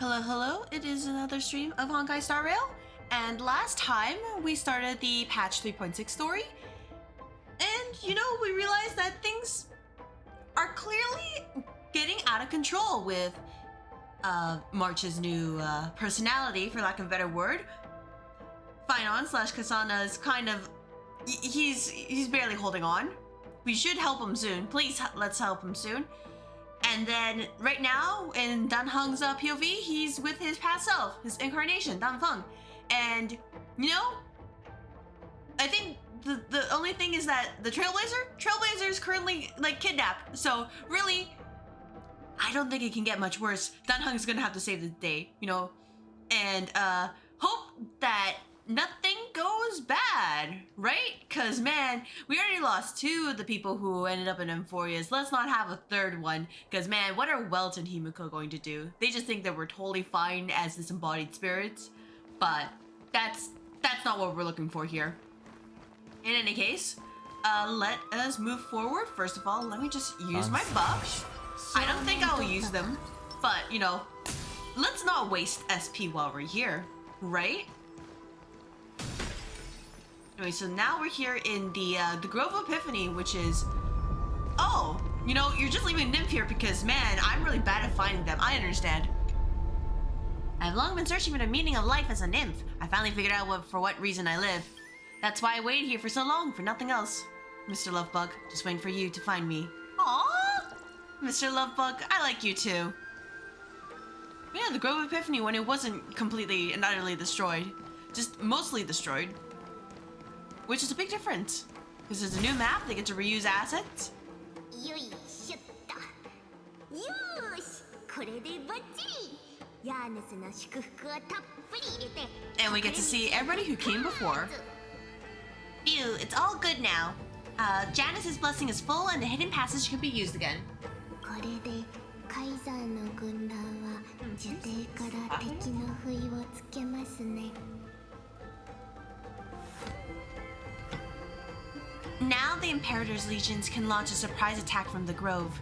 Hello, hello. It is another stream of Honkai Star Rail, and last time we started the patch 3.6 story, and we realized that things are clearly getting out of control with March's new personality, for lack of a better word. Finon / Kasana is kind of he's barely holding on. We should help him soon. Please, let's help him soon. And then right now in Dan Heng's POV, he's with his past self, his incarnation, Dan Feng. And I think the only thing is that the Trailblazer is currently like kidnapped. So really, I don't think it can get much worse. Dan Heng's gonna have to save the day, and hope that nothing goes bad, right? Cause man, we already lost 2 of the people who ended up in Emphorias. Let's not have a 3rd one. Cause man, what are Welt and Himiko going to do? They just think that we're totally fine as disembodied spirits, but that's not what we're looking for here. In any case, let us move forward. First of all, let me just use my buffs. I don't think I'll use them, but let's not waste SP while we're here, right? Anyway, so now we're here in the Grove of Epiphany, which is... Oh, you're just leaving Nymph here because, man, I'm really bad at finding them. I understand. I've long been searching for the meaning of life as a nymph. I finally figured out for what reason I live. That's why I waited here for so long, for nothing else. Mr. Lovebug, just waiting for you to find me. Aww! Mr. Lovebug, I like you too. Yeah, the Grove of Epiphany when it wasn't completely and utterly destroyed. Just mostly destroyed. Which is a big difference. Because there's a new map, they get to reuse assets. And we get to see everybody who came before. Phew, it's all good now. Janice's blessing is full and the hidden passage can be used again. Now the Imperator's legions can launch a surprise attack from the Grove.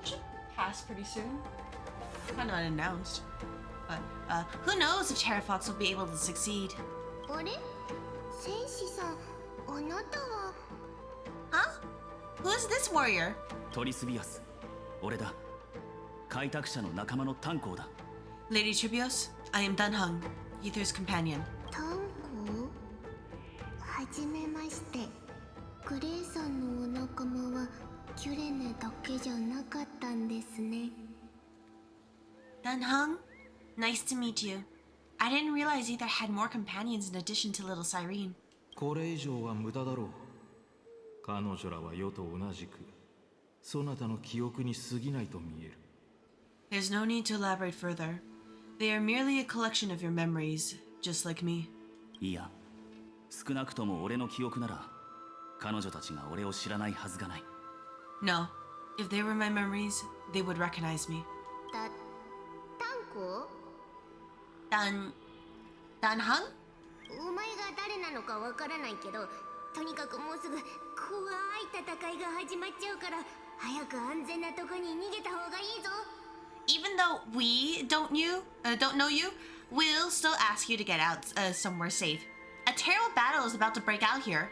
Should pass pretty soon. Kind of unannounced. But who knows if Terravox will be able to succeed. Huh? Who is this warrior? Lady Tribios, I am Dan Heng, Ether's companion. Dan Heng? Nice to meet you. I didn't realize Ether had more companions in addition to little Cyrene. There's no need to elaborate further. They are merely a collection of your memories, just like me. No, if they were my memories, they would recognize me. Dan Heng? Even though we don't know you, we'll still ask you to get out somewhere safe. A terrible battle is about to break out here.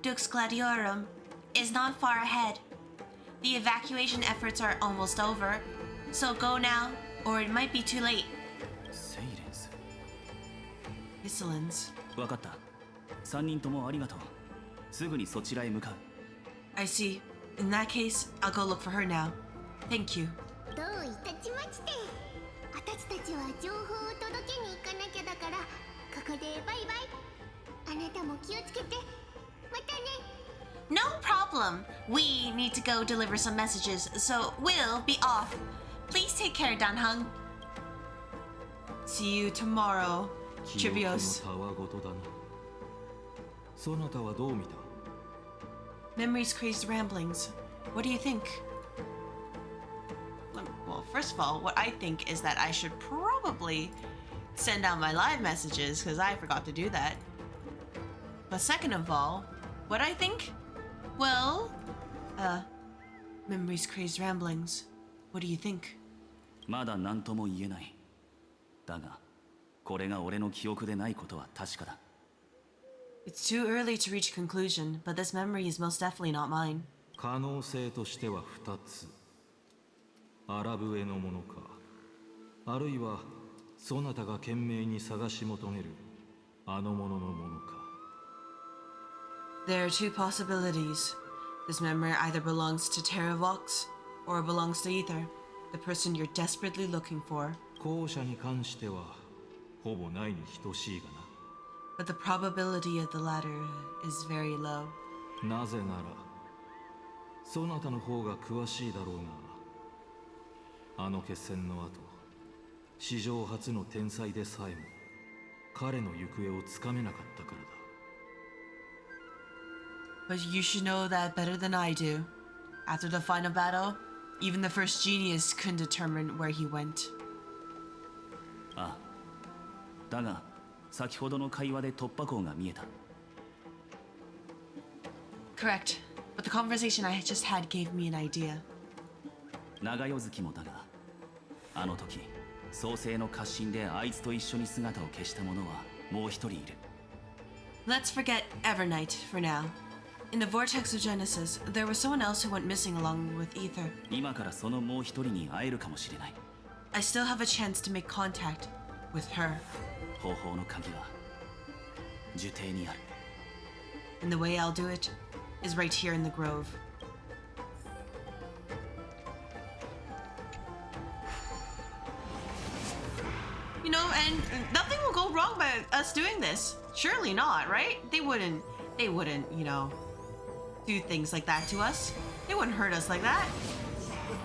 Dux Gladiorum, is not far ahead. The evacuation efforts are almost over, so go now, or it might be too late. Isolins. I see. In that case, I'll go look for her now. Thank you. No problem. We need to go deliver some messages, so we'll be off. Please take care, Dan Heng. See you tomorrow, Tribios. そなたはどう見た? Memories crazed ramblings. What do you think? Well, first of all, what I think is that I should probably send out my live messages because I forgot to do that. But second of all, what I think? Well, memories crazed ramblings. What do you think? まだ何とも言えない。だが、これが俺の記憶でないことは確かだ。It's too early to reach a conclusion, but this memory is most definitely not mine. 可能性としては2つ。アラブへのものか、あるいはそなたが懸命に探し求めるあのもののものか。There are two possibilities. This memory either belongs to Terravox or belongs to Ether, the person you're desperately looking for. 後者に関してはほぼないに等しいがな。But the probability of the latter is very low. なぜなら、そなたの方が詳しいだろうが、あの決戦の後、史上初の天才でさえも彼の行方をつかめなかったからだ。But you should know that better than I do. After the final battle, even the first genius couldn't determine where he went. ああ。だが、先ほどの会話で突破口が見えた。Correct. But the conversation I just had gave me an idea. 長夜月もだが、あの時、創世の過信であいつと一緒に姿を消した者はもう一人いる。Let's forget Evernight for now. In the vortex of Genesis, there was someone else who went missing along with Ether. 今からそのもう一人に会えるかもしれない。I still have a chance to make contact with her. 方法の鍵は樹底にある。And the way I'll do it is right here in the grove. You know, and nothing will go wrong by us doing this. Surely not, right? They wouldn't, you know, do things like that to us. They wouldn't hurt us like that.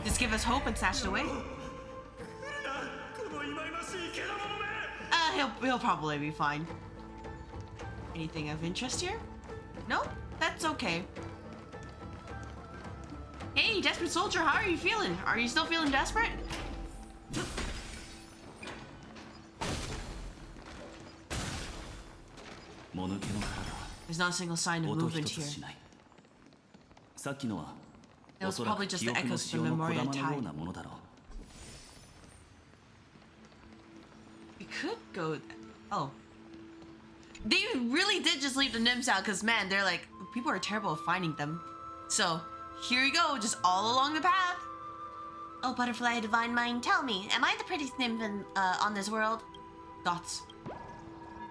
Just give us hope and snatch it away. He'll probably be fine. Anything of interest here? No? That's okay. Hey, Desperate Soldier, how are you feeling? Are you still feeling desperate? There's not a single sign of movement here. さっきのは It お was そら probably く just 記 the 憶の echoes 潮 from の小 Memoria 玉のよう Tide. なものだろう。 We could go. Oh. They really did just leave the nymphs out because, man, they're like, people are terrible at finding them. So, here you go, just all along the path. Oh, Butterfly, Divine Mind, tell me, am I the prettiest nymph on this world? Dots.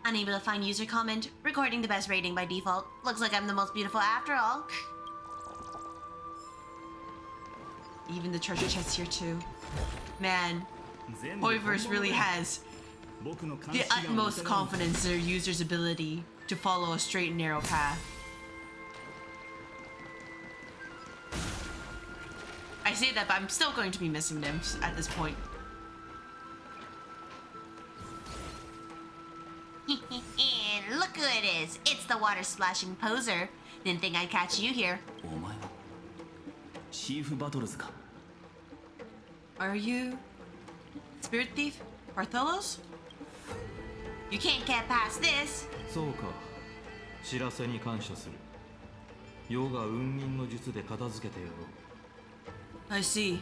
Unable to find user comment. Recording the best rating by default. Looks like I'm the most beautiful after all. Even the treasure chest here too. Man, Hoiverse really has the utmost confidence in their user's ability to follow a straight and narrow path. I say that, but I'm still going to be missing nymphs at this point. Look who it is. It's the water splashing poser. Didn't think I'd catch you here. お前はチーフバトルズか。 Are you Spirit Thief? Bartholos? You can't get past this. そうか。知らせに感謝する。世が運任の術で片付けてやろう。 I see.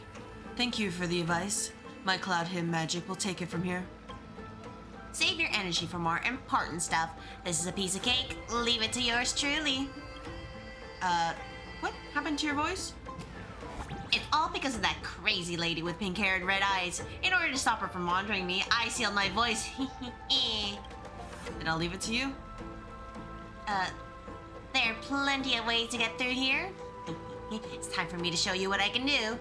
Thank you for the advice. My Cloud Hymn magic will take it from here. Save your energy for more important stuff. This is a piece of cake. Leave it to yours truly. What happened to your voice? It's all because of that crazy lady with pink hair and red eyes. In order to stop her from monitoring me, I sealed my voice. Then I'll leave it to you. There are plenty of ways to get through here. It's time for me to show you what I can do.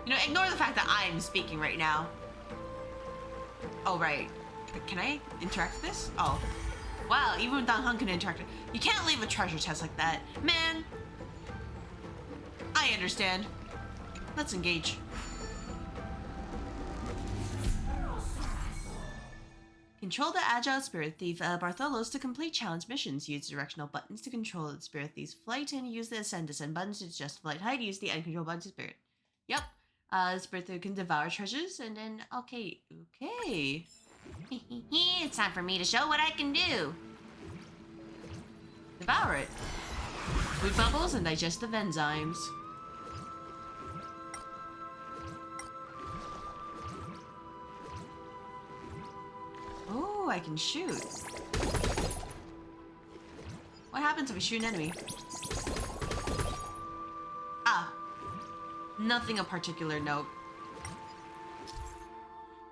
You know, ignore the fact that I'm speaking right now. Oh, right. Can I interact with this? Oh. Wow, even without Hun can interact. You can't leave a treasure chest like that. Man. I understand. Let's engage. Control the agile spirit thief Bartholos to complete challenge missions. Use directional buttons to control the spirit thief's flight and use the ascend descend buttons to adjust flight height. Use the end control buttons to spirit. Yep. The spirit thief can devour treasures and then okay. It's time for me to show what I can do. Devour it. Food bubbles and digestive enzymes. Oh, I can shoot. What happens if we shoot an enemy? Ah. Nothing of particular note.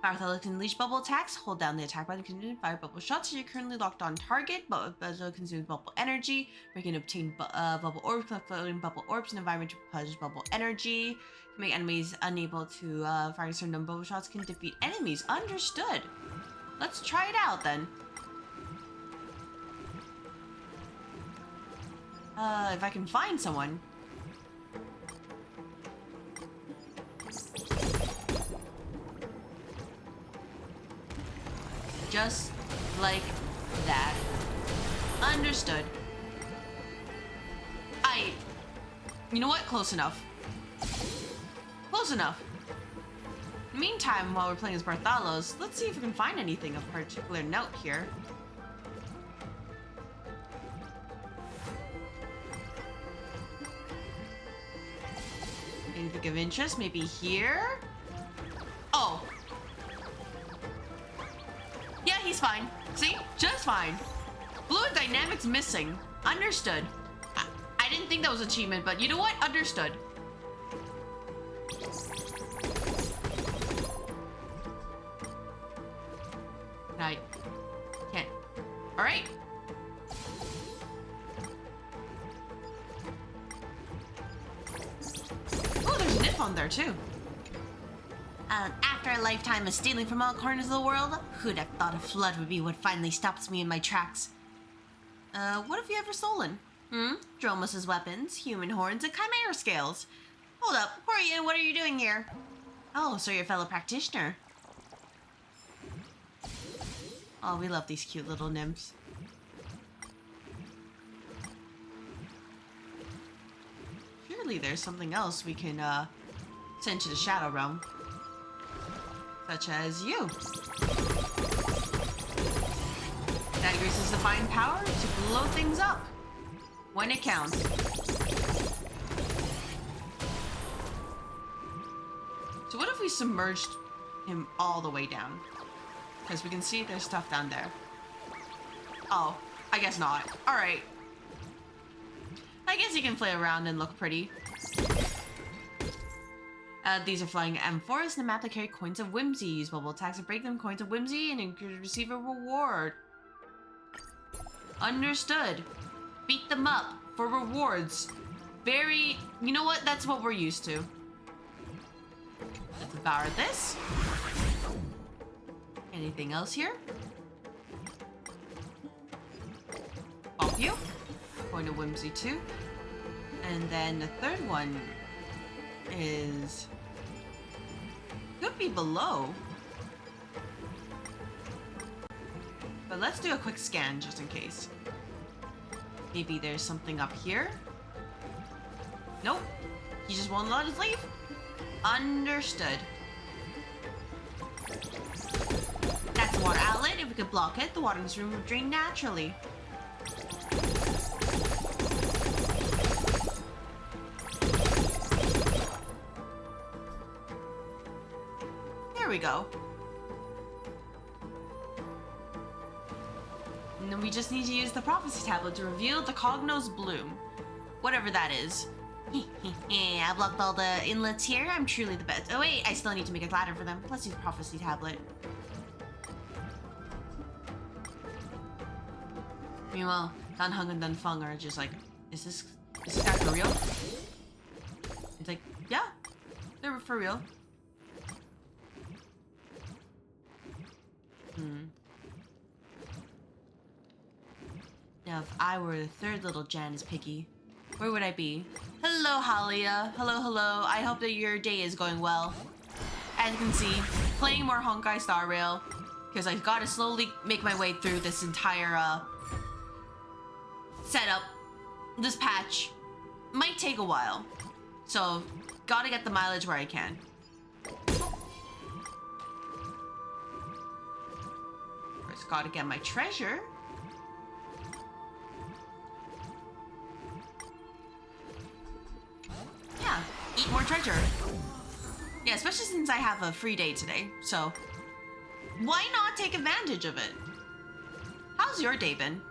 Bartholo can unleash bubble attacks. Hold down the attack button to fire bubble shots. You're currently locked on target, but Bartholo consumes bubble energy. We can obtain bubble orbs, floating bubble orbs in environment to possess bubble energy. Can make enemies unable to fire certain bubble shots. Can defeat enemies. Understood. Let's try it out then. If I can find someone. Just like that. Understood. You know what? Close enough. Close enough. In the meantime, while we're playing as Bartholos, let's see if we can find anything of particular note here. Anything of interest? Maybe here? Oh. Yeah, he's fine. See? Just fine. Fluid dynamics missing. Understood. I didn't think that was an achievement, but you know what? Understood. I can't. Alright. Oh, there's an if on there too. After a lifetime of stealing from all corners of the world, who'd have thought a flood would be what finally stops me in my tracks? What have you ever stolen? Dromus's weapons, human horns, and chimera scales. Hold up, who are you and what are you doing here? Oh, so you're a fellow practitioner. Oh, we love these cute little nymphs. Surely there's something else we can, send to the Shadow Realm. Such as you. That uses divine power to blow things up. When it counts. So what if we submerged him all the way down? Because we can see there's stuff down there. Oh, I guess not. Alright. I guess he can play around and look pretty. These are flying amphoras in the map that carry coins of whimsy. Use bubble attacks to break them, coins of whimsy, and receive a reward. Understood. Beat them up for rewards. Very... You know what? That's what we're used to. Let's devour this. Anything else here? Pop you. Coin of whimsy too. And then the third one is... could be below. But let's do a quick scan just in case. Maybe there's something up here? Nope. He just won't let us leave. Understood. That's a water outlet. If we could block it, the water in this room would drain naturally. There we go. And then we just need to use the prophecy tablet to reveal the Cognos bloom. Whatever that is. I blocked all the inlets here. I'm truly the best. Oh wait, I still need to make a ladder for them. Let's use the prophecy tablet. Meanwhile, Dan Hung and Dan Feng are just like, is this guy for real? It's like, yeah, they're for real. Now, if I were the third little Janice Piggy, where would I be? Hello, Halia. Hello, hello. I hope that your day is going well. As you can see, playing more Honkai Star Rail. Because I gotta slowly make my way through this entire setup. This patch might take a while. So, gotta get the mileage where I can. First, gotta get my treasure. Yeah, eat more treasure. Yeah, especially since I have a free day today, so why not take advantage of it? How's your day been?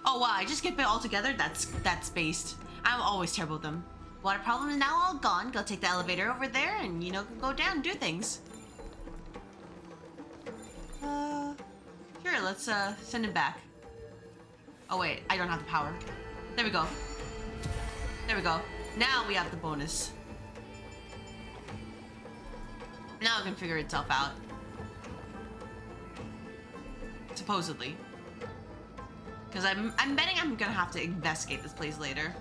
Oh wow, I just skip it all together? That's based. I'm always terrible with them. Water problem is now all gone. Go take the elevator over there and, you know, go down and do things. Sure, let's send him back. Oh wait, I don't have the power. There we go. There we go. Now we have the bonus. Now it can figure itself out. Supposedly. Because I'm betting I'm gonna have to investigate this place later.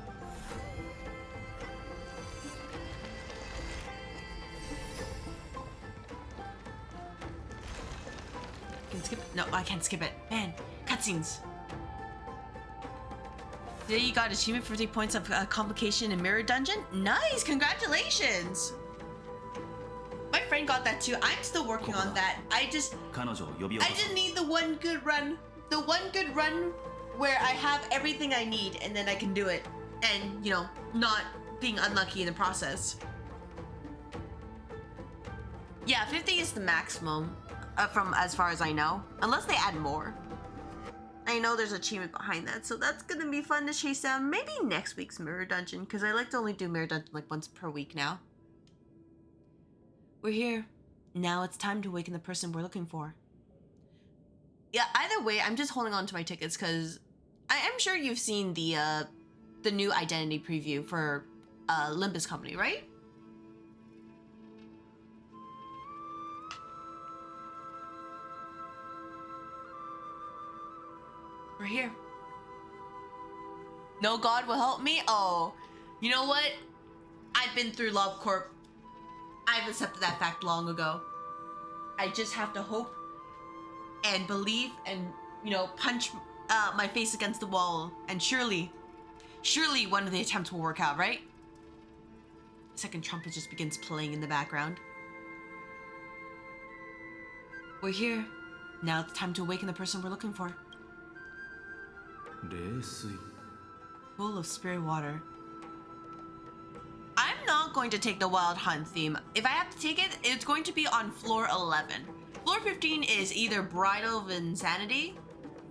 Can skip it? No, I can't skip it. Man, cutscenes. Today you got achievement for 50 points of complication in Mirror Dungeon. Nice, congratulations. My friend got that too. I'm still working on that. I just need the one good run. The one good run where I have everything I need and then I can do it. And, you know, not being unlucky in the process. Yeah, 50 is the maximum from as far as I know. Unless they add more. I know there's achievement behind that, so that's gonna be fun to chase down. Maybe next week's Mirror Dungeon, because I like to only do Mirror Dungeon like once per week now. We're here. Now it's time to awaken the person we're looking for. Yeah, either way, I'm just holding on to my tickets because I'm sure you've seen the new identity preview for Limbus Company, right? We're here. No God will help me? Oh, you know what? I've been through Love Corp. I've accepted that fact long ago. I just have to hope and believe and, you know, punch my face against the wall. And surely one of the attempts will work out, right? Second trumpet just begins playing in the background. We're here. Now it's time to awaken the person we're looking for. Full of spirit water. I'm not going to take the Wild Hunt theme. If I have to take it, it's going to be on floor 11. Floor 15 is either Bridal of Insanity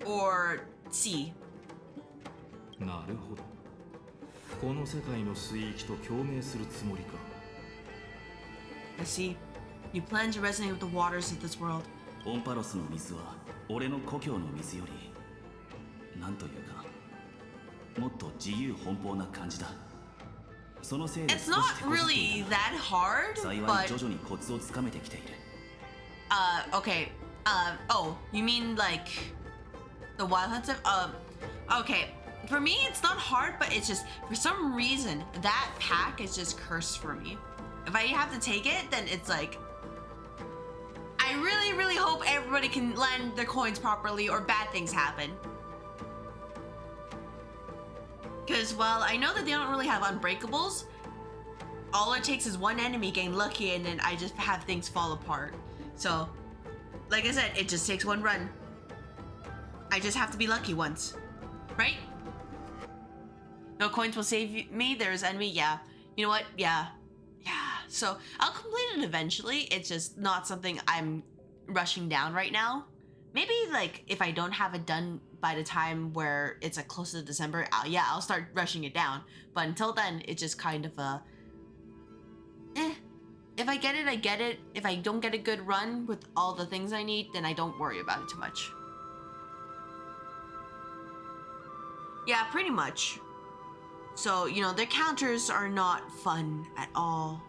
or C. I see. You plan to resonate with the waters of this world. オンパロスの水は俺の故郷の水よりなんというかもっと自由奔放な感じだ。そのせいで It's not really that hard, 幸い but 徐々にコツをつかめてきている。okay. Oh, you mean like the Wild Hunt stuff? Okay. For me, it's not hard, but it's just for some reason that pack is just cursed for me. If I have to take it, then it's like I really hope everybody can land their coins properly or bad things happen. Because, well, I know that they don't really have unbreakables. All it takes is one enemy getting lucky and then I just have things fall apart. So, like I said, it just takes one run. I just have to be lucky once. Right? No coins will save me, there's enemy, yeah. You know what? Yeah. So, I'll complete it eventually. It's just not something I'm rushing down right now. Maybe, like, if I don't have it done by the time where it's like close to December, I'll start rushing it down. But until then, it's just kind of a... If I get it, I get it. If I don't get a good run with all the things I need, then I don't worry about it too much. Yeah, pretty much. So, you know, their counters are not fun at all.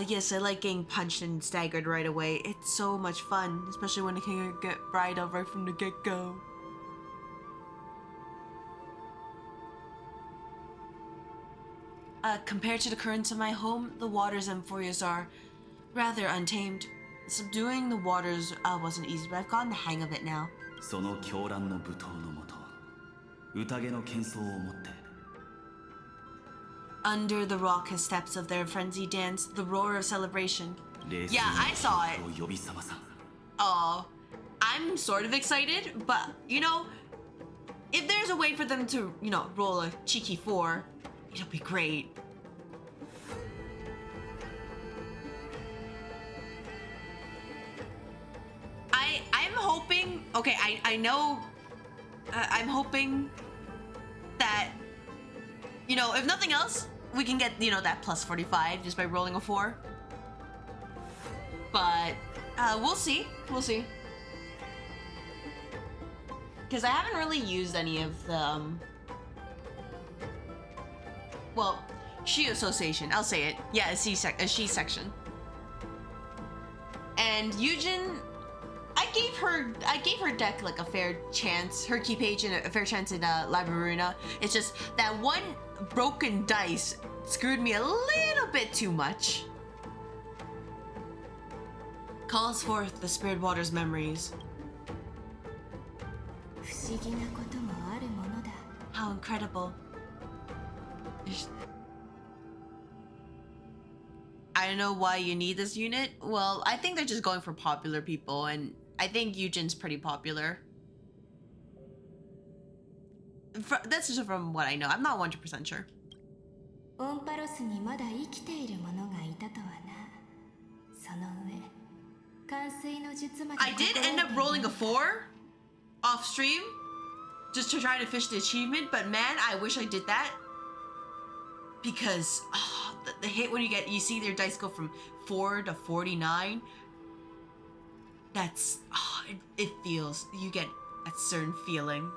Yes, I like getting punched and staggered right away. It's so much fun, especially when I can get bridled right from the get-go. Compared to the currents of my home, the waters and Emporias are rather untamed. Subduing the waters wasn't easy, but I've gotten the hang of it now. その狂乱の舞踏のもと宴の喧騒をもって Under the raucous steps of their frenzied dance, the roar of celebration. 冷静 Yeah, I saw it. を呼び覚まさん Oh, I'm sort of excited, but you know, if there's a way for them to, you know, roll a cheeky 4, it'll be great. I'm hoping. Okay, I know. I'm hoping that, you know, if nothing else, we can get, you know, that plus 45 just by rolling a 4. But we'll see. We'll see. Because I haven't really used any of the well, she association. I'll say it. Yeah, a she section. And Yujin, I gave her deck like a fair chance. Her key page and a fair chance in Libraruna. It's just that one broken dice screwed me a little bit too much. Calls forth the spirit water's memories. How incredible. I don't know why you need this unit. Well, I think they're just going for popular people, and I think Eugen's pretty popular. That's just from what I know. I'm not 100% sure. I did end up rolling a 4 off stream just to try to fish the achievement, but man, I wish I did that. Because the hit when you see their dice go from 4 to 49, that's, it feels, you get a certain feeling.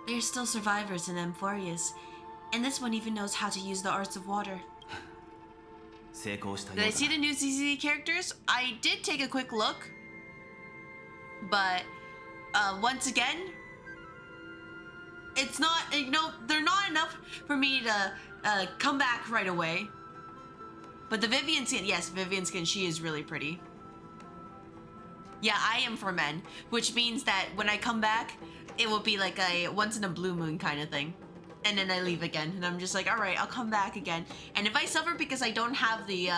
There's still survivors in Emphorias, and this one even knows how to use the arts of water. Did I see the new ZZ characters? I did take a quick look, but once again, it's not, you know, they're not enough for me to come back right away. But the Vivian skin, yes, Vivian skin, she is really pretty. Yeah, I am for men, which means that when I come back, it will be like a once in a blue moon kind of thing. And then I leave again, and I'm just like, all right, I'll come back again. And if I suffer because I don't have the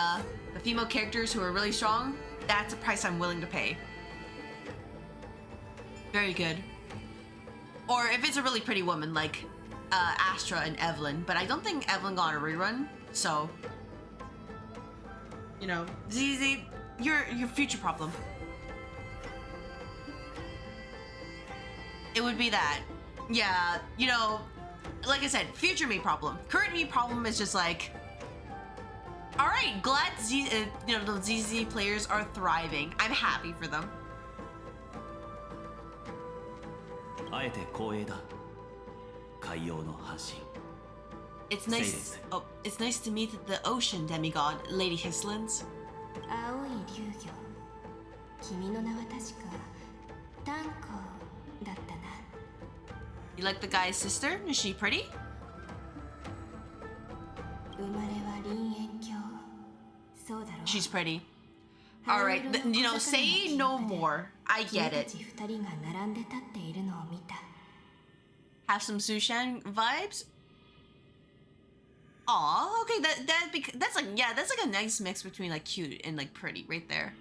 female characters who are really strong, that's a price I'm willing to pay. Very good. Or if it's a really pretty woman like Astra and Evelyn, but I don't think Evelyn got a rerun, so you know, ZZ, your future problem. It would be that, yeah, you know, like I said, future me problem. Current me problem is just like, all right, glad you know, the ZZ players are thriving. I'm happy for them. あえて光栄だ海洋の半身 It's nice. Oh, it's nice to meet the ocean demigod, Lady Hislins. You like the guy's sister? Is she pretty? She's pretty. Alright, you know, say no more. I get it. Have some Sushan vibes? Aw, okay, that's like, yeah, that's like a nice mix between like cute and like pretty right there.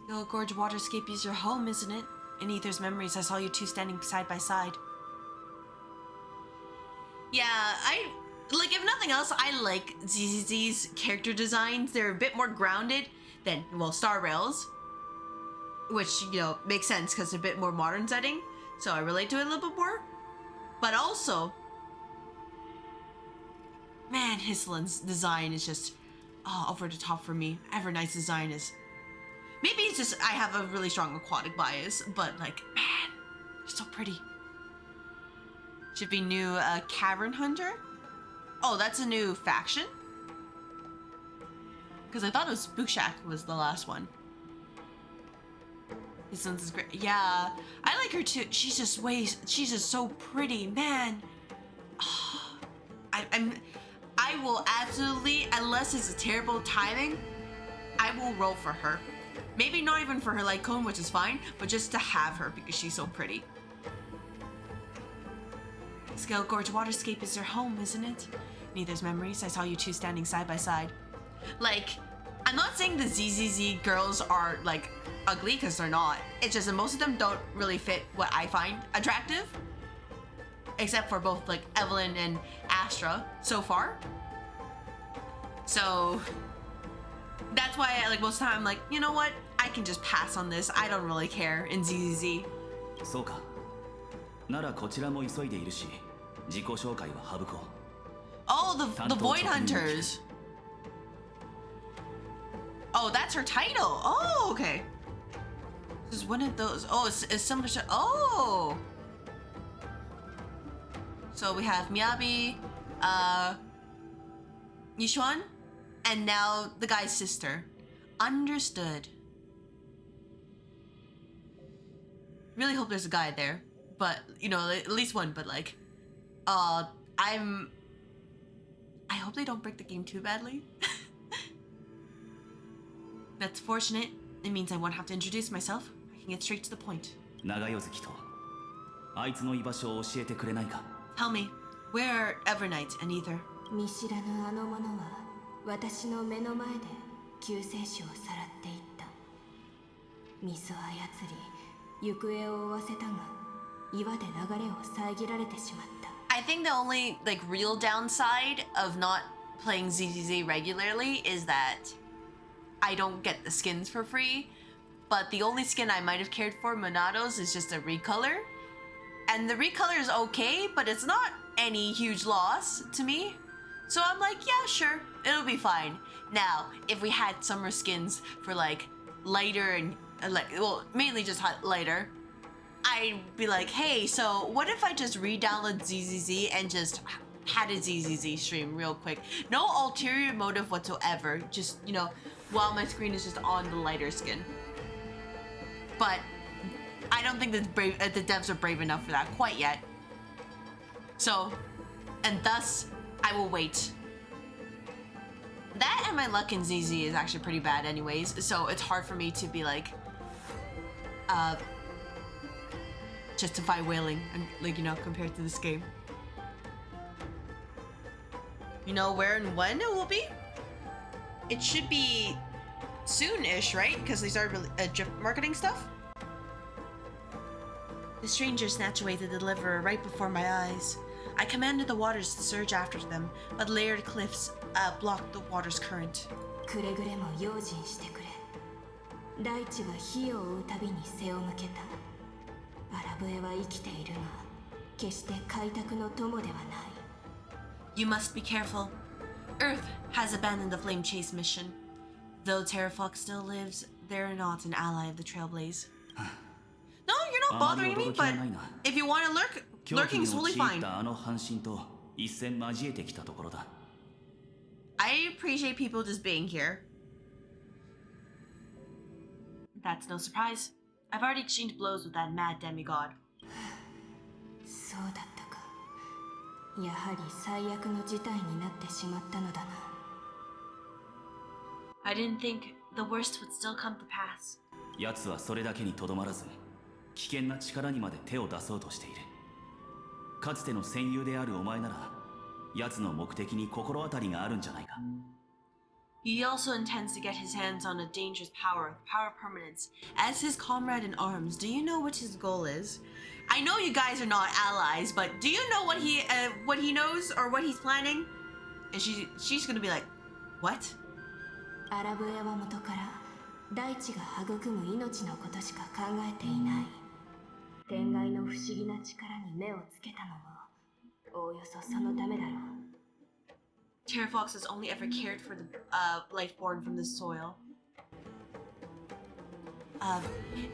Your gorge waterscape is your home, isn't it? In Ether's memories, I saw you two standing side by side. Yeah, like, if nothing else, I like ZZZ's character designs. They're a bit more grounded than, well, Star Rail's, which, you know, makes sense because it's a bit more modern setting, so I relate to it a little bit more. But also, man, Hislin's design is just, over the top for me. Evernight's design is, maybe it's just I have a really strong aquatic bias, but like, man, they're so pretty. Should be new Cavern Hunter. Oh, that's a new faction? Because I thought it was Spook Shack was the last one. This one's great. Yeah, I like her too. She's just so pretty, man. I will absolutely, unless it's a terrible timing, I will roll for her. Maybe not even for her light cone, which is fine, but just to have her because she's so pretty. Scale Gorge Waterscape is your home, isn't it? Neither's memories. I saw you two standing side by side. Like, I'm not saying the ZZZ girls are like ugly, because they're not. It's just that most of them don't really fit what I find attractive. Except for both like Evelyn and Astra so far. So that's why like most of the time I'm like, you know what? I can just pass on this. I don't really care in ZZZ. そうか。ならこちらも急いでいるし、自己紹介は省こう。 Oh, the Void Hunters. Oh, that's her title. Oh, okay. This is one of those. Oh, it's similar to. Oh. So we have Miyabi, Yishuan, and now the guy's sister. Understood. Really hope there's a guy there, but you know, at least one. But like, I hope they don't break the game too badly. That's fortunate. It means I won't have to introduce myself. I can get straight to the point. 長代月とあいつの居場所を教えてくれないか。 Tell me, where are Evernight and Ether? 見知らぬあの者は私の目の前で救世主をさらっていった。水を操り行方を追わせたが岩で流れを遮られてしまった。 I think the only like real downside of not playing ZZZ regularly is that I don't get the skins for free, but the only skin I might have cared for, Monado's, is just a recolor. And the recolor is okay, but it's not any huge loss to me. So I'm like, yeah, sure, it'll be fine. Now, if we had summer skins for like lighter and well, mainly just lighter, I'd be like, hey, so what if I just re-download ZZZ and just had a ZZZ stream real quick? No ulterior motive whatsoever. Just, you know, while my screen is just on the lighter skin. But I don't think the devs are brave enough for that quite yet. So, and thus, I will wait. That and my luck in ZZ is actually pretty bad anyways, so it's hard for me to be like, justify whaling, like, you know, compared to this game. You know where and when it will be? It should be soon-ish, right? Because they started drip marketing stuff? The stranger snatched away the deliverer right before my eyes. I commanded the waters to surge after them, but layered cliffs blocked the water's current. くれぐれも用心してくれ。大地は火を追うたびに背を向けた。アラブエは生きているが、決して開拓の友ではない。You must be careful. Earth has abandoned the flame chase mission. Though Terravox still lives, they're not an ally of the Trailblaze. No, you're not bothering me, but if you want to lurk, lurking is totally fine. あの半身と一戦交えてきたところだ。I appreciate people just being here. That's no surprise. I've already exchanged blows with that mad demigod. そうだったか。やはり最悪の事態になってしまったのだな。I didn't think the worst would still come to pass. 奴はそれだけにとどまらず、危険な力にまで手を出そうとしている。かつての戦友であるお前なら、奴の目的に心当たりがあるんじゃないか。He also intends to get his hands on a dangerous power permanence. As his comrade in arms, do you know what his goal is? I know you guys are not allies, but do you know what he knows or what he's planning? And she's gonna be like, what? アラブエは元から大地が育む命のことしか考えていない。天外の不思議な力に目をつけたのもおおよそそのためだろう。Terravox has only ever cared for the life born from the soil.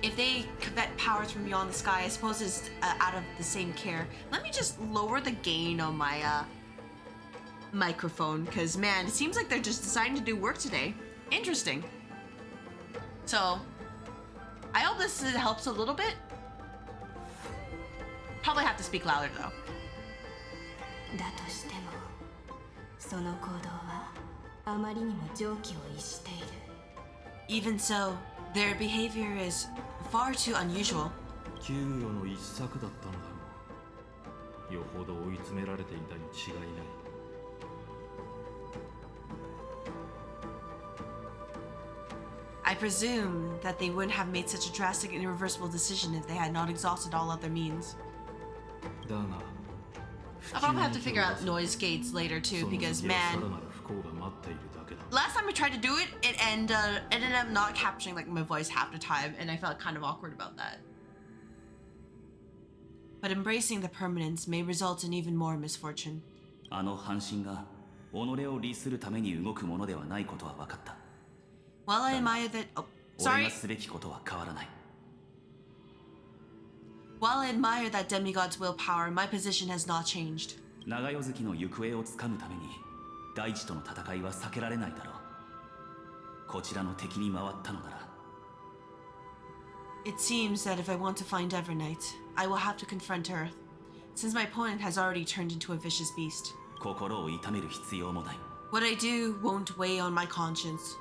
If they covet powers from beyond the sky, I suppose it's out of the same care. Let me just lower the gain on my microphone, because man, it seems like they're just deciding to do work today. Interesting. So, I hope this helps a little bit. Probably have to speak louder though. だとしてもその行動はあまりにも常軌を逸している。 Even so, their behavior is far too unusual. 給与の一策だったのだろう。よほど追い詰められていたに違いない。I presume that they wouldn't have made such a drastic and irreversible decision if they had not exhausted all other means. だが I'll probably have to figure out noise gates later too, because man, last time I tried to do it, it ended up not capturing like my voice half the time, and I felt kind of awkward about that. But embracing the permanence may result in even more misfortune. あの半身が己を利するために動くものではないことは分かった。 While I admire that, oh, 俺 sorry. がすべきことは変わらない。 While I admire that demigod's willpower, my position has not changed. 長代月の行方をつかむために大地との戦いは避けられないだろう。こちらの敵に回ったのなら。 It seems that if I want to find Evernight, I will have to confront Earth, since my opponent has already turned into a vicious beast. 心を痛める必要もない。 What I do won't weigh on my conscience.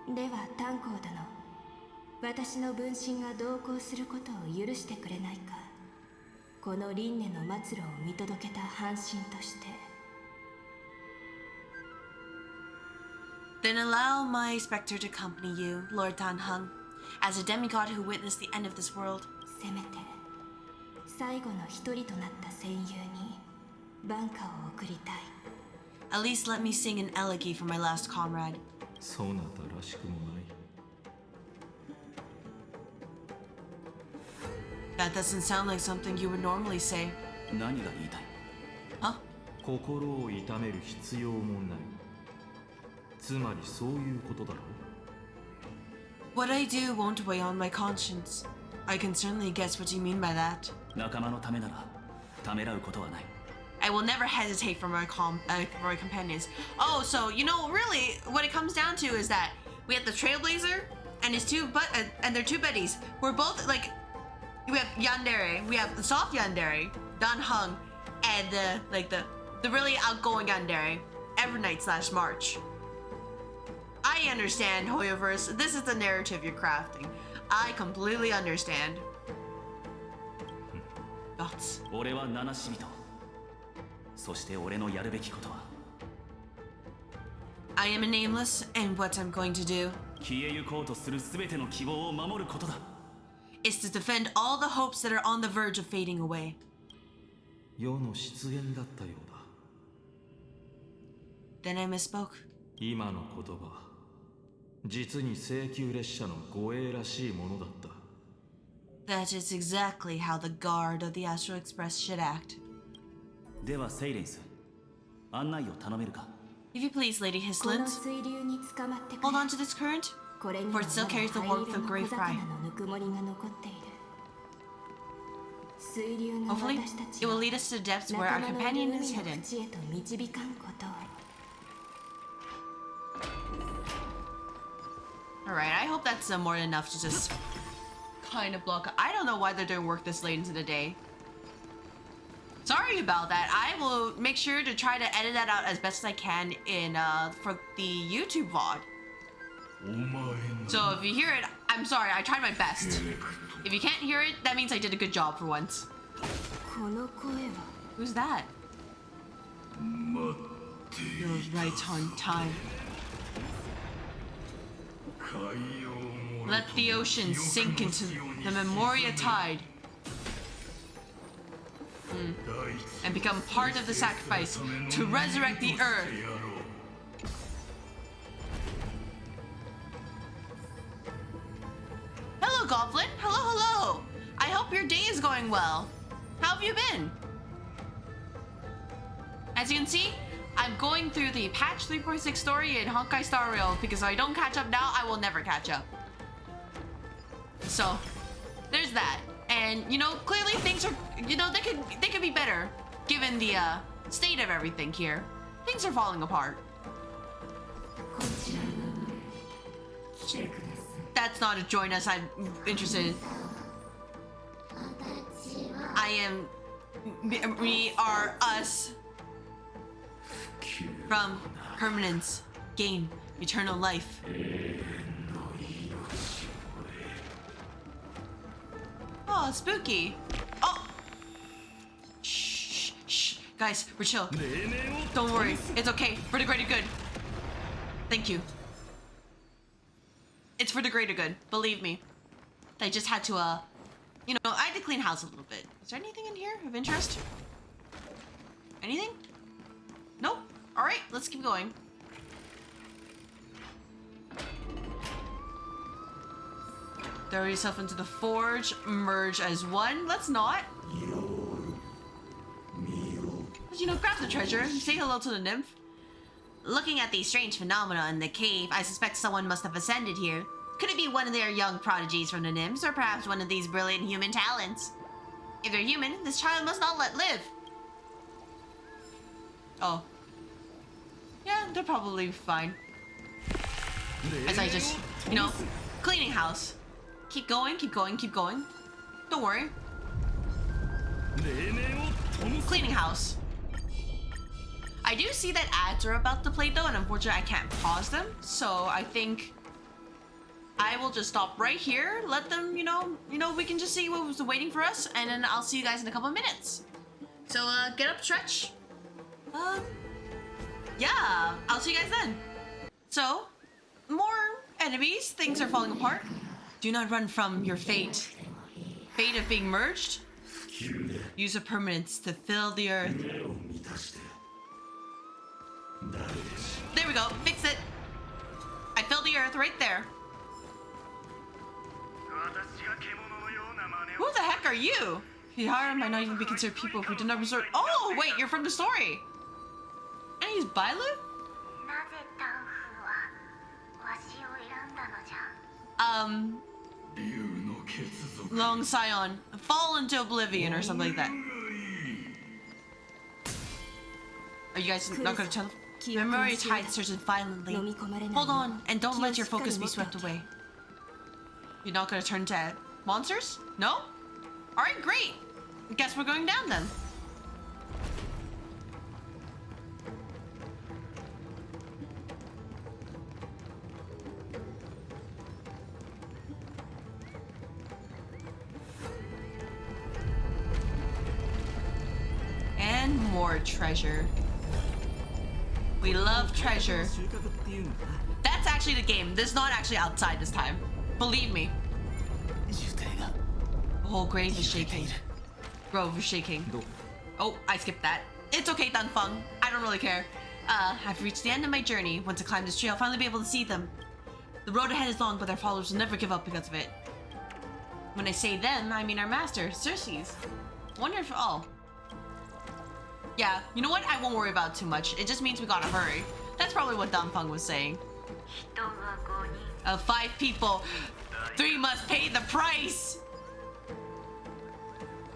では炭鉱殿、私の分身が同行することを許してくれないか。この輪廻の末路を見届けた半身として。 Then allow my specter to accompany you, Lord Danheng, as a demigod who witnessed the end of this world. せめて最後の一人となった戦友に挽歌を送りたい。 At least let me sing an elegy for my last comrade. そなたらしくもない。 That doesn't sound like something you would normally say. 何が言いたい？ Huh? 心を痛める必要もない。つまりそういうことだろう。 What I do won't weigh on my conscience. I can certainly guess what you mean by that. 仲間のためならためらうことはない。 I will never hesitate for my companions. Oh, so you know, really, what it comes down to is that we have the Trailblazer and his and their two buddies. We're both like, we have Yandere, we have the soft Yandere, Danheng, and the really outgoing Yandere, Evernight / March. I understand, Hoyoverse. This is the narrative you're crafting. I completely understand. Thoughts. 俺は七死人。そして俺のやるべきことは I am a nameless, and what I'm going to do 消えゆこうとする全ての希望を守ることだ。 is to defend all the hopes that are on the verge of fading away. 世の出現だったようだ。 Then I misspoke. 今の言葉、実に請求列車の護衛らしいものだった。 That is exactly how the guard of the Astral Express should act. ではセイレンス、案内を頼めるか？ If you please, Lady この Hisland, 水流に捕まってく hold れ。 on to this current, これに for は it still まだ carries the 灰 warmth 色 of の Grey 小 Fry. 魚のぬくもりが残っている。水流が Hopefully, 私たち it を will lead us to the depths where 仲 our 間の companion 海 is の hidden. 淵へと導かんことを。 Alright, I hope that's more than enough to just kind of block. I don't know why they're doing work this late into the day. Sorry about that. I will make sure to try to edit that out as best as I can in for the YouTube VOD. So if you hear it, I'm sorry, I tried my best. If you can't hear it, that means I did a good job for once. この声は Who's that? You're right on time. Let the ocean sink into the Memoria tide. And become part of the sacrifice to resurrect the earth. Hello, Goblin. Hello, hello. I hope your day is going well. How have you been? As you can see, I'm going through the patch 3.6 story in Honkai Star Rail because if I don't catch up now, I will never catch up. So, there's that. And, you know, clearly things are, you know, they could be better given the state of everything here. Things are falling apart. こちらの来てください。That's not a join us I'm interested in. I am... We are us. From permanence, gain eternal life. Oh, spooky. Oh! Shh, shh. Guys, we're chill. Don't worry. It's okay. For the greater good. Thank you. It's for the greater good. Believe me. I just had to, you know, I had to clean house a little bit. Is there anything in here of interest? Anything? Nope. Alright, let's keep going. Throw yourself into the forge, merge as one. Let's not. You know, grab the treasure, say hello to the nymph. Looking at these strange phenomena in the cave, I suspect someone must have ascended here. Could it be one of their young prodigies from the nymphs, or perhaps one of these brilliant human talents? If they're human, this child must not let live. Oh. Yeah, they're probably fine. As I just, you know, cleaning house. Keep going, keep going, keep going. Don't worry. Cleaning house. I do see that ads are about to play though, and unfortunately I can't pause them. So I think I will just stop right here. Let them, you know, we can just see what was waiting for us, and then I'll see you guys in a couple of minutes. So get up, stretch. Yeah, I'll see you guys then. So, more enemies. Things are falling apart. Do not run from your fate. Fate of being merged. Use a permanence to fill the earth. There we go. Fix it. I filled the earth right there. Who the heck are you? Hihara might not even be considered people who did not resort. Oh, wait, you're from the story. And he's Bailu? Long Scion. Fall into oblivion or something like that. Are you guys not gonna tell? Memory tide surges violently. Hold on, and don't let your focus be swept away. You're not gonna turn to monsters? No? Alright, great. Guess we're going down then. And more treasure. We love treasure. That's actually the game. This is not actually outside this time. Believe me. The whole grave is shaking. Grove is shaking. Oh, I skipped that. It's okay, Danfeng. I don't really care. I've reached the end of my journey. Once I climb this tree, I'll finally be able to see them. The road ahead is long, but their followers will never give up because of it. When I say them, I mean our master, Circe's. Wonder if... Oh. Yeah, you know what? I won't worry about it too much. It just means we gotta hurry. That's probably what Danfeng was saying. Of 5 people, 3 must pay the price!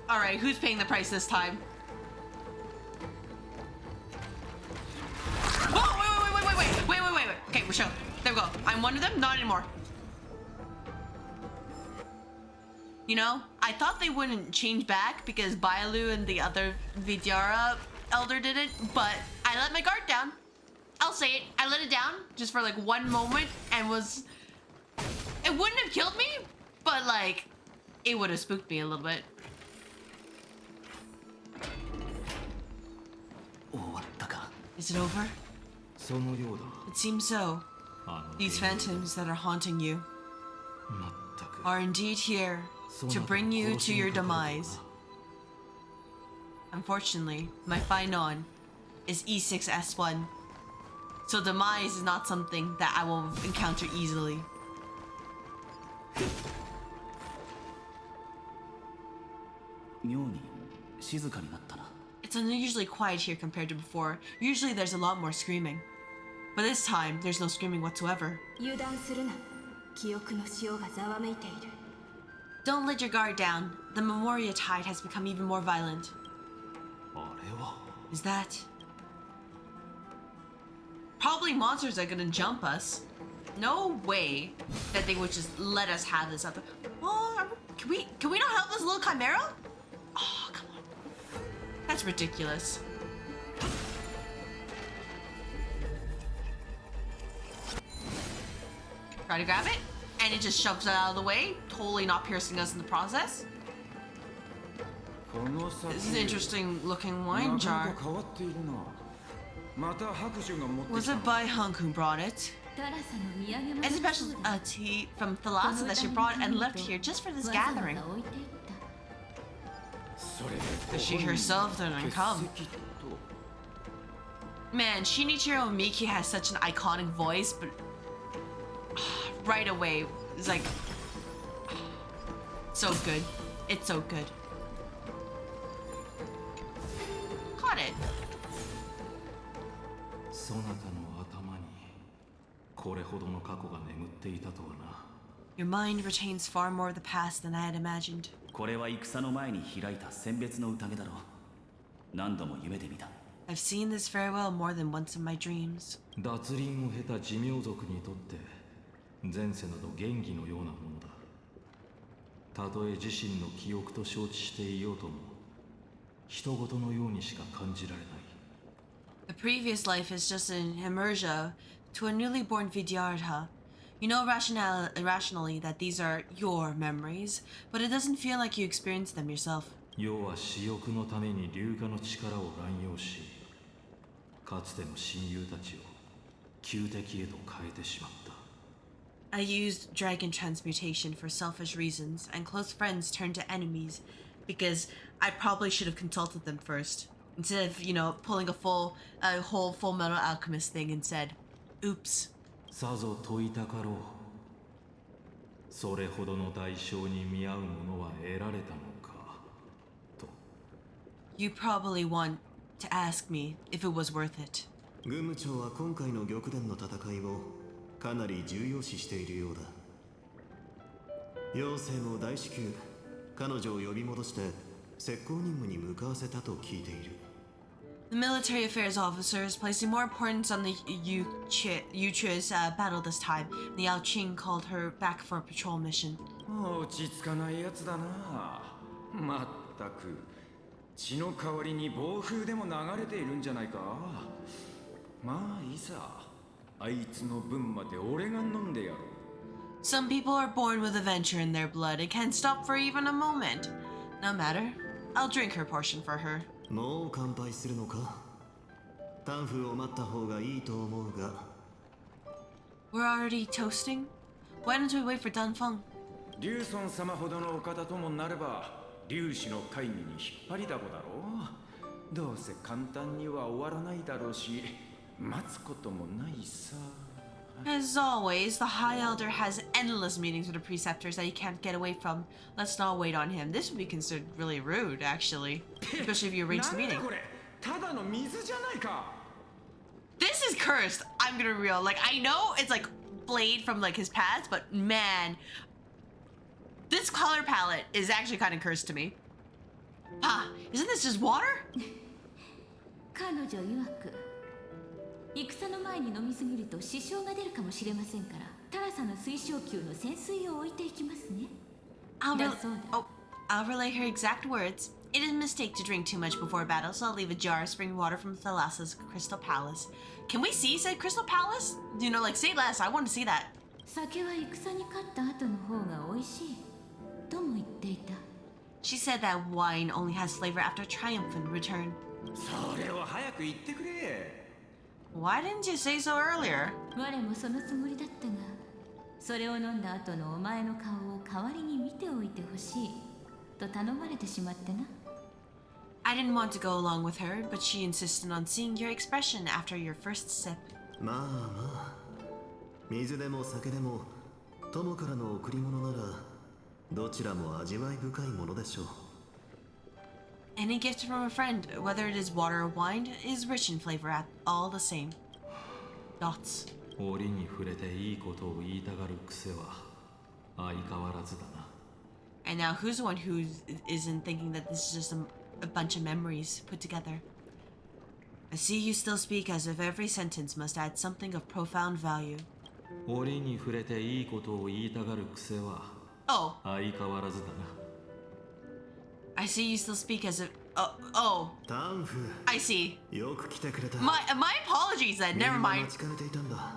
Alright, who's paying the price this time? Oh, wait. Okay, we're chill. There we go. I'm one of them? Not anymore. You know, I thought they wouldn't change back because Bailu and the other Vidyara elder did it, but I let my guard down. I'll say it. I let it down just for like 1 moment and was... It wouldn't have killed me, but like, it would have spooked me a little bit. Is it over? It seems so. These phantoms that are haunting you are indeed here to bring you to your demise. Unfortunately, my Phainon is E6S1, so demise is not something that I will encounter easily. It's unusually quiet here compared to before. Usually there's a lot more screaming. But this time, there's no screaming whatsoever. Don't let your guard down. The Memoria tide has become even more violent. Is that... Probably monsters are gonna jump us. No way that they would just let us have this up. Oh, can we not help this little chimera? Oh, come on. That's ridiculous. Try to grab it, and it just shoves it out of the way, totally not piercing us in the process. This is an interesting looking wine jar. Was it by Hunk who brought it? It's a special tea from Thalassa that she brought and left here just for this gathering. She herself didn't come. Man, Shinichiro Miki has such an iconic voice, but right away, it's like so good. It's so good. Caught it. Your mind retains far more of the past than I had imagined. これは戦の前に開いた選別の宴だろう。何度も夢で見た。 I've seen this farewell more than once in my dreams. 脱輪を経た寿命族にとって前世など元気のようなものだ。たとえ自身の記憶と承知していようとも人事のようにしか感じられない。 The previous life is just an immersion to a newly born Vidyardha. You know rationally that these are your memories, but it doesn't feel like you experienced them yourself. 要は私欲のために龍化の力を乱用し、かつての親友たちを旧敵へと変えてしまった。 I used dragon transmutation for selfish reasons, and close friends turned to enemies because I probably should have consulted them first. Instead of, you know, pulling a whole Full Metal Alchemist thing and said, oops. さぞ問いたかろう。それほどの代償に見合うものは得られたのかと。 You probably want to ask me if it was worth it. 軍務長は今回の玉殿の戦いをかなり重要視しているようだ。妖精も大至急彼女を呼び戻して石膏任務に向かわせたと聞いている。 The military affairs officer is placing more importance on the Yuchi's battle this time. The Yao Qing called her back for a patrol mission. 落ち着かないやつだな。まったく血の代わりに暴風でも流れているんじゃないか。まあいいさ。あいつの分まで俺が飲んでやろう。 Some people are born with adventure in their blood and can't stop for even a moment. No matter, I'll drink her portion for her. もう乾杯するのか。タンフを待った方がいいと思うが。 We're already toasting? Why don't we wait for Danfeng? リュウソン様ほどのお方ともなれば粒子の会議に引っ張りだこだろう。どうせ簡単には終わらないだろうし待つこともないさ。 As always, the High Elder has endless meetings with the preceptors that he can't get away from. Let's not wait on him. This would be considered really rude, actually. Especially if you arrange the meeting. ただの水じゃないか。 This is cursed. I'm gonna be real. Like, I know it's like Blade from like his past, but man, this color palette is actually kind of cursed to me. Huh? Isn't this just water? 彼女曰く戦の前に飲みすぎると支障が出るかもしれませんからタラサの水晶球の潜水を置いていきますね。 I'll relay her exact words. It is a mistake to drink too much before battle, so I'll leave a jar of spring water from Thalassa's Crystal Palace. Can we see said Crystal Palace? You know, like, say less. I want to see that. 酒は戦に勝った後の方が美味しいとも言っていた。 She said that wine only has flavor after triumphant return. それを早く言ってくれ。 Why didn't you say so earlier? 我もそのつもりだったがそれを飲んだ後のお前の顔を代わりに見ておいてほしいと頼まれてしまってな。 I didn't want to go along with her, but she insisted on seeing your expression after your first sip. まあまあ、水でも酒でも友からの贈り物ならどちらも味わい深いものでしょう。 Any gift from a friend, whether it is water or wine, is rich in flavor at all the same. Dots. 折に触れていいことを言いたがる癖は相変わらずだな。 And now who's the one who isn't thinking that this is just a bunch of memories put together? I see you still speak as if every sentence must add something of profound value. 折に触れていいことを言いたがる癖は Oh, 相変わらずだな。 I see you still speak as if. Oh, タンフ I see. よく来てくれた。 My apologies then. みん Never な mind. 待ちかねていたんだ。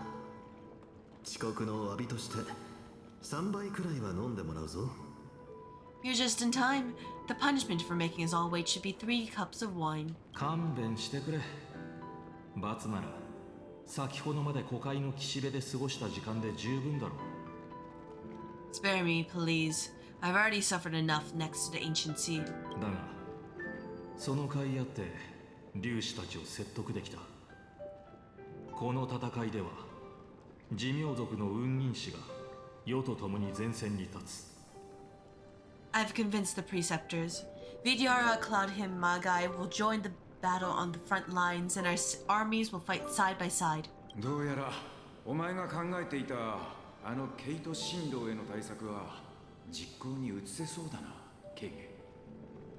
遅刻のお詫びとして3杯くらいは飲んでもらうぞ。 You're just in time. The punishment for making us all wait should be 3 cups of wine. 勘弁してくれ。罰なら先ほどまで湖海の岸辺で過ごした時間で十分だろう。 Spare me, please. I've already suffered enough next to the ancient sea. だがその甲斐あって竜士たちを説得できた。この戦いでは寿命族の運人士が世と共に前線に立つ。 I've convinced the preceptors. Vidyara, Cloudhim, Magai will join the battle on the front lines, and our armies will fight side by side. どうやらお前が考えていたあのケイト神道への対策は実行に移せそうだな、ケイ。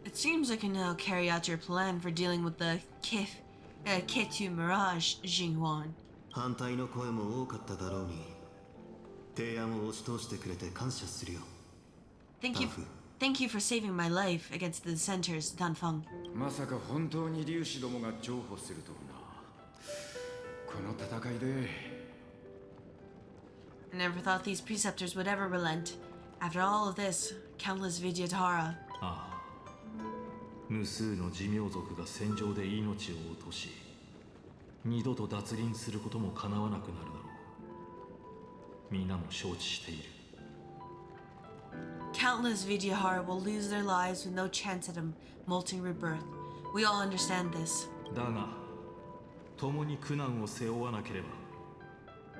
It seems I can now carry out your plan for dealing with the Ketu Mirage, Jinghuan. 反対の声も多かっただろうに、提案を押し通してくれて感謝するよ。 Thank you for saving my life against the dissenters, Danfeng. まさか本当に竜士どもが譲歩するとはな。この戦いで I never thought these preceptors would ever relent. After all of this, countless Vidyatara. ああ、無数の寿命族が戦場で命を落とし、二度と脱輪することも叶わなくなるだろう。皆も承知している。 Countless Vidyahara will lose their lives with no chance at a molting rebirth. We all understand this. だが共に苦難を背負わなければ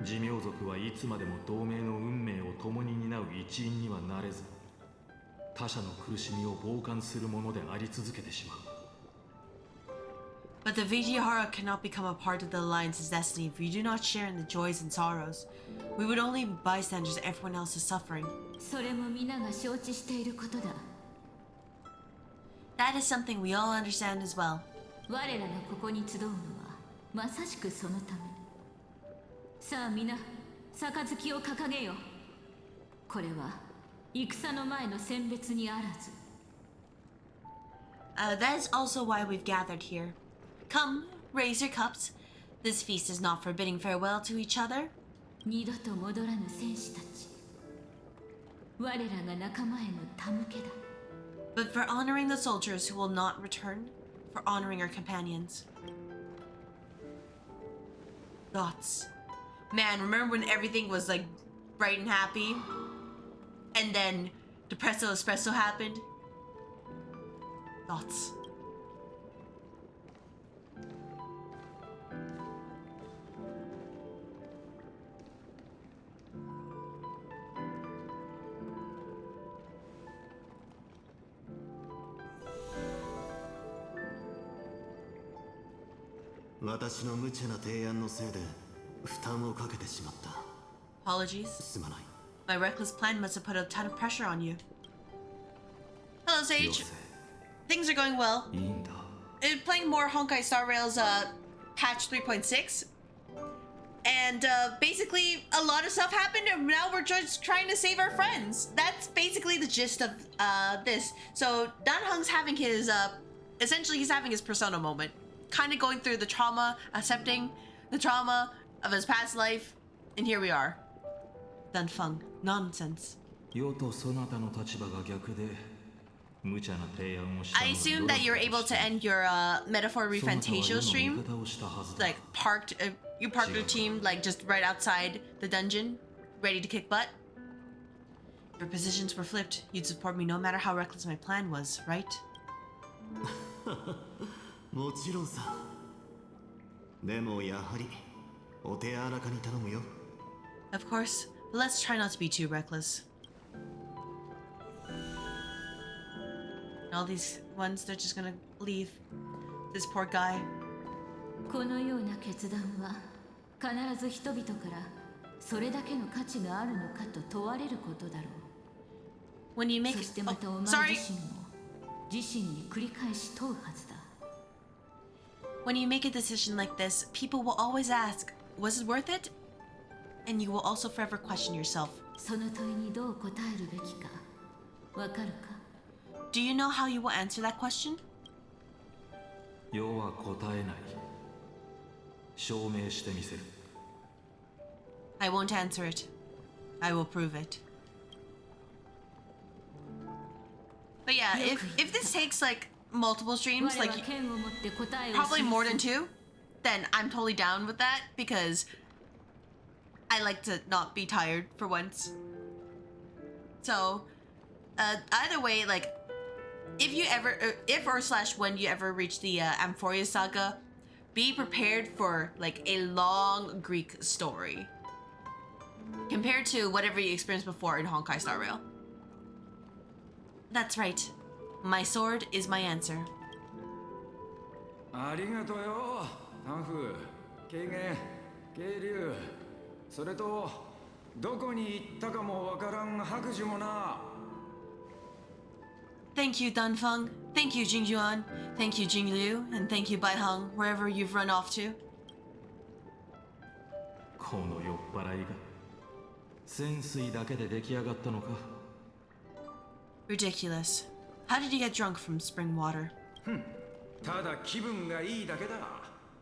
寿命族はいつまでも同盟の運命を共に担う一員にはなれず、他者の苦しみを傍観するものであり続けてしまう。 But the Vidyahara cannot become a part of the Alliance's destiny if we do not share in the joys and sorrows. We would only be bystanders if everyone else is suffering. それも皆が承知していることだ。 That is something we all understand as well. 我らがここに集うのはまさしくそのため。さあ皆、杯を掲げよ。これは戦の前の選別にあらず。That is also why we've gathered here. Come, raise your cups. This feast is not for bidding farewell to each other, 二度と戻らぬ戦士たち。我らが仲間への手向けだ。 but for honoring the soldiers who will not return, for honoring our companions. Thoughts. Man, remember when everything was like bright and happy? And then Depresso Espresso happened? Thoughts. "私の無茶な提案のせいで負担をかけてしまった。 Apologies. すまない。 My reckless plan must have put a ton of pressure on you. Hello, Sage. Things are going well. いいんだ。 Playing more Honkai Star Rail's patch 3.6. And basically, a lot of stuff happened, and now we're just trying to save our friends. That's basically the gist of this. So Dan Heng's having his essentially he's having his persona moment, kind of going through the trauma, accepting the trauma of his past life, and here we are. Dan Feng, nonsense. 世とそなたの立場が逆で無茶な提案をしたの I は assume that you're able to end your metaphor refantatio stream, like you parked your team like just right outside the dungeon, ready to kick butt. If your positions were flipped, you'd support me no matter how reckless my plan was, right? もちろんさ。でもやはりお手柔らかに頼むよ。 Of course, but let's try not to be too reckless. All these ones, they're just gonna leave. This poor guy. このような決断は必ず人々からそれだけの価値があるのかと問われることだろう。 When you make そしてまたお oh, 前 sorry. 自身も自身に繰り返し問うはずだ。 When you make a decision like this, people will always ask, was it worth it? and you will also forever question yourself. その問いにどう答えるべきかわかるか？ Do you know how you will answer that question? 世は答えない。証明してみせる。I won't answer it. I will prove it. But yeah, if this takes like multiple streams, 我 like は剣を持って答えを probably 示 more す than 2, then I'm totally down with that because I like to not be tired for once. So, either way, like, if or slash when you ever reach the Amphoria Saga, be prepared for like a long Greek story compared to whatever you experienced before in Honkai Star Rail. That's right. My sword is my answer. ありがとうよタンフ軽減渓流それとどこに行ったかもわからん白寿もな Thank you, Dunfeng. Thank you, Jingjuan. Thank you, Jingliu. And thank you, Baiheng, wherever you've run off to. この酔っ払いが潜水だけで出来上がったのか。 Ridiculous. How did you get drunk from spring water? ただ気分がいいだけだ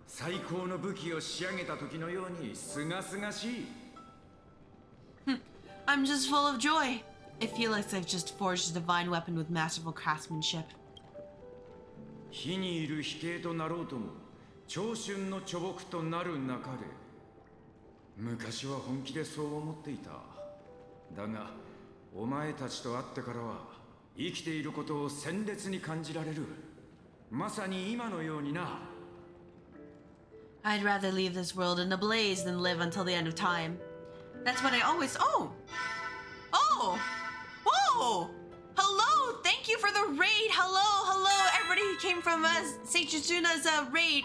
最高の武器を仕上げた時のようにすがすがしい I'm just full of joy. I feel like I've just forged a divine weapon with masterful craftsmanship. 火にいる飛型となろうとも長春の巨木となる中で昔は本気でそう思っていただがお前たちと会ってからは生きていることを鮮烈に感じられるまさに今のようにな I'd rather leave this world in a blaze than live until the end of time. That's what I always... Oh! Oh! Whoa! Hello! Thank you for the raid! Hello! Everybody who came from Seichuzuna's raid.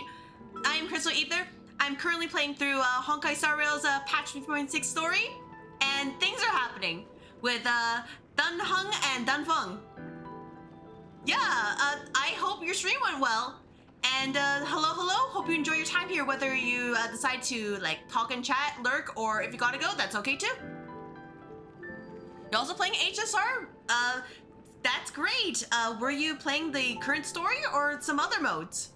I'm CrystalAether. I'm currently playing through Honkai Star Rail's patch 3.6 story. And things are happening with Dunheng and Dunfeng. Yeah, I hope your stream went well. And hello. Hope you enjoy your time here, whether you decide to like talk and chat, lurk, or if you gotta go, that's okay too. You're also playing HSR? That's great. Were you playing the current story or some other modes?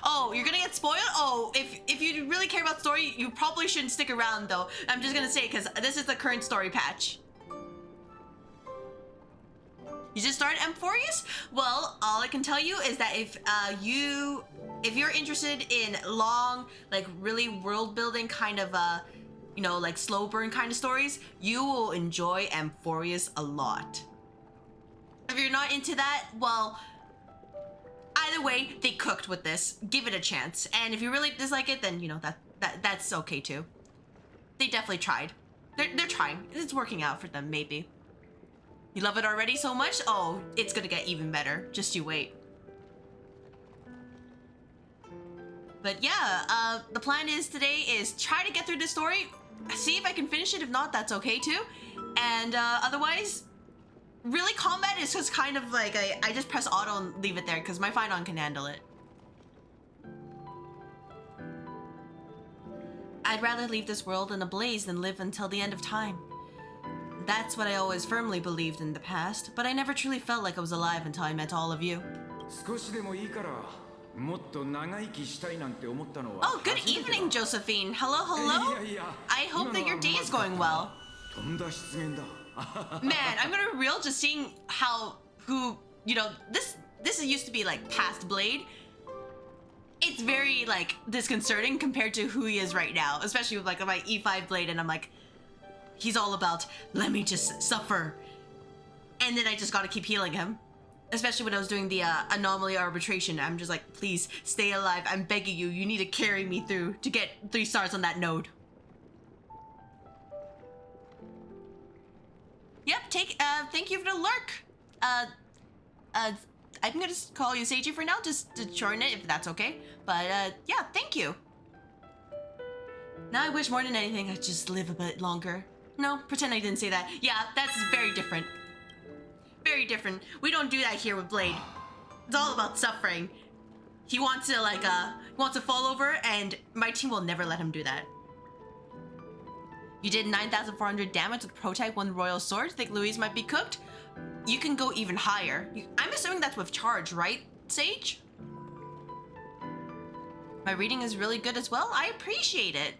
Oh, you're gonna get spoiled? Oh, if you really care about story, you probably shouldn't stick around though. I'm just gonna say, because this is the current story patch. You just started Amphorius? Well, all I can tell you is that if you're interested in long, like really world building kind of you know, like slow burn kind of stories, you will enjoy Amphorius a lot. If you're not into that, well, either way, they cooked with this. Give it a chance. And if you really dislike it, then you know that's okay too. They definitely tried. They're trying. It's working out for them, maybe. You love it already so much? Oh, it's gonna get even better. Just you wait. But yeah, the plan is today is try to get through this story, see if I can finish it. If not, that's okay too. And otherwise, really combat is just kind of like I just press auto and leave it there because my Phynon can handle it. I'd rather leave this world in a blaze than live until the end of time. That's what I always firmly believed in the past, but I never truly felt like I was alive until I met all of you. 少しでもいいからもっと長生きしたいなんて思ったのは Oh, good evening, Josephine. Hello. I hope that your day is going well. とんだ失言だ Man, I'm gonna real just seeing you know, this used to be like past Blade. It's very like disconcerting compared to who he is right now, especially with like my E5 Blade, and I'm like, he's all about, let me just suffer. And then I just gotta keep healing him. Especially when I was doing the anomaly arbitration. I'm just like, please stay alive. I'm begging you. You need to carry me through to get 3 stars on that node. Yep, thank you for the lurk. I'm gonna call you Seiji for now, just to shorten it if that's okay. But yeah, thank you. Now I wish more than anything I'd just live a bit longer. No, pretend I didn't say that. Yeah, that's very different. Very different. We don't do that here with Blade. It's all about suffering. He wants to like wants to fall over, and my team will never let him do that. You did 9,400 damage with Protect 1 Royal Sword. Think Louise might be cooked? You can go even higher. I'm assuming that's with charge, right, Sage? My reading is really good as well. I appreciate it.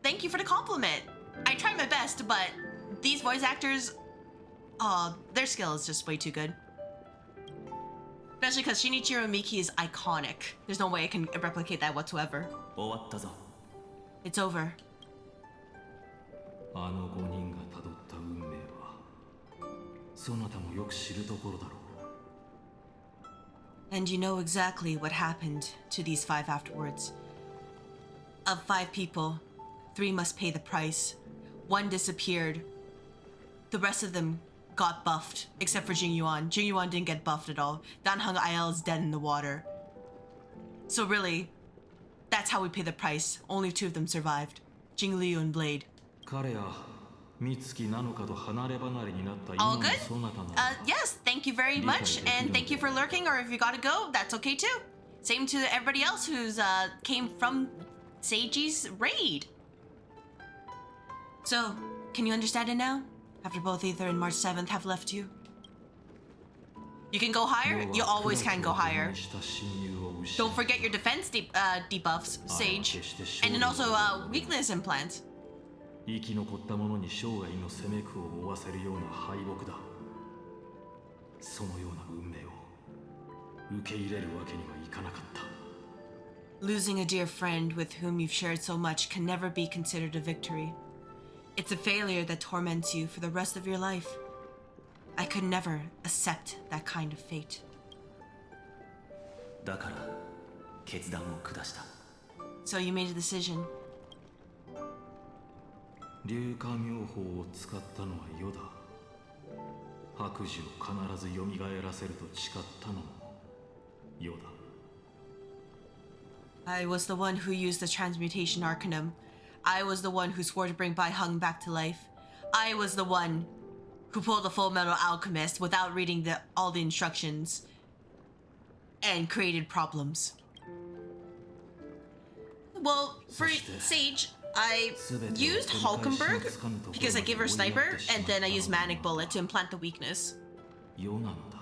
Thank you for the compliment. I tried my best, but these voice actors, their skill is just way too good. Especially because Shinichiro Miki is iconic. There's no way I can replicate that whatsoever. 終わったぞ It's over. あの5人がたどった運命はそなたもよく知るところだろう And you know exactly what happened to these 5 afterwards. Of 5 people, 3 must pay the price. 1 disappeared. The rest of them got buffed, except for Jingyuan. Jingyuan didn't get buffed at all. Danheng IL is dead in the water. So really, that's how we pay the price. Only 2 of them survived. Jingliu and Blade. 彼や美月なのかと離れ離れになった All 今の good? そなたなら Yes, thank you very much, and thank you for lurking, or if you gotta go, that's okay too. Same to everybody else who's came from Seiji's raid. So, can you understand it now? After both Aether and March 7th have left you? You can go higher? You always can go higher. Don't forget your defense debuffs, Sage. And then also weakness implants. 生き残った者に生涯の責め苦を負わせるような敗北だそのような運命を受け入れるわけにはいかなかった Losing a dear friend with whom you've shared so much can never be considered a victory. It's a failure that torments you for the rest of your life. I could never accept that kind of fate. だから決断を下した So you made a decision. 硫化妙法を使ったのは余だ白寿を必ず蘇らせると誓ったのも余だ I was the one who used the transmutation arcanum. I was the one who swore to bring Bai Hung back to life. I was the one who pulled the Full Metal Alchemist without reading all the instructions and created problems. Well, for Sage, I used Hulkenberg because I give her Sniper, and then I used Manic Bullet to implant the weakness. 余なのだ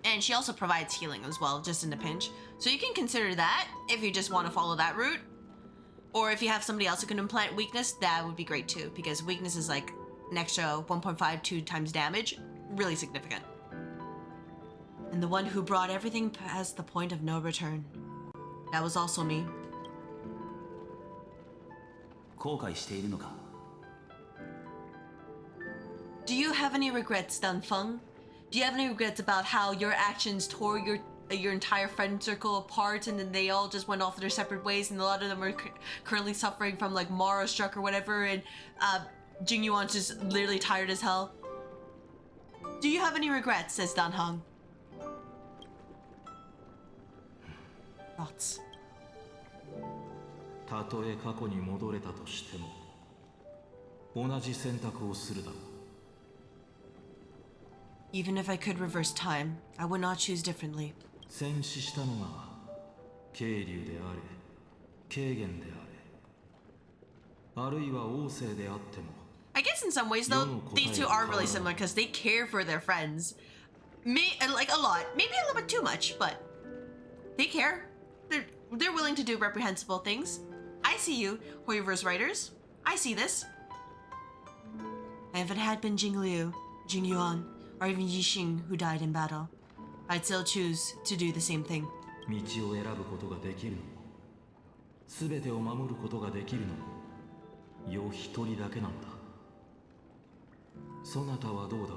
And she also provides healing as well, just in a pinch. So you can consider that if you just want to follow that route. Or if you have somebody else who can implant weakness, that would be great too, because weakness is like an extra 1.52 times damage. Really significant. And the one who brought everything past the point of no return. That was also me. 後悔しているのか Do you have any regrets, Danfeng? Do you have any regrets about how your actions tore your entire friend circle apart, and then they all just went off their separate ways, and a lot of them are currently suffering from like Mara struck or whatever, and Jingyuan's just literally tired as hell? Do you have any regrets? Says Danheng. Thoughts. たとえ過去に戻れたとしても同じ選択をするだろう Even if I could reverse time, I would not choose differently. 戦死したのが渓流であれ軽減であれあるいは王政であっても I guess in some ways though, these two are really similar because they care for their friends. Like a lot. Maybe a little bit too much, but they care. They're willing to do reprehensible things. I see you, Hoyoverse writers. I see this. And if it had been Jingliu, Jingyuan, or even Yixing who died in battle, I'd still choose to do the same thing. 道を選ぶことができるのも全てを守ることができるのも余一人だけなんだそなたはどうだ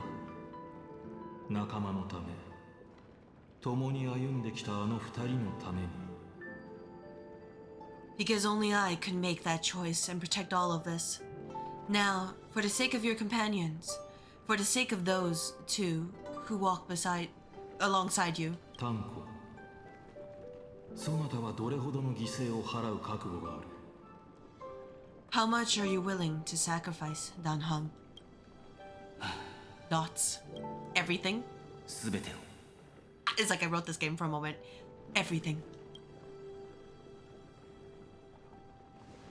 仲間のため共に歩んできたあの二人のために Because only I could make that choice and protect all of this. Now, for the sake of your companions, for the sake of those, too, who walk alongside you. タンコそなたはどれほどの犠牲を払う覚悟がある How much are you willing to sacrifice, Danheng? Dots. Everything? 全てを It's like I wrote this game for a moment. Everything.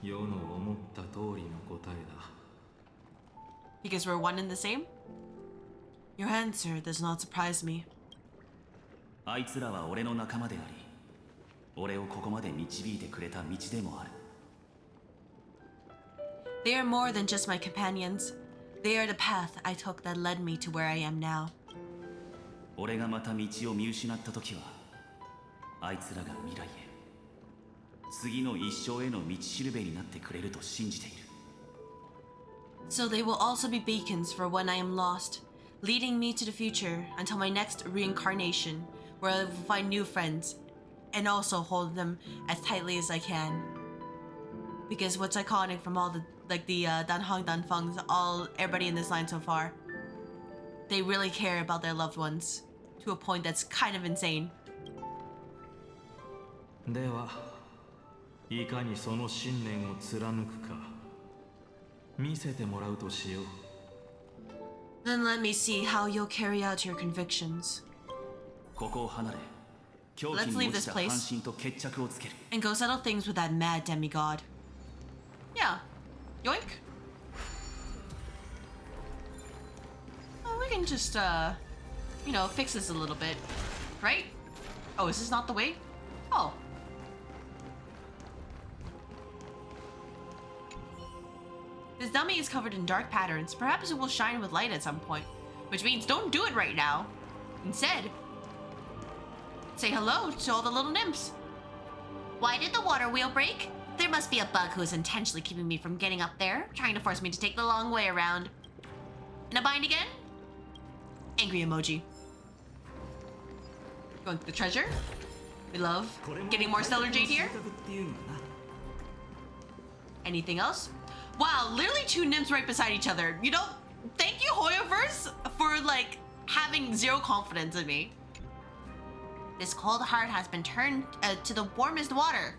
世の思った通りの答えだ Because we're one and the same? Your answer does not surprise me. あいつらは俺の仲間であり、俺をここまで導いてくれた道でもある。 They are more than just my companions. They are the path I took that led me to where I am now. 俺がまた道を見失った時は、あいつらが未来へ、次の一生への道しるべになってくれると信じている。 So they will also be beacons for when I am lost, leading me to the future until my next reincarnation, where I will find new friends, and also hold them as tightly as I can. Because what's iconic from all the Danhong Danfungs, everybody in this line so far, they really care about their loved ones to a point that's kind of insane. では、いかにその信念を貫くか見せてもらうとしよう。 Then let me see how you'll carry out your convictions. ここを離れ、狂気に落ちた半身と決着をつける。 And go settle things with that mad demigod. Yeah. Yoink. Well, we can just, fix this a little bit. Right? Oh, is this not the way? Oh. This dummy is covered in dark patterns. Perhaps it will shine with light at some point. Which means don't do it right now. Instead, say hello to all the little nymphs. Why did the water wheel break? There must be a bug who is intentionally keeping me from getting up there, trying to force me to take the long way around. In a bind again? Angry emoji. Going for the treasure. We love getting more stellar jade here. Anything else? Wow, literally two nymphs right beside each other. You know, thank you, Hoyoverse, for having zero confidence in me. This cold heart has been turned to the warmest water.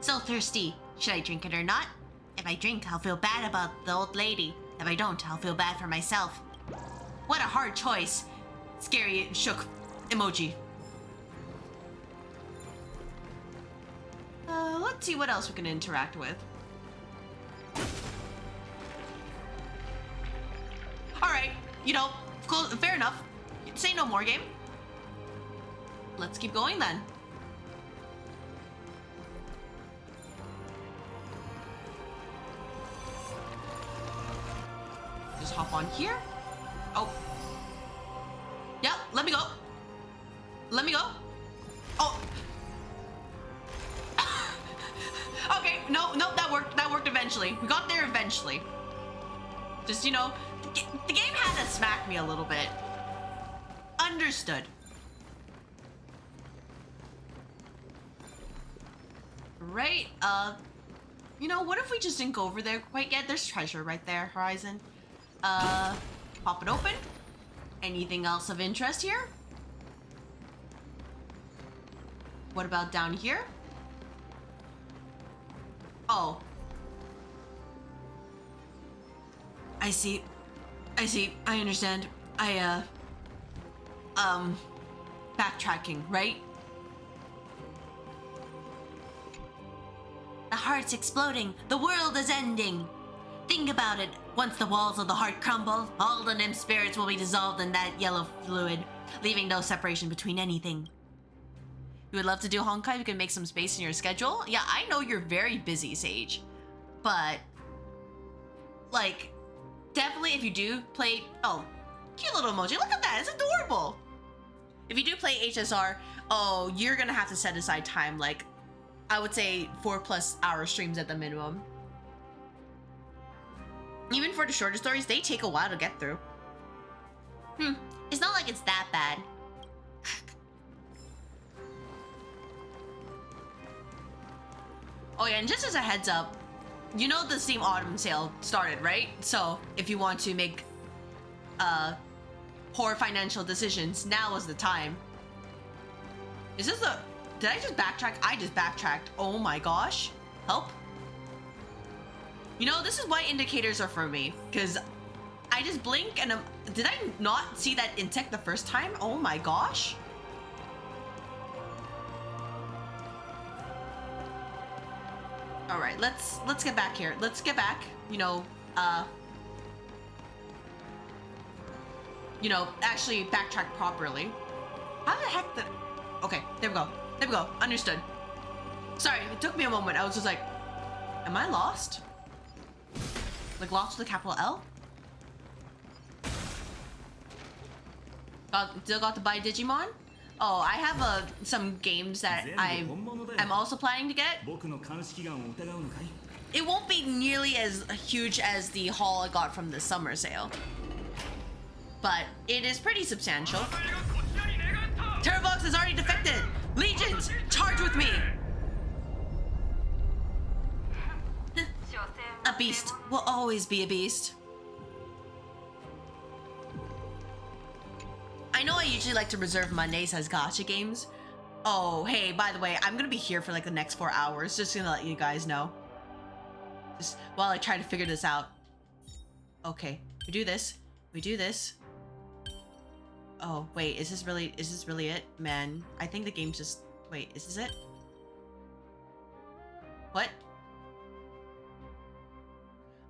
So thirsty. Should I drink it or not? If I drink, I'll feel bad about the old lady. If I don't, I'll feel bad for myself. What a hard choice. Scary shook emoji. Let's see what else we can interact with. Alright, fair enough. Say no more, game. Let's keep going then. Just hop on here. Oh. Yeah, let me go. Let me go. Oh. Okay, no, that worked. That worked eventually. We got there eventually. Just, the game had to smack me a little bit. Understood. Right, what if we just didn't go over there quite yet? There's treasure right there, Horizon. Pop it open. Anything else of interest here? What about down here? Oh. I see. I understand. Backtracking, right? The heart's exploding. The world is ending. Think about it. Once the walls of the heart crumble, all the nymph spirits will be dissolved in that yellow fluid, leaving no separation between anything. You would love to do Honkai? We can make some space in your schedule. Yeah, I know you're very busy, Sage. But, definitely if you do play... Oh, cute little emoji. Look at that. It's adorable. If you do play HSR, oh, you're gonna have to set aside time, I would say 4+ hour streams at the minimum. Even for the shorter stories, they take a while to get through. It's not like it's that bad. Oh yeah, and just as a heads up, the Steam Autumn sale started, right? So if you want to make poor financial decisions, now is the time. Is this the... Did I just backtrack? I just backtracked. Oh my gosh. Help. This is why indicators are for me. Because I just blink and did I not see that insect the first time? Oh my gosh. Alright, let's get back here. Let's get back. you know, actually backtrack properly. How the heck did... Okay, there we go. There we go. Understood. Sorry, it took me a moment. I was just like, am I lost? Like lost with a capital L? Still got to buy Digimon? Oh, I have some games that I'm also planning to get. It won't be nearly as huge as the haul I got from the summer sale, but it is pretty substantial. Terravox has already defected! Legions, charge with me! A beast will always be a beast. I know I usually like to reserve Mondays as gacha games. Oh, hey, by the way, I'm gonna be here for like the next 4 hours. Just gonna let you guys know. Just while I try to figure this out. Okay, we do this. We do this. Oh, wait, is this really it? Man, I think the game's just... Wait, is this it? What?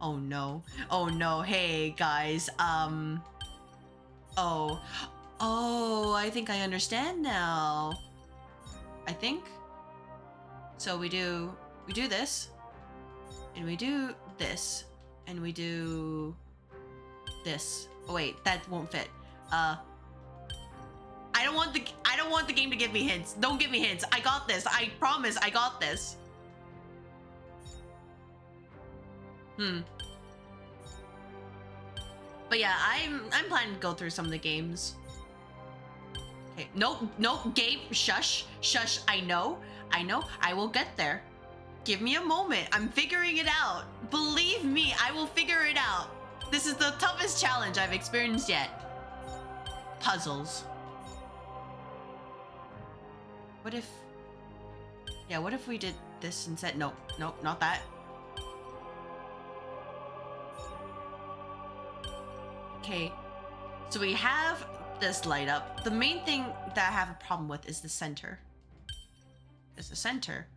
Oh no. Oh no, hey guys, Oh, I think I understand now. I think. So we do this, and we do this, and we do this. Oh wait, that won't fit. I don't want the game to give me hints. Don't give me hints. I got this. I promise I got this. But yeah, I'm planning to go through some of the games. Okay, no, game, shush, I know, I will get there. Give me a moment, I'm figuring it out. Believe me, I will figure it out. This is the toughest challenge I've experienced yet. Puzzles. What if we did this instead? Nope, not that. Okay, so we have this light up. The main thing that I have a problem with is the center. It's the center.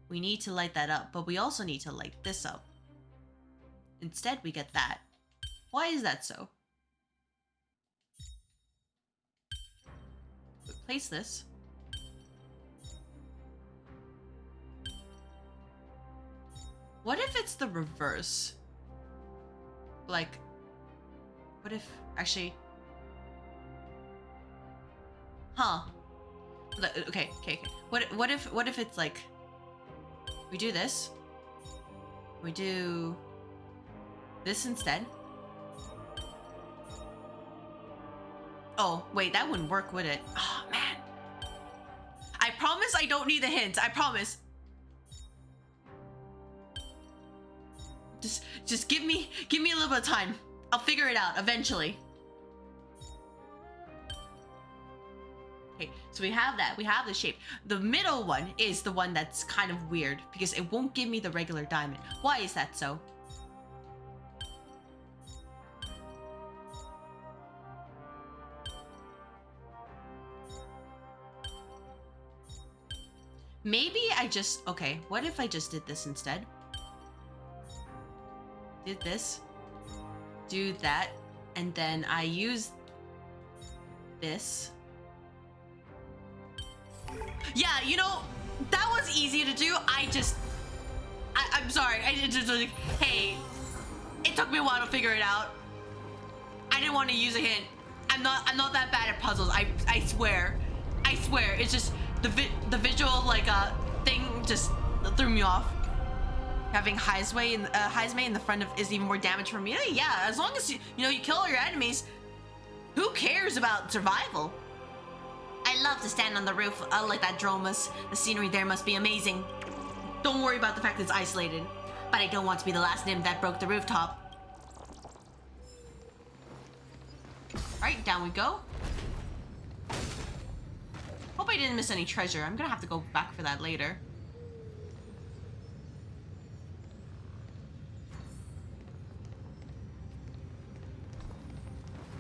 We need to light that up, but we also need to light this up. Instead, we get that. Why is that so? Place this. What if it's the reverse? Like, what if, actually, okay. What if it's like, we do this, we do this instead. Oh, wait, that wouldn't work, would it? Oh, man. I promise I don't need the hints, I promise. Just give me a little bit of time. I'll figure it out eventually. Okay, so we have that. We have the shape. The middle one is the one that's kind of weird because it won't give me the regular diamond. Why is that so? Maybe okay, what if I just did this instead? Did this. Do that, and then I use this. Yeah, you know, that was easy to do. I'm sorry. I just like, hey, it took me a while to figure it out. I didn't want to use a hint. I'm not that bad at puzzles. I swear. It's just the visual thing just threw me off. Having Heismei in the front of is even more damage for me. Yeah, as long as you kill all your enemies, who cares about survival? I love to stand on the roof like that Dromus. The scenery there must be amazing. Don't worry about the fact that it's isolated, but I don't want to be the last nymph that broke the rooftop. Alright, down we go. Hope I didn't miss any treasure. I'm gonna have to go back for that later.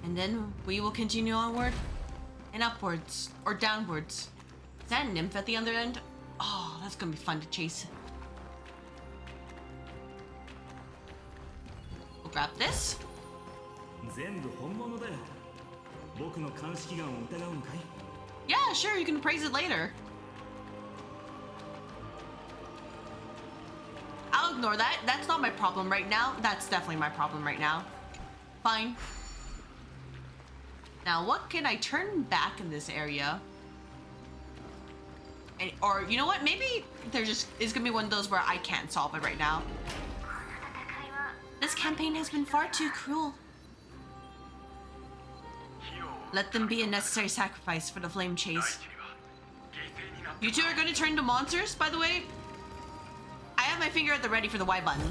And then we will continue onward and upwards or downwards. Is that a nymph at the other end? Oh, that's gonna be fun to chase. We'll grab this. 僕の鑑識眼を疑うのかい？ Yeah, sure, you can praise it later. I'll ignore that. That's not my problem right now. That's definitely my problem right now. Fine. Now, what can I turn back in this area? And, or, you know what? Maybe it's gonna be one of those where I can't solve it right now. This campaign has been far too cruel. Let them be a necessary sacrifice for the flame chase. You two are going to turn into monsters, by the way? I have my finger at the ready for the Y button.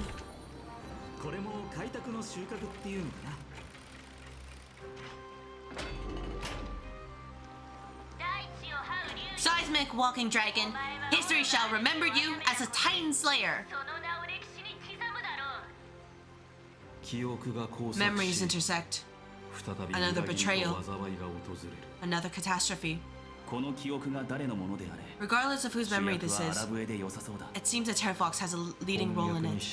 これも開拓の収穫っていうのかな。 Seismic walking dragon, history shall remember you as a Titan Slayer. Memories intersect. Another betrayal. Another catastrophe. この記憶が誰のものであれ。 Regardless of whose memory this 主役は is, アラブエで良さそうだ。 it seems that Terravox has a leading role in it.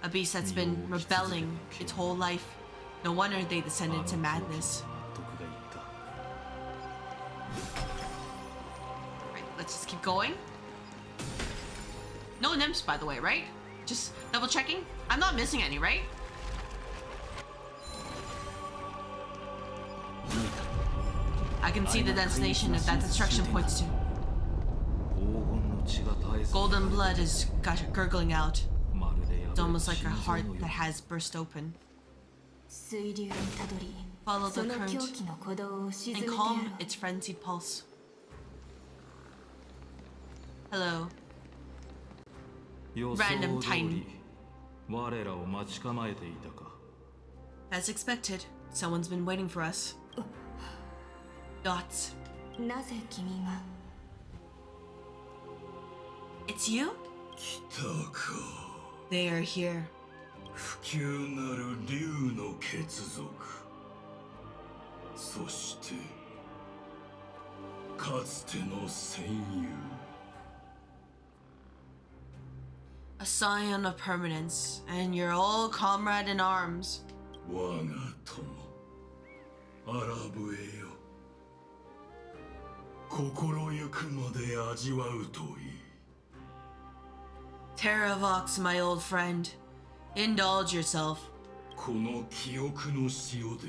A beast that's been rebelling its whole life. No wonder they descended into madness. Right, let's just keep going. No nymphs, by the way, right? Just double checking. I'm not missing any, right? I can see the destination that destruction points to. Golden blood is gurgling out. It's almost like a heart that has burst open. Follow the current and calm its frenzied pulse. Hello. Random Titan. As expected, someone's been waiting for us. Dots. なぜ君が It's you? 来たか。 They are here. 不朽なる竜の血族。そしてかつての戦友。 A scion of permanence, and your old comrade in arms. 我が友、アラブへよ。 心ゆくまで味わうといい。 Terravox, my old friend. Indulge yourself. この記憶の塩で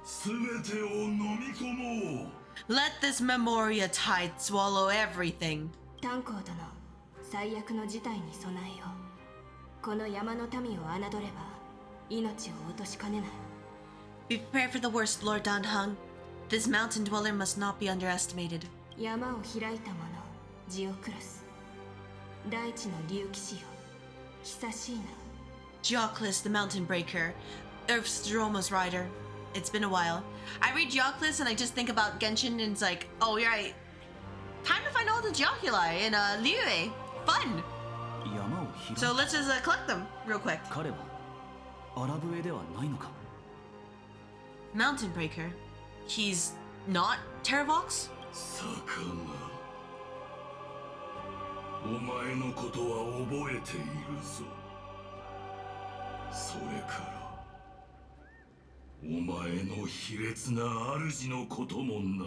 全てを飲み込もう。 Let this memoria tide swallow everything. 炭鉱殿、最悪の事態に備えよう。この山の民を侮れば命を落としかねない。 Be prepared for the worst, Lord Danhung. This mountain dweller must not be underestimated. 山を開いた者、ジオクロス。大地の竜騎士よ、久しいな。 Geoclus, the mountain breaker. Earth's Droma's rider. It's been a while. I read Geoclus and I just think about Genshin and it's like, oh, you're right. Time to find all the Geoculi in Liyue. Fun! 山を開い So let's just collect them real quick. 彼はアラブエではないのか。 Mountain breaker. He's not Terravox? 魚、お前のことは覚えているぞ。それからお前の卑劣な主のこともな。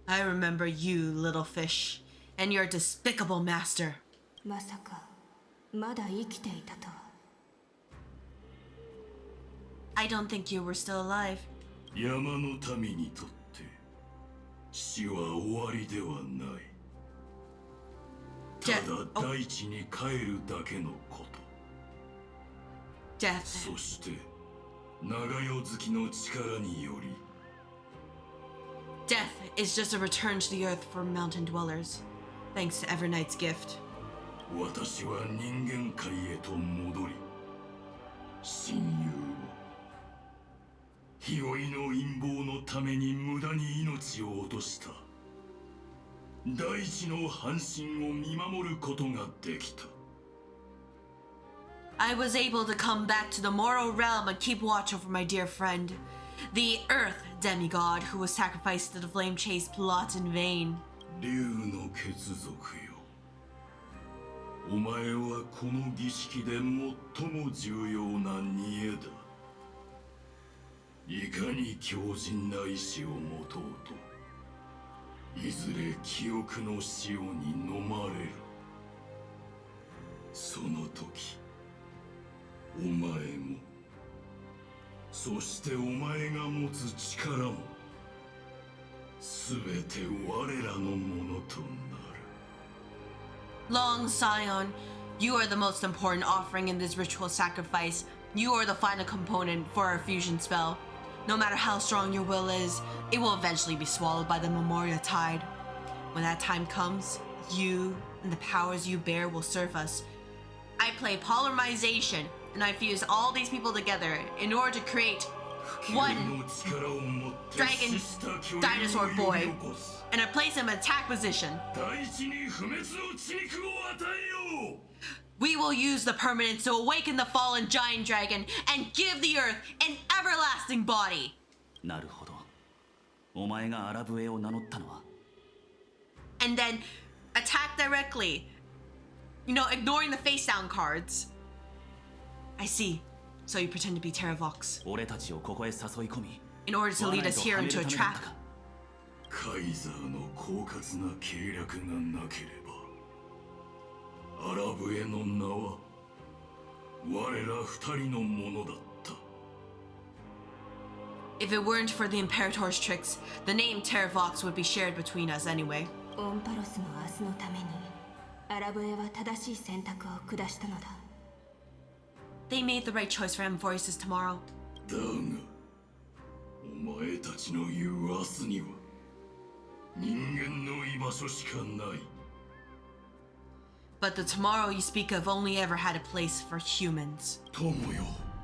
I remember you, little fish, and your despicable master. まさかまだ生きていたとは。 I don't think you were still alive. 山の民にとって死は終わりではない。ただ大地に帰るだけのこと。 Death. そして長代月の力により Death is just a return to the earth for mountain dwellers, thanks to Evernight's gift. 私は人間界へと戻り親友を日和の陰謀のために無駄に命を落とした大地の半身を見守ることができた。 I was able to come back to the mortal realm and keep watch over my dear friend, the Earth demigod who was sacrificed to the flame chase plot in vain. 竜の血族よ、お前はこの儀式で最も重要な煮えだ。いかに強靭な意志を持とうといずれ記憶の潮に飲まれる。その時お前もそしてお前が持つ力も全て我らのものとなる。 Long Scion, you are the most important offering in this ritual sacrifice. You are the final component for our fusion spell. No matter how strong your will is, it will eventually be swallowed by the Memoria Tide. When that time comes, you and the powers you bear will serve us. I play polymerization, and I fuse all these people together in order to create one dragon dinosaur boy, and I place him in attack position. We will use the permanence to awaken the fallen giant dragon and give the earth an everlasting body. なるほど。お前がアラブエを名乗ったのは And then attack directly. You know, ignoring the face down cards. I see. So you pretend to be Terravox 俺たちをここへ誘い込み in order to lead us here into a trap. カイザーの狡猾な計略がなければアラブエの名は我ら二人のものだった。 If it weren't for the Imperator's tricks, the name Terravox would be shared between us anyway. オンパロスの明日のためにアラブエは正しい選択を下したのだ。 They made the right choice for M-Voices tomorrow. だがお前たちの言う明日には人間の居場所しかない。 But the tomorrow you speak of only ever had a place for humans. 友よ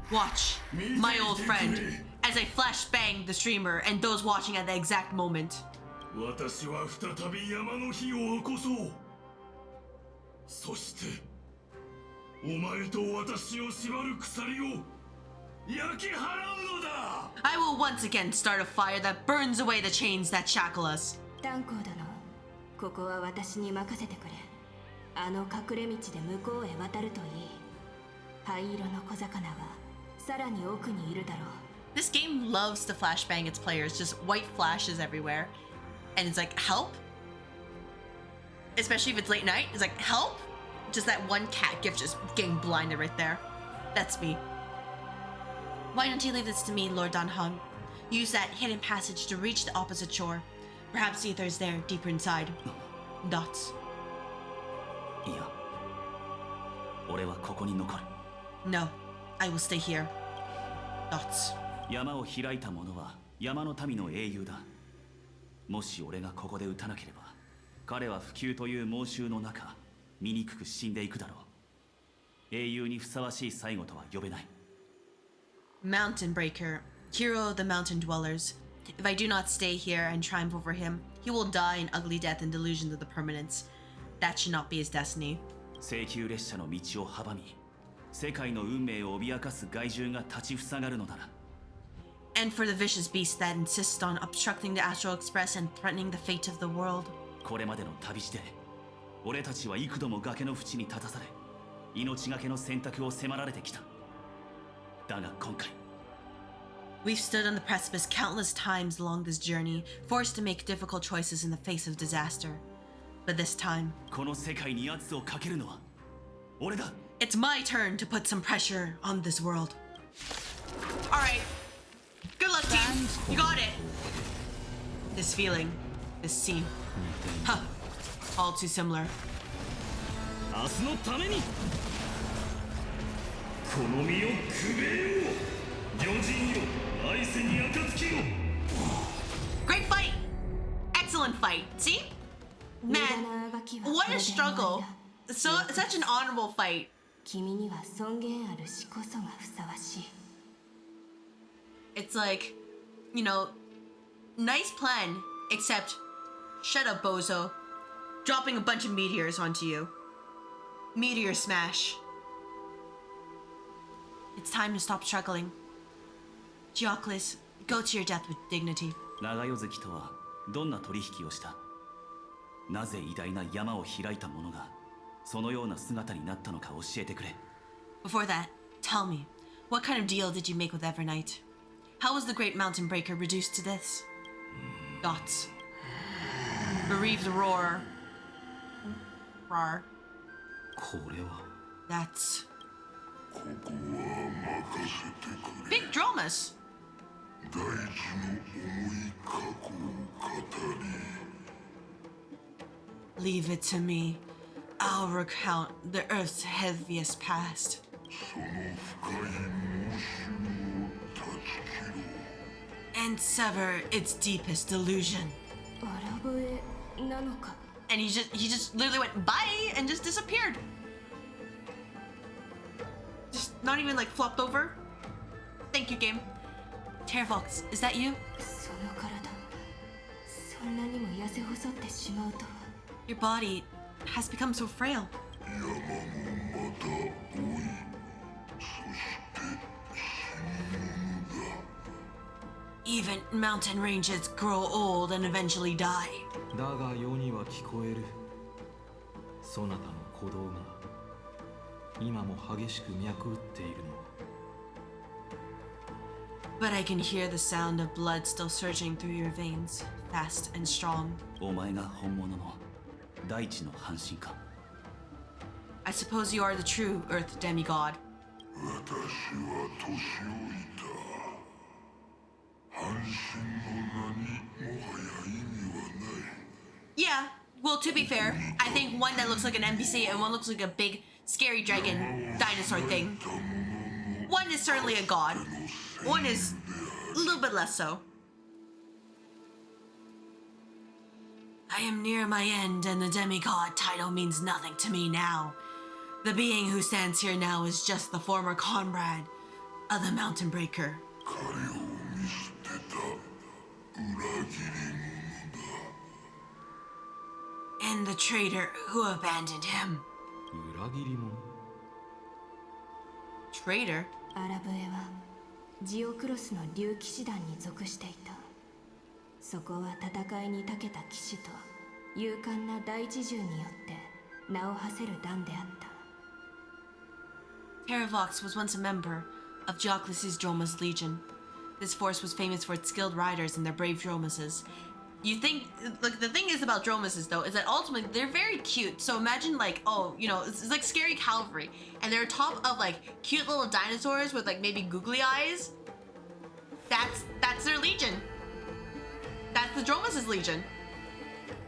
Watch, my old friend, as I flashbang the streamer and those watching at the exact moment. 私は再び山の火を起こそう。そしてお前と私を縛る鎖を焼き払うのだ。 I will once again start a fire that burns away the chains that shackle us. 炭鉱殿、ここは私に任せてくれ。あの隠れ道で向こうへ渡るといい。灰色の小魚はさらに奥にいるだろう。 This game loves to flashbang its players, just white flashes everywhere. And it's like, help? Especially if it's late night, it's like, help? Just that one cat gif just getting blinded right there. That's me. Why don't you leave this to me, Lord Dan Heng? Use that hidden passage to reach the opposite shore. Perhaps Ether is there, deeper inside. Dots. いや俺はここに残る。 No, I will stay here. Dots. 山を開いた者は山の民の英雄だ。もし俺がここで撃たなければ彼は不朽という猛襲の中醜く死んでいくだろう。英雄にふさわしい最後とは呼べない。 Mountain Breaker, hero of the mountain dwellers. If I do not stay here and triumph over him, he will die an ugly death in delusions of the permanence. That should not be his destiny. 聖宮列車の道を阻み世界の運命を脅かす害獣が立ちふさがるのなら And for the vicious beasts that insist on obstructing the Astral Express and threatening the fate of the world. これまでの旅路で俺たちは幾度も崖の淵に立たされ命がけの選択を迫られてきた。だが今回 We've stood on the precipice countless times along this journey, forced to make difficult choices in the face of disaster. But this time, この世界に圧をかけるのは俺だ。 it's my turn to put some pressure on this world. Alright. Good luck, team. You got it. This feeling, this scene. Huh. All too similar. 明日のためにこの身をくべよう。魚人よ来世に暁を。 Great fight! Excellent fight. See? Man, what a struggle. Such an honorable fight. 君には尊厳ある死こそがふさわしい。 It's like, you know, nice plan, except shut up, bozo. Dropping a bunch of meteors onto you. Meteor smash. It's time to stop struggling. Geoclis, go to your death with dignity. 長夜月とはどんな取引をした？なぜ偉大な山を開いた者がそのような姿になったのか教えてくれ。 Before that, tell me, what kind of deal did you make with Evernight? How was the great mountain breaker reduced to this? Dots. Bereaved roar. Rar. これは That's ここは任せてくれ Big Dromas. 大地の重い過去を語り Leave it to me. I'll recount the Earth's heaviest past その深い妄執を断ち切ろう and sever its deepest delusion. アラブエなのか。 And he just literally went bye and just disappeared. Just not even like flopped over. Thank you, game. Terravox, is that you? その体、そんなにも痩せ細ってしまうとは。 Your body has become so frail. 山もまた老いそして死ぬのだ Even mountain ranges grow old and eventually die. だが世には聞こえるそなたの鼓動が今も激しく脈打っているの But I can hear the sound of blood still surging through your veins, fast and strong. お前が本物の大地の半身か I suppose you are the true Earth demigod. 私は年老いた半身の名にもはや意味はない Yeah, well, to be fair, I think one that looks like an NPC and one looks like a big, scary dragon dinosaur thing. One is certainly a god. One is a little bit less so. I am near my end, and the demigod title means nothing to me now. The being who stands here now is just the former comrade of the Mountain Breaker. 彼を見捨てた裏切り者だ And the traitor who abandoned him. 裏切り者 Traitor? アラブエはジオクロスの竜騎士団に属していた。そこは戦いに長けた騎士と勇敢な大地獣によって名を馳せる団であった。 Terravox was once a member of Geoclus' Dromas Legion. This force was famous for its skilled riders and their brave Dromases. You think, like, the thing is about Dromases, though, is that ultimately they're very cute. So imagine, like, oh, you know, it's like scary cavalry, and they're atop of, like, cute little dinosaurs with, like, maybe googly eyes. That's their legion. That's the Dromases Legion.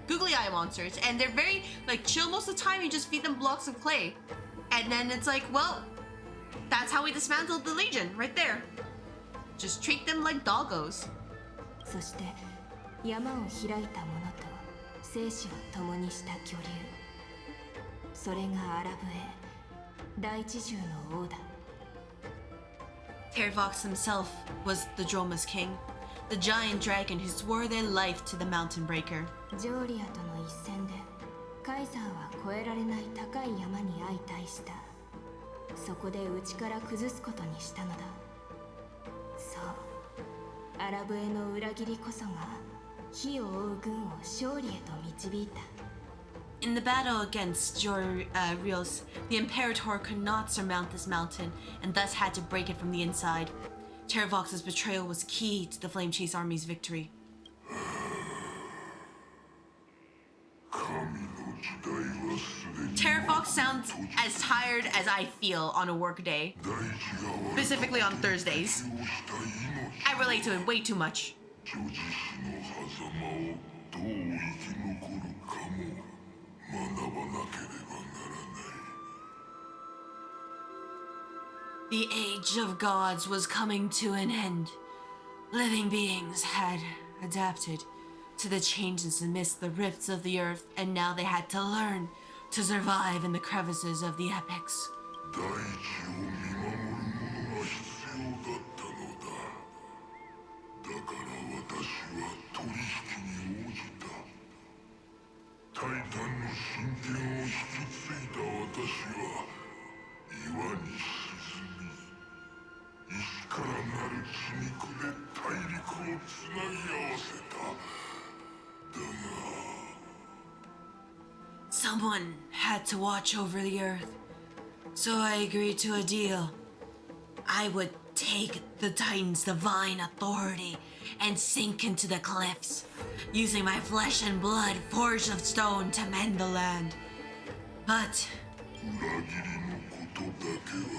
Googly eye monsters, and they're very, like, chill most of the time. You just feed them blocks of clay. And then it's like, well, that's how we dismantled the Legion, right there. Just treat them like doggos. そして山を開いた者と生死を共にした巨竜。それがアラブエ、大地獣の王だ。 Terravox himself was the Droma's king, the giant dragon who swore their life to the Mountain Breaker. ジョーリアとの一戦でカイザーは越えられない高い山に相対した。そこで内から崩すことにしたのだ。そう、アラブエの裏切りこそが火を追う軍を勝利へと導いた。 In the battle against Rios, the Imperator could not surmount this mountain and thus had to break it from the inside. Terravox's betrayal was key to the Flame Chase Army's victory. Terravox sounds as tired as I feel on a work day, specifically on Thursdays. I relate to it way too much. The age of gods was coming to an end. Living beings had adapted to the changes amidst the rifts of the earth, and now they had to learn to survive in the crevices of the epics. Someone had to watch over the earth, so I agreed to a deal. I would take the Titan's divine authority and sink into the cliffs, using my flesh and blood forged of stone to mend the land. But 裏切りのことだけは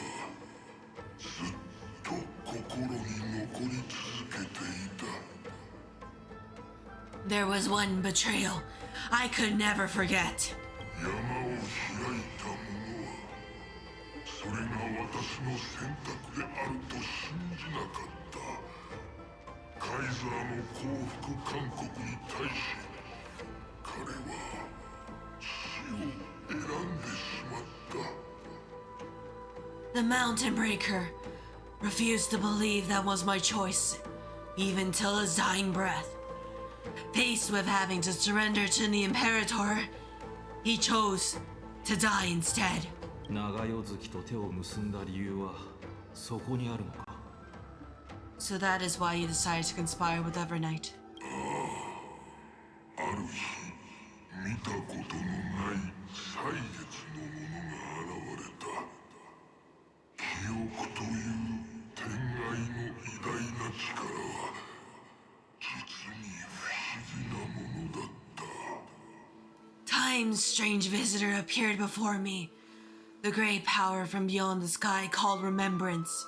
ずっと心に残り続けていた。 there was one betrayal I could never forget. 山を開いた者はそれが私の選択であると信じなかった。カイザーの降伏勧告に対し彼は死を選んでしまった。 The Mountain Breaker refused to believe that was my choice, even till his dying breath. Faced with having to surrender to the Imperator, he chose to die instead. 長夜月と手を結んだ理由はそこにあるのか。 So that is why you decided to conspire with Evernight. ある日見たことのない歳月の者が現れた。記憶という天外の偉大な力は実に不思議なものだった。 Time's strange visitor appeared before me. The great power from beyond the sky called remembrance.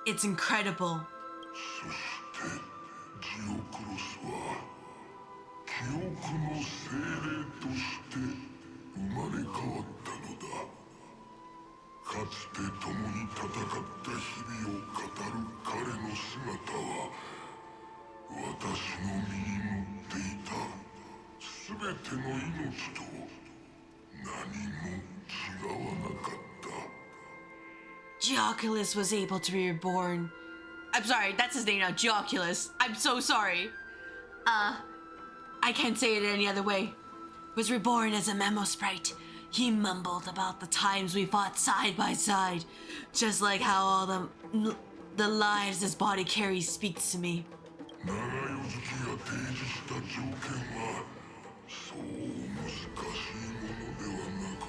It's incredible. そしてジオクロスは記憶の精霊として生まれ変わったのだ。かつて共に戦った日々を語る彼の姿は私の身に持っていた全ての命と何も違わなかった。 Geoculus was able to be reborn. I'm sorry, that's his name now, Geoculus. I'm so sorry. I can't say it any other way. Was reborn as a memo sprite. He mumbled about the times we fought side by side, just like how all the lives his body carries speaks to me. 長夜月が提示した条件はそう難しいものではなく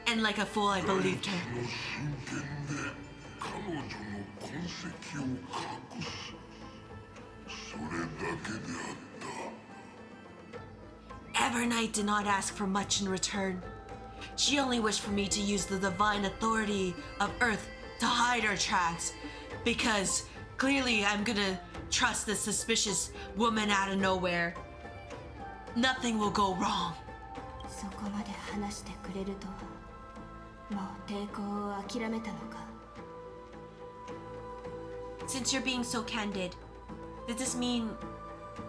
And like a fool, I believed her. の真剣で彼女の痕跡を隠すそれだけであった。 Evernight did not ask for much in return. She only wished for me to use the divine authority of Earth to hide our tracks, because clearly I'm gonna trust this suspicious woman out of nowhere. Nothing will go wrong. そこまで話してくれるとはもう抵抗を諦めたのか。 Since you're being so candid, does this mean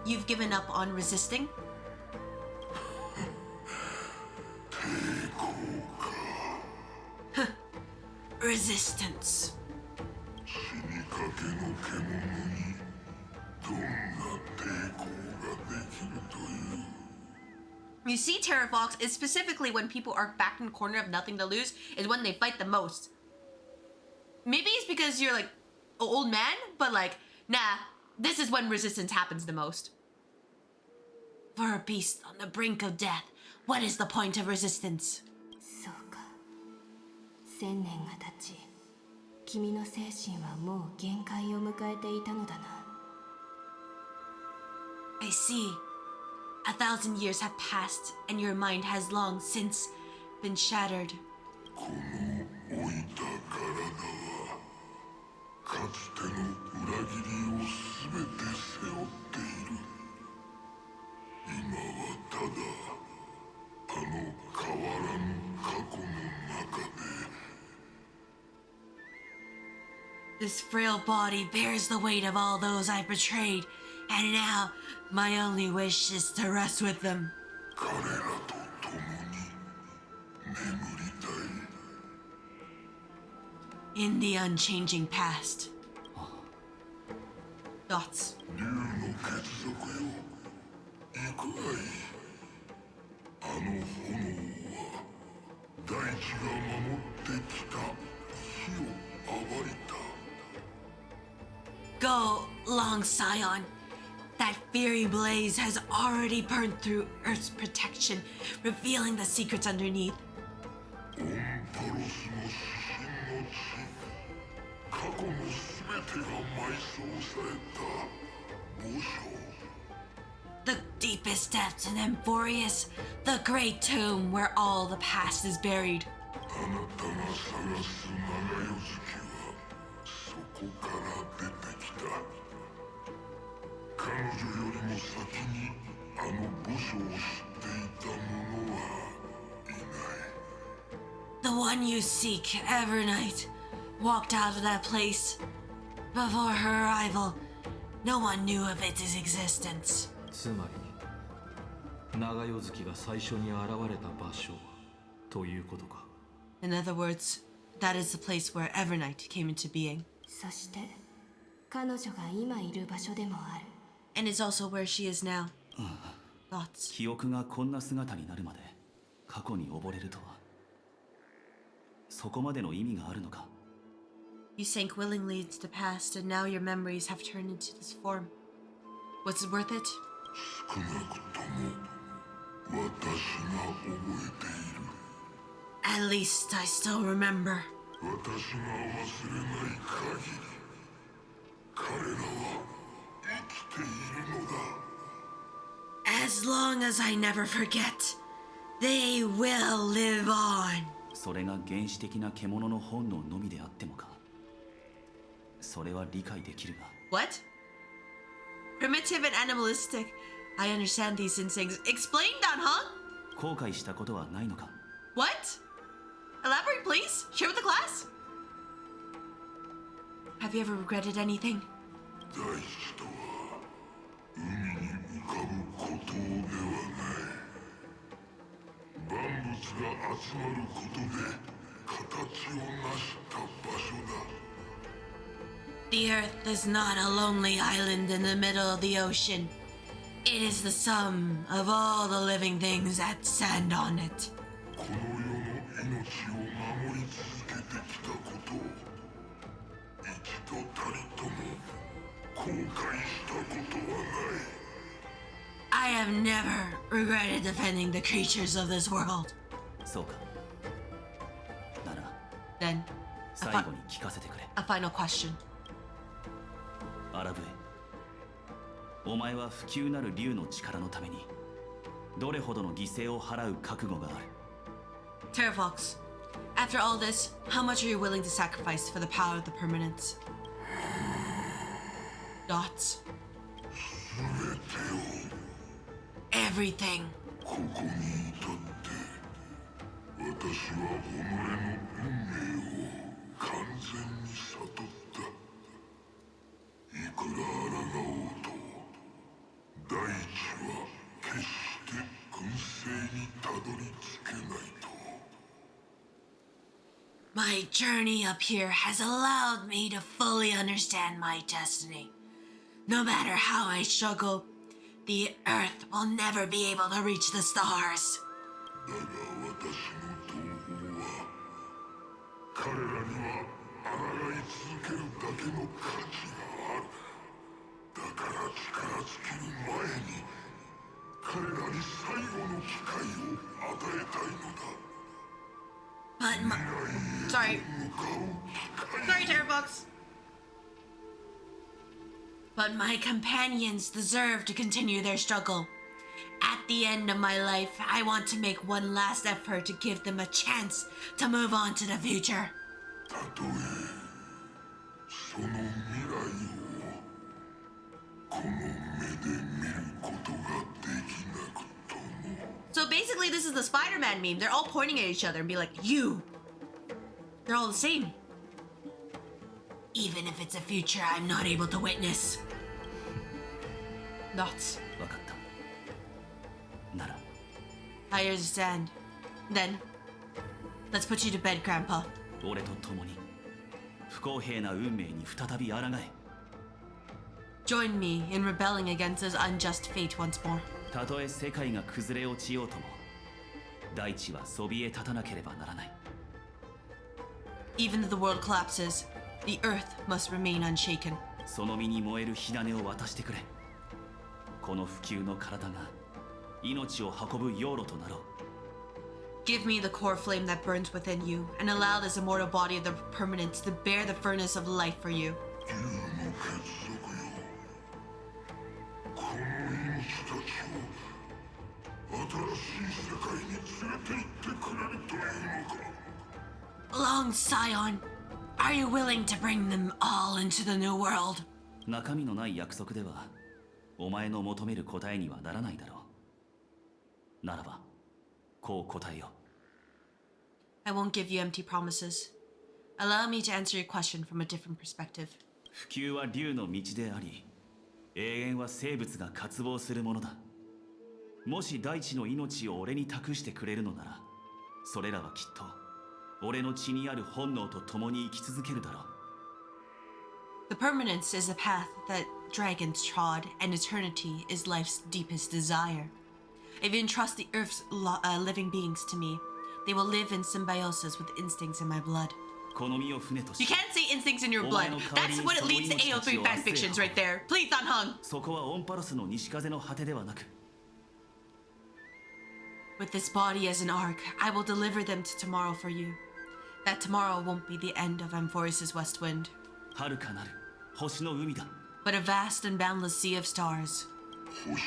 you've given up on resisting? 抵抗か。 Resistance. 死にかけの獣にどんな抵抗ができるという。 You see, Terravox is specifically when people are backed in a corner of nothing to lose is when they fight the most. Maybe it's because you're like an old man, but like, nah, this is when resistance happens the most. For a beast on the brink of death, what is the point of resistance? そうか。1000年が経ち、君の精神はもう限界を迎えていたのだな。 I see. 1,000 years have passed, and your mind has long since been shattered. この老いた体はかつての裏切りを全て背負っている。今はただあの変わらぬ過去の中で This frail body bears the weight of all those I've betrayed, and now my only wish is to rest with them. 彼らと共に眠りたい。 In the unchanging past. Thoughts. 竜の血族よ、行くがいい。あの炎は大地が守ってきた火を暴いた。 Go, long Scion. That fiery blaze has already burned through Earth's protection, revealing the secrets underneath. オンパロスの指針の地、過去の全 The deepest depths in Emphorius, the great tomb where all the past is buried. The one you seek, Evernight, walked out of that place. Before her arrival, no one knew of its existence. つまり長夜月が最初に現れた場所ということか。 In other words, that is the place where Evernight came into being. そして彼女が今いる場所でもある。 And is also where she is now. Thoughts? 記憶がこんな姿になるまで過去に溺れるとは、そこまでの意味があるのか。 You sank willingly into the past, and now your memories have turned into this form. Was it worth it? At least I still remember. As long as I never forget, they will live on. それが原始的な獣の本能のみであってもか。それは理解できるが。 What? Primitive and animalistic. I understand these instincts. Explain, Dan-hong? 後悔したことはないのか。 What? Elaborate, please. Share with the class. Have you ever regretted anything? 万物が集まることで形を成した場所だ。 The Earth is not a lonely island in the middle of the ocean. It is the sum of all the living things that stand on it. この世の命を守り続けてきたことを一度たりとも後悔したことはない。 I have never regretted defending the creatures of this world. そうか。なら Then, 最後に聞かせてくれ。 a final question. アラブエ、お前は不朽なる竜の力のためにどれほどの犠牲を払う覚悟がある？ Terravox, after all this, how much are you willing to sacrifice for the power of the permanence? Dots. Everything. ここに至って私は己の運命を完全に悟った。いくら抗おうと大地は決して燻製にたどり着けないと。 My journey up here has allowed me to fully understand my destiny. No matter how I struggle, the Earth will never be able to reach the stars. だが私の同胞は彼らには抗い続けるだけの価値がある。だから力尽きる前に彼らに最後の機会を与えたいのだ。 But my... Sorry. Sorry, Terravox. But my companions deserve to continue their struggle. At the end of my life, I want to make one last effort to give them a chance to move on to the future. たとえその未来をこの目で見ることができなくとも。 So basically, this is the Spider-Man meme. They're all pointing at each other and be like, you. They're all the same. Even if it's a future I'm not able to witness. Nuts. わかった。なら I understand. Then, let's put you to bed, Grandpa. 俺と共に不公平な運命に再び抗え。 Join me in rebelling against this unjust fate once more. たとえ世界が崩れ落ちようとも大地はそびえ立たなければならない。 Even if the world collapses, the earth must remain unshaken. その身に燃える火種を渡してくれ。この不朽の体が命を運ぶ養路となろう。 Give me the core flame that burns within you, and allow this immortal body of the permanence to bear the furnace of life for you. 竜の結束よ、この命たちを新しい世界に連れて行ってくれるというのか。 Long Scion, are you willing to bring them all into the new world? 中身のない約束ではお前の求める答えにはならないだろう。ならばこう答えよう。 I won't give you empty promises. Allow me to answer your question from a different perspective. 普及は竜の道であり、永遠は生物が渇望するものだ。もし大地の命を俺に託してくれるのなら、それらはきっと俺の血にある本能と共に生き続けるだろう。 The permanence is the path that dragons trod, and eternity is life's deepest desire. If you entrust the earth's living beings to me, they will live in symbiosis with instincts in my blood. この身を船とし、 You can't say instincts in your blood. That's what it leads to AO3 fanfictions right there. Please, Danhung. そこはオンパロスの西風の果てではなく、 With this body as an ark, I will deliver them to tomorrow for you. That tomorrow won't be the end of Amphoris's west wind, 遥かなる星の海だ。 but a vast and boundless sea of stars. 星の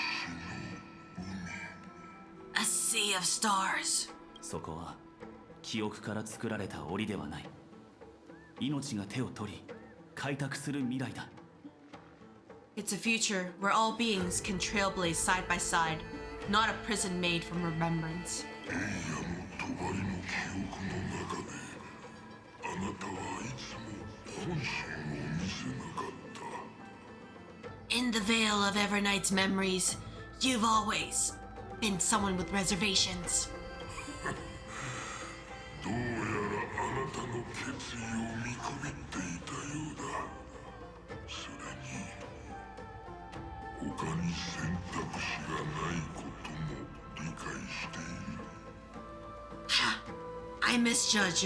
A sea of stars. そこは記憶から作られた檻ではない。命が手を取り開拓する未来だ。 It's a future where all beings can trailblaze side by side, not a prison made from remembrance. エイヤの帳の記憶の中で、あなたはいつも本心を見せなかった。 In the veil of Evernight's memories, you've always been someone with reservations. どうやらあなたの決意を見くびっていたようだ。それに他に選択肢がないことも理解している。 I misjudged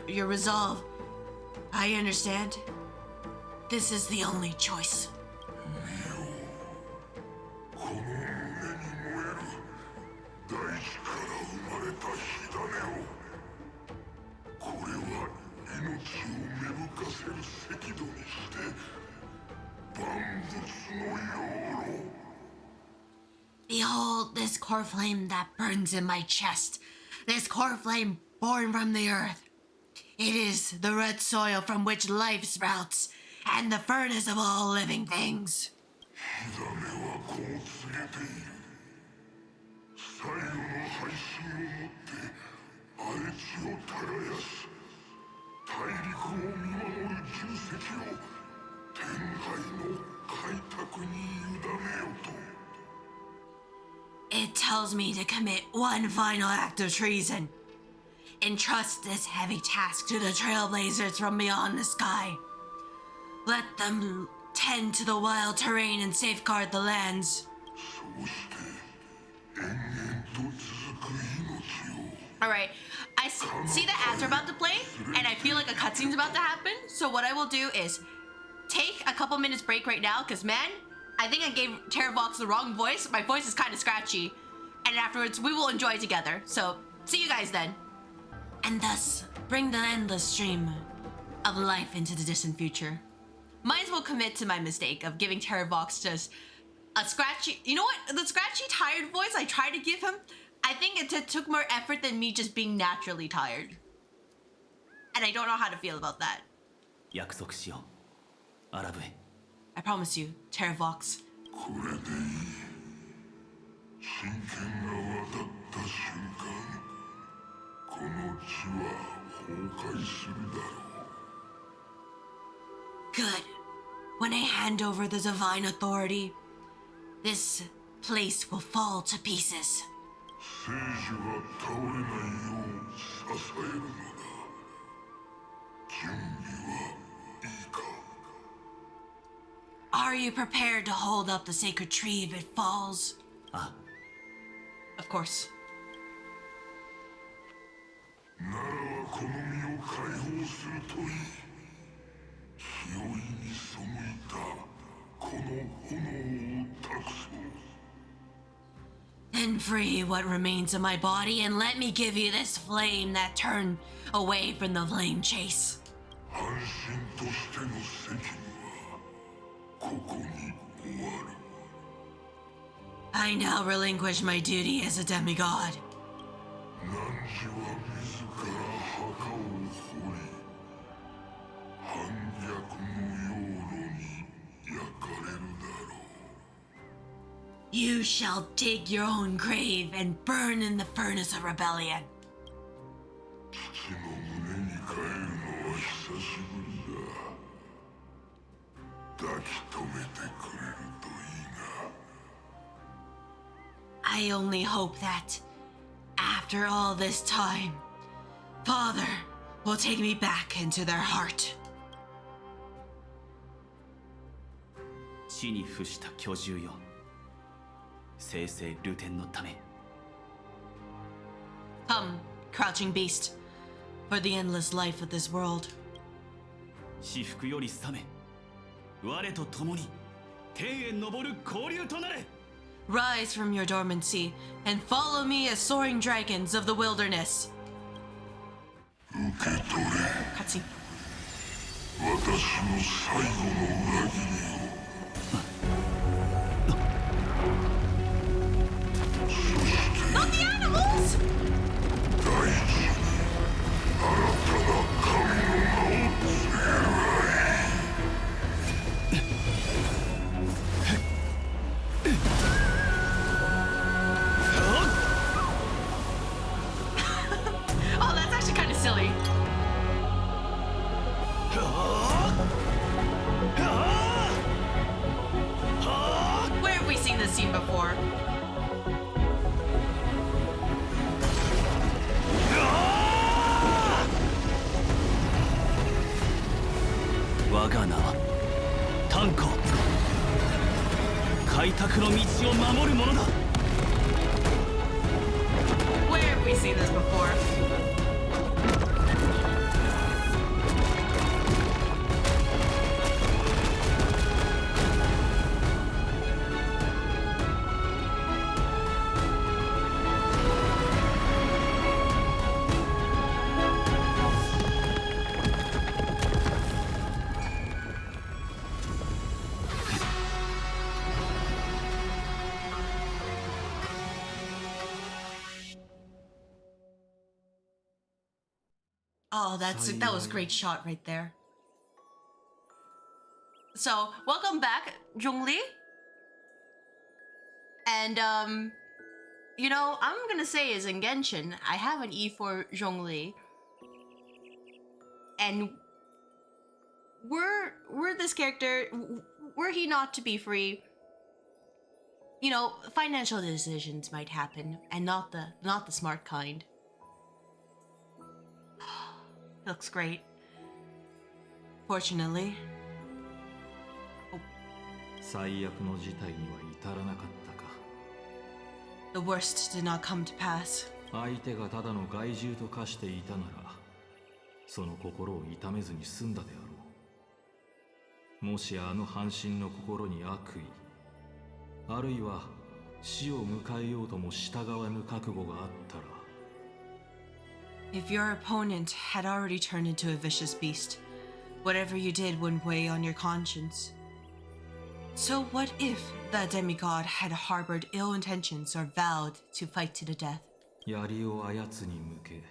your resolve. I understand. This is the only choice. この胸に燃える大地から生まれた火種を、これは命を芽吹かせる赤土にして万物の養老。 Behold this core flame that burns in my chest. This core flame born from the earth. It is the red soil from which life sprouts, and the furnace of all living things. 火種はこう告げている。最後の配信をもって荒れ地を耕す。大陸を見守る重石を天外の開拓に委ねよと。 It tells me to commit one final act of treason. Entrust this heavy task to the Trailblazers from beyond the sky. Let them tend to the wild terrain and safeguard the lands. そうして延々と続く命を。 Alright, I see the ads are about to play, and I feel like a cutscene's about to happen. So what I will do is take a couple minutes break right now, because man, I think I gave Terravox the wrong voice. My voice is kind of scratchy. And afterwards, we will enjoy together. So, see you guys then. And thus, bring the endless stream of life into the distant future. Might as well commit to my mistake of giving Terravox just a scratchy... You know what? The scratchy, tired voice I tried to give him, I think it took more effort than me just being naturally tired. And I don't know how to feel about that. 約束しよう、アラブへ。 I promise you, Terravox. これでいい。真剣が渡った瞬間、この地は崩壊するだろう。 Good. When I hand over the divine authority, this place will fall to pieces. 聖樹が倒れないよう支えるのだ。準備はいいか。 Are you prepared to hold up the sacred tree if it falls? あ、 Of course. ならばこの身を解放するといい。日和に背いたこの炎を託そう。 Then free what remains of my body and let me give you this flame that turned away from the flame chase. 安心としての責務は I now relinquish my duty as a demigod. 汝は自ら墓を掘り反逆の用炉に焼かれるだろう You shall dig your own grave and burn in the furnace of rebellion. 父の胸に帰るのは久しぶりだ抱き留めてくれるといいが I only hope that, after all this time, Father will take me back into their heart. 地に伏した巨獣よ生々流天のため Come, crouching beast, for the endless life of this world. 至福より覚め我と共に天へ昇る交流となれ Rise from your dormancy and follow me as soaring dragons of the wilderness. 受け取れ Cutscene. 私の最後の裏切りをそして Not the animals! 大地に新たな神の名を告げるがいい Oh, that's actually kind of silly. Where have we seen this scene before? Wagana, Tanko. 開拓の道を守るものだ Where have we seen this before? Oh, that was a great shot right there. So, welcome back, Zhongli. And you know, I'm gonna say is in Genshin, I have an E for Zhongli. And were this character, were he not to be free, you know, financial decisions might happen, and not the smart kind. Looks great. Fortunately. 最悪の事態には至らなかったか The worst did not come to pass. 相手がただの害獣と化していたならその心を痛めずに済んだであろうもしあの半身の心に悪意あるいは死を迎えようとも従わぬ覚悟があったら If your opponent had already turned into a vicious beast, whatever you did wouldn't weigh on your conscience. So what if that demigod had harbored ill intentions or vowed to fight to the death? 槍をあやつに向け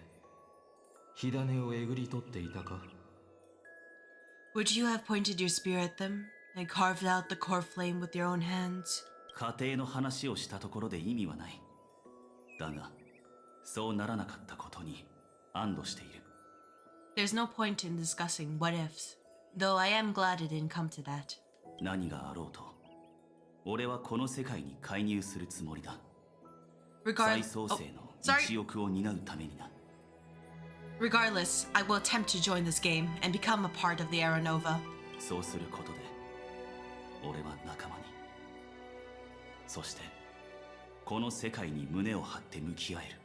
火種をえぐり取っていたか Would you have pointed your spear at them and carved out the core flame with your own hands? 家庭の話をしたところで意味はないだがそうならなかったことに安堵している There's no point in discussing what ifs, though I am glad it didn't come to that. 何があろうと俺はこの世界に介入するつもりだ再創生の一翼を担うためにな Regardless, I will attempt to join this game and become a part of the Aeronova. そうすることで俺は仲間にそしてこの世界に胸を張って向き合える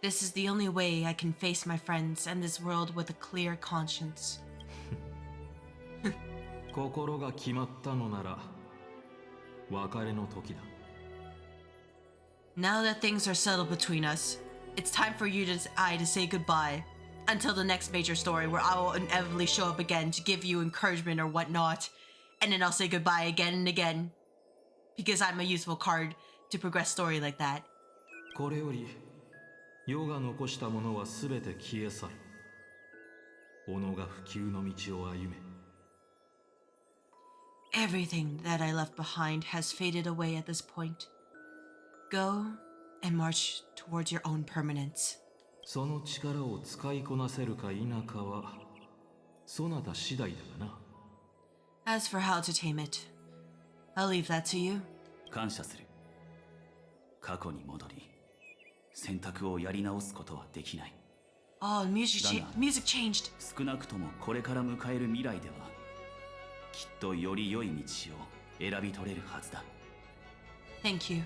This is the only way I can face my friends and this world with a clear conscience. 心が決まったのなら別れの時だ Now that things are settled between us, it's time for you and I to say goodbye. Until the next major story where I will inevitably show up again to give you encouragement or whatnot. and then I'll say goodbye again and again. Because I'm a useful card to progress story like that. これより世が残したものは全て消え去る。己が不朽の道を歩め。 Everything that I left behind has faded away at this point. Go and march towards your own permanence. その力を使いこなせるか否かはそなた次第だがな。 As for how to tame it, I'll leave that to you. 感謝する。過去に戻り選択をやり直すことはできない。 Oh, music changed. 少なくともこれから迎える未来ではきっとより良い道を選び取れるはずだ。 Thank you.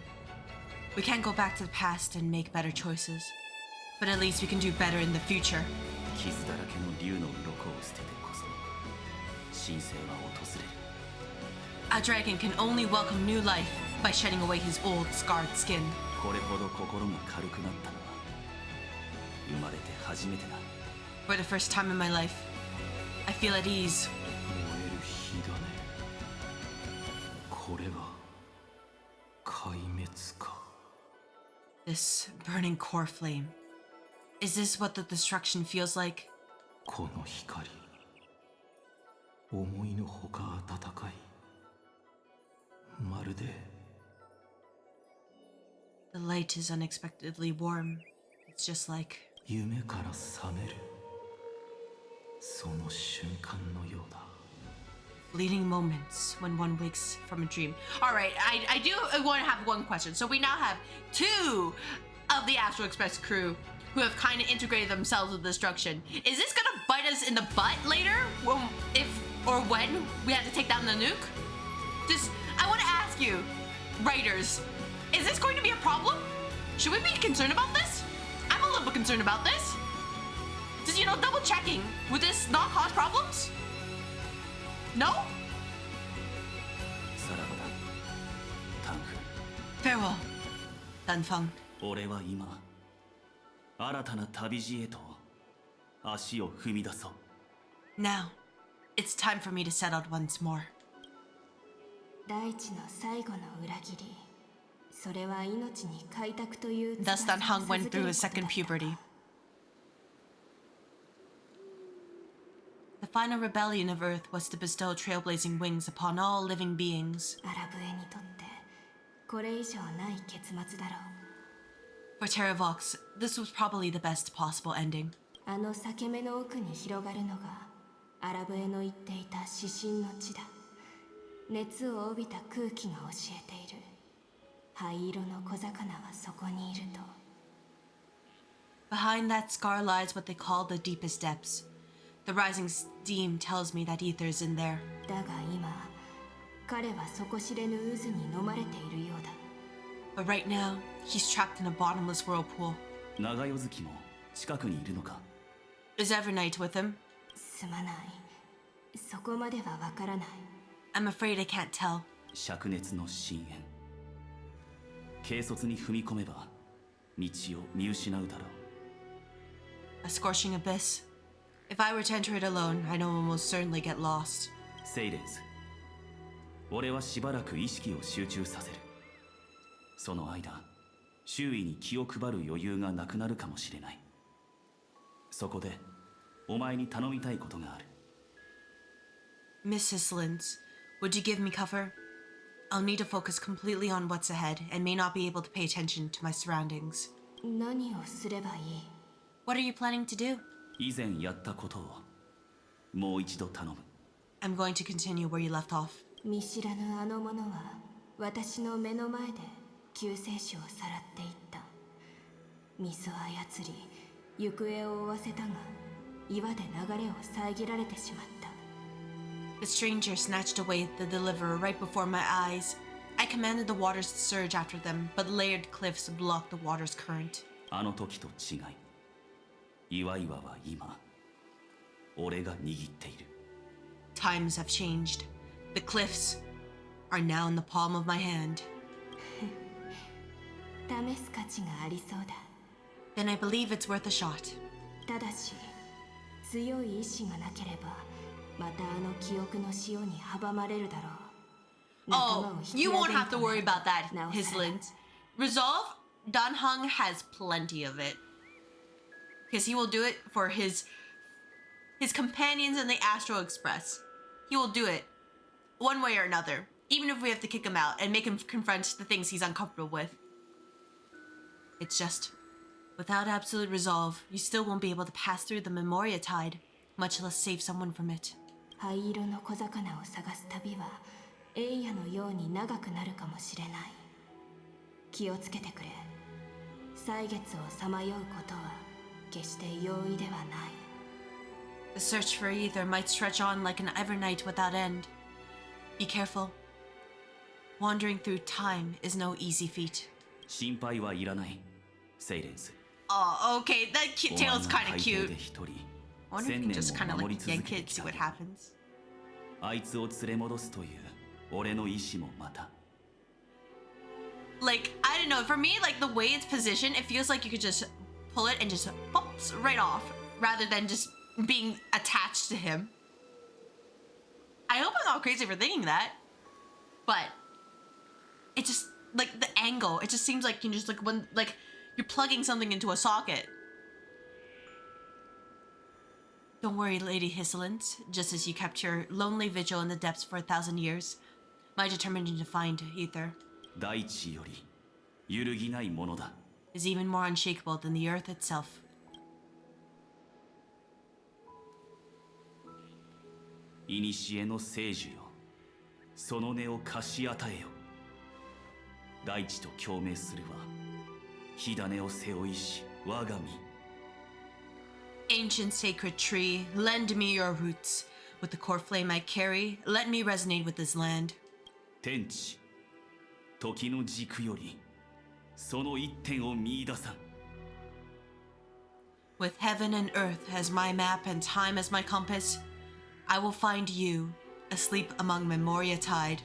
We can't go back to the past and make better choices, but at least we can do better in the future. 傷だらけの竜の鱗を捨ててこそ神聖は訪れる。 A dragon can only welcome new life by shedding away his old scarred skin. これほど心が軽くなったのは生まれて初めてだ。 For the first time in my life, I feel at ease. 燃える火種。これが壊滅か。 This burning core flame. Is this what the destruction feels like? この光、思いのほか暖かい。まるで The light is unexpectedly warm. It's just like 夢から覚めるその瞬間のようだ。 fleeting moments when one wakes from a dream. All right, I do want to have one question. So we now have two of the Astral Express crew who have kind of integrated themselves with destruction. Is this gonna bite us in the butt later, when we have to take down the nuke? Just, I want to ask you, writers, is this going to be a problem? Should we be concerned about this? I'm a little bit concerned about this. Just, double checking. Would this not cause problems? No? さらばだ、タンク。 Farewell, Danfeng. 俺は今新たな旅路へと足を踏み出そう。 Now, it's time for me to set out once more. 大地の最後の裏切り、それは命に開拓という Thus Danfeng went through his second puberty. The final rebellion of Earth was to bestow trailblazing wings upon all living beings. アラブエにとってこれ以上ない結末だろう。 For Terravox, this was probably the best possible ending. あの裂け目の奥に広がるのがアラブエの言っていた指針の地だ。熱を帯びた空気が教えている。灰色の小魚はそこにいると。 Behind that scar lies what they call the deepest depths. The rising steam tells me that ether is in there. だが今、彼は底知れぬ渦に飲まれているようだ。 But right now, he's trapped in a bottomless whirlpool. 長夜月も近くにいるのか。 Is Evernight with him? すまない。そこまではわからない。 I'm afraid I can't tell. 灼熱の深淵。軽率に踏み込めば道を見失うだろう。 A scorching abyss. If I were to enter it alone, I know I'll most certainly get lost. セイレンス、俺はしばらく意識を集中させる。その間、周囲に気を配る余裕がなくなるかもしれない。そこで、お前に頼みたいことがある。Mrs. Lins, would you give me cover? I'll need to focus completely on what's ahead and may not be able to pay attention to my surroundings. 何をすればいい？ What are you planning to do? 以前やったことをもう一度頼む。 I'm going to continue where you left off. 見知らぬあの者は私の目の前で救世主をさらっていった。水を操り行方を追わせたが岩で流れを遮られてしまった。 The stranger snatched away the deliverer right before my eyes. I commanded the waters to surge after them, but layered cliffs blocked the water's current. あの時と違い、岩々は今、俺が握っている。 Times have changed. The cliffs are now in the palm of my hand. 試す価値がありそうだ。 Then I believe it's worth a shot. ただし強い意志がなければまたあの記憶の潮に阻まれるだろう。 Oh, you won't have to worry about that, Hisland. Resolve, Dan Heng has plenty of it. Because he will do it for his companions in the Astral Express. He will do it one way or another, even if we have to kick him out and make him confront the things he's uncomfortable with. It's just, without absolute resolve, you still won't be able to pass through the Memoria Tide, much less save someone from it. 灰色の小魚を探す旅は永夜のように長くなるかもしれない。気をつけてくれ。歳月をさまようことは決して容易ではない。 The search for ether might stretch on like an Evernight without end. Be careful. Wandering through time is no easy feat. 心配はいらない、セイレンス。 Oh, okay, that tail's kind of cute. 一人 I wonder if you can just kind of like yank it, see what happens. あいつを連れ戻すという俺の意志もまた。 Like, I don't know, for me, like the way it's positioned, it feels like you could just pull it and just pops right off rather than just being attached to him. I hope I'm not crazy for thinking that, but it just, like the angle, it just seems like you just like when, like you're plugging something into a socket. Don't worry, Lady Hisland, just as you kept your lonely vigil in the depths for 1,000 years, my determination to find ether 大地より揺るぎないものだ。 is even more unshakable than the earth itself. 古の聖樹よ、その根を貸し与えよ。大地と共鳴するは火種を背負いし我が身。 Ancient sacred tree, lend me your roots. With the core flame I carry, let me resonate with this land. 天地、時の軸よりその一点を見出さん。 With heaven and earth as my map and time as my compass, I will find you, asleep among Memoria Tide.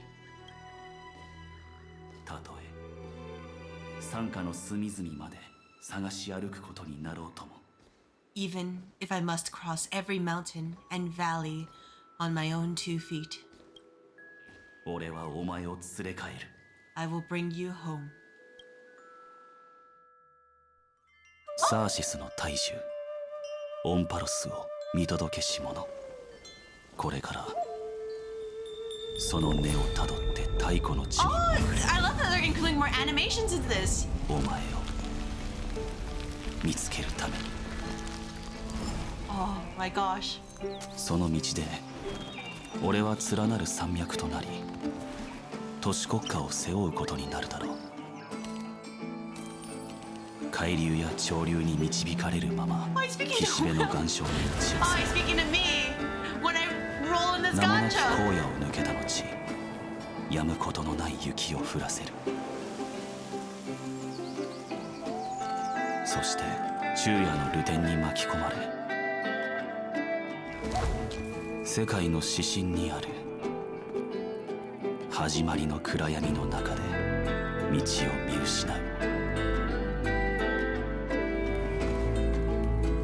たとえ山下の隅々まで探し歩くことになろうとも。 Even if I must cross every mountain and valley on my own 2 feet, 俺はお前を連れ帰る。 I will bring you home. サーシスの大獣オンパロスを見届けし者。これからその根をたどって太古の地に Oh, I love that they're including more animations into this. お前を見つけるために。 Oh my gosh. その道で俺は連なる山脈となり都市国家を背負うことになるだろう。海流や潮流に導かれるまま岸辺の岩礁に打ち寄 Oh, he's speaking to me when I roll in this せ名もなき gacha. 荒野を抜けた後止むことのない雪を降らせる。そして昼夜の流天に巻き込まれ世界の指針にある始まりの暗闇の中で道を見失う。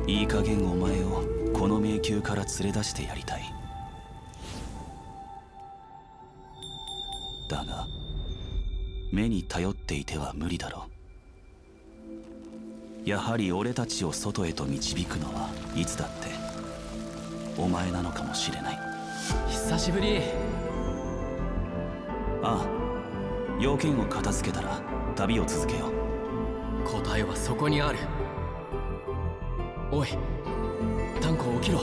いい加減お前をこの迷宮から連れ出してやりたい。だが目に頼っていては無理だろう。やはり俺たちを外へと導くのはいつだってお前なのかもしれない。久しぶり。ああ、要件を片付けたら旅を続けよう。答えはそこにある。おい、タンコ起きろ。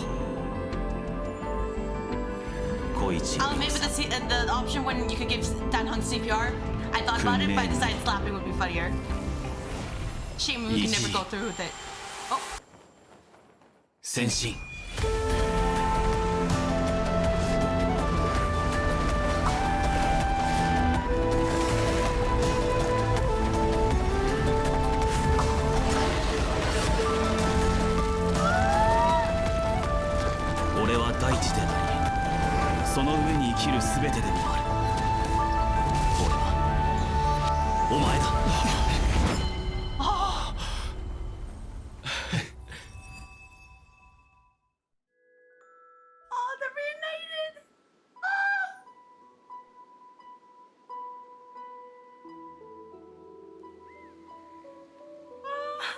小一 Oh, maybe the option when you could give Dan Heng CPR. I thought about it, but I decided slapping would be funnier. Shame we can never go through with it. Oh. 先進。俺は大地でありその上に生きる全てでもある。俺はお前だ。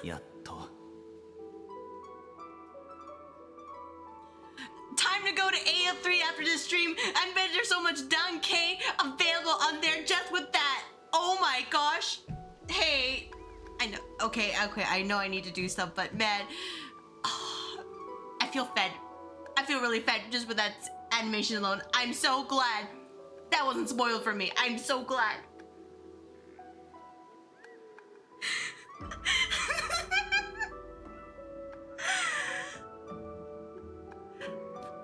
やっと Time to go to AF3 after this stream. I bet there's so much Dunkey available on there just with that. Oh my gosh. Hey, I know. Okay, I know I need to do stuff, but man, I feel fed. I feel really fed just with that animation alone. I'm so glad that wasn't spoiled for me. I'm so glad.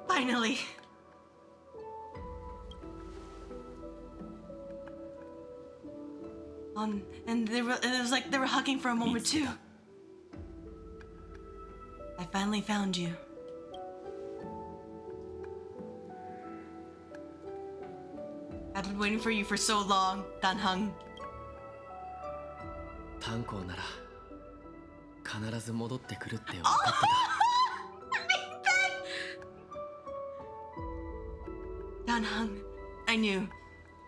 Finally. And it was like they were hugging for a moment too. I finally found you. I've been waiting for you for so long, Danhung. 炭鉱なら必ず戻ってくるって分かってた。 Danhung, I knew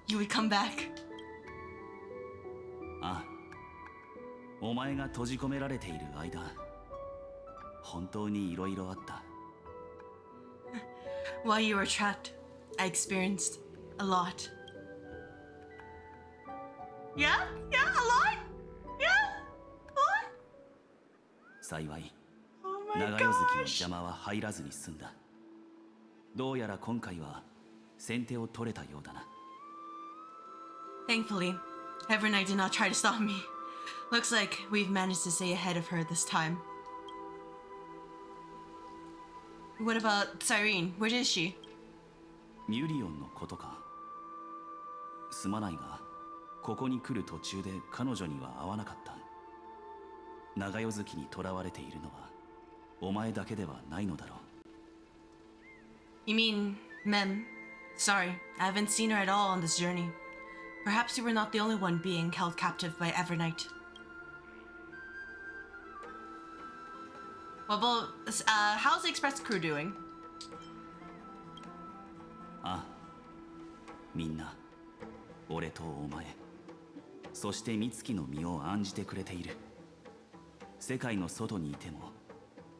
you would come back. ああ、お前が閉じ込められている間、本当にいろいろあった。 While you were trapped, I experienced a lot. Yeah? Yeah, a lot? Yeah? What? 幸い、 Oh my 長与月の gosh. 邪魔は入らずに済んだ。どうやら今回は先手を取れたようだな。 Thankfully, Evernight did not try to stop me. Looks like we've managed to stay ahead of her this time. What about Cyrene? Where is she? ミュリオンのことか。すまないが、ここに来る途中で彼女には会わなかった。長与月に囚われているのはお前だけではないのだろう。 You mean Mem? Sorry, I haven't seen her at all on this journey. Perhaps you were not the only one being held captive by Evernight. Well, how's the Express crew doing? ああ、みんな、俺とお前、そして美月の身を案じてくれている。世界の外にいても、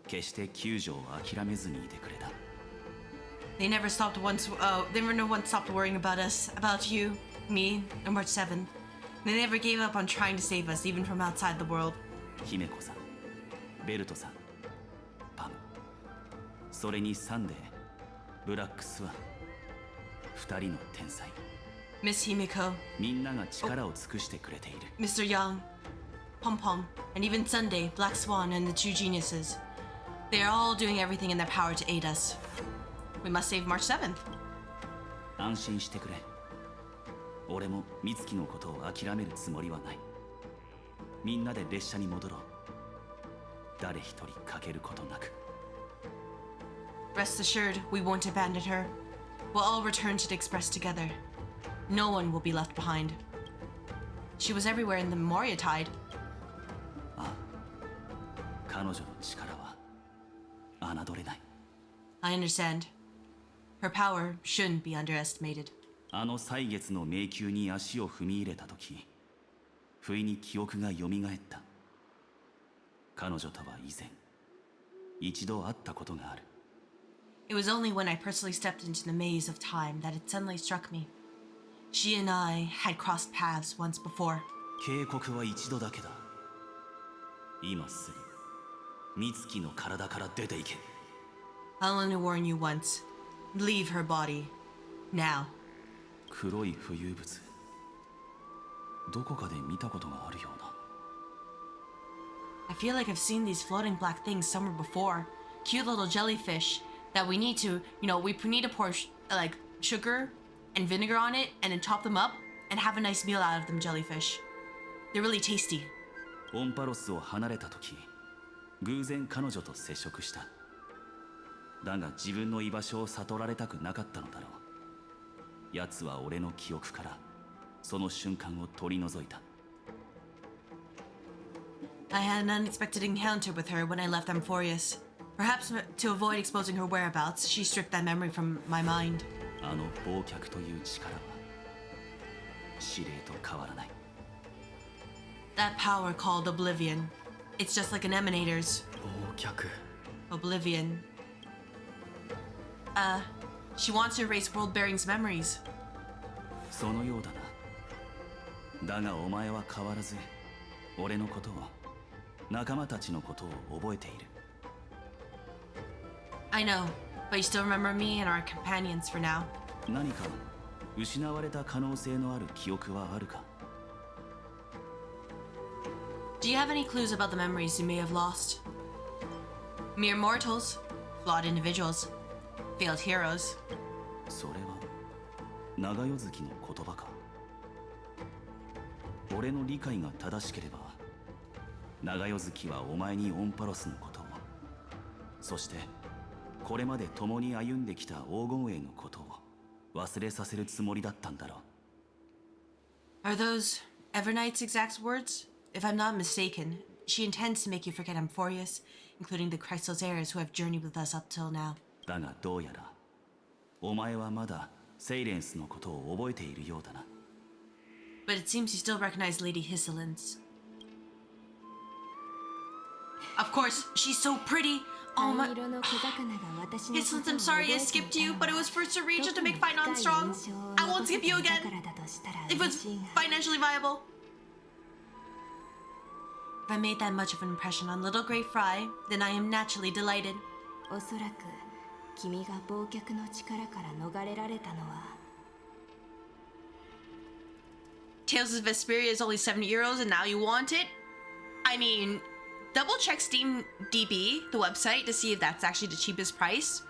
決して救助を諦めずにいてくれた。 They never stopped once. They never once stopped worrying about us, about you, me, and March 7th. They never gave up on trying to save us, even from outside the world. 姫子さん、ベルトさん、パム、それにサンデー、ブラックスワン、二人の天才。 Miss Himiko, みんなが力を尽くしてくれている。 Mr. Young, Pom Pom, and even Sunday, Black Swan, and the two geniuses. They are all doing everything in their power to aid us. We must save March 7th. 安心してくれ。俺も美月のことを諦めるつもりはない。みんなで列車に戻ろう。誰一人欠けることなく。 Rest assured, we won't abandon her. We'll all return to the Express together. No one will be left behind. She was everywhere in the Moria Tide. ああ、彼女の力は侮れない。 I understand. Her power shouldn't be underestimated. あの歳月の迷宮に足を踏み入れた時、不意に記憶がよみがえった。彼女とは以前、一度会ったことがある。 It was only when I personally stepped into the maze of time that it suddenly struck me. She and I had crossed paths once before. 警告は一度だけだ。今すぐ、美月の体から出ていけ。 I'll only warn you once. Leave her body. Now. 黒い浮遊物。どこかで見たことがあるような。 I feel like I've seen these floating black things somewhere before. Cute little jellyfish that we need to, we need to pour like sugar and vinegar on it and then chop them up and have a nice meal out of them jellyfish. They're really tasty. オンパロスを離れた時、偶然彼女と接触した。だが自分の居場所を悟られたくなかったのだろう。奴は俺の記憶からその瞬間を取り除いた。 I had an unexpected encounter with her when I left Amphorius. Perhaps to avoid exposing her whereabouts, she stripped that memory from my mind. あの忘却という力は指令と変わらない。 That power called Oblivion. It's just like an emanator's. 忘却 Oblivion. She wants to erase World Bearing's memories. そのようだな。だがお前は変わらず俺のことを仲間たちのことを覚えている。 I know, but you still remember me and our companions for now. 何か失われた可能性のある記憶はあるか？ Do you have any clues about the memories you may have lost? Mere mortals, flawed individuals, failed heroes. それは長代月の言葉か？俺の理解が正しければ長代月はお前にオンパロスのことを、そしてこれまで共に歩んできた黄金栄のことを忘れさせるつもりだったんだろう。 Are those Evernight's exact words? If I'm not mistaken, she intends to make you forget Amphorius, including the CrystalAether who have journeyed with us up till now. だがどうやらお前はまだセイレンスのことを覚えているようだな。 But it seems you still recognize Lady Hisselin's. Of course, she's so pretty. Oh my... Hisselins, I'm sorry I skipped you, but it was for Serena to make Finon strong. I won't skip you again. If it's financially viable. If I made that much of an impression on Little Grey Fry, then I am naturally delighted. おそらく君が忘却の力から逃れられたのは Tales of Vesperia is only 70 euros and now you want it? I mean, double check Steam DB, the website, to see if that's actually the cheapest price.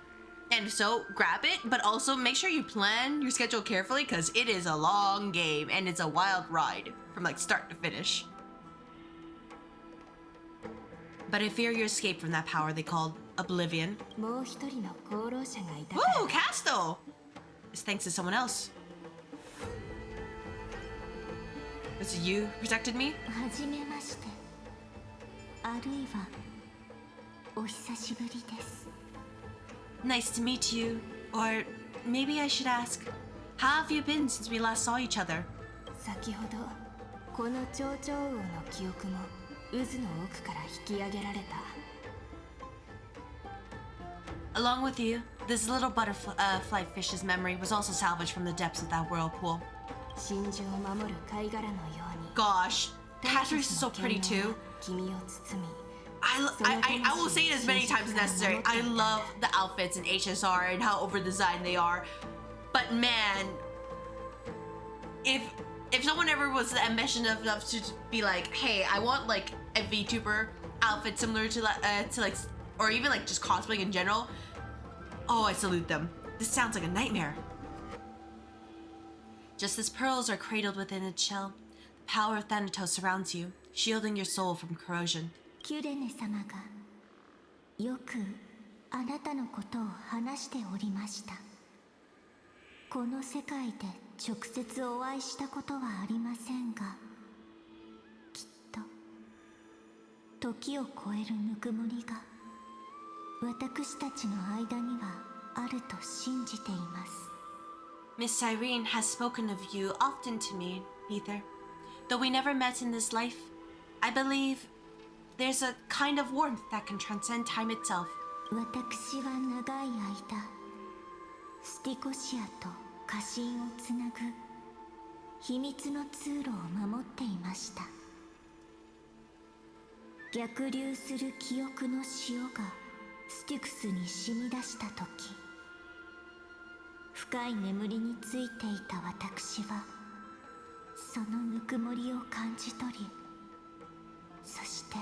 And if so, grab it, but also make sure you plan your schedule carefully because it is a long game and it's a wild ride from like start to finish. But I fear your escape from that power they called Oblivion. もう一人の功労者がいたから Ooh, Casto! It's thanks to someone else. Was it you who protected me? はじめまして。あるいはお久しぶりです。 Nice to meet you. Or maybe I should ask, how have you been since we last saw each other? 先ほどこの蝶々王の記憶も渦の奥から引き上げられた Along with you, this little butterfly fish's memory was also salvaged from the depths of that whirlpool. 真珠を守る貝殻のように Gosh, Catrice is so pretty too. 君を包み I will say it as many times as necessary. I love the outfits in HSR and how over-designed they are. But man, if someone ever was ambitious enough to be like, hey, I want like a VTuber outfit similar to like, or even like just cosplaying in general, oh, I salute them. This sounds like a nightmare. Just as pearls are cradled within its shell, the power of Thanatos surrounds you, shielding your soul from corrosion. キュレネ様がよくあなたのことを話しておりました。この世界で直接お会いしたことはありませんが、きっと時を超えるぬくもりが私たちの間にはあると信じています。 Miss Cyrene has spoken of you often to me, Ether. Though we never met in this life, I believe there's a kind of warmth that can transcend time itself. 私は長い間、スティコシアと家臣をつなぐ秘密の通路を守っていました。逆流する記憶の潮がスティクスに染み出した時、深い眠りについていた私はそのぬくもりを感じ取り、そして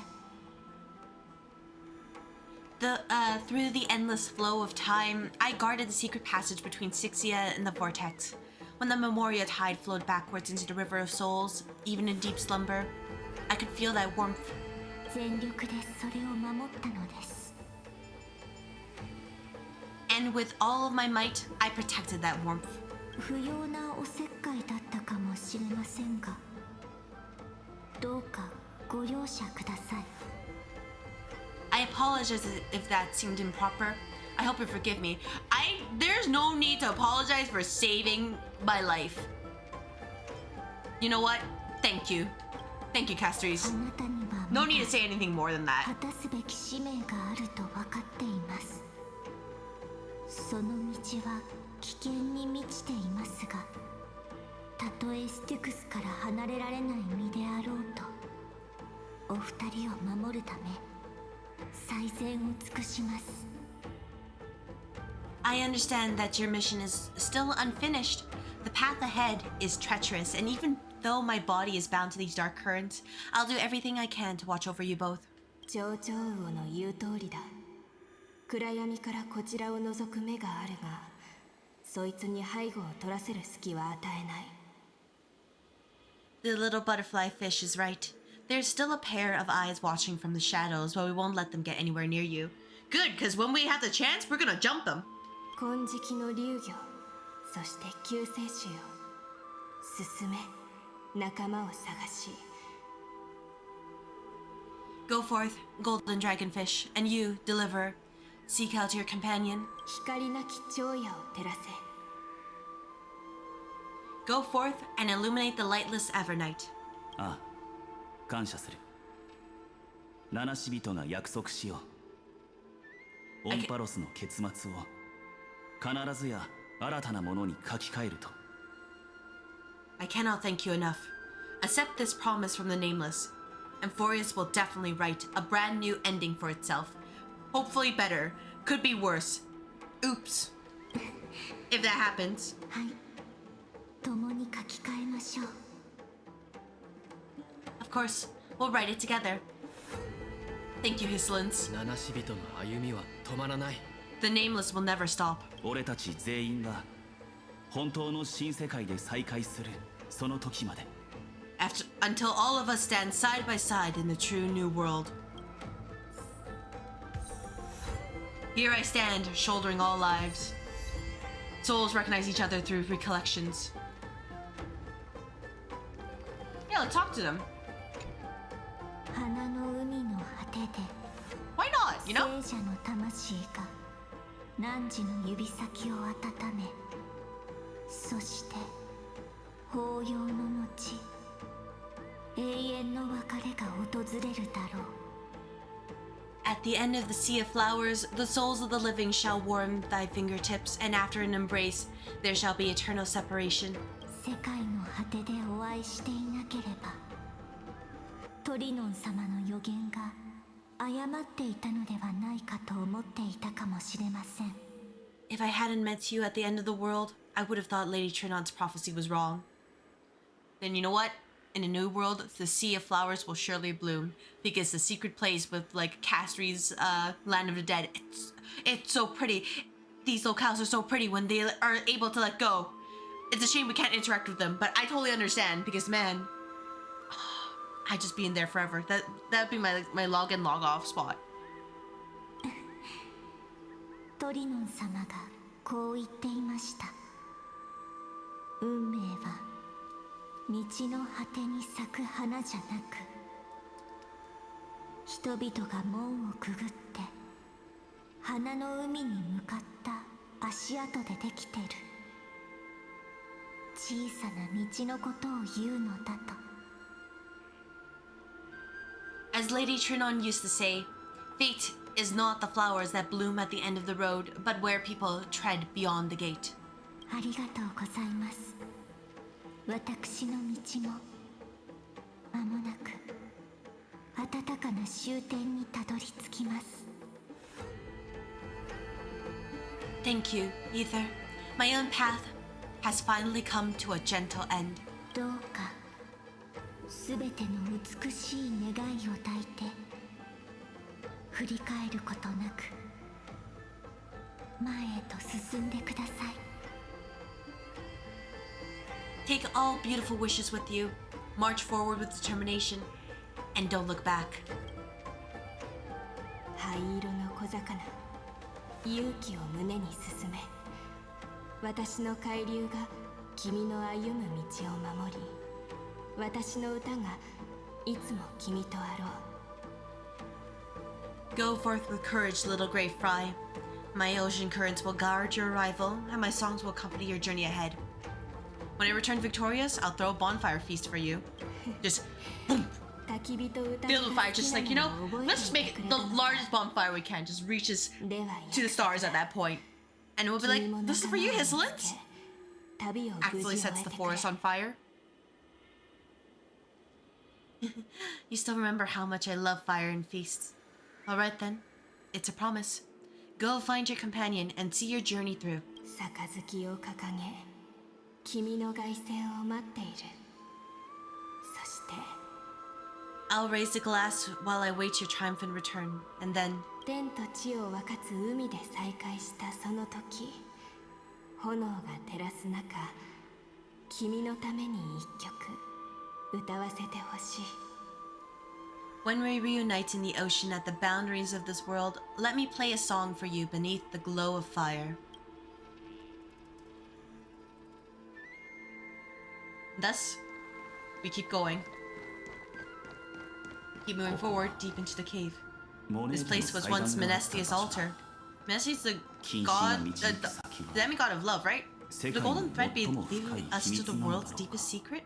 through the endless flow of time, I guarded the secret passage between Sixia and the vortex. When the Memoria tide flowed backwards into the River of Souls, even in deep slumber, I could feel that warmth. 全力でそれを守ったのです。 And with all of my might, I protected that warmth. 不要なおせっかいだったかもしれませんが、どうかご容赦ください。 I apologize if that seemed improper. I hope you forgive me. There's no need to apologize for saving my life. You know what? Thank you. Thank you, Castries. あなたには No need to say anything more than 果 that. たすべき使命があると分かっています。その道は危険に満ちていますが、たとえスティクスから離れられない身であろうと、お二人を守るため最善を尽くします。 I understand that your mission is still unfinished. The path ahead is treacherous, and even though my body is bound to these dark currents, I'll do everything I can to watch over you both. 蝶々王の言う通りだ。暗闇からこちらを覗く目があるが、そいつに背後を取らせる隙は与えない。 The little butterfly fish is right. There's still a pair of eyes watching from the shadows, but we won't let them get anywhere near you. Good, because when we have the chance, we're gonna jump them. 金色の竜魚、そして救世主よ。進め、仲間を探し。 Go forth, golden dragonfish, and you, deliverer, seek out your companion. 光なき蝶夜を照らせ。 Go forth and illuminate the lightless Evernight. ああ、感謝する。七死人が約束しよう。オンパロスの結末を必ずや新たなものに書き換えると。 I cannot thank you enough. Accept this promise from the Nameless. Amphorius will definitely write a brand new ending for itself. Hopefully better. Could be worse. Oops. If that happens. はい。共に書き換えましょう。 Of course, we'll write it together. Thank you, Hislins. 七死人の歩みは止まらない。 The Nameless will never stop. 俺たち全員が本当の新世界で再会するその時まで。 Until all of us stand side by side in the true new world. Here I stand, shouldering all lives. Souls recognize each other through recollections. Yeah, let's talk to them. 花の海の果てで Why not, you know? 聖者の魂が汝の指先を温め、そして法要の後、永遠の別れが訪れるだろう。 At the end of the sea of flowers, the souls of the living shall warm thy fingertips, and after an embrace, there shall be eternal separation. 世界の果てでお会いしていなければ、トリノン様の予言が誤っていたのではないかと思っていたかもしれません。 If I hadn't met you at the end of the world, I would have thought Lady Trinon's prophecy was wrong. Then you know what? In a new world, the sea of flowers will surely bloom, because the secret place with like Castri's Land of the Dead, it's so pretty. These locales are so pretty when they are able to let go. It's a shame we can't interact with them, but I totally understand because man, I'd just be in there forever. That'd be my log in log off spot. トリノン様がこう言っていました。運命は道の果てに咲く花じゃなく、人々が門をくぐって花の海に向かった足跡でできてる小さな道のことを言うのだと。 As Lady Trinon used to say, fate is not the flowers that bloom at the end of the road, but where people tread beyond the gate. ありがとうございます。私の道も間もなく温かな終点にたどり着きます。 Thank you, Ether. My own path has finally come to a gentle end. どうかすべての美しい願いを抱いて振り返ることなく前へと進んでください。 Take all beautiful wishes with you, march forward with determination, and don't look back. 灰色の小魚、勇気を胸に進め。私の海流が君の歩む道を守り、私の歌がいつも君とあろう。 Go forth with courage, little gray fry. My ocean currents will guard your arrival, and my songs will accompany your journey ahead. When I return victorious, I'll throw a bonfire feast for you. Just boom, filled with fire, just like, you know, let's just make it the largest bonfire we can, just reaches to the stars at that point. And we'll be like, this is for you, Hisselins. Accidentally sets the forest on fire. You still remember how much I love fire and feasts. Alright then, it's a promise. Go find your companion and see your journey through. I'll raise the glass while I wait your triumphant return, and then... 天と地を分かつ海で再会したその時、炎が照らす中、君のために一曲歌わせてほしい。When we reunite in the ocean at the boundaries of this world, let me play a song for you beneath the glow of fire. Thus, we keep going. Keep moving forward deep into the cave. This place was once Menestia's altar. Menestia's the god, the demigod of love, right? The golden thread be leading us to the world's deepest secret?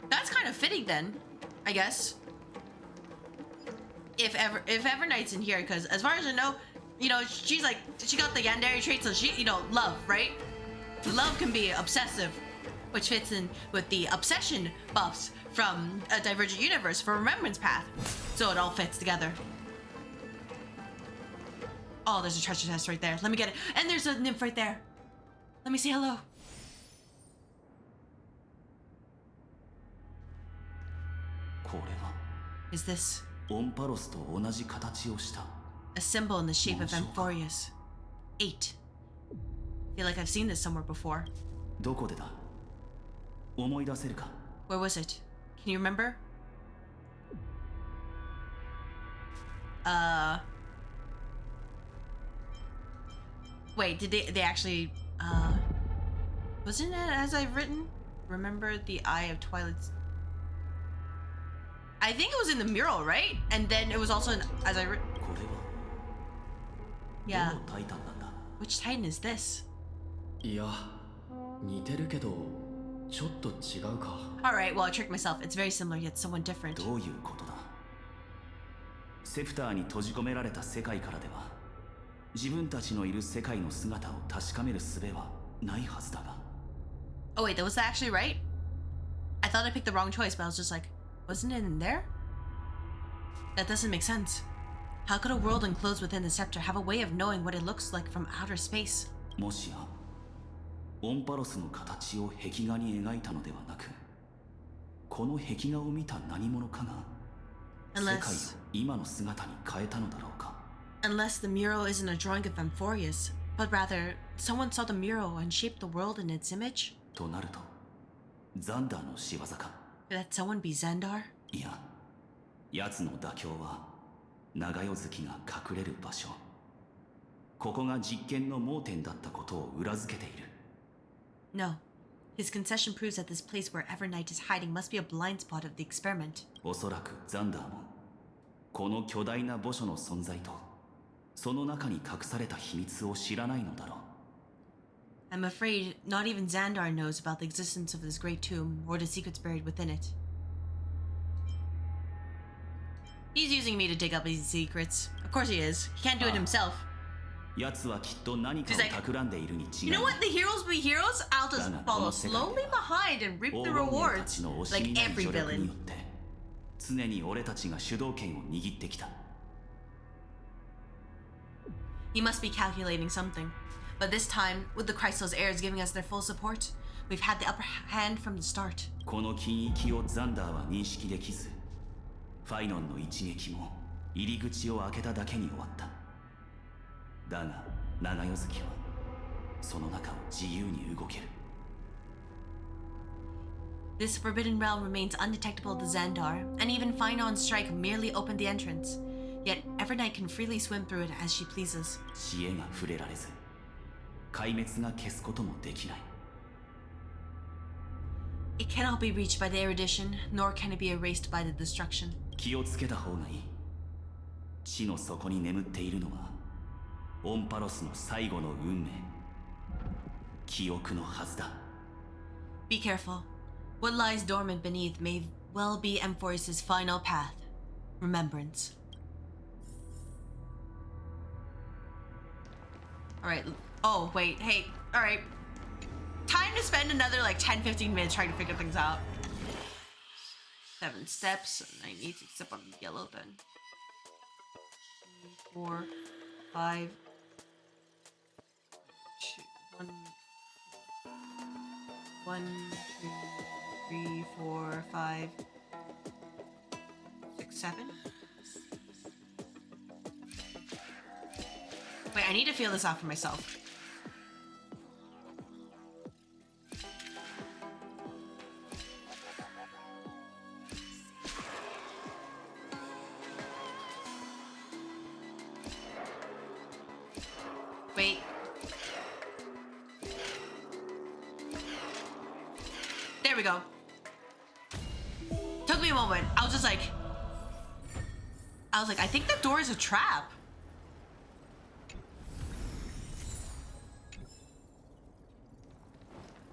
That's kind of fitting then, I guess. If Evernight's in here, because as far as I know, you know, she's like, she got the Yandere trait, so she, you know, love, right? Love can be obsessive, which fits in with the obsession buffs from a Divergent Universe for Remembrance Path. So it all fits together. Oh, there's a treasure chest right there. Let me get it. And there's a nymph right there. Let me say hello. Is this a symbol in the shape of Amphorius? 8. I feel like I've seen this somewhere before. Where was it? Can you remember? Wait, did they actually, wasn't it as I've written? Remember the Eye of Twilight's... I think it was in the mural, right? And then it was also in, as I written... Yeah. Which Titan is this? Alright, well, I tricked myself. It's very similar, yet somewhat different. セフターに閉じ込められた世界からでは自分たちのいる世界の姿を確かめる術はないはずだが Oh wait, was that actually right? I thought I picked the wrong choice, but I was just like, wasn't it in there? That doesn't make sense. How could a world enclosed within the scepter have a way of knowing what it looks like from outer space? もしやオンパロスの形を壁画に描いたのではなくこの壁画を見た何者かが Unless the mural isn't a drawing of Amphorius, but rather someone saw the mural and shaped the world in its image? Could that someone be Xandar? いや、奴の妥協は長代月が隠れる場所。ここが実験の盲点だったことを裏付けている。No. His concession proves that this place where Evernight is hiding must be a blind spot of the experiment. おそらくザンダーもこの巨大な墓所の存在とその中に隠された秘密を知らないのだろう。I'm afraid not even Xandar knows about the existence of this great tomb or the secrets buried within it. He's using me to dig up these secrets. Of course he is. He can't do it himself. 奴はきっと何かを企んでいるに違いない。 You know what? The heroes be heroes. I'll just follow slowly behind and reap the rewards, like every villain. 常に俺たちが主導権を握ってきた。He must be calculating something. But this time, with the Crystal's heirs giving us their full support, we've had the upper hand from the start. この禁域をザンダーは認識できず、ファイノンの一撃も入り口を開けただけに終わった。だが、長代月はその中を自由に動ける。This forbidden realm remains undetectable to Xandar, and even Finon's strike merely opened the entrance. Yet Evernight can freely swim through it as she pleases. 知恵が触れられず、壊滅が消すこともできない。It cannot be reached by the erudition, nor can it be erased by the destruction. 気をつけた方がいい。地の底に眠っているのは、オンパロスの最後の運命。記憶のはずだ。Be careful. What lies dormant beneath may will be M4's final path. Remembrance. Alright. Oh, wait. Hey. Alright. Time to spend another like 10-15 minutes trying to figure things out. 7 steps. And I need to step on the yellow then. 4, 5. 2, 1, 2, 3, 4, 5, 6, 7. Wait, I need to feel this out for myself. Wait. There we go. Took me a moment. I was like, I think the door is a trap.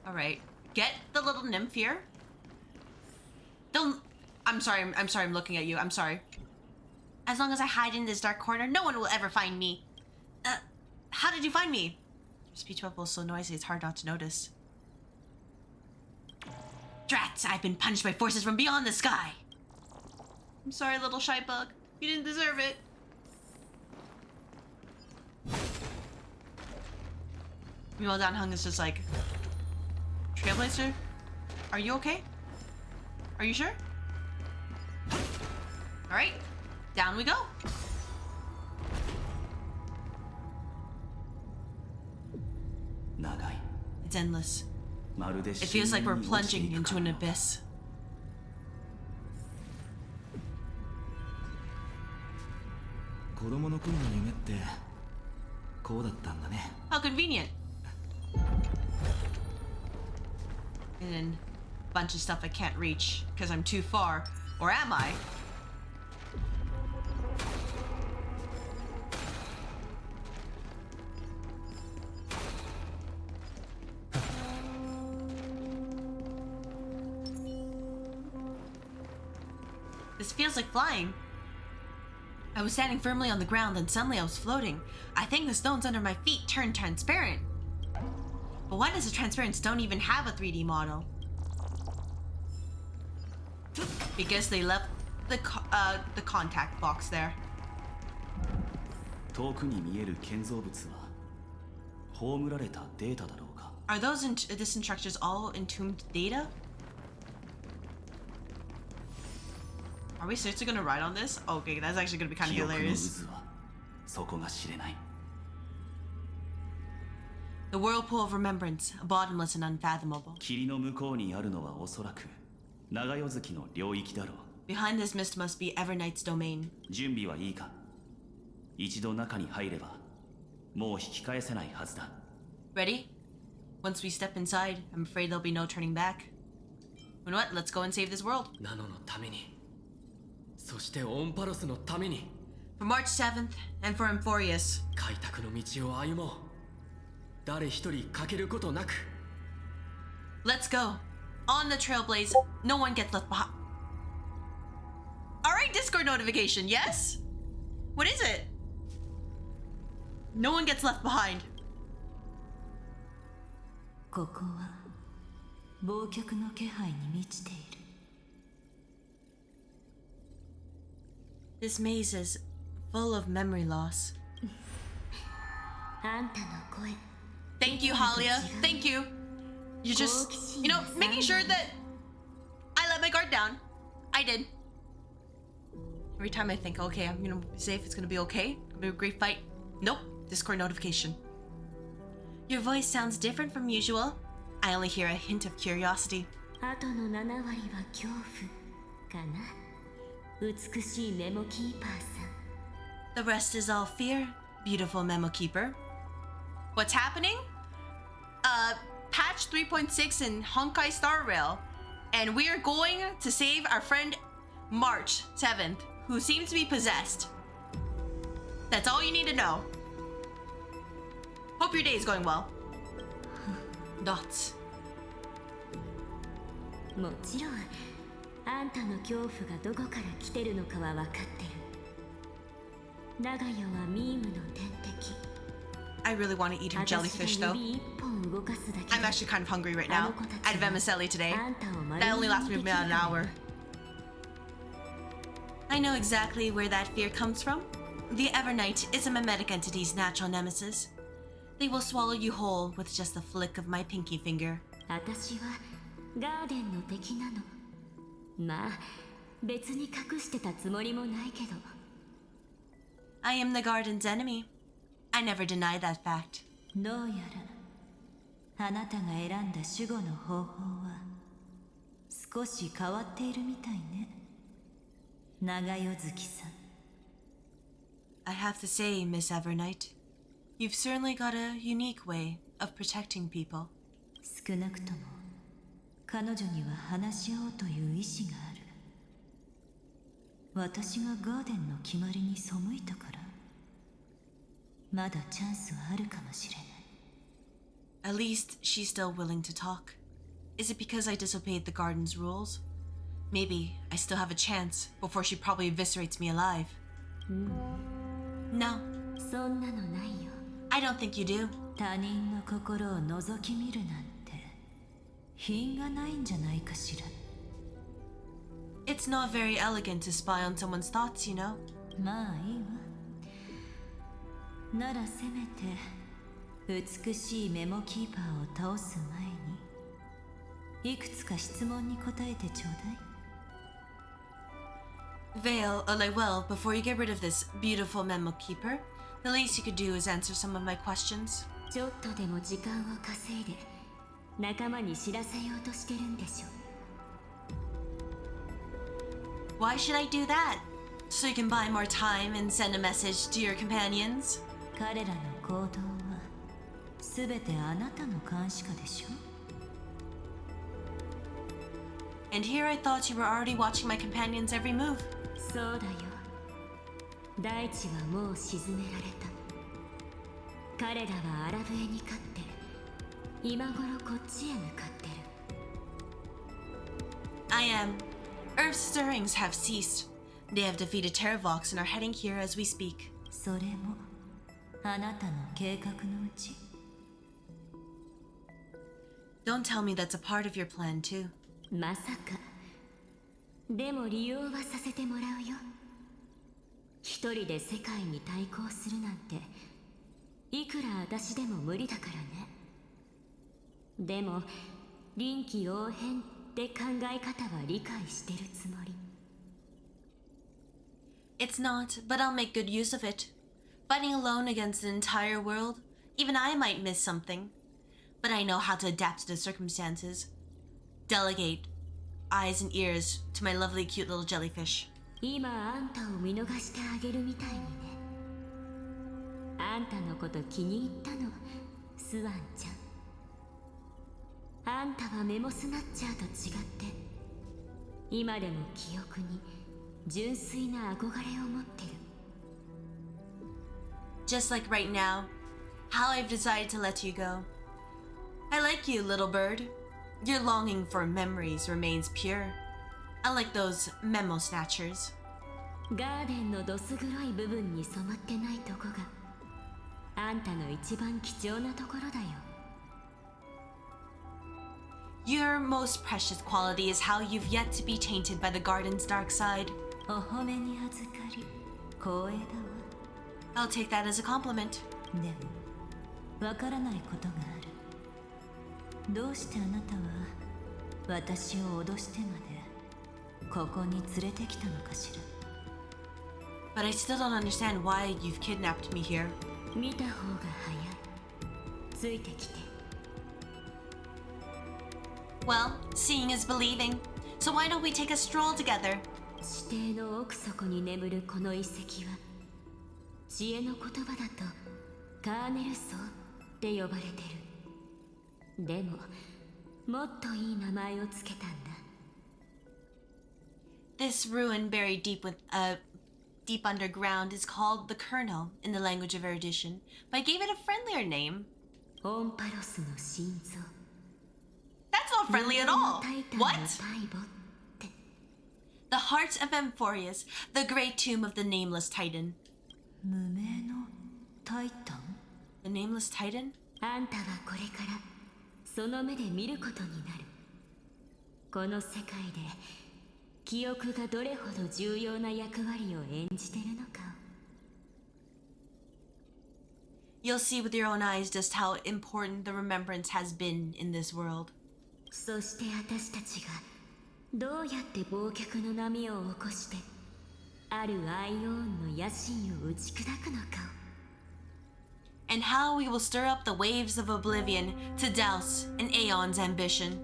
All right, get the little nymph here. Don't. I'm sorry. I'm looking at you. I'm sorry. As long as I hide in this dark corner, no one will ever find me. How did you find me? Your speech bubble is so noisy, it's hard not to notice. Drats! I've been punished by forces from beyond the sky. I'm sorry, little shy bug. You didn't deserve it. Meanwhile, Dan Hung is just like, Trailblazer, are you okay? Are you sure? All right, down we go. It's endless. It feels like we're plunging into an abyss. How convenient. And then a bunch of stuff I can't reach because I'm too far. Or am I? This feels like flying. I was standing firmly on the ground and suddenly I was floating. I think the stones under my feet turned transparent. But why does a transparent stone even have a 3D model? Because they left the contact box there. Are those distant structures all entombed data? Are we seriously gonna ride on this? Okay, that's actually gonna be kind of hilarious. The whirlpool of remembrance, bottomless and unfathomable. Behind this mist must be Evernight's domain. Ready? Once we step inside, I'm afraid there'll be no turning back. You know what? Let's go and save this world. For March 7th, and for Emphorius. Let's go. On the Trailblazer, no one gets left behind. Alright, Discord notification, yes? What is it? No one gets left behind. This maze is full of memory loss. Thank you, Halia. Thank you. You just, making sure that I let my guard down. I did. Every time I think, okay, I'm gonna be safe, it's gonna be okay, it's gonna be a great fight. Nope, Discord notification. Your voice sounds different from usual. I only hear a hint of curiosity. The rest is all fear, beautiful Memo Keeper. What's happening? Patch 3.6 in Honkai Star Rail. And we are going to save our friend March 7th, who seems to be possessed. That's all you need to know. Hope your day is going well. Dots. あんたの恐怖がどこから来てるのかは分かってる。だが世はミームの天敵。 I really want to eat her jellyfish though. I'm actually kind of hungry right now. I had vermicelli today. That only lasted me about an hour. I know exactly where that fear comes from. The Evernight is a mimetic entity's natural nemesis. They will swallow you whole with just a flick of my pinky finger. 私はガーデンの敵なの。まあ別に隠してたつもりもないけど。 I am the garden's enemy. I never deny that fact. どうやらあなたが選んだ守護の方法は少し変わっているみたいね。長代月さん。 I have to say, Miss Evernight, you've certainly got a unique way of protecting people. 少なくとも彼女には話し合おうという意志がある。私がガーデンの決まりに背いたからまだチャンスはあるかもしれない。 At least she's still willing to talk. Is it because I disobeyed the garden's rules? Maybe I still have a chance before she probably eviscerates me alive. No, そんなのないよ。 I don't think you do. 他人の心を覗き見るなんて品がないんじゃないかしら。 It's not very elegant to spy on someone's thoughts, you know? まあいいわ。ならせめて美しいメモキーパーを倒す前にいくつか質問に答えてちょうだい。 Vale, well, before you get rid of this beautiful memo keeper, the least you could do is answer some of my questions. ちょっとでも時間を稼いで仲間に知らせようとしてるんでしょ。 Why should I do that? So you can buy more time and send a message to your companions? 彼らの行動はすべてあなたの監視下でしょ。 And here I thought you were already watching my companions' every move. そうだよ。大地はもう沈められた。彼らはアラブエに勝って今頃こっちへ向かってる。 I am. Earth's stirrings have ceased. They have defeated Terravox and are heading here as we speak. それもあなたの計画のうち。 Don't tell me that's a part of your plan too. まさか。でも利用はさせてもらうよ。一人で世界に対抗するなんていくら私でも無理だからね。でも臨機応変って考え方は理解してるつもり。 It's not, but I'll make good use of it. Fighting alone against the entire world, even I might miss something. But I know how to adapt to the circumstances. Delegate eyes and ears to my lovely cute little jellyfish. 今あんたを見逃してあげるみたいにね。あんたのこと気に入ったの、スワンちゃん。あんたはメモスナッチャーと違って今でも記憶に純粋な憧れを持ってる。 Just like right now, how I've decided to let you go. I like you, little bird. Your longing for memories remains pure, unlike those memo snatchers. ガーデンのどす黒い部分に染まってないとこがあんたの一番貴重なところだよ。 Your most precious quality is how you've yet to be tainted by the garden's dark side. お褒めに預かり光栄だわ。 I'll take that as a compliment. でもわからないことがある。どうしてあなたは私を脅してまでここに連れてきたのかしら。 But I still don't understand why you've kidnapped me here. 見た方が早い。ついてきて。 Well, seeing is believing. So why don't we take a stroll together? 地底の奥底に眠るこの遺跡は知恵の言葉だとカーネル層って呼ばれてる。でももっといい名前をつけたんだ。 This ruin buried deep underground is called the Kernel in the language of erudition, but I gave it a friendlier name. オンパロスの心臓。 That's not friendly at all. What? タイボって The heart of Amphorius, the great tomb of the nameless Titan. 無名のタイタン The nameless Titan? あんたはこれからその目で見ることになる。この世界で記憶がどれほど重要な役割を演じてるのかを。You'll see with your own eyes just how important the remembrance has been in this world. そして私たちがどうやって忘却の波を起こしてあるアイオーンの野心を打ち砕くのかを。And how we will stir up the waves of oblivion to douse an Aeon's ambition.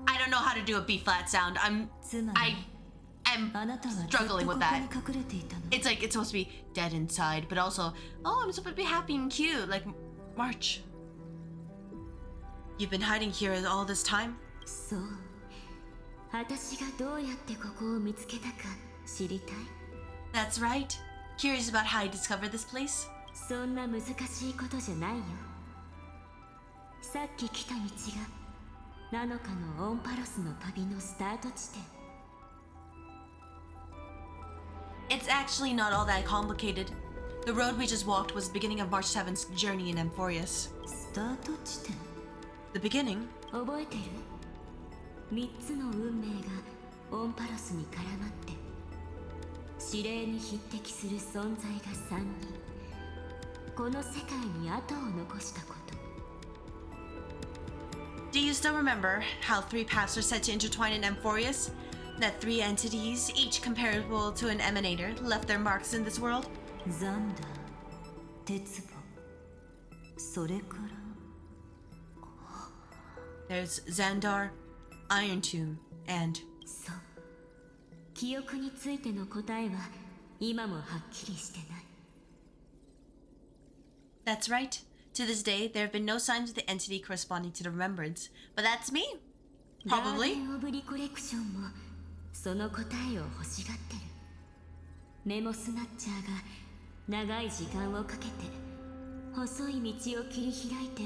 I don't know how to do a B-flat sound. I am あなたはずっと struggling こ with こ that. に隠れていたの It's like it's supposed to be dead inside, but also, oh, I'm supposed to be happy and cute, like March. You've been hiding here all this time? そう。私がどうやってここを見つけたか知りたい。 That's right. Curious about how I discovered this place? そんな難しいことじゃないよ。さっき来た道が7日のオンパロスの旅のスタート地点。It's actually not all that complicated. The road we just walked was the beginning of March 7th's journey in Amphorius. スタート地点 The beginning? 覚えてる？3つの運命がオンパロスに絡まって指令に匹敵する存在が3人。この世界に後を残したこと。Do you still remember how 3 paths are said to intertwine in Amphorius? That 3 entities, each comparable to an emanator, left their marks in this world? ザンダー鉄棒それから There's Xandar, Iron Tomb, and... そう。記憶についての答えは今もはっきりしてない。That's right. To this day, there have been no signs of the entity corresponding to the remembrance. But that's me. ガー Probably. デン・オブ・リコレクションもその答えを欲しがってる。メモスナッチャーが長い時間をかけて細い道を切り開いて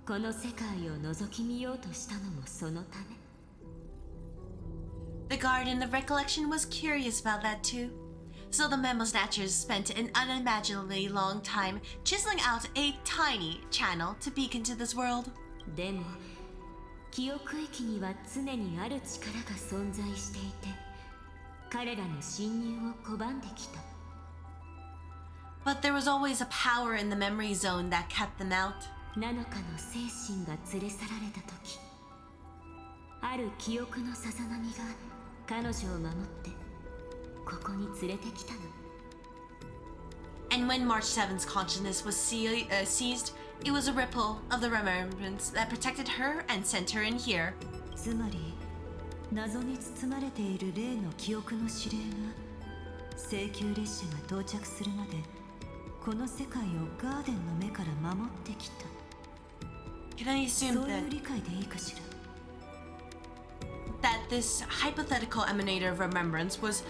この世界を覗き見ようとしたのもそのため。 The Garden of Recollection was curious about that too. So the Memo Snatchers spent an unimaginably long time chiseling out a tiny channel to peek into this world. でも記憶域には常にある力が存在していて彼らの侵入を拒んできた。 But there was always a power in the memory zone that kept them out. 7日の精神が連れ去られた時ある記憶のさざ波が彼女を守ってここに連れてきたの。 And when March 7th's consciousness was seized, it was a ripple of the remembrance that protected her and sent her in here. つまり謎に包まれている例の記憶の指令が請求列車が到着するまでこの世界をガーデンの目から守ってきた。 Can I assume そういう理解でいいかしら。 that this hypothetical emanator of remembrance was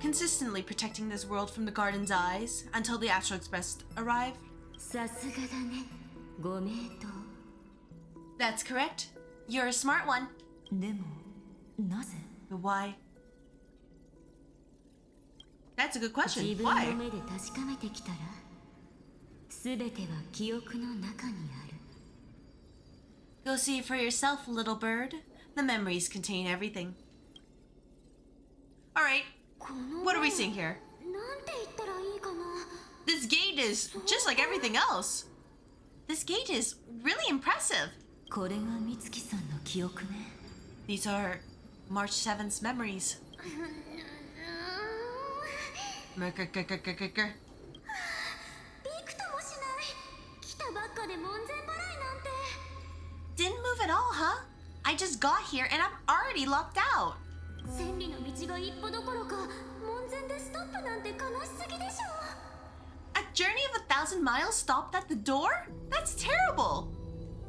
consistently protecting this world from the garden's eyes until the Astral Express arrived? さすがだねご名答。 That's correct. You're a smart one. でもなぜ But why? That's a good question. 自分の Why? 目で確かめてきたら全ては記憶の中にある。 Go see for yourself, little bird. The memories contain everything. Alright, what are we seeing here? なんて言ったらいいかな。 This gate is just like everything else. This gate is really impressive. これが美月さんの記憶ね。 These are March 7th's memories. びくともしない。来たばっかで門前払いなんて。 Didn't move at all, huh? I just got here and I'm already locked out. 千里の道が一歩どころか門前でストップなんて悲しすぎでしょ。 A journey of 1,000 miles stopped at the door? That's terrible.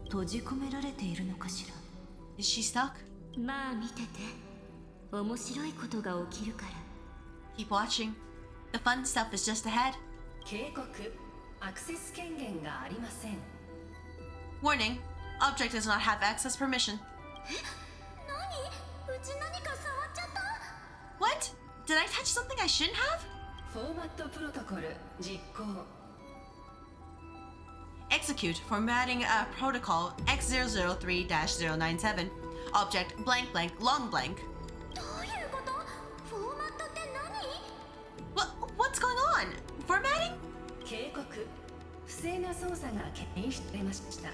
閉じ込められているのかしら。 Is she stuck? まあ見てて面白いことが起きるから。 Keep watching. The fun stuff is just ahead. 警告アクセス権限がありません。 Warning. Object does not have access permission. 何？うち何か触っちゃっ Did I touch something I shouldn't have? フォーマットプロトコル実行 Execute formatting protocol X003-097. Object blank blank long blank. どういうこと？フォーマットって何？ What's going on? Formatting? 警告不正な操作が検出されました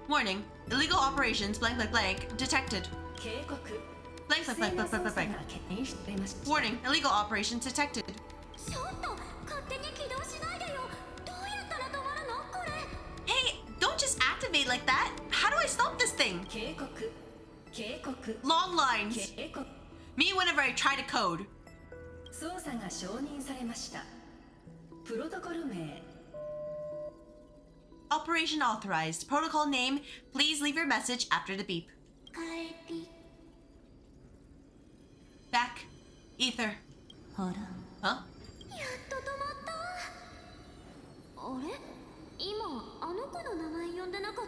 Warning. Illegal operations blank blank blank detected. 警告 Blank 不 blank 正 blank な blank 操 blank 作 blank が blank. 検出されました Warning. Illegal operations detected. ちょっと勝手に起動しないでよ。どうやったら止まるのこれ？ Hey, don't just activate like that. How do I stop this thing? 警告警告 Long lines. 警告 Me whenever I try to code. 操作が承認されましたプロトコル名 Operation authorized. Protocol name. Please leave your message after the beep. 帰り。 Back. Ether. あら Huh? やっと止まった。あれ？今あの子の名前呼んでなかっ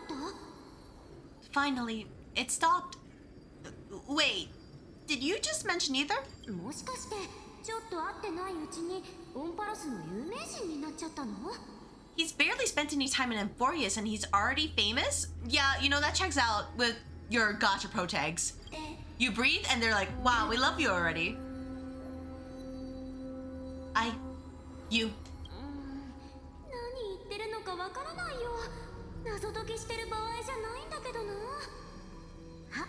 た？ Finally, it stopped. Wait, did you just mention Ether? もしかしてちょっと会ってないうちにオンパロスの有名人になっちゃったの？ He's barely spent any time in Amphorius and he's already famous? Yeah, you know, that checks out with your gacha pro tags. You breathe and they're like, wow, we love you already. You. 何言ってるのかわからないよ。謎解きしてる場合じゃないんだけどな。あ、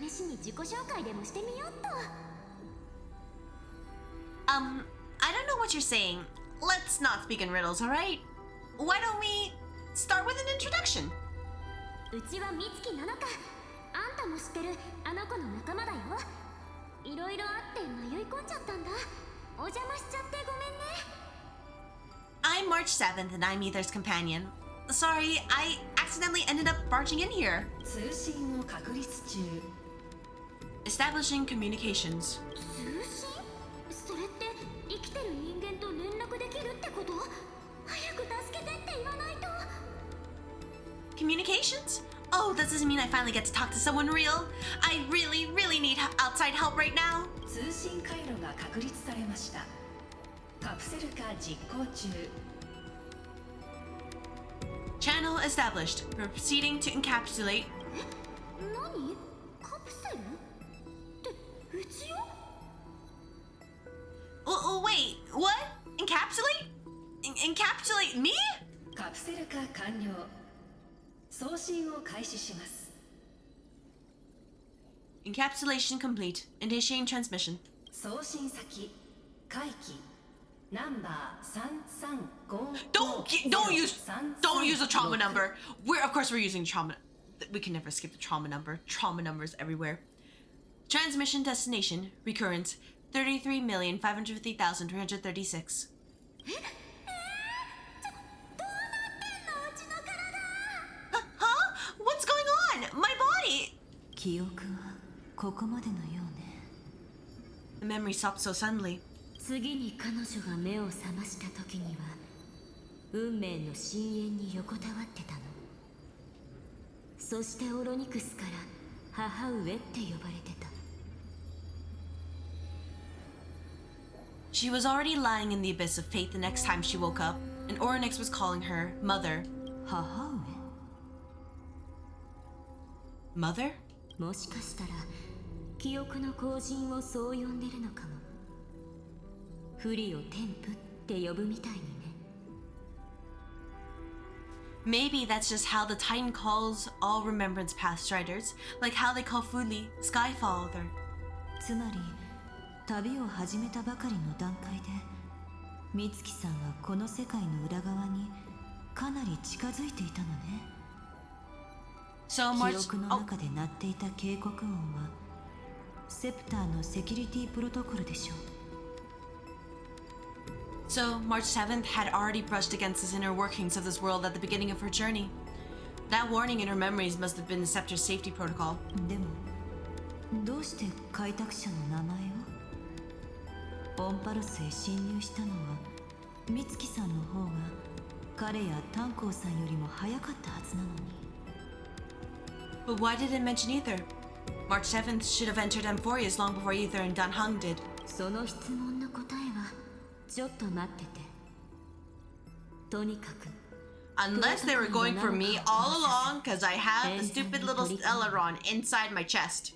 試しに自己紹介でもしてみよっと。I don't know what you're saying. Let's not speak in riddles, alright? Why don't we start with an introduction? うちは美月なのか。あんたも知ってるあの子の仲間だよ。いろいろあって迷い込んじゃったんだ。お邪魔しちゃってごめんね。I'm March 7th and I'm Ether's companion. Sorry, I accidentally ended up barging in here. 通信を確立中 Establishing communications. 通信？それって生きてる人間と連絡できるってこと？早く助けてって言わないと。 Communications? Oh, this doesn't mean I finally get to talk to someone real. I really, really need outside help right now. 通信回路が確立されましたカプセル化実行中 Channel established. We're proceeding to encapsulate. 何？カプセル？ってうちよ？ Wait, what? Encapsulate? Encapsulate me? カプセル化完了送信を開始します Encapsulation complete. Initiating transmission. 送信先回帰ナンバー335 Don't use the trauma number. Of course we're using trauma. We can never skip the trauma number. Trauma numbers everywhere. Transmission destination recurrence 33,550,336. どうなってんのうちの体。 Huh? What's going on? My body. 記憶はここまでのようね。 The memory stopped so suddenly. 次に彼女が目を覚ました時には運命の深淵に横たわってたの。そしてオロニクスから母上って呼ばれてた。 She was already lying in the abyss of fate the next time she woke up, and Oryx was calling her Mother. 母上？ Mother? もしかしたら記憶の後人をそう呼んでるのかも。不利を天賦って呼ぶみたいにね。 Maybe that's just how the Titan calls all Remembrance Path Striders, like how they call Fuli Skyfather. つまり旅を始めたばかりの段階で美月さんはこの世界の裏側にかなり近づいていたのね。 So 記 March. 憶の Oh, 中で鳴っていた警告音はセプターのセキュリティプロトコルでしょう。 so March 7th had already brushed against the inner workings of this world at the beginning of her journey. That warning in her memories must have been the Scepter's safety protocol. でもどうして開拓者の名前を？オンパロスへ侵入したのは美月さんの方が彼や炭鉱さんよりも早かったはずなのに。 But why did it mention Ether? March 7th should have entered Amphorius long before Ether and Dan Hung did. その質問の答えはちょっと待ってて。とにかく Unless they were going for me all along because I have the stupid little aileron inside my chest.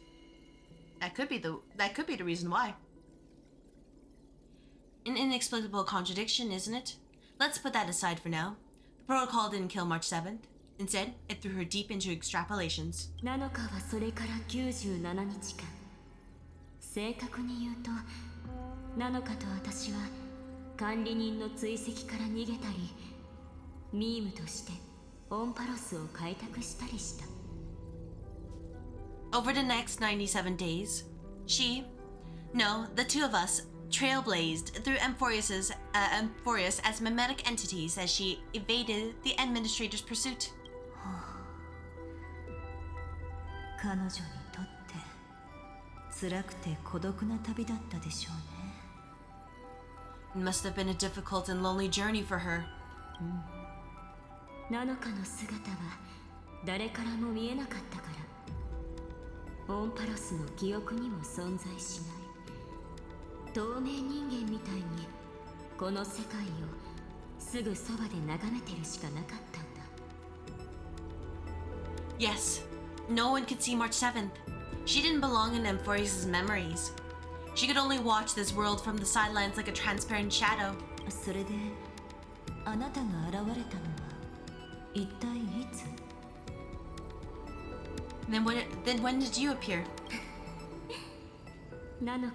That could be the reason why. An inexplicable contradiction, isn't it? Let's put that aside for now. The protocol didn't kill March 7th. Instead, it threw her deep into extrapolations. 7日はそれから97日間。正確に言うと、7日と私は管理人の追跡から逃げたり、ミームとしてオンパロスを開拓したりした。Over the next 97 days, the two of us trailblazed through Amphorius as mimetic entities as she evaded the administrator's pursuit. 彼女にとって辛くて孤独な旅だったでしょうね。It must have been a difficult and lonely journey for her. 7日の姿は誰からも見えなかったから、オンパロスの記憶にも存在しない透明人間みたいにこの世界をすぐそばで眺めてるしかなかったんだ。 Yes, no one could see March 7th. She didn't belong in Amphorius' memories. She could only watch this world from the sidelines like a transparent shadow. それであなたが現れたのは一体いつ？ Then when did you appear? 7日がも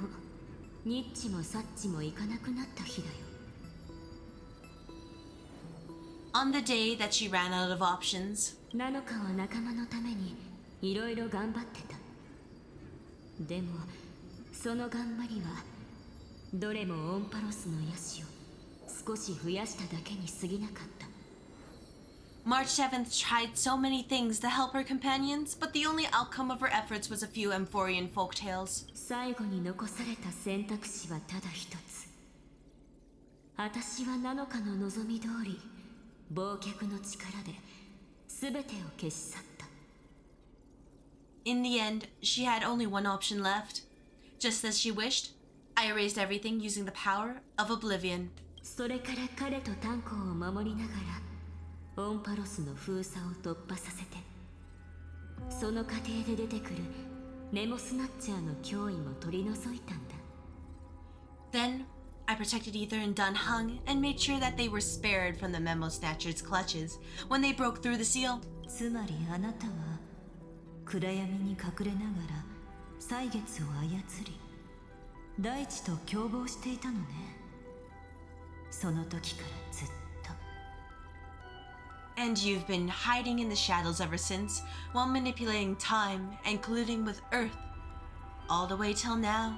うニッチもサッチも行かなくなった日だよ。 On the day that she ran out of options. 7日は仲間のためにいろいろ頑張ってた。でもその頑張りはどれもオンパロスのヤシを少し増やしただけに過ぎなかった。 March 7th tried so many things to help her companions, but the only outcome of her efforts was a few Amphorian folktales. 最後に残された選択肢はただ一つ。私は7日の望み通り忘却の力で全てを消し去った。 In the end, she had only one option left. Just as she wished, I erased everything using the power of oblivion. それから彼とタンコを守りながらオンパロスの封鎖を突破させて、その過程で出てくるネモスナッチャーの脅威も取り除いたんだ。 Then, I protected Ether and Dun Hung and made sure that they were spared from the Memo Snatcher's clutches when they broke through the seal. つまりあなたは暗闇に隠れながら歳月を操り大地と共謀していたのね。その時からずっと。 And you've been hiding in the shadows ever since, while manipulating time and colluding with Earth, all the way till now.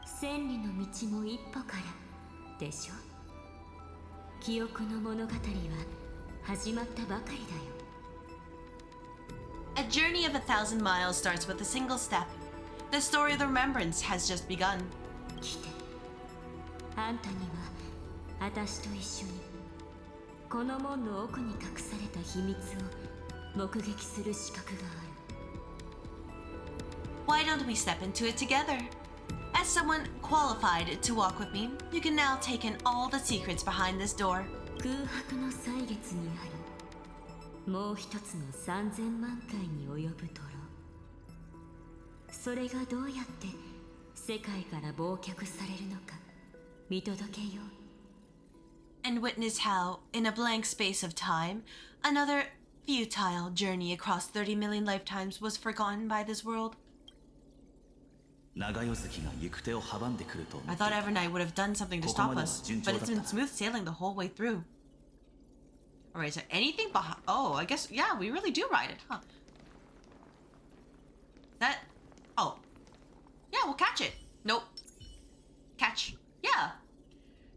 千里の道も一歩からでしょ。記憶の物語は始まったばかりだよ。 A journey of 1,000 miles starts with a single step. The story of the remembrance has just begun. 来て。あんたには私と一緒にこの門の奥に隠された秘密を目撃する資格がある。 Why don't we step into it together? As someone qualified to walk with me, you can now take in all the secrets behind this door. 空白の歳月にあるもう一つの3000万回に及ぶ泥。それがどうやって世界から忘却されるのか見届けよう。 And witness how, in a blank space of time, another futile journey across 30 million lifetimes was forgotten by this world. 長夜月が行く手を阻んでくると思 I って thought Evernight would have done something to stop us, but it's been smooth sailing the whole way through. Alright, is there anything behind? Oh, I guess, yeah, we really do ride it, huh? That, oh. Yeah, we'll catch it. Nope. Catch. Yeah.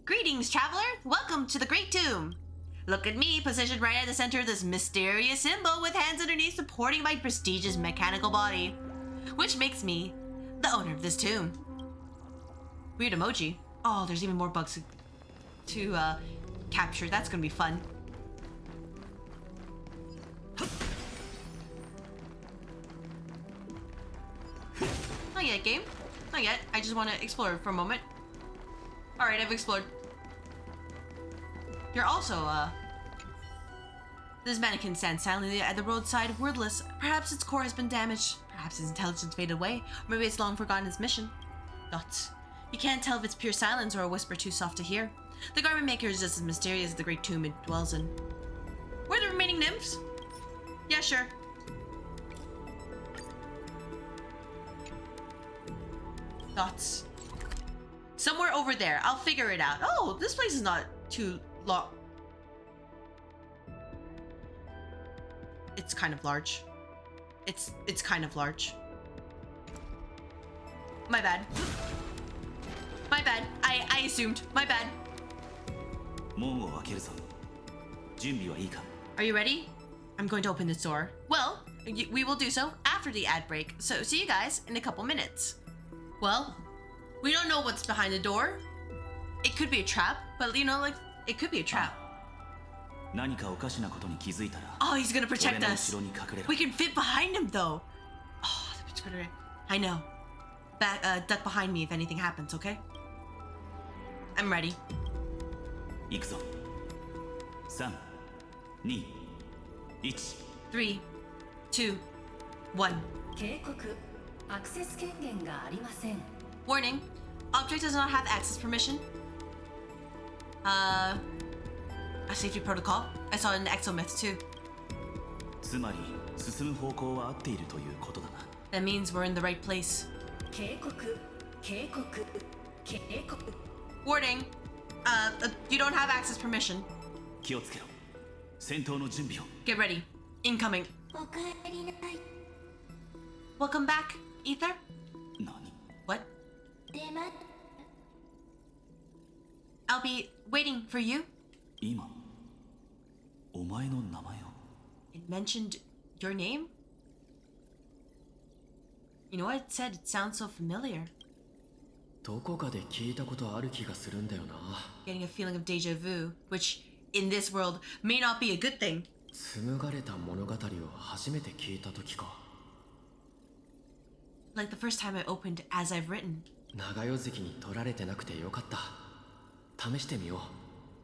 Greetings, traveler. Welcome to the Great Tomb. Look at me, positioned right at the center of this mysterious symbol with hands underneath supporting my prestigious mechanical body. Which makes me the owner of this tomb. Weird emoji. Oh, there's even more bugs to capture. That's gonna be fun. Oh yeah, game. Not yet. I just want to explore for a moment. Alright, I've explored. You're also, This mannequin stands silently at the roadside, wordless. Perhaps its core has been damaged. Perhaps its intelligence faded away. Or maybe it's long forgotten its mission. Dots. You can't tell if it's pure silence or a whisper too soft to hear. The garment maker is just as mysterious as the great tomb it dwells in. Where are the remaining nymphs? Yeah, sure. Dots. Somewhere over there. I'll figure it out. Oh, this place is not too long. It's kind of large. It's kind of large. My bad. My bad. I assumed. My bad. Are you ready? I'm going to open this door. Well, we will do so after the ad break. So see you guys in a couple minutes. Well, we don't know what's behind the door. It could be a trap, but you know, like, it could be a trap. Oh, he's gonna protect us. We can fit behind him though. Oh, I know. Duck behind me if anything happens, okay? I'm ready. 3、2、1 3, 2, 1. 警告、アクセス権限がありません。 Warning. Object does not have access permission. A safety protocol. I saw it in Exomyth too. つまり進む方向は合っているということだな。 That means we're in the right place. 警告、警告、警告。 Warning. You don't have access permission. 気をつけろ。戦闘の準備を。 Get ready. Incoming. おかえりなさい。 Welcome back, Ether. 何？ What? 出ま。 I'll be waiting for you. 今、お前の名前を。 It mentioned your name? You know what it said? It sounds so familiar. どこかで聞いたことある気がするんだよな。 Getting a feeling of deja vu, which in this world may not be a good thing. 紡がれた物語を初めて聞いた時か。 Like the first time I opened As I've Written. 長与関に取られてなくてよかった。試してみよ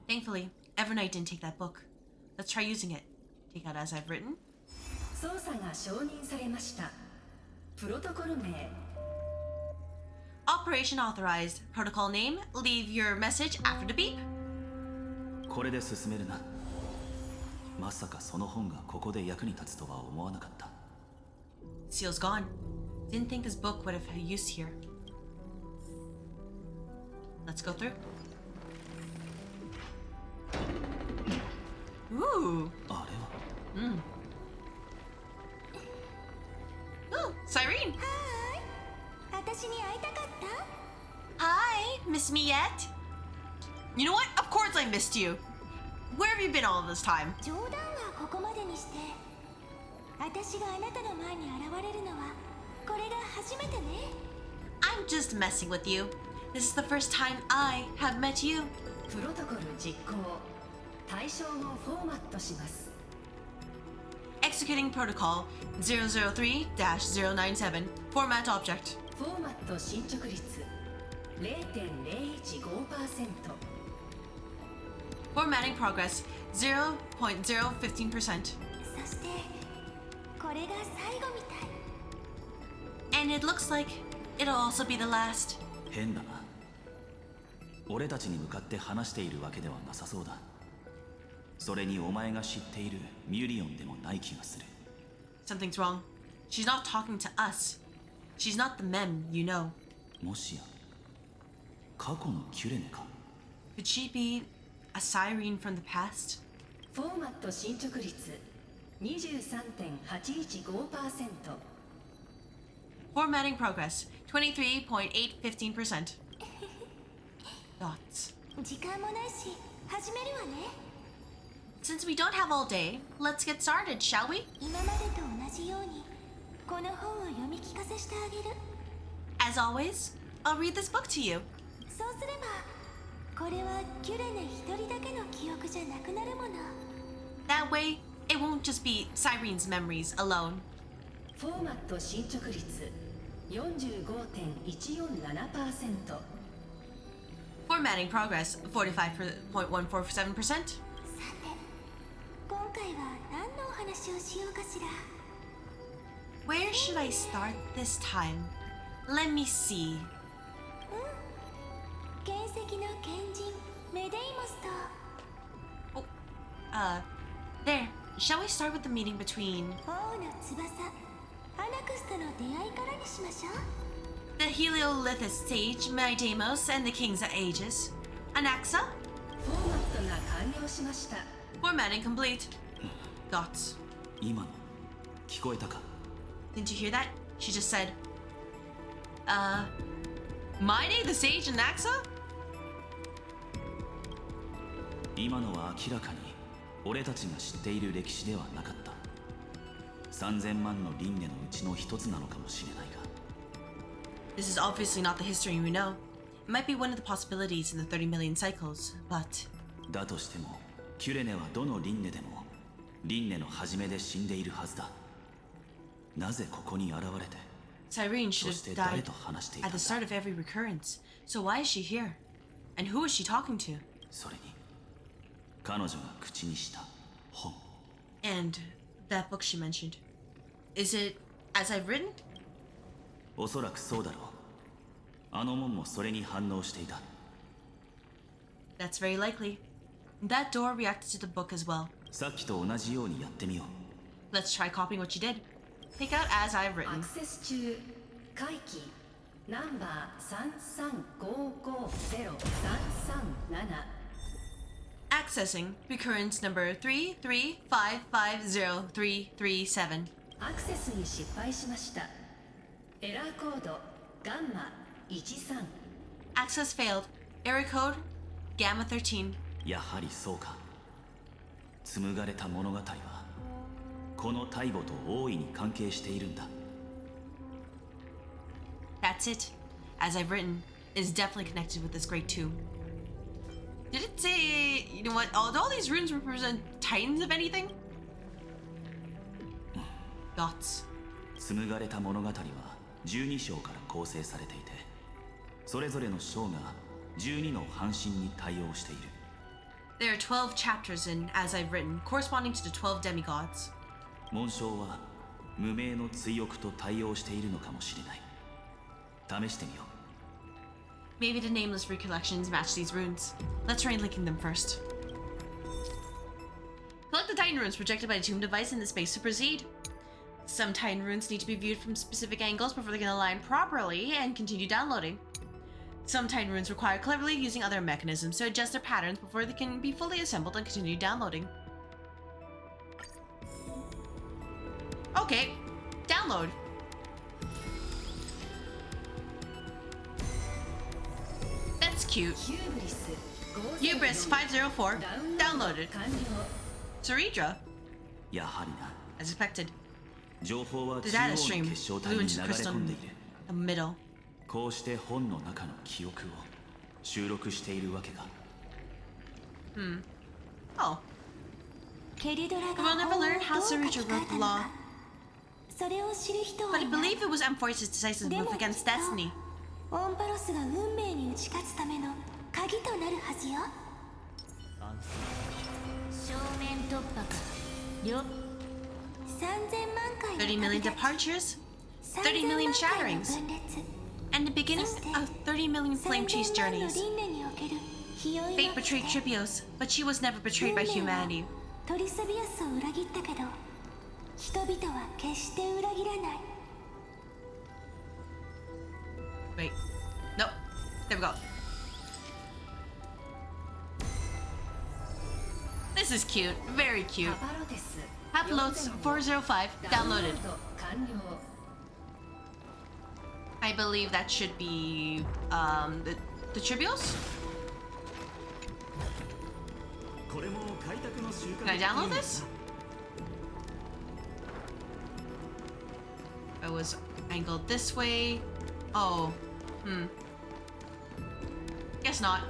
う。 Thankfully, Evernight didn't take that book. Let's try using it. Take out As I've Written. 操作が承認されました。プロトコル名。 Operation authorized. Protocol name. Leave your message after the beep. これで進めるな。まさかその本がここで役に立つとは思わなかった。 Seal's gone. Didn't think this book would have use here. Let's go through. Ooh. あれは。Ooh, Cyrene. 私に会いたかった Hi, miss me yet? You know what? Of course I missed you. Where have you been all this time? 冗談はここまでにして、私があなたの前に現れるのはこれが初めてね。 I'm just messing with you. This is the first time I have met you. プロトコル実行。対象をフォーマットします。 Executing protocol 003-097. Format object. フォーマット進捗率 0.015%。 Formatting progress 0.015%. そしてこれが最後みたい。 And it looks like it'll also be the last. 変だな。俺たちに向かって話しているわけではなさそうだ。それにお前が知っているミュリオンでもない気がする。 Something's wrong. She's not talking to us. She's not the mem, you know. もしや過去のキュレネか。 Could she be a Cyrene from the past? フォーマット進捗率 23.815%。 Formatting progress 23.815%. Dots. 時間もないし始めるわね。 Since we don't have all day, let's get started, shall we? 今までと同じようにこの本を読み聞かせしてあげる。 As always, I'll read this book to you. そうすればこれはキュレネ一人だけの記憶じゃなくなるもの。 That way, it won't just be Cyrene's memories alone. フォーマット進捗率 4.0%。45.147%。 Formatting progress 45.147%. さて今回は何のお話をしようかしら。 Where should I start this time? Let me see. 原石の賢人メデイモスと There. Shall we start with the meeting between 王の翼アナクスとの出会いからにしましょう。 the Heliolithus sage, Deimos, and the kings of ages? Anaxa? フォーマットが完了しました。 Formatting complete. Dots. 今の聞こえたか？ Didn't you hear that? She just said, Mine the sage Anaxa? 今のは明らかに俺たちが知っている歴史ではなかった。3000万の輪廻のうちの一つなのかもしれないが。 This is obviously not the history we know. It might be one of the possibilities in the 30 million cycles, but だとしてもキュレネはどの輪廻でも輪廻の初めで死んでいるはずだ。なぜここに現れて Cyrene そ should して have 誰 died と話していた at ん the だ？ start of every recurrence. So why is she here? And who is she talking to? それに彼女が口にした本。 And that book she mentioned. Is it as I've written? おそらくそうだろう。あの門もそれに反応していた。 That's very likely. That door reacted to the book as well. さっきと同じようにやってみよう。 Let's try copying what she did. Take out as I've ア written. クセス中。回帰ナンバー335503337。 Accessing recurrence number 335503337. アクセスに失敗しました。エラーコードガンマ13。 Access failed. Error code Gamma 13. やはりそうか。紡がれた物語はこの大母と大いに関係しているんだ。 That's it. As I've written, is definitely connected with this great tomb. Did it say, you know what, do all these runes represent titans of anything? Dots. 紡がれた物語は12章から構成されていて、それぞれの章が12の半身に対応している。 There are 12 chapters in As I've Written, corresponding to the 12 demigods. 紋章は無名の追憶と対応しているのかもしれない。試してみよう。 Maybe the nameless recollections match these runes. Let's try linking them first. Collect the Titan runes projected by the tomb device in the space to proceed. Some Titan runes need to be viewed from specific angles before they can align properly and continue downloading. Some Titan runes require cleverly using other mechanisms to adjust their patterns before they can be fully assembled and continue downloading. Okay, download. That's cute. ヒューブリス Hubris 504 downloaded. 完了。 Ceredra, やはりな。 as expected. 情報は The 中 data 央の stream 結晶体 flew に into 流 the れ crystal 込んで in いる。 the middle. こうして本の中の記憶を収録しているわけか。 Oh, ケリドラが we'll never 本を learn how どう書 Ceredra き換 wrote え the たの law, か。それを知る人は but I いない。 believe it was M4's decisive move against Destiny. オンパロスが運命に打ち勝つための鍵となるはずよ。正面突破か。3000万回の 30 million 旅立ち departures, 30 30 million 万回の shatterings, 分裂 and the beginning of 30 million flame chase 3000万の journeys. 輪廻における日和 Fate betrayed Tribios, but she was never betrayed by humanity. トリスビアスを裏切ったけど人々は決して裏切らない。 Wait, nope, there we go. This is cute, very cute. パパロテス Haploads 405 downloaded. ダウンロード完了。 I believe that should be the Tribios? これも開拓の習慣 Can I download this? I was angled this way. Oh, guess not.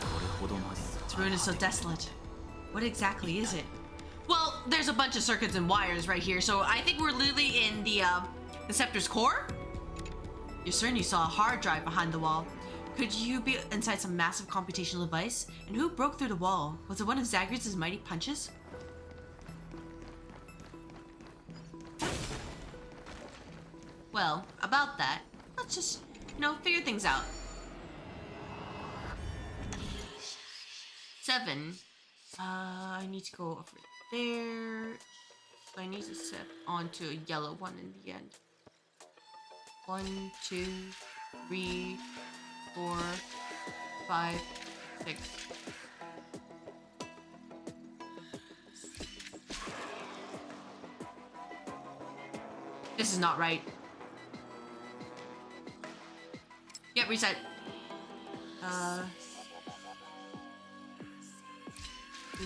これほどまで This rune is so desolate. What exactly is it? Well, there's a bunch of circuits and wires right here, so I think we're literally in the scepter's core. You certainly saw a hard drive behind the wall. Could you be inside some massive computational device? And who broke through the wall? Was it one of Zagreus' mighty punches? Well, about that, let's just, figure things out. 7. I need to go over there. So I need to step onto a yellow one in the end. 1, 2, 3, 4, 5, 6. This is not right. Yep, reset. 2.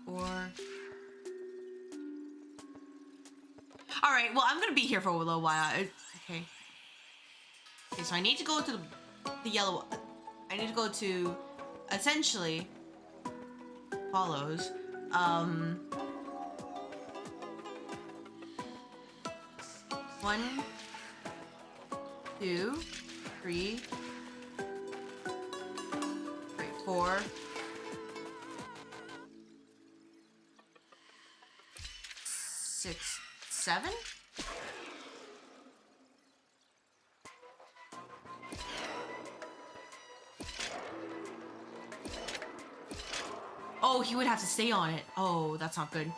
4. Alright, well, I'm gonna be here for a little while. Okay. Okay, so I need to go to the yellow. I need to go to essentially follows. 1, 2, 3, 4. 6, 7? Oh, he would have to stay on it. Oh, that's not good.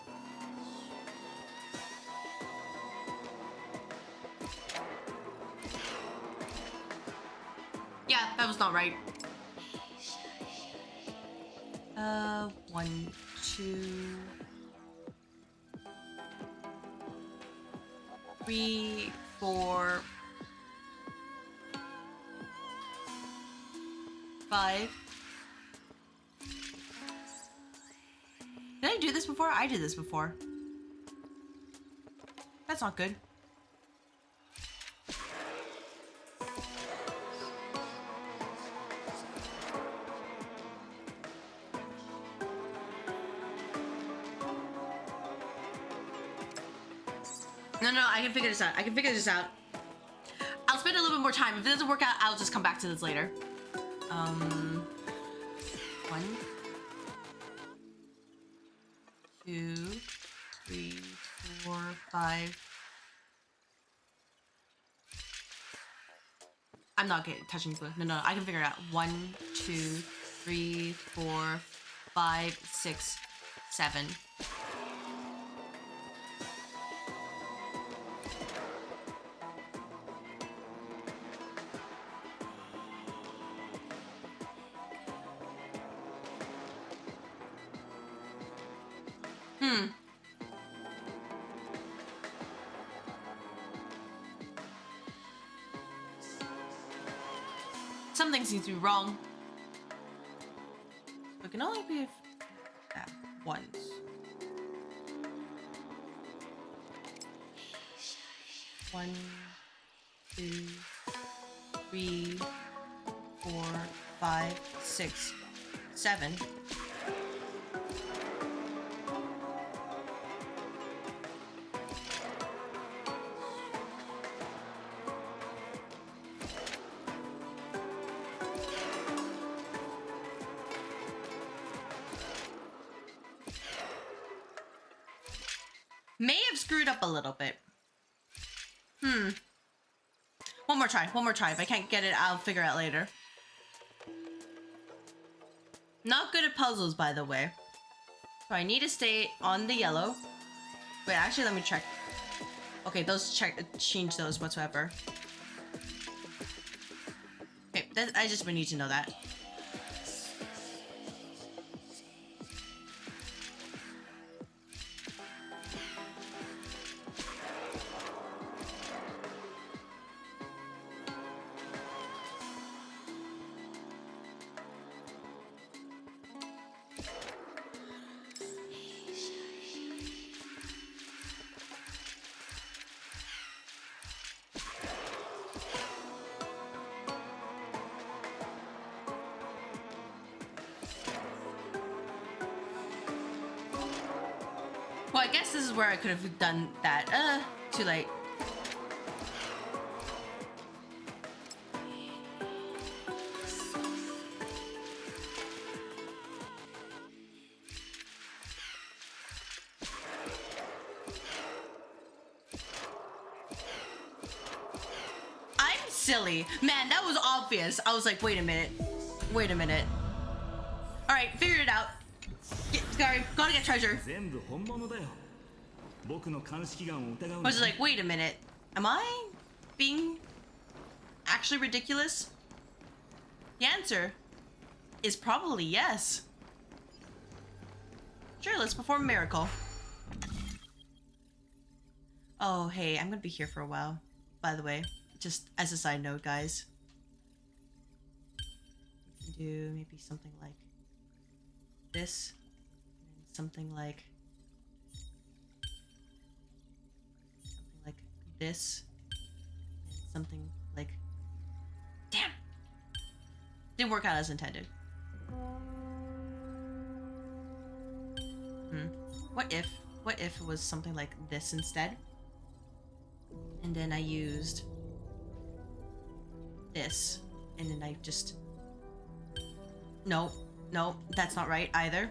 Yeah, that was not right. 1, 2, 3, 4, 5. Did I do this before? I did this before. That's not good. No, I can figure this out. I'll spend a little bit more time. If it doesn't work out, I'll just come back to this later. 1, 2, 3, 4, 5. I'm not touching glue. No, I can figure it out. 1, 2, 3, 4, 5, 6, 7. Something seems to be wrong. It can only be that once. One, 2, 3, 4, 5, 6, 7. May have screwed up a little bit. One more try. If I can't get it, I'll figure it out later. Not good at puzzles, by the way. So I need to stay on the yellow. Wait, actually, let me check. Okay, change those whatsoever. Okay, I just need to know that. Well, I guess this is where I could have done that. Too late. I'm silly. Man, that was obvious. I was like, wait a minute. Wait a minute. Alright, figured it out. Gotta get treasure. I was like, wait a minute. Am I being actually ridiculous? The answer is probably yes. Sure, let's perform a miracle. Oh, hey, I'm gonna be here for a while, by the way. Just as a side note, guys. We can do maybe something like this. And something like this. And something like... Damn! Didn't work out as intended. What if it was something like this instead? And then I used this, and then I just... No, that's not right either.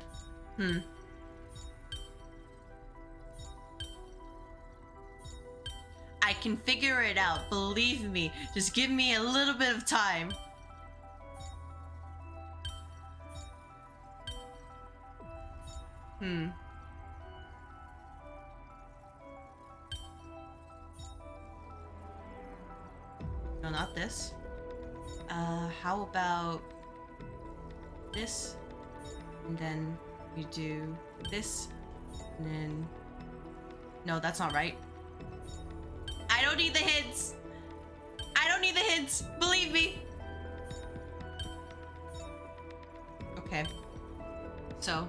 I can figure it out, believe me. Just give me a little bit of time. No, not this. How about this? And then we do this. And then... No, that's not right. I don't need the hints! I don't need the hints! Believe me! Okay. So...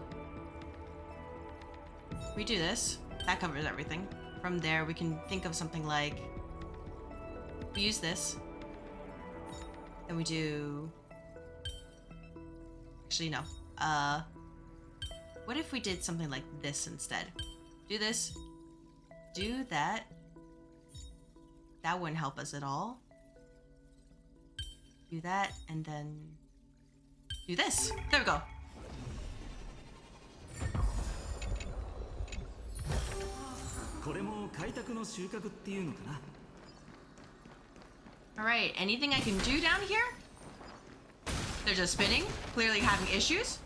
we do this. That covers everything. From there, we can think of something like... we use this. Then we do... Actually, no. What if we did something like this instead? Do this. Do that. That wouldn't help us at all. Do that, and then... do this. There we go. Alright, anything I can do down here? They're just spinning, clearly having issues.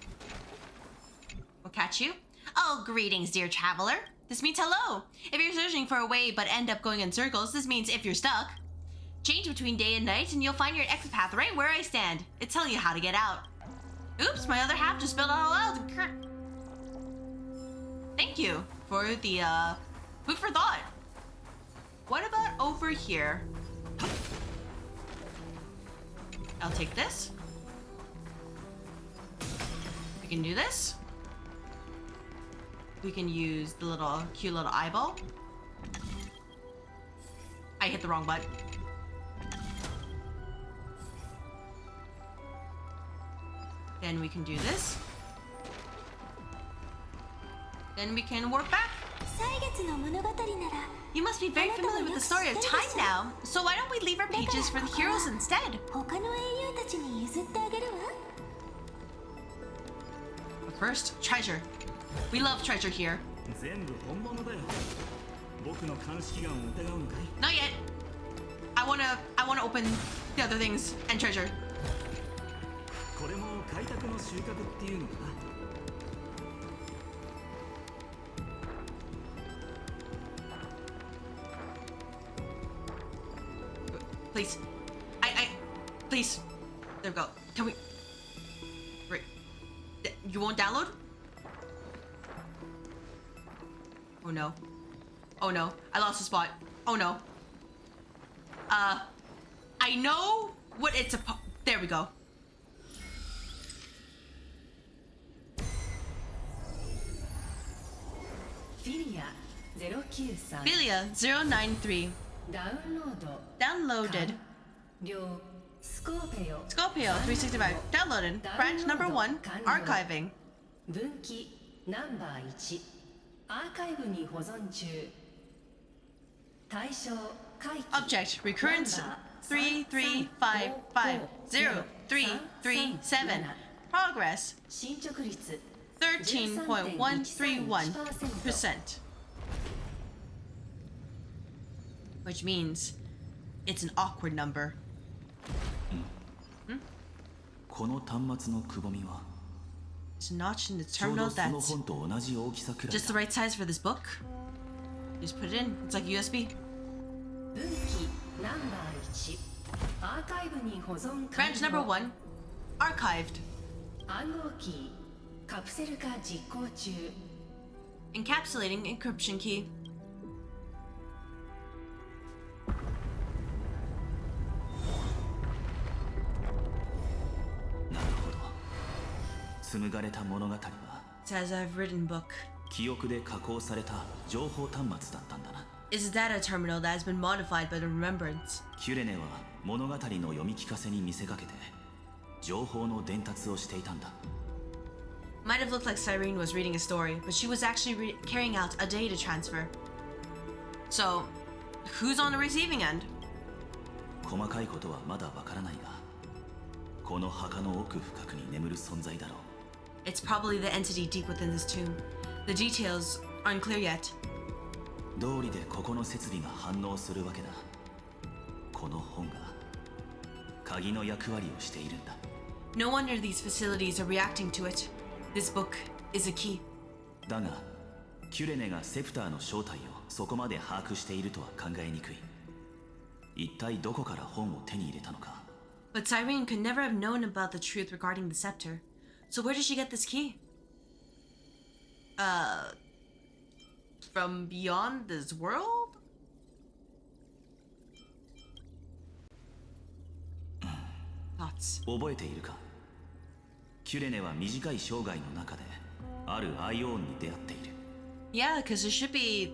We'll catch you. Oh, greetings, dear traveler. This means hello. If you're searching for a way but end up going in circles, this means if you're stuck. Change between day and night and you'll find your exit path right where I stand. It's telling you how to get out. Oops, my other half just spilled it all out. Thank you for the, food for thought. What about over here? I'll take this. We can do this. We can use the little cute little eyeball. I hit the wrong button. Then we can do this. Then we can warp back. You must be very familiar with the story of time now, so why don't we leave our pages for the heroes instead? But first, treasure. We love treasure here. Not yet. I wanna open the other things and treasure. Please. Please. There we go. Can we... Right. You won't download? Oh no. Oh no. I lost the spot. Oh no. I know what it's a... There we go. Philia 093. Downloaded. Scorpio 365. Downloaded. Branch number 1. Archiving. アーカイブに保存中。対象回帰 Object recurrence 335503337. Progress 進捗率 13.131%. Which means it's an awkward number. この端末のくぼみは It's a notch in the ちょう terminal どその that's 本と同じ大きさくらい just the だ。 right size for this book. You just put it in. It's like USB. 分岐ナンバー1アーカイブに保存 Branch number 1. Archived. 暗号キーカプセル化実行中。 Encapsulating encryption key. なるほど。紡がれた物語は It's as I've written book. 記憶で加工された情報端末だったんだな。It's a data terminal that has been modified by the remembrance. キュレネは物語の読み聞かせに見せかけて情報の伝達をしていたんだ。 Might have looked like Cyrene was reading a story, but she was actually carrying out a data transfer. So, who's on the receiving end? 細かいことはまだわからないが、この墓の奥深くに眠る存在だろう。 It's probably the entity deep within this tomb. The details aren't clear yet. 道理でここの設備が反応するわけだ。この本が鍵の役割をしているんだ。 No wonder these facilities are reacting to it. This book is a key. だが、キュレネがセプターの正体をそこまで把握しているとは考えにくい。一体どこから本を手に入れたのか。 But Cyrene could never have known about the truth regarding the scepter. So where did she get this key? From beyond this world? 覚えているか？キュレネは短い生涯の中であるアイオーンに出会っている。 Yeah, because it should be...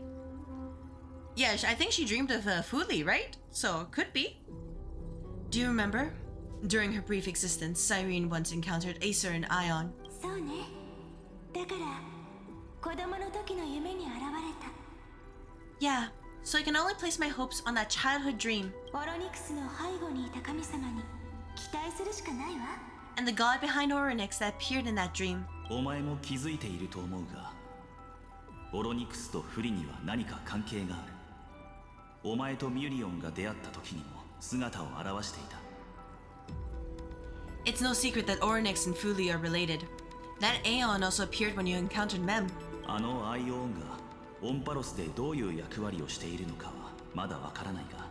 Yeah, I think she dreamed of Fuli, right? So, it could be. Do you remember? During her brief existence, Cyrene once encountered Acer and Ion. そうね。だから子供の時の夢に現れた。 Yeah, so I can only place my hopes on that childhood dream. オロニクスの背後にいた神様に期待するしかないわ。 And the god behind Oryx that appeared in that dream. お前も気づいていると思うが、オロニクスとフリには何か関係がある。お前とミュリオンが出会った時にも姿を現していた。 It's no secret that Oryx and Fuli are related. That Aeon also appeared when you encountered Mem. あのアイオーンがオンパロスでどういう役割をしているのかはまだわからないが、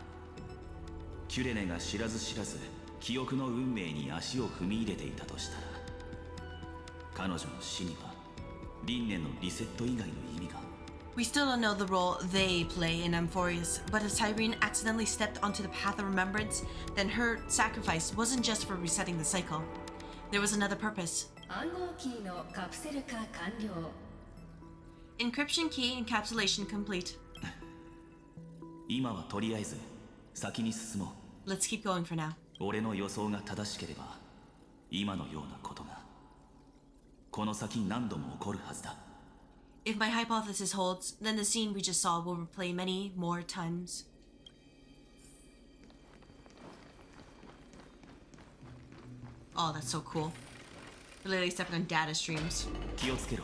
キュレネが知らず知らず記憶の運命に足を踏み入れていたとしたら、彼女の死には輪廻のリセット以外の意味が。 We still don't know the role they play in Amphorius, but if Cyrene accidentally stepped onto the path of remembrance, then her sacrifice wasn't just for resetting the cycle. There was another purpose. 暗号キーのカプセル化完了。 Encryption key encapsulation complete. 今はとりあえず先に進もう。 Let's keep going for now. 俺の予想が正しければ、今のようなことがこの先何度も起こるはずだ。 If my hypothesis holds, then the scene we just saw will replay many more times. Oh, that's so cool. We're literally stepping on data streams. 気をつけろ。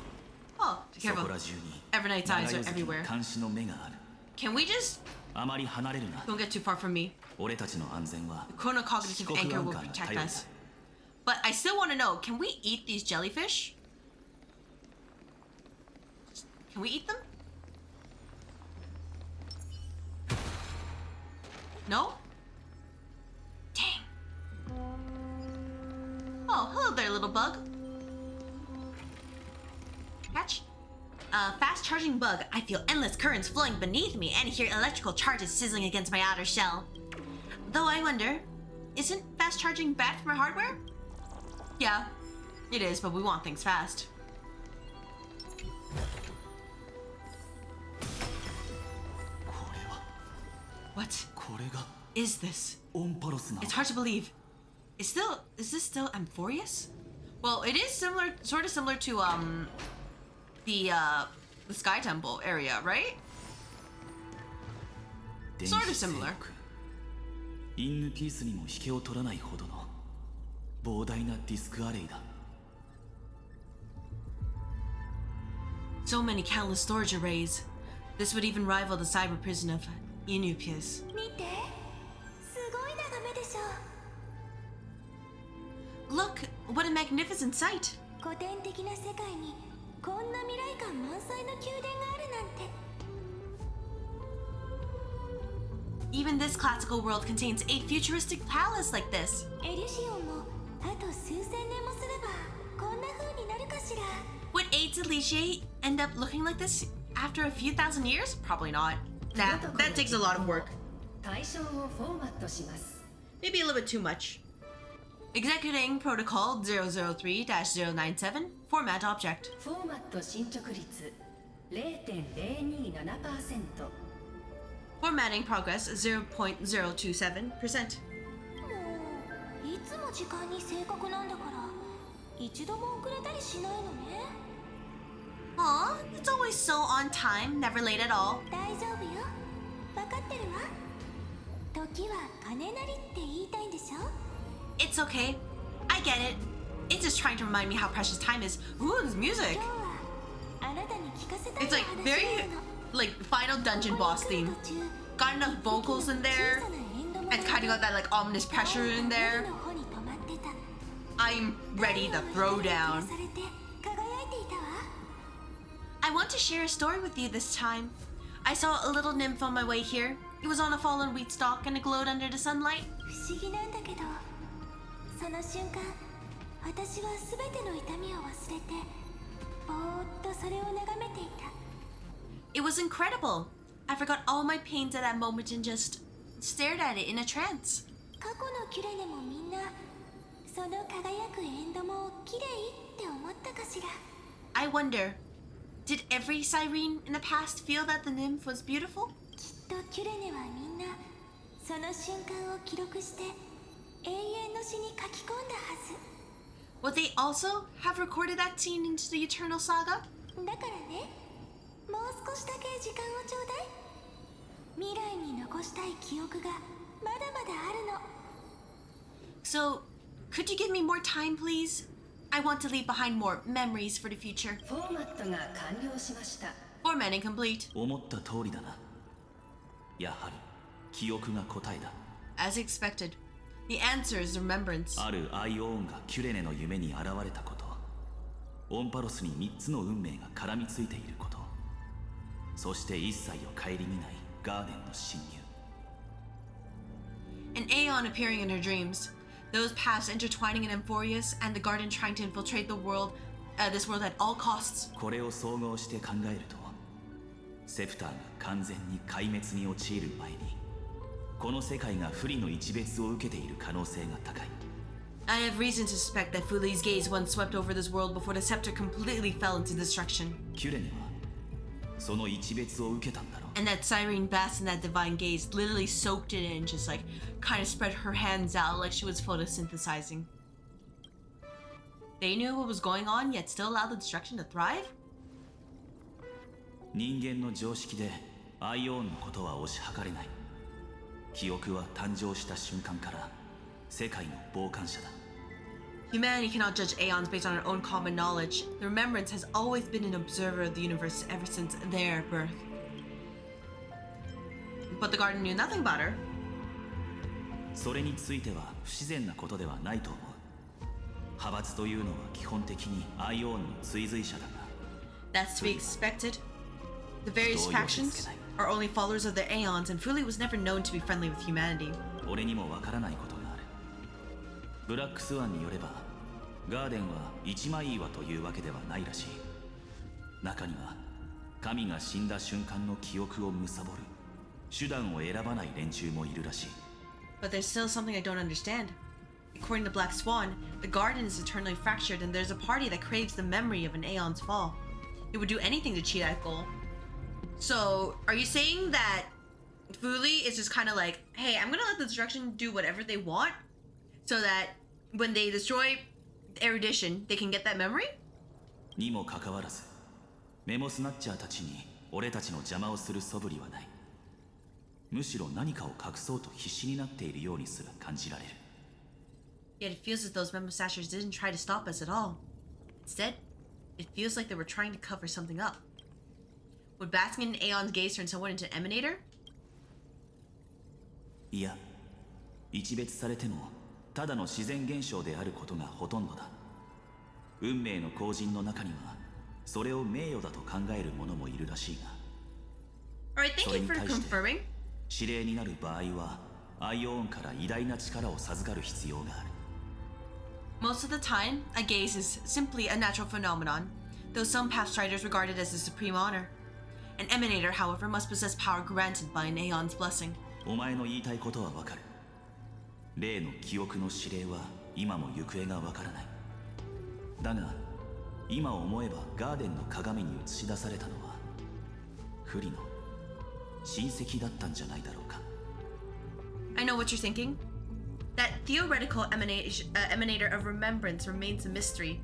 Oh, be そ careful. こら中に Evernight's eyes 長 are 与好き everywhere. 監視の目がある。 Can we just あまり離れるな。 don't get too far from me? 俺たちの安全は Chronocognitive 帰国 anchor アン will カーが protect 頼りだ。 us. But I still want to know, can we eat these jellyfish? Can we eat them? No? Dang. Oh, hello there, little bug. Catch? Fast charging bug. I feel endless currents flowing beneath me and hear electrical charges sizzling against my outer shell. Though I wonder, isn't fast charging bad for my hardware? Yeah, it is, but we want things fast. What これが is this? オンパロスなの It's hard to believe. Is this still Amphorius? Well, it is similar, sort of similar to the the Sky Temple area, right? Sort of similar. インヌピースにも引けを取らないほどの膨大なディスクアレイだ。So many countless storage arrays. This would even rival the cyber prison of Inupius. 見て、すごい眺めでしょ。 Look, what a magnificent sight! 古典的な世界にこんな未来感満載の宮殿があるなんて。 Even this classical world contains a futuristic palace like this. エリシオンもあと数千年もすればこんな風になるかしら。 Would Aids Elysiae end up looking like this after a few thousand years? Probably not. Nah, that takes a lot of work. 対象をフォーマットします。 Maybe a little bit too much. Executing Protocol 003-097, Format Object. フォーマット進捗率 0.027%。 Formatting progress 0.027%. もういつも時間に正確なんだから一度も遅れたりしないのね。 Aw, it's always so on time, never late at all. 大丈夫よ。分かってるわ。時は金なりって言いたいんでしょ。 It's okay. I get it. It's just trying to remind me how precious time is. Ooh, this music. 今日はあなたに聞かせたい It's like 話 very, があるの。 like, final dungeon boss theme. Got enough vocals in there, and kind of got that, like, ominous pressure in there. I'm ready to throw down. I want to share a story with you this time. I saw a little nymph on my way here. It was on a fallen wheat stalk and it glowed under the sunlight. 不思議なんだけど、その瞬間、私はすべての痛みを忘れて、ぼーっとそれを眺めていた。 It was incredible. I forgot all my pains at that moment and just stared at it in a trance. 過去のキュレネもみんな、その輝くエンドも綺麗って思ったかしら。 I wonder, did every Cyrene in the past feel that the nymph was beautiful? きっとキュレネはみんな、その瞬間を記録して、永遠の詩に書き込んだはず。 Would they also have recorded that scene into the Eternal Saga? だからね、もう少しだけ時間をちょうだい。未来に残したい記憶がまだまだあるの。 So, could you give me more time, please? I want to leave behind more memories for the future. フォーマットが完了しました。 Formatting complete. 思った通りだな。やはり記憶が答えだ。 As expected. The answer is remembrance. あるアイオーンがキュレネの夢に現れたこと、オンパロスに3つの運命が絡みついていること、そして一切を顧みないガーデンの侵入。 An Aeon appearing in her dreams. Those paths intertwining in Amphorius and the garden trying to infiltrate the world, this world at all costs. これを総合して考えると、セプターが完全に壊滅に陥る前に、この世界が不利の一別を受けている可能性が高い。 I have reason to suspect that Fuli's gaze once swept over this world before the scepter completely fell into destruction. キュレネはその一別を受けたんだろう。 And that Cyrene basked in that divine gaze, literally soaked it in, just like kind of spread her hands out like she was photosynthesizing. They knew what was going on, yet still allowed the destruction to thrive? 人間の常識でアイオーンのことは推し量れない。記憶は誕生した瞬間から世界の傍観者だ。 Humanity cannot judge aeons based on our own common knowledge. The remembrance has always been an observer of the universe ever since their birth. But the garden knew nothing about her. それについては不自然なことではないと思う。派閥というのは基本的にアイオーンの追随者だが。 That's to be expected. The various factions are only followers of the aeons, and Fuli was never known to be friendly with humanity. 俺にもわからないことがある。ブラックスワンによれば、ガーデンは一枚岩というわけではないらしい。中には神が死んだ瞬間の記憶を貪る手段を選ばない連中もいるらしい。 But there's still something I don't understand. According to Black Swan, the garden is eternally fractured, and there's a party that craves the memory of an aeon's fall. It would do anything to achieve that goal. So, are you saying that Fuli is just kind of like, hey, I'm gonna let the destruction do whatever they want, so that when they destroy erudition, they can get that memory? にもかかわらず、メモスナッチャーたちに俺たちの邪魔をする素振りはない。むしろ何かを隠そうと必死になっているようにすら感じられる。 Yet it feels as though those memo snatchers didn't try to stop us at all. Instead, it feels like they were trying to cover something up. Would basking in Aeon's gaze turn someone into an Emanator? いや、一別されてもただの自然現象であることがほとんどだ。運命の後人の中にはそれを名誉だと考える者もいるらしいが、 Alright, thank you for confirming. 指令になる場合はアイオーンから偉大な力を授かる必要がある。 Most of the time, a gaze is simply a natural phenomenon, though some pathstriders regard it as a supreme honor. An Emanator, however, must possess power granted by an Aeon's blessing. お前の言いたいことはわかる。例の記憶の指令は今も行方がわからない。だが今思えばガーデンの鏡に映し出されたのはフリの親戚だったんじゃないだろうか。 I know what you're thinking. That theoretical emanator of remembrance remains a mystery.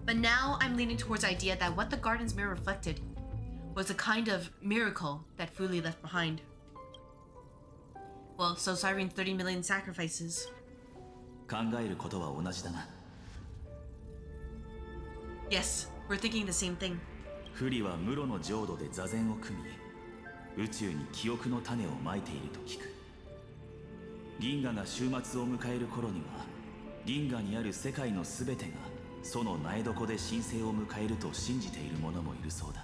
But now I'm leaning towards the idea that what the garden's mirror reflected was a kind of miracle that Fuli left behind. Well, so Cyrene's 30 million sacrifices. 考えることは同じだな。 Yes, we're thinking the same thing. フリは室の浄土で座禅を組み、宇宙に記憶の種をまいていると聞く。銀河が終末を迎える頃には、銀河にある世界のすべてがその苗床で神聖を迎えると信じている者もいるそうだ。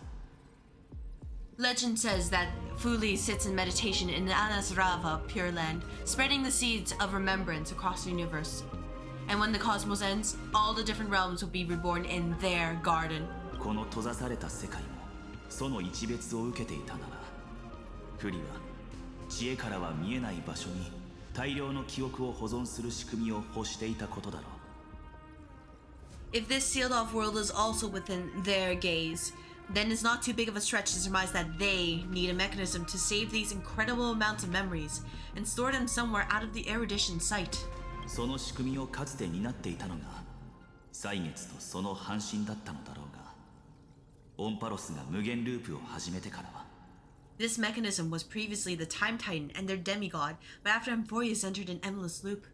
Legend says that Fuli sits in meditation in the Anasrava Pure Land, spreading the seeds of remembrance across the universe. And when the cosmos ends, all the different realms will be reborn in their garden. この閉ざされた世界もその一別を受けていたなら、フリは知恵からは見えない場所に大量の記憶を保存する仕組みを欲していたことだろう。 If this sealed off world is also within their gaze, then it's not too big of a stretch to surmise that they need a mechanism to save these incredible amounts of memories and store them somewhere out of the erudition sight. その仕組みをかつて担っていたのが歳月とその半身だったのだろうが、オンパロスが無限ループを始めてからは。 This mechanism was previously the Time Titan and their demigod, but after Amphorius entered an endless loop,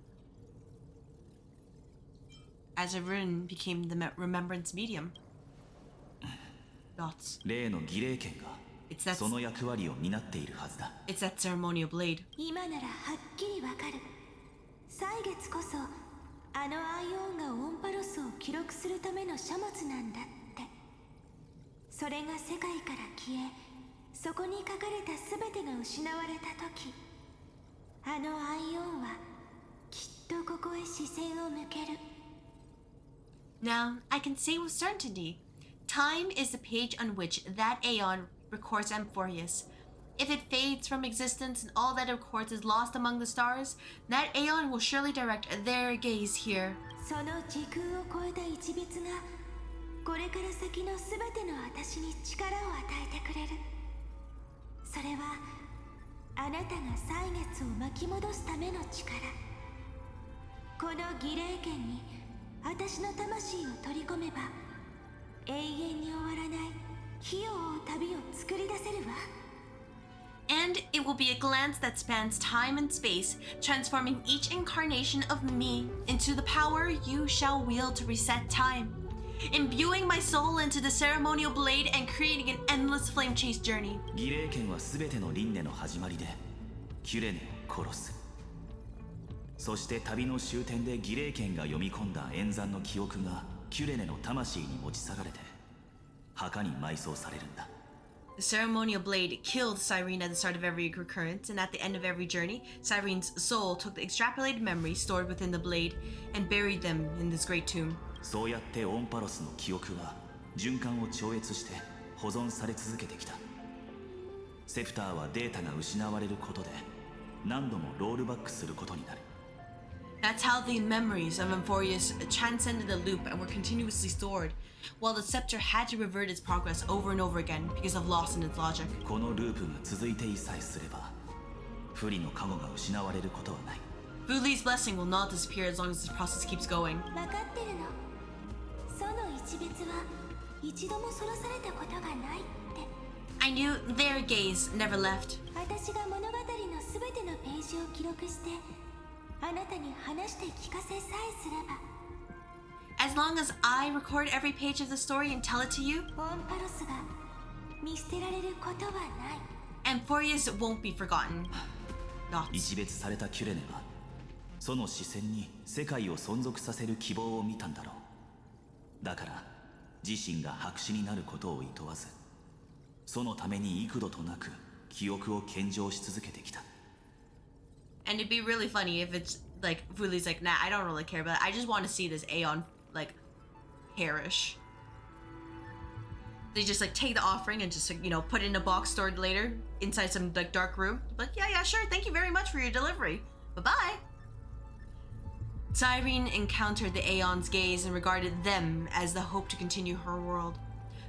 as a rune became the remembrance medium. Dots. 例の儀礼権がその役割を担っているはずだ。 It's that ceremonial blade. 今ならはっきりわかる。歳月こそあのアイオンがオンパロスを記録するための書物なんだって。それが世界から消え、そこに書かれた全てが失われた時、あのアイオンはきっとここへ視線を向ける。 Now, I can say with certainty, time is the page on which that Aeon records Amphorius. If it fades from existence and all that it records is lost among the stars, that Aeon will surely direct their gaze here. その時空を超えた一別がこれから先の全ての私に力を与えてくれる。それはあなたが歳月を巻き戻すための力。この儀礼権に私の魂を取り込めば永遠に終わらない火を追う旅を作り出せるわ。 And it will be a glance that spans time and space, transforming each incarnation of me into the power you shall wield to reset time, imbuing my soul into the ceremonial blade and creating an endless flame chase journey. 儀礼権は全ての輪廻の始まりでキュレネを殺す。そして旅の終点で儀礼権が読み込んだ演算の記憶がキュレネの魂に持ち去られて墓に埋葬されるんだ。 The ceremonial blade killed Cyrene at the start of every recurrence, and at the end of every journey, Cyrene's soul took the extrapolated memories stored within the blade and buried them in this great tomb. そうやってオンパロスの記憶は循環を超越して保存され続けてきた。セプターはデータが失われることで何度もロールバックすることになる。 That's how the memories of Amphorius transcended the loop and were continuously stored, while the scepter had to revert its progress over and over again because of loss in its logic. このループが続いていさえすれば、不利の加護が失われることはない。 Fuli's blessing will not disappear as long as this process keeps going. 分かってるの。その一別は一度もそらされたことがないって。 I knew their gaze never left. 私が物語のすべてのページを記録してあなたに話して聞かせさえすれば As long as I record every page of the story and tell it to you, オンパロスが見捨てられることはない。 Amphorius won't be forgotten. Not. 一別されたキュレネはその視線に世界を存続させる希望を見たんだろう。だから自身が白紙になることを厭わず、そのために幾度となく記憶を献上し続けてきた。 And it'd be really funny if it's like Vuli's like, nah, I don't really care, but I just want to see this Aeon like perish. They just like take the offering and just, you know, put it in a box stored later inside some like dark room. But yeah, sure. Thank you very much for your delivery. Bye-bye. Cyrene encountered the Aeon's gaze and regarded them as the hope to continue her world.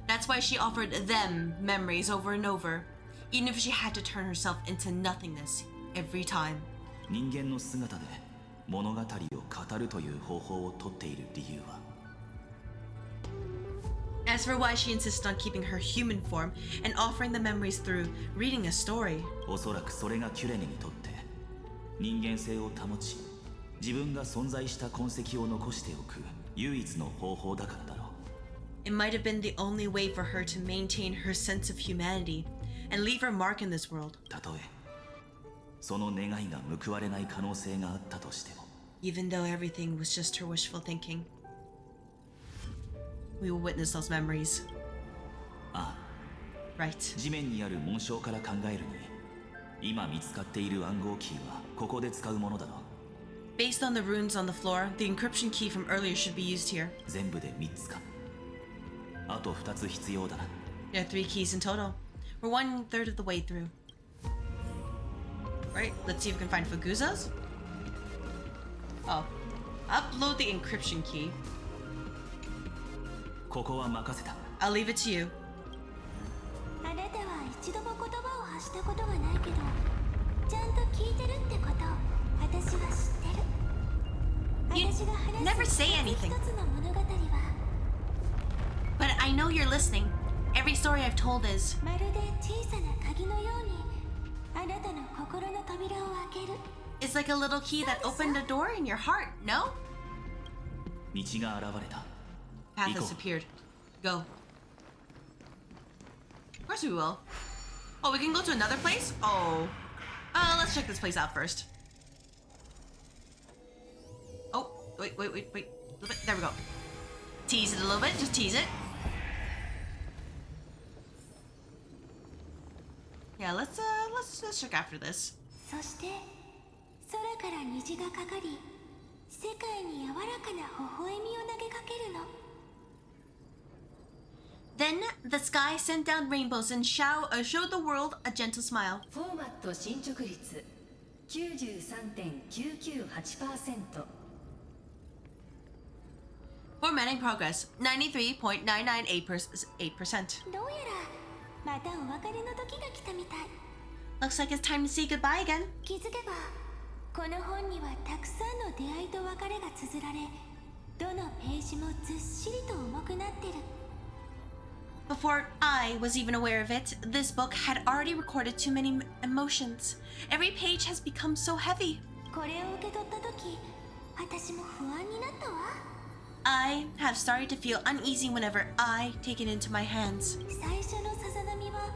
That's why she offered them memories over and over, even if she had to turn herself into nothingness every time. 人間の姿で物語を語るという方法をとっている理由は As for why she insisted on keeping her human form and offering the memories through reading a story, おそらくそれがキュレネにとって人間性を保ち、自分が存在した痕跡を残しておく唯一の方法だからだろう。 it might have been the only way for her to maintain her sense of humanity and leave her mark in this world. たとえその願いが報われない可能性があったとしても Even though everything was just her wishful thinking, we will witness those memories. ああ Right. 地面にある紋章から考えるに今見つかっている暗号キーはここで使うものだろう。 Based on the runes on the floor, the encryption key from earlier should be used here. 全部で3つか。あと2つ必要だな。 There are 3 keys in total. We're 1/3 of the way through. Right, let's see if we can find Fuguza's. Oh. Upload the encryption key. ここは任せた。 I'll leave it to you. あなたは一度も言葉を発したことがないけどちゃんと聞いてるってことを私は知ってる。 You 私が話 never す say 一 anything. つの物語は But I know you're listening. Every story I've told is まるで小さな鍵のようにあなたの心の扉を開ける。 it's like a little key that opened a door in your heart, no? 道が現れた。 Path Eagle. has appeared. Go. Of course we will. Oh, we can go to another place? Oh. Let's check this place out first. Oh, wait. A little bit. There we go. Tease it a little bit. Just tease it. Yeah, let's check after this. そして空から虹がかかり世界に柔らかな微笑みを投げかけるの。 Then the sky sent down rainbows and showed the world a gentle smile. フォーマット進捗率 93.998%。 Formatting progress 93.998%. どうやらまたお別れの時が来たみたい。 Looks like it's time to say goodbye again. 気づけばこの本にはたくさんの出会いと別れが綴られどのページもずっしりと重くなってる。 Before I was even aware of it, this book had already recorded too many emotions. Every page has become so heavy. これを受け取った時私も不安になったわ。 I have started to feel uneasy whenever I take it into my hands. 最初のさざ波は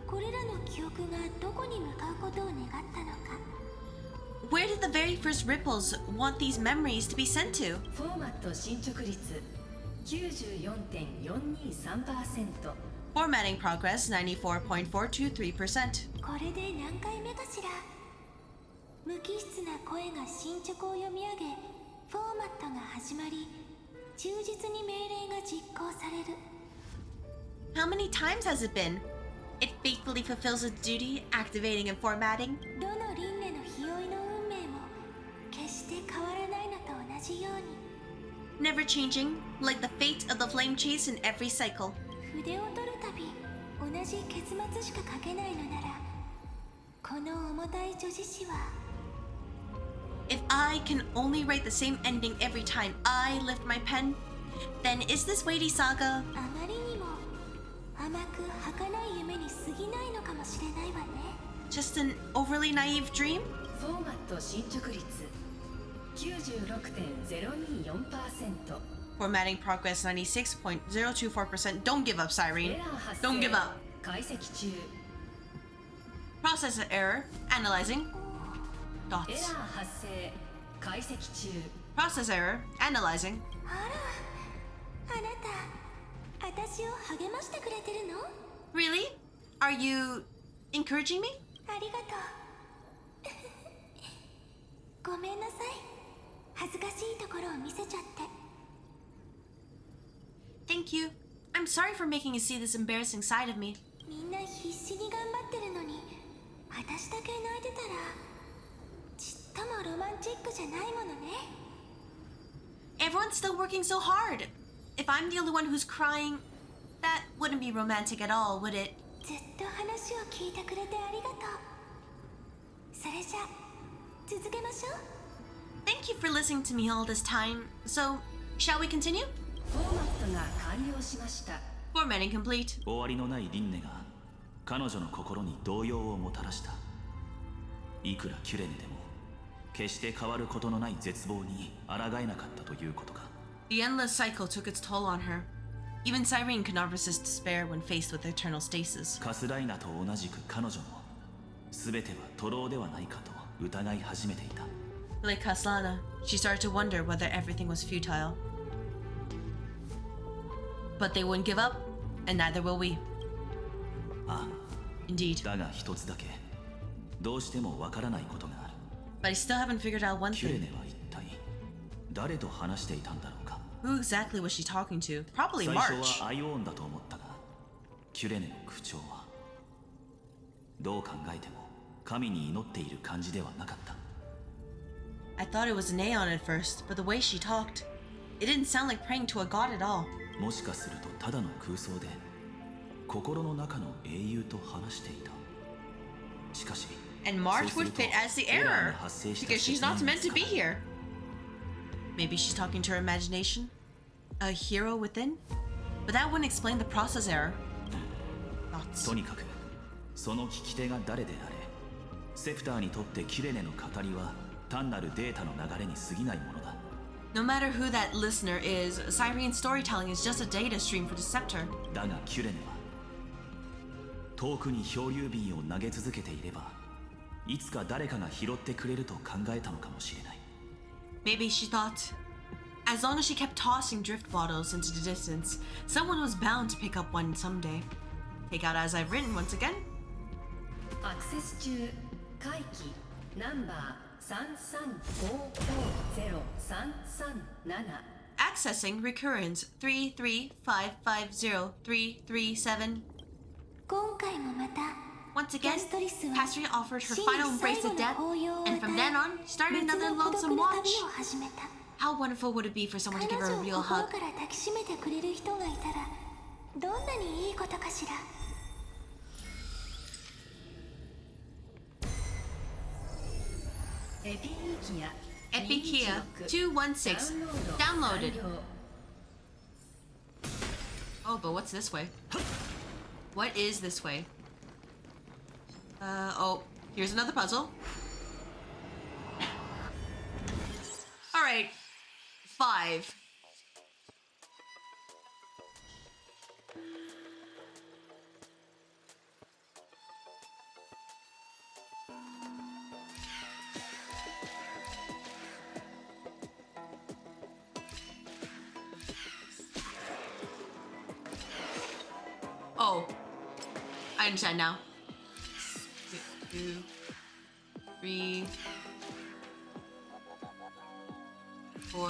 これらの記憶がどこに向かうことを願ったのか。 Where did the very first ripples want these memories to be sent to? フォーマット進捗率 94.423%。 Formatting progress 94.423%. これで何回目かしら。無機質な声が進捗を読み上げフォーマットが始まり忠実に命令が実行される。 How many times has it been? It faithfully fulfills its duty, activating and formatting. どの輪廻の日追いの運命も決して変わらないのと同じように。 Never changing, like the fate of the flame chase in every cycle. 筆を取るたび同じ結末しか書けないのならこの重たい叙事詩は If I can only write the same ending every time I lift my pen, then is this weighty saga あまりに甘く儚い夢に過ぎないのかもしれないわね。 Just an overly naive dream? フォーマット進捗率 96.024%。 Formatting progress 96.024%. Don't give up, エ Cyrene. ラー発 Don't 生 give up. 解析中。 Processor error. Analyzing. エラ Dots. ー発生解析中。 Process error. Analyzing. あなた、私を励ましてくれてるの？ Really? Are you encouraging me? ありがとう。ごめんなさい。恥ずかしいところを見せちゃって。 Thank you. I'm sorry for making you see this embarrassing side of me. みんな必死に頑張ってるのに、私だけ泣いてたら、ちっともロマンチックじゃないものね。 Everyone's still working so hard. If I'm the only one who's crying, that wouldn't be romantic at all, would it? ずっと話を聞いてくれてありがとう。それじゃ、続けましょう。 Thank you for listening to me all this time. So, shall we continue? フォーマットが完了しました。 Formatting complete. 終わりのない輪廻が彼女の心に動揺をもたらした。いくらキュレネでも決して変わることのない絶望に抗えなかったということか。 The endless cycle took its toll on her. Even Cyrene could not resist despair when faced with eternal stasis. カスライナと同じく彼女も全ては徒労ではないかと疑い始めていた。 Like Kaslana, she started to wonder whether everything was futile. But they wouldn't give up, and neither will we. ああ、 Indeed. だが一つだけどうしてもわからないことがある。 But I still haven't figured out one キュレ thing. ネは一体誰と話していたんだろうか。 Who exactly was she talking to? Probably 最 March. 初はアイオーンだと思ったが、キュレネの口調はどう考えても神に祈っている感じではなかった。 I thought it was an Aeon at first, but the way she talked, it didn't sound like praying to a god at all. もしかするとただの空想で心の中の英雄と話していた。しかし And March そうす would ると fit as the エラー error, が発生した because she's 責任 not を meant to つか be ない。 here. Maybe she's talking to her imagination? A hero within? But that wouldn't explain the process error. Thoughts. とにかくその聞き手が誰であれ、セプターにとってキュレネの語りは単なるデータの流れに過ぎないものだ。 No matter who that listener is, Cyrene's storytelling is just a data stream for the scepter. だがキュレネは遠くに漂流瓶を投げ続けていればいつか誰かが拾ってくれると考えたのかもしれない。 Maybe she thought, as long as she kept tossing drift bottles into the distance, someone was bound to pick up one someday. Take out as I've written once again. アクセス中回帰ナンバー335503337 Accessing recurrence 335503337. 今回もまた Once again, キャストリスは Pastria offered her 真 final に embrace 最後 of の death, 抱擁を与 and from then え on, started 別 another の孤 lonesome 独な watch. 旅を始めた。 How wonderful would it be for someone to 彼 give her 女 a を real 心 hug? から抱きしめてくれる人がいたらどんなにいいことかしら。エピニキア Epikia 216 downloaded. Oh, but what's this way? What is this way? Oh, here's another puzzle. All right, 5. Oh, I understand now. 2, 3, 4,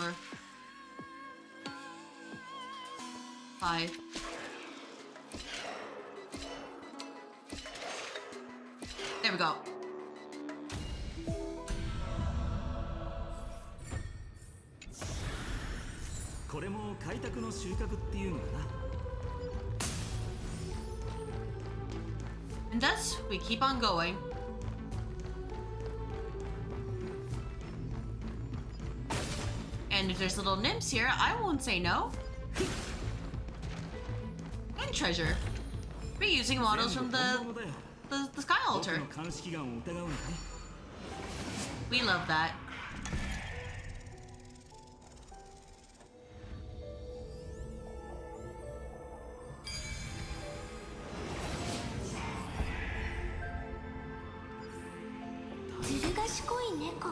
5. There we go. And thus, we keep on going. And if there's little nymphs here, I won't say no. And treasure. Reusing models from the Sky Altar. We love that.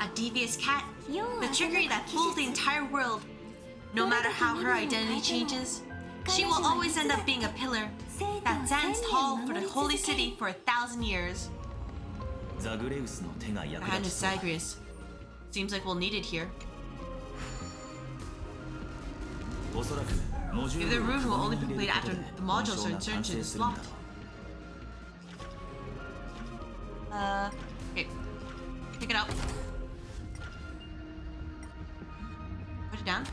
A devious cat, the trickery that fools the entire world. No matter how her identity changes, she will always end up being a pillar that stands tall for the holy city for 1,000 years. The hand is Zagreus. Seems like we'll need it here. If the rune will only be played after the modules are inserted into the slot. Okay. Pick it up. Put it down.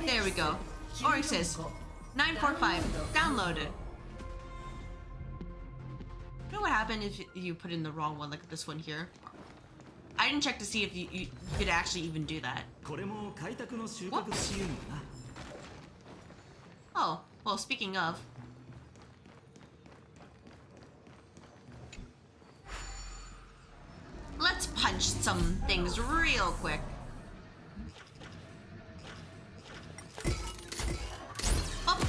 There we go. Oryx says 945. Downloaded. You know what happened if you put in the wrong one, like this one here? I didn't check to see if you could actually even do that. Whoops. Oh, well, speaking of. Let's punch some things real quick. Oh.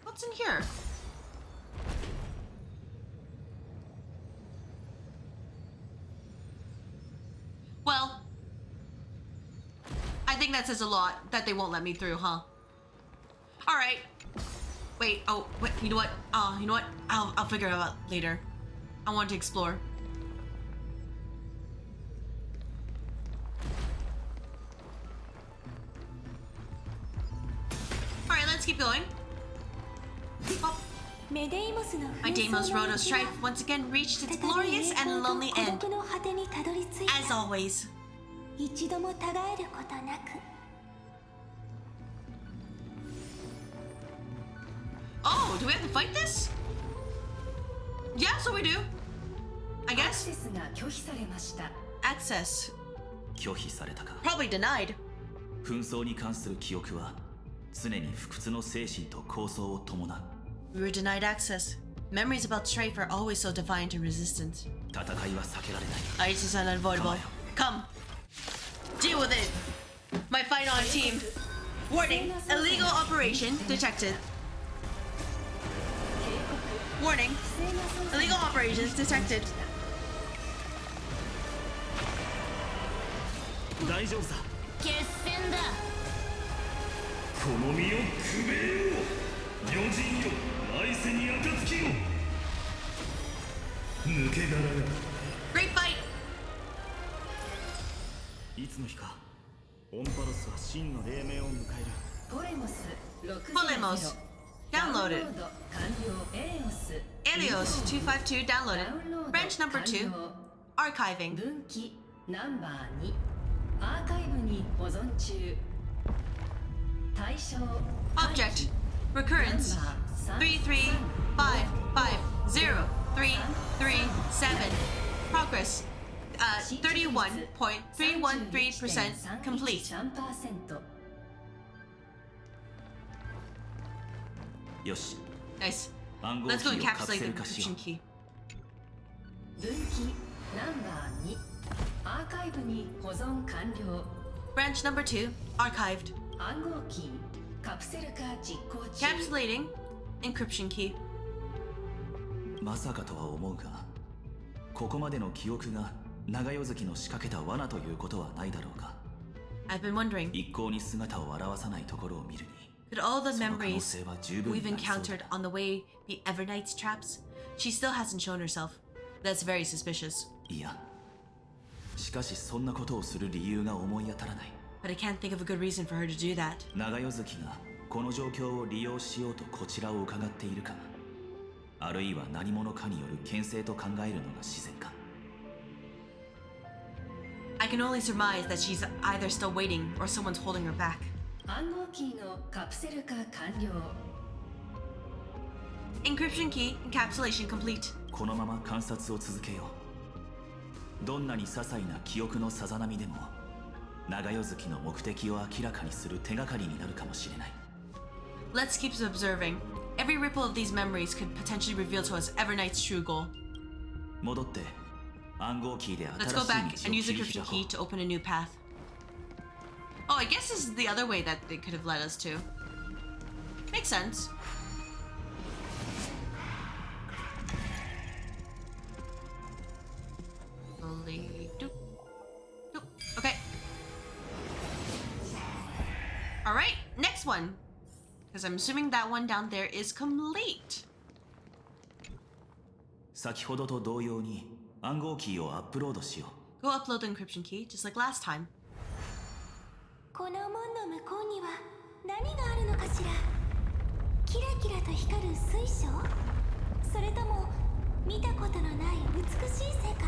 What's in here? Well, I think that says a lot that they won't let me through, huh? All right. Wait. Oh, wait. You know what? You know what? I'll figure it out later. I want to explore. All right, let's keep going. Oh. My Deimos Road of Strife once again reached its glorious and lonely end. As always. Oh, do we have to fight this? Yeah, so we do. I guess. Access. Probably denied. 紛争に関する記憶は常に不屈の精神と構想を伴う。We were denied access. Memories about Strife are always so defiant and resistant. 戦いは避けられない。 Ice is unavoidable. Come. Deal with it. My fight on team. Warning. Illegal operation detected. Warning. Illegal operations detected. 大丈夫さ。決戦だ。この身をくべよう。余人よ、来世に暁を。抜け殻が。Great fight. いつの日か、オンパロスは真の黎明を迎える。ポレモス600 Polemos. Downloaded. Elios 252 downloaded. Branch number 2. Archiving. 分岐ナンバー2アーカイブに保存中対象 Object. Recurrence. 335503337. Progress. 31.313% complete. 3%よし。 Nice. 暗号 Let's go キーをカプ encapsulate セ the ル化しよ encryption う。 key. 分岐ナンバー2アーカイブに保存完了 Branch number 2. Archived. 暗号キーカプセル化実行中 Encapsulating encryption key. まさかとは思うが、ここまでの記憶が長夜月の仕掛けた罠ということはないだろうか。 I've been wondering, 一向に姿を現さないところを見るに、 could all the その可能 memories 性は十分 we've にありそう encountered だ。 on the way be Evernight's traps? She still hasn't shown herself. That's very suspicious. いや、しかしそんなことをする理由が思い当たらない。 But I can't think of a good reason for her to do that. 長夜月がこの状況を利用しようとこちらを伺っているか、あるいは何者かによる牽制と考えるのが自然か。 I can only surmise that she's either still waiting or someone's holding her back. 暗号キーのカプセル化完了 Encryption key, encapsulation complete. このまま観察を続けよう。どんなに些細な記憶のさざ波でも長夜月の目的を明らかにする手がかりになるかもしれない。 Let's keep observing. Every ripple of these memories could potentially reveal to us Evernight's true goal. 戻って暗号キーで Let's go 新 back し and い use 道を the 切り encryption 開こ key う。 to open a new path. Oh, I guess this is the other way that they could have led us to. Makes sense. Slowly. Doop. Doop. Okay. Alright, next one. Because I'm assuming that one down there is complete. 先ほどと同様に暗号キーをアップロードしよう。 Go upload the encryption key, just like last time. この門の向こうには何があるのかしら。キラキラと光る水晶、それとも見たことのない美しい世界。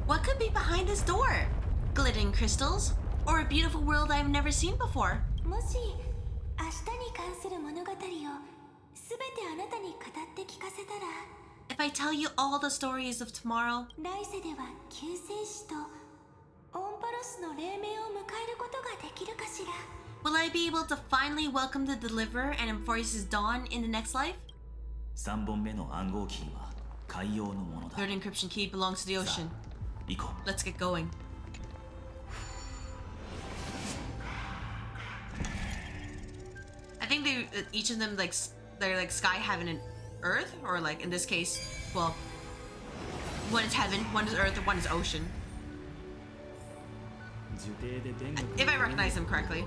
What could be behind this door? Glittering crystals? Or a beautiful world I've never seen before? もし明日に関する物語をすべてあなたに語って聞かせたら、 If I tell you all the stories of tomorrow, 来世では救世主とオンパロスの黎明を迎えることができるかしら。 will I be able to finally welcome the deliverer and enforce his dawn in the next life? 3本目の暗号キーは海洋のものだ。 Third encryption key belongs to the ocean. 行こう。 Let's get going. I think each of them they're like sky, heaven, and earth, or like in this case, well, one is heaven, one is earth, and one is ocean. If I recognize them correctly.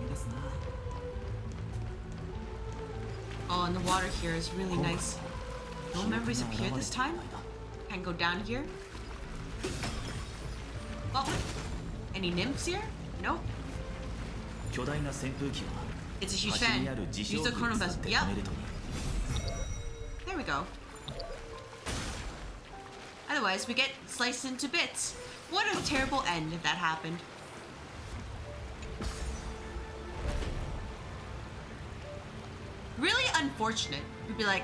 Oh, and the water here is really nice. No memories appear this time? Can go down here? Oh, any nymphs here? Nope. 巨大な扇風機は It's a huge 端 fan. にある自 Use 称 the 機を chrono 使っ vessel. て Yep. 止めるといい。 There we go. Otherwise, we get sliced into bits. What a terrible end if that happened. Really unfortunate. We'd be like,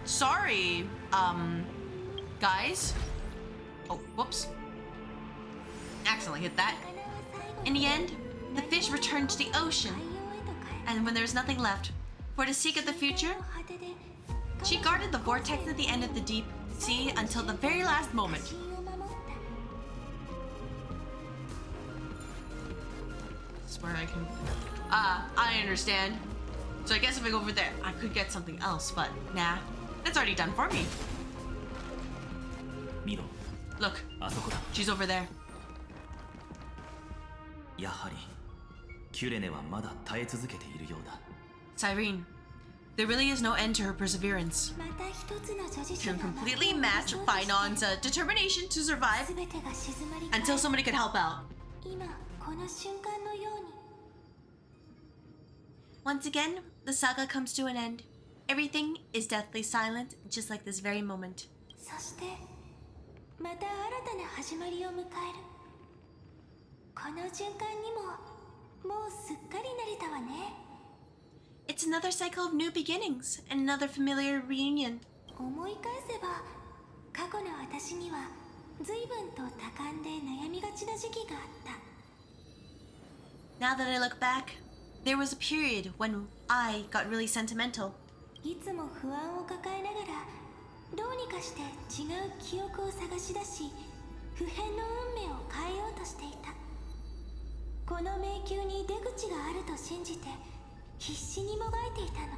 sorry, guys. Oh, whoops. Accidentally hit that. In the end, the fish returned to the ocean. And when there was nothing left, for the sake of the future, she guarded the vortex at the end of the deep sea until the very last moment. This is where I can... I understand. So I guess if I go over there, I could get something else, but nah. That's already done for me. 見ろ、 Look, あそこだ。 she's over there. やはりキュレネはまだ耐え続けているようだ。 Cyrene, there really is no end to her perseverance. また一つの女子 Can completely match Finon's determination to survive 全てが静まり until somebody could help out. 今この瞬間のように Once again, the saga comes to an end. Everything is deathly silent, just like this very moment. そしてまた新たな始まりを迎える。この循環にももうすっかり慣れたわね。 It's another cycle of new beginnings and another familiar reunion. 思い返せば過去の私には随分と多感で悩みがちな時期があった。 Now that I look back, there was a period when I got really sentimental. いつも不安を抱えながらどうにかして違う記憶を探し出し不変の運命を変えようとしていた。この迷宮に出口があると信じて必死にもがいていたの。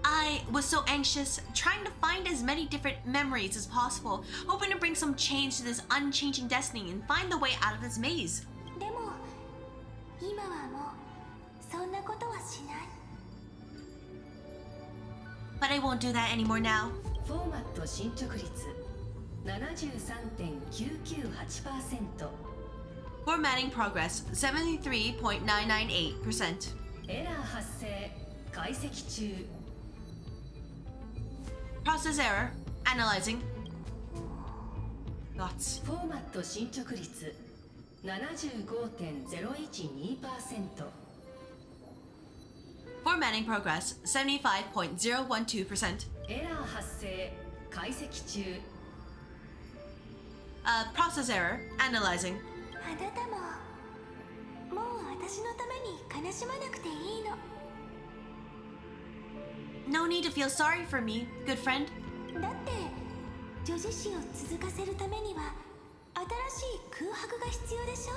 I was so anxious, trying to find as many different memories as possible, hoping to bring some change to this unchanging destiny and find the way out of this maze. でも今はもうそんなことはしない。 But I won't do that anymore now. フォーマット進捗率 73.998%。 Formatting progress 73.998%. エラー発生解析中。 Process error. Analyzing. Thoughts. フォーマット進捗率 75.012%。Formatting progress 75.012%. エラー発生解析中 Process error. Analyzing. あなたももう私のために悲しまなくていいの。 No need to feel sorry for me, good friend. だって女子誌を続かせるためには新しい空白が必要でしょ。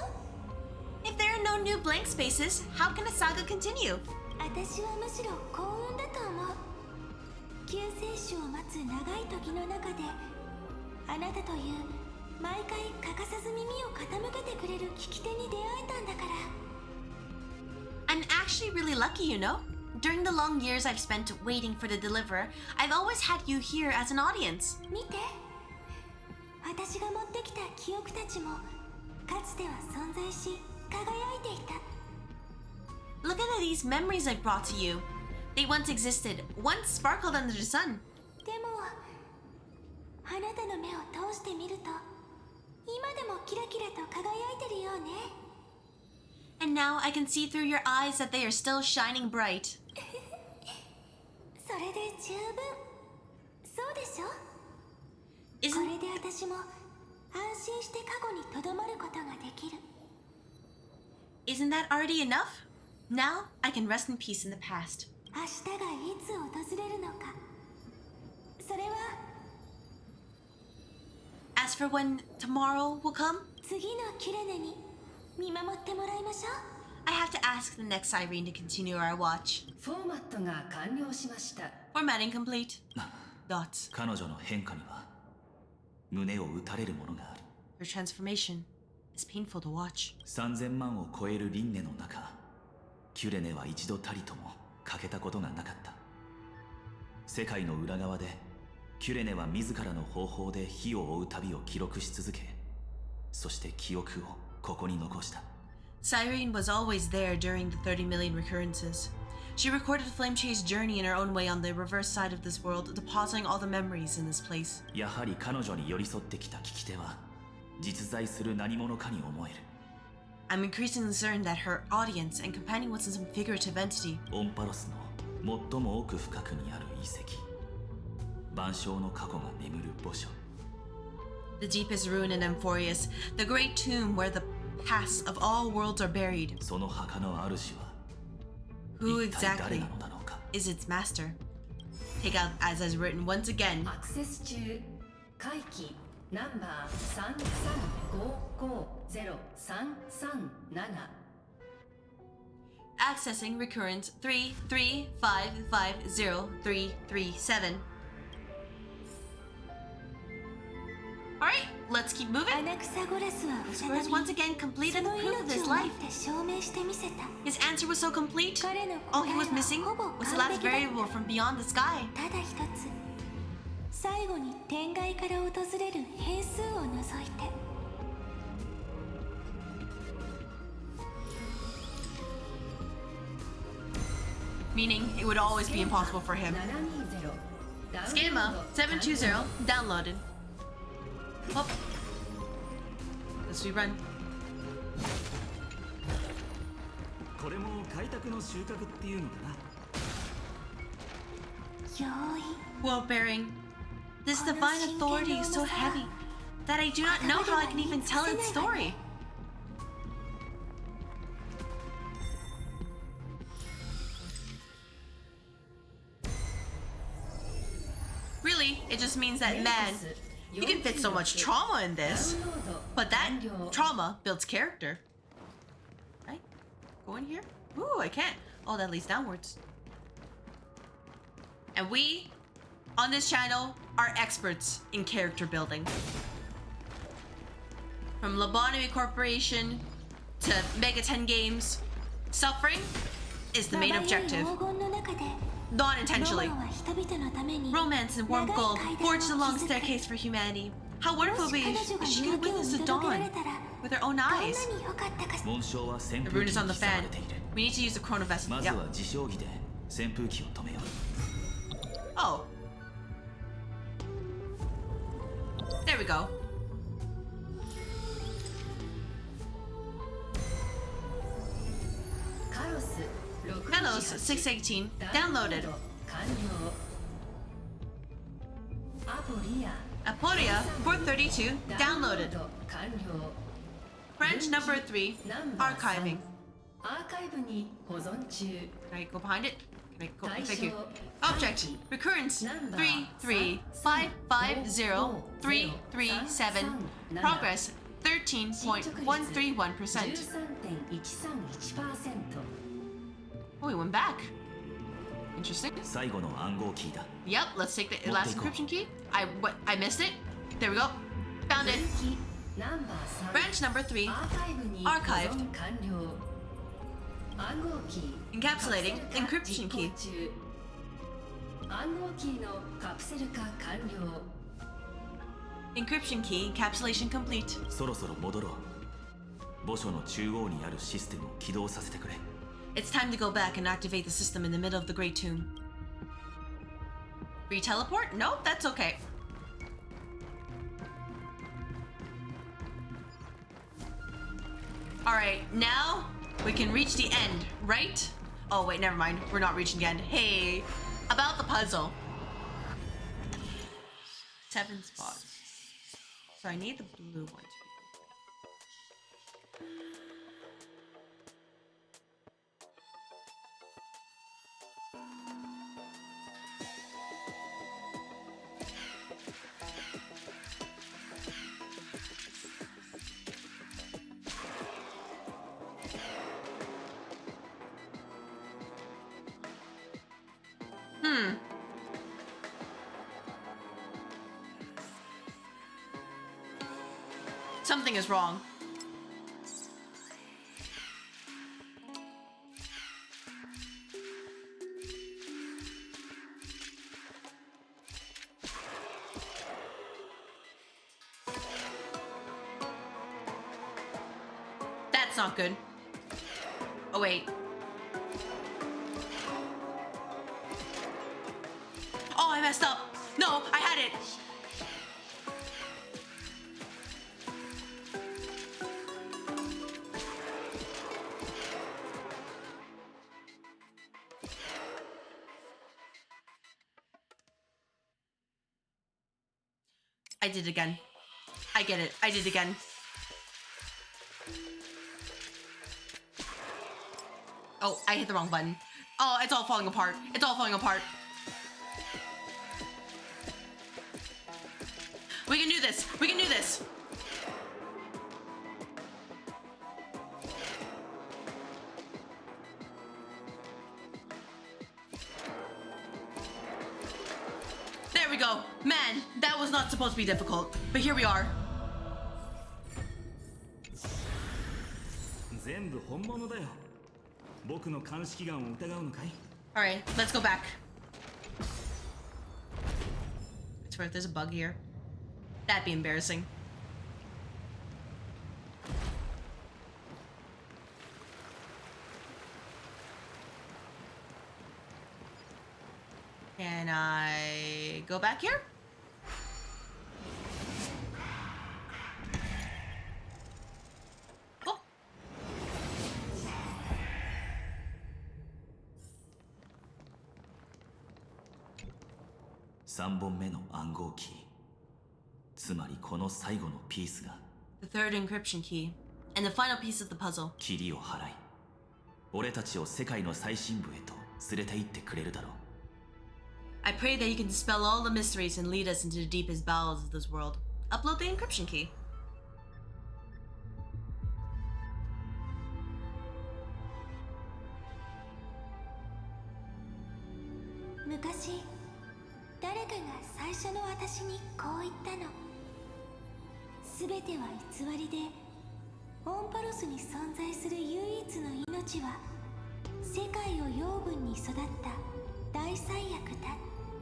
If there are no new blank spaces, how can a saga continue? 私はむしろ幸運だと思う。救世主を待つ長い時の中であなたという毎回欠かさず耳を傾けてくれる聞き手に出会えたんだから。 I'm actually really lucky, you know? During the long years I've spent waiting for the deliverer, I've always had you here as an audience. 見て、私が持ってきた記憶たちもかつては存在し輝いていた。 Look at these memories I've brought to you. They once existed, once sparkled under the sun. でもあなたの目を通してみると今でもキラキラと輝いてるよね。 And now I can see through your eyes that they are still shining bright. それで十分。そうでしょ。 こ Isn't れで私も安心して過去にとどまることができる。 isn't that already enough? Now I can rest in peace in the past. 明日がいつ訪れるのか、それは As for when tomorrow will come, 次のキレネに見守ってもらいましょう。 I have to ask the next Irene to continue our watch. フォーマットが完了しました Formatting complete. Dots. 彼女の変化には胸を打たれるものがある。 Her transformation is painful to watch. 3000万を超える輪廻の中、キュレネは一度たりとも欠けたことがなかった。世界の裏側でキュレネは自らの方法で火を追う旅を記録し続け、そして記憶をここに残した。 Cyrene was always there during the 30 million recurrences. She recorded Flamechase's journey in her own way on the reverse side of this world, depositing all the memories in this place. やはり彼女に寄り添ってきた聞き手は実在する何者かに思える。 I'm increasingly certain that her audience and companion was some figurative entity. オンパロスの最も奥深くにある遺跡、万象の過去が眠る墓所。 The deepest ruin in Amphorius, the great tomb where the past of all worlds are buried. その墓の主は Who 一体誰 exactly なのだろうか。 is its master? Take out as is written once again. アクセス中回帰ナンバー335503337 Accessing recurrence 335503337. Alright, let's keep moving. アナクサゴラスは再 Squares び once again そ completed the の proof of 命 his を持っ life. て証明してみせた。 His answer was so complete. 彼の All 答 he え was missing はほぼ was the 完 last 璧だっ variable た。 from beyond the sky. ただ一つ、最後に天外から訪れる変数を除いて。 Meaning it would always be impossible for him. 720 Schema 720 downloaded. Oh. Let's rerun. これも開拓の収穫っていうのかな。用意。 World bearing. This divine authority is so heavy that I do not know how I can even tell its story. Really, it just means that, man, you can fit so much trauma in this, but that trauma builds character. Right? Go in here? Ooh, I can't. Oh, that leads downwards. And we, on this channel, are experts in character building. From Lobotomy Corporation to Mega 10 Games, suffering is the main objective. Not intentionally. Romance and warm gold forged a long staircase for humanity. How wonderful it would be if she could witness the dawn with her own eyes. 紋章は扇 The 風 rune 機 is on に the 刻ま fan. れている。 We need to use the chrono vessel. まず Yep. は自将儀で扇風機を止めよう。 Oh. There we go. Kalos Kalos Windows 618 downloaded. Aporia 432 downloaded. Branch number 3 archiving. アーカイブに保存中 Can I go behind it? Can I go? Thank you. Object recurrence 335503337. Progress 13.131%. 13.131% Oh, we went back. Interesting. 最後の暗号キーだ Yep, let's take the last encryption key. I missed it. There we go. Found it. ナンバー3 Branch number 3アーカイブに保 archived. 存完了暗号キー Encapsulating カプセル化 encryption key. 実行中暗号キーのカプセル化完了 Encryption key encapsulation complete. そろそろ戻ろう墓所の中央にあるシステムを起動させてくれ It's time to go back and activate the system in the middle of the Great Tomb. Free teleport? Nope, that's okay. Alright, now we can reach the end, right? Oh wait, never mind. We're not reaching the end. Hey, about the puzzle. 7 spots. So I need the blue one. Something is wrong. That's not good. Oh, wait. Oh, I messed up. No, I had it. I did it again. I get it. I did it again. Oh, I hit the wrong button. Oh, it's all falling apart. It's all falling apart. We can do this. We can do this. There we go. Man, that was not supposed to be difficult. But here we are. 全部本物だよ僕の鑑識眼を疑うのかい Alright, let's go back. I swear if there's a bug here. That'd be embarrassing. Can I go back here? Oh. 3本目の暗号キーつまりこの最後のピースが The third encryption key. And the final piece of the puzzle. 霧を払い俺たちを世界の最深部へと連れて行ってくれるだろう I pray that you can dispel all the mysteries and lead us into the deepest bowels of this world. Upload the encryption key.昔誰かが最初の私にこう言ったの。すべては偽りで、オンパロスに存在する唯一の命は世界を養分に育った大災厄だっ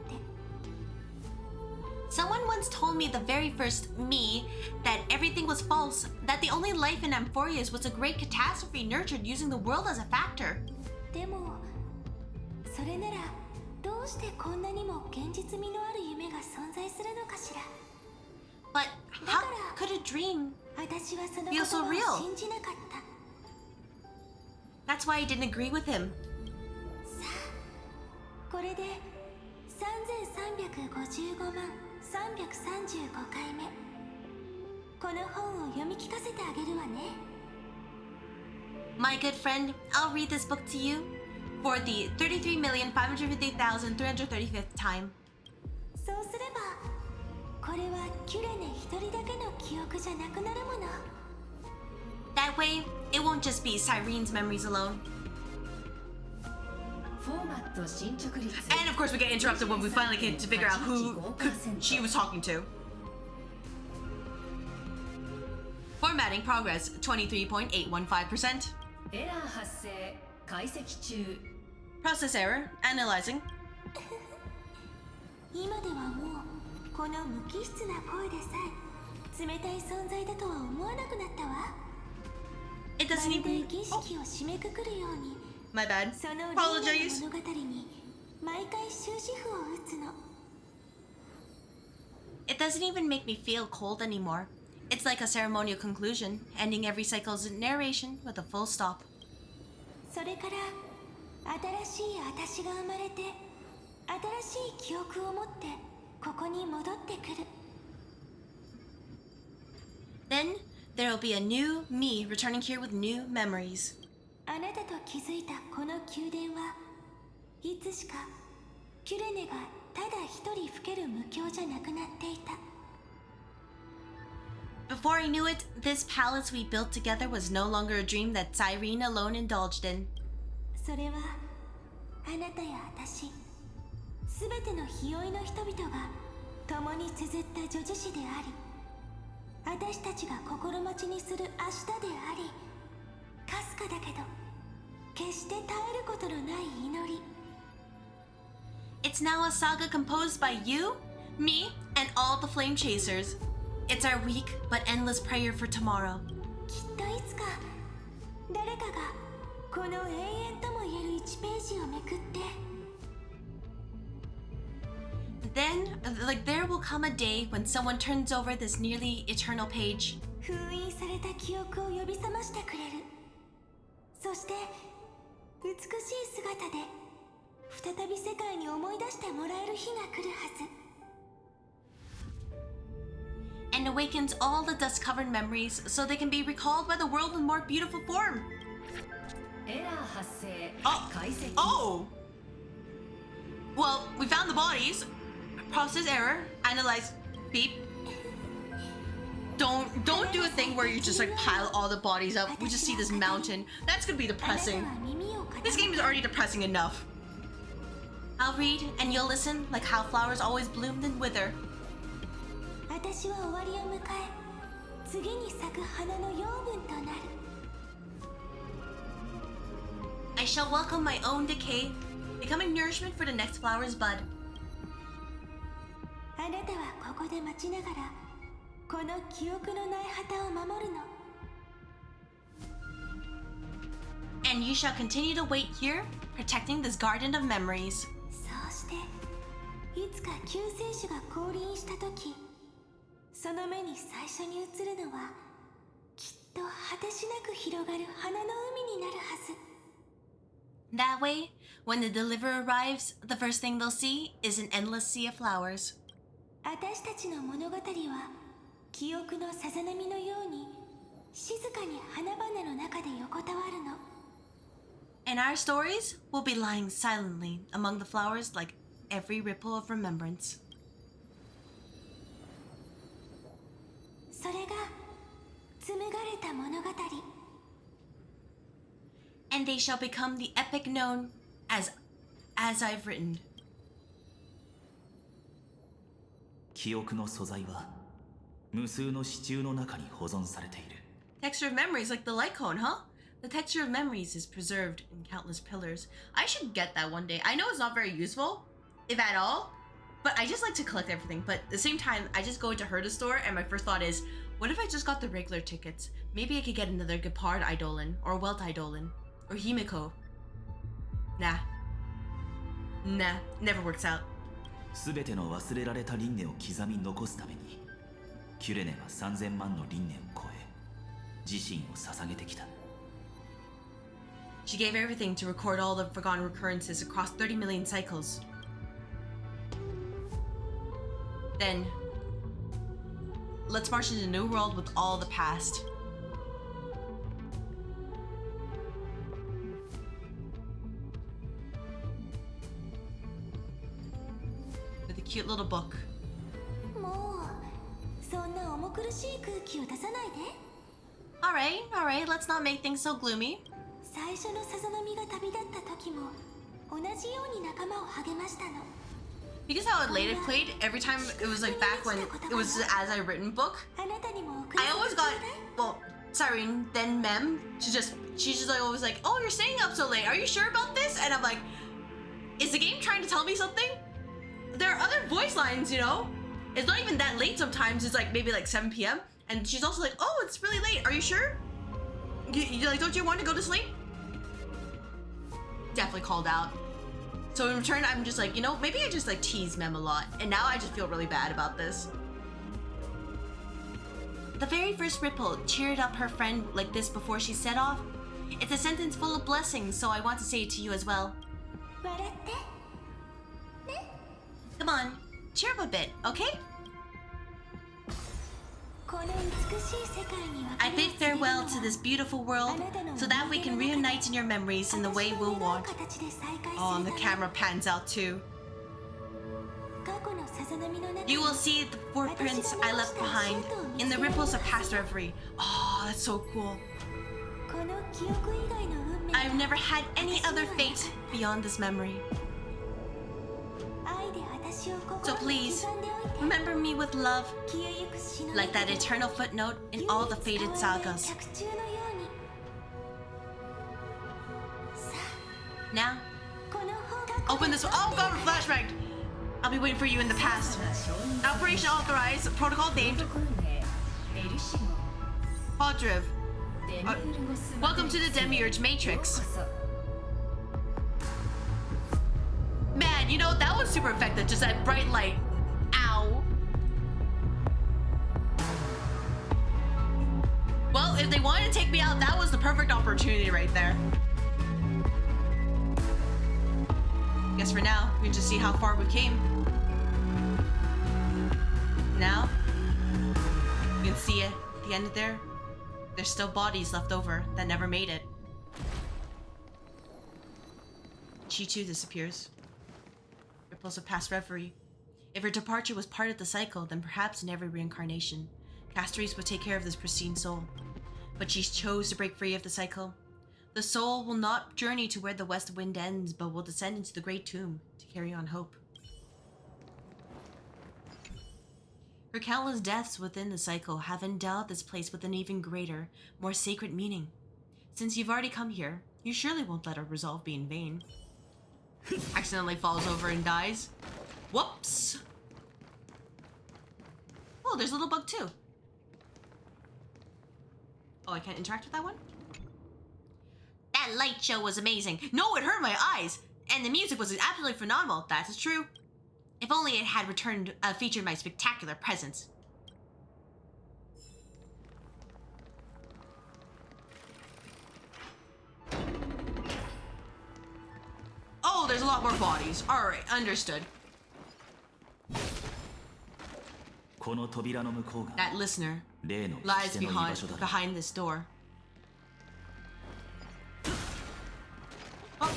て。Someone once told me the very first me that everything was false, that the only life in Amphorius was a great catastrophe nurtured using the world as a factor. でも、それならどうしてこんなにも現実味のある夢が存在するのかしら。But how could a dream 私はその feel こ so とを real? 信じなかった。 That's why I didn't agree with him. これで3355万335回目。この本を読み聞かせてあげるわね。My good friend, I'll read this book to you for the 33,550,335th time. そうすれば、これはキュレネ一人だけの記憶じゃなくなるもの。That way, it won't just be Cyrene's memories alone. フォーマット進捗率 And of course we get interrupted when we finally get to figure out who she was talking to. Formatting progress, 23.815%. エラー発生解析中 Process error, analyzing. 今ではもうこの無機質な声でさえ冷たい存在だとは思わなくなったわ。 It ま doesn't るで even... 儀式を締めくくるように My bad. そのリー Apologize. ナの物語に毎回終止符を打つの。 It doesn't even make me feel cold anymore. It's like a ceremonial conclusion, ending every cycle's narration with a full stop. それから新しい私が生まれて新しい記憶を持ってここに戻ってくる。 Then, there will be a new me returning here with new memories. あなたと気づいたこの宮殿はいつしかキュレネがただ一人老ける無境じゃなくなっていた。 Before I knew it, this palace we built together was no longer a dream that Cyrene alone indulged in. それはあなたや私すべての日酔いの人々が共に綴った叙事詩であり、私たちが心待ちにする明日であり、かすかだけど決して絶えることのない祈り。 It's now a saga composed by you, me, and all the flame chasers. It's our weak but endless prayer for tomorrow. きっといつか誰かがこの永遠とも言える1ページをめくって Then, there will come a day when someone turns over this nearly eternal page. 封印された記憶を呼び覚ましてくれる。そして美しい姿で再び世界に思い出してもらえる日が来るはず。 And awakens all the dust-covered memories so they can be recalled by the world in more beautiful form. エラー発生 Oh. 解析 Oh! Well, we found the bodies. Process error. Analyze. Beep. Don't do a thing where you just pile all the bodies up. We just see this mountain. That's gonna be あなた depressing. は耳を This 傾 game け is already depressing enough. I'll read and you'll listen like how flowers always bloomed and wither. 私は終わりを迎え次に咲く花の養分となる。 I shall welcome my own decay, becoming nourishment for the next flower's bud. あなたはここで待ちながらこの記憶のない旗を守るの。 And you shall continue to wait here, protecting this garden of memories. そうしていつか救世主が降臨した時その目に最初に映るのはきっと果てしなく広がる花の海になるはず。 That way, when the deliverer arrives, the first thing they'll see is an endless sea of flowers. 私たちの物語は記憶のさざ波のように静かに花々の中で横たわるの。 And our stories will be lying silently among the flowers like every ripple of remembrance. それが紡がれた物語。 And they shall become the epic known as I've written. 記憶の素材は無数の支柱の中に保存されている。 Texture of memories like the light cone, huh? The texture of memories is preserved in countless pillars. I should get that one day. I know it's not very useful, if at all, but I just like to collect everything. But at the same time, I just go into Herda store and my first thought is, what if I just got the regular tickets? Maybe I could get another Gepard Eidolon, or Welt Eidolon, or Himiko. Nah, never works out. すべての忘れられた輪廻を刻み残すためにキュレネは3000万の輪廻を超え自身を捧げてきた。She gave everything to record all the forgotten recurrences across 30 million cycles. Then, let's march into a new world with all the past. With a cute little book. Alright, let's not make things so gloomy. Because how Elated played, every time it was like back when it was the As I Written book, I always got, well, Cyrene, then Mem, she's just like always like, oh, you're staying up so late, are you sure about this? And I'm like, is the game trying to tell me something? There are other voice lines, you know? It's not even that late sometimes, it's like maybe like 7 p.m. And she's also like, oh, it's really late, are you sure? You like, don't you want to go to sleep? Definitely called out. So in return, I'm just like, you know, maybe I just like tease Mem a lot. And now I just feel really bad about this. The very first ripple cheered up her friend like this before she set off. It's a sentence full of blessings, so I want to say it to you as well. Come on, cheer up a bit, okay? I bid farewell to this beautiful world so that we can reunite in your memories in the way we'll want. Oh, and the camera pans out too. You will see the footprints I left behind in the ripples of past reverie. Oh, that's so cool. I've never had any other fate beyond this memory. So please, remember me with love, like that eternal footnote in all the faded sagas. Now, open this. Oh god, flashback! I'll be waiting for you in the past. Operation authorized, protocol named Podriv. Welcome to the Demiurge Matrix. Man, you know, that was super effective, just that bright light. Ow. Well, if they wanted to take me out, that was the perfect opportunity right there. Guess for now, we can just see how far we came. Now, you can see it at the end of there. There's still bodies left over that never made it. She too disappears. Ripples of past reverie. If her departure was part of the cycle, then perhaps in every reincarnation, Castoris would take care of this pristine soul. But she chose to break free of the cycle. The soul will not journey to where the west wind ends, but will descend into the great tomb to carry on hope. Her countless deaths within the cycle have endowed this place with an even greater, more sacred meaning. Since you've already come here, you surely won't let her resolve be in vain. Accidentally falls over and dies. Whoops! Oh, there's a little bug too. Oh, I can't interact with that one? That light show was amazing. No, it hurt my eyes. And the music was absolutely phenomenal. That is true. If only it had featured my spectacular presence. Oh, there's a lot more bodies. Alright, understood. That listener lies behind this door. Oh.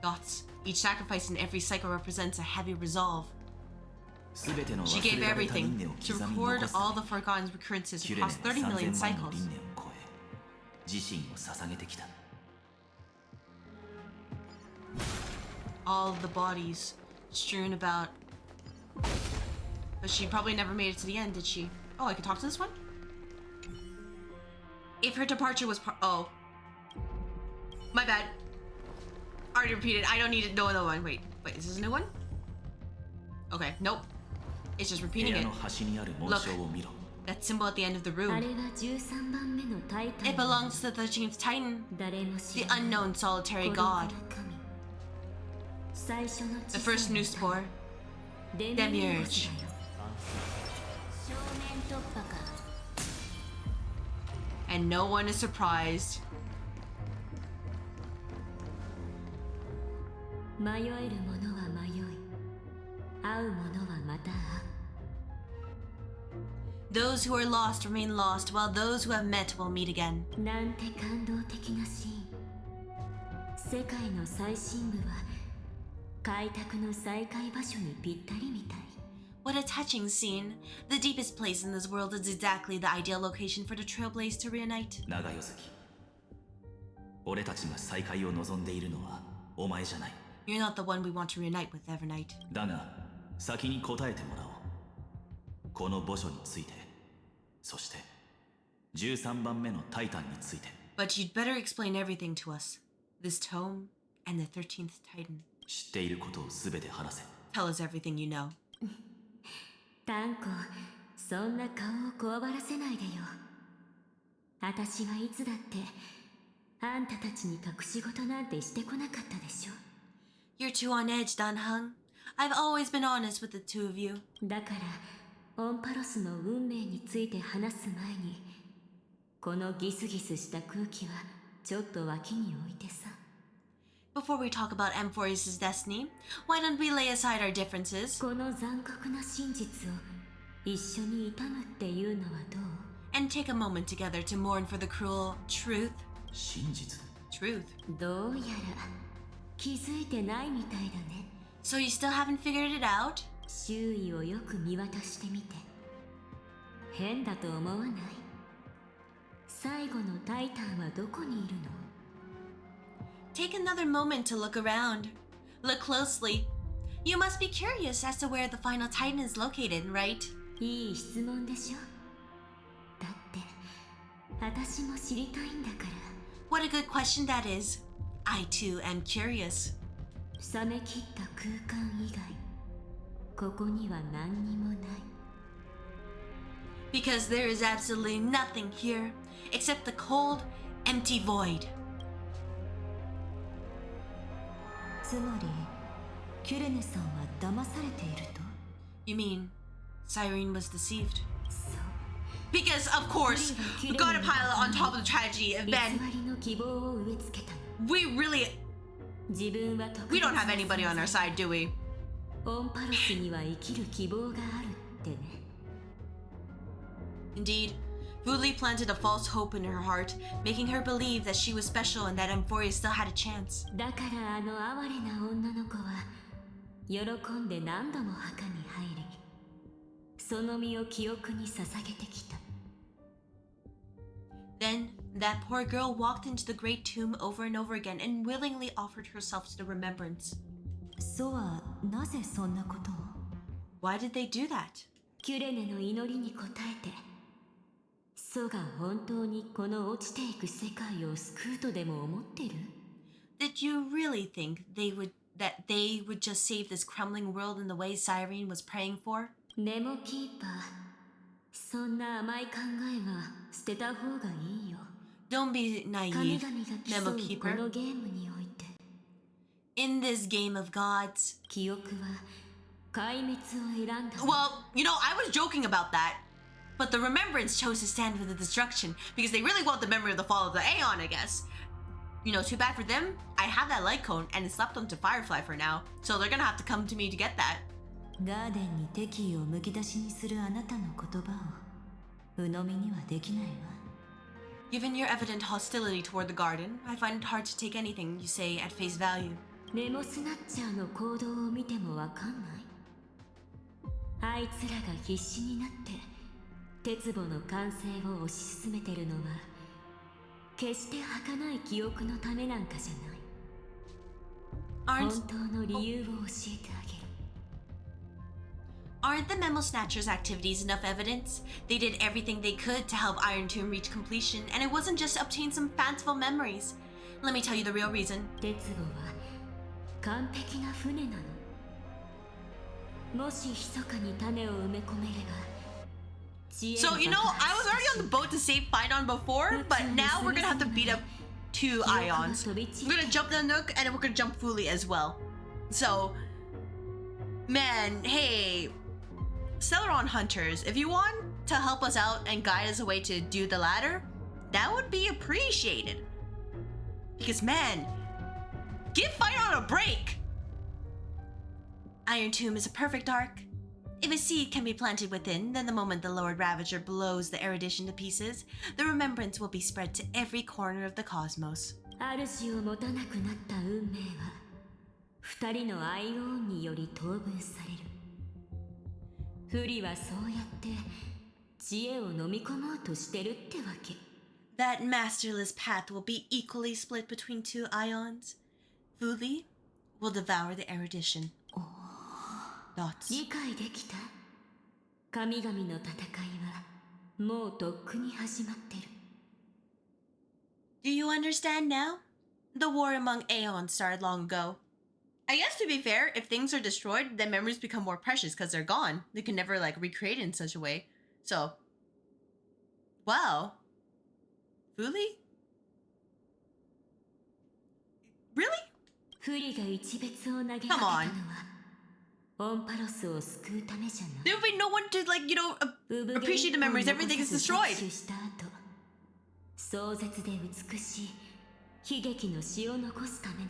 Dots. Each sacrifice in every cycle represents a heavy resolve. She gave everything to record all the forgotten recurrences across 30 million cycles. All the bodies strewn about. But she probably never made it to the end, did she? Oh, I can talk to this one? If her departure was oh. My bad. Already repeated. I don't need to know another one. Wait, is this a new one? Okay, nope. It's just repeating it. Look, that symbol at the end of the room. It belongs to the 13th Titan, the unknown solitary god. The first new spore, Demiurge. And no one is surprised. 迷える者は迷い、会う者はまた会う。 Those who are lost remain lost, while those who have met will meet again. なんて感動的なシーン。世界の最深部は開拓の再開場所にぴったりみたい。 What a touching scene. The deepest place in this world is exactly the ideal location for the Trailblaze to reunite. 長与月、俺たちが再会を望んでいるのはお前じゃない。 You're not the one we want to reunite with, Evernight. だが先に答えてもらおう。この墓所について、そして13番目のタイタンについて。 But you'd better explain everything to us. This tome and the 13th Titan. 知っていることを全て話せ。 Tell us everything you know. タンコ、そんな顔をこわばらせないでよ。私はいつだってあんたたちに隠し事なんてしてこなかったでしょ。 You're too on edge, Dan-hung. I've always been honest with the two of you. だからオンパロスの運命について話す前に、このギスギスした空気はちょっと脇に置いてさ。 Before we talk about Amphorius' destiny, why don't we lay aside our differences この残酷な真実を一緒に悼むっていうのはどう？ and take a moment together to mourn for the cruel truth? 真実？ Truth. どうやら気づいてないみたいだね。 So you still haven't figured it out? 周囲をよく見渡してみて。変だと思わない？最後のタイタンはどこにいるの？ Take another moment to look around. Look closely. You must be curious as to where the final Titan is located, right? いい質問でしょ。だって私も知りたいんだから。 What a good question that is. I too am curious. 冷め切った空間以外、ここには何にもない。 Because there is absolutely nothing here except the cold, empty void. つまりキュレネさんは騙されていると？ You mean Cyrene was deceived? そう。 Because of course, we got a pilot on top of the tragedy and 偽 then りの希望を植え付けたの。 we really 自分は特 we 別 don't have anybody on our side, do we? オンパロスには生きる希望があるってね。 Indeed, Vuli planted a false hope in her heart, making her believe that she was special and that Amphorius still had a chance. だからあの哀れな女の子は喜んで何度も墓に入り、その身を記憶に捧げてきた。 Then that poor girl walked into the great tomb over and over again and willingly offered herself to the remembrance. ソはなぜそんなことを？ Why did they do that? キュレネの祈りに応えて、ソが本当にこの落ちていく世界を救うとでも思ってる？ Did you really think they would just save this crumbling world in the way Cyrene was praying for? ネモキーパー、そんな甘い考えは捨てた方がいいよ。 Don't be 神 naive, 々が競 Memo うこ Keeper. のゲームにおいて、 In this game of gods. 記憶は壊滅を選んだ。 Well, you know, I was joking about that. But the Remembrance chose to stand for the destruction because they really want the memory of the fall of the Aeon, I guess. You know, too bad for them. I have that light cone and it's left them to Firefly for now. So they're gonna have to come to me to get that. ガーデンに敵意をむき出しにするあなたの言葉を鵜呑みにはできないわ。 Given your evident hostility toward the garden, I find it hard to take anything you say at face value. ネモスナッチャーの行動を見てもわかんない？あいつらが必死になって鉄壺の完成を推し進めてるのは決して儚い記憶のためなんかじゃない。 Aren't 本当の理由を教えてあげる。 Aren't the Memo Snatchers' activities enough evidence? They did everything they could to help Iron Tomb reach completion, and it wasn't just to obtain some fanciful memories. Let me tell you the real reason. 鉄壺は完璧な船なの。もし密かに種を埋め込めれば。 So, you know, I was already on the boat to save Phyton before, but now we're gonna have to beat up two Ions. We're gonna jump the Nook, and then we're gonna jump Fuli as well. So, man, hey, Celeron Hunters, if you want to help us out and guide us away to do the ladder, That would be appreciated. Because man, give Fire Out a break! Iron Tomb is a perfect arc. If a seed can be planted within, then the moment the Lord Ravager blows the erudition to pieces, the remembrance will be spread to every corner of the cosmos. 主を持たなくなった運命は二人のアイオンにより当分される。不利はそうやって知恵を飲み込もうとしてるってわけ。That masterless path will be equally split between two ions. Fuli will devour the erudition. Thoughts? 理解できた？神々の戦いはもうとっくに始まってる。Do you understand now? The war among Aeons started long ago. I guess to be fair, if things are destroyed, then memories become more precious because they're gone. They can never like recreate it in such a way. So, wow. Fuli? Really? フリが一別を投げかけ Come たの on. はオンパロスを救うためじゃない。 There would be no one to like, appreciate the memories. Everything is destroyed. した後、壮絶で美しい悲劇の詩を残すためなの。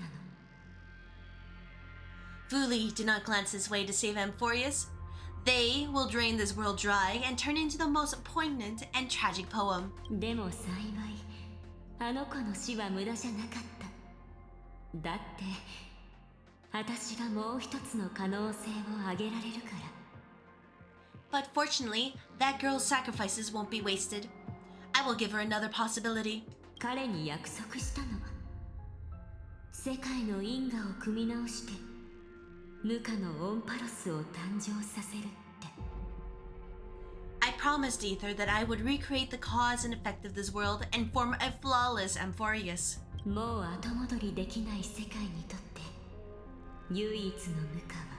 Fuli did not glance this way to save Amphorius. They will drain this world dry and turn into the most poignant and tragic poem. でも幸い、あの子の死は無駄じゃなかった。だって、私がもう一つの可能性をあげられるから。But fortunately, that girl's sacrifices won't be wasted. I will give her another possibility. 彼に約束したの。世界の因果を組み直して、無価のオンパロスを誕生させるって。I promised Aether that I would recreate the cause and effect of this world and form a flawless Amphorius. もう後戻りできない世界にとって唯一の無価は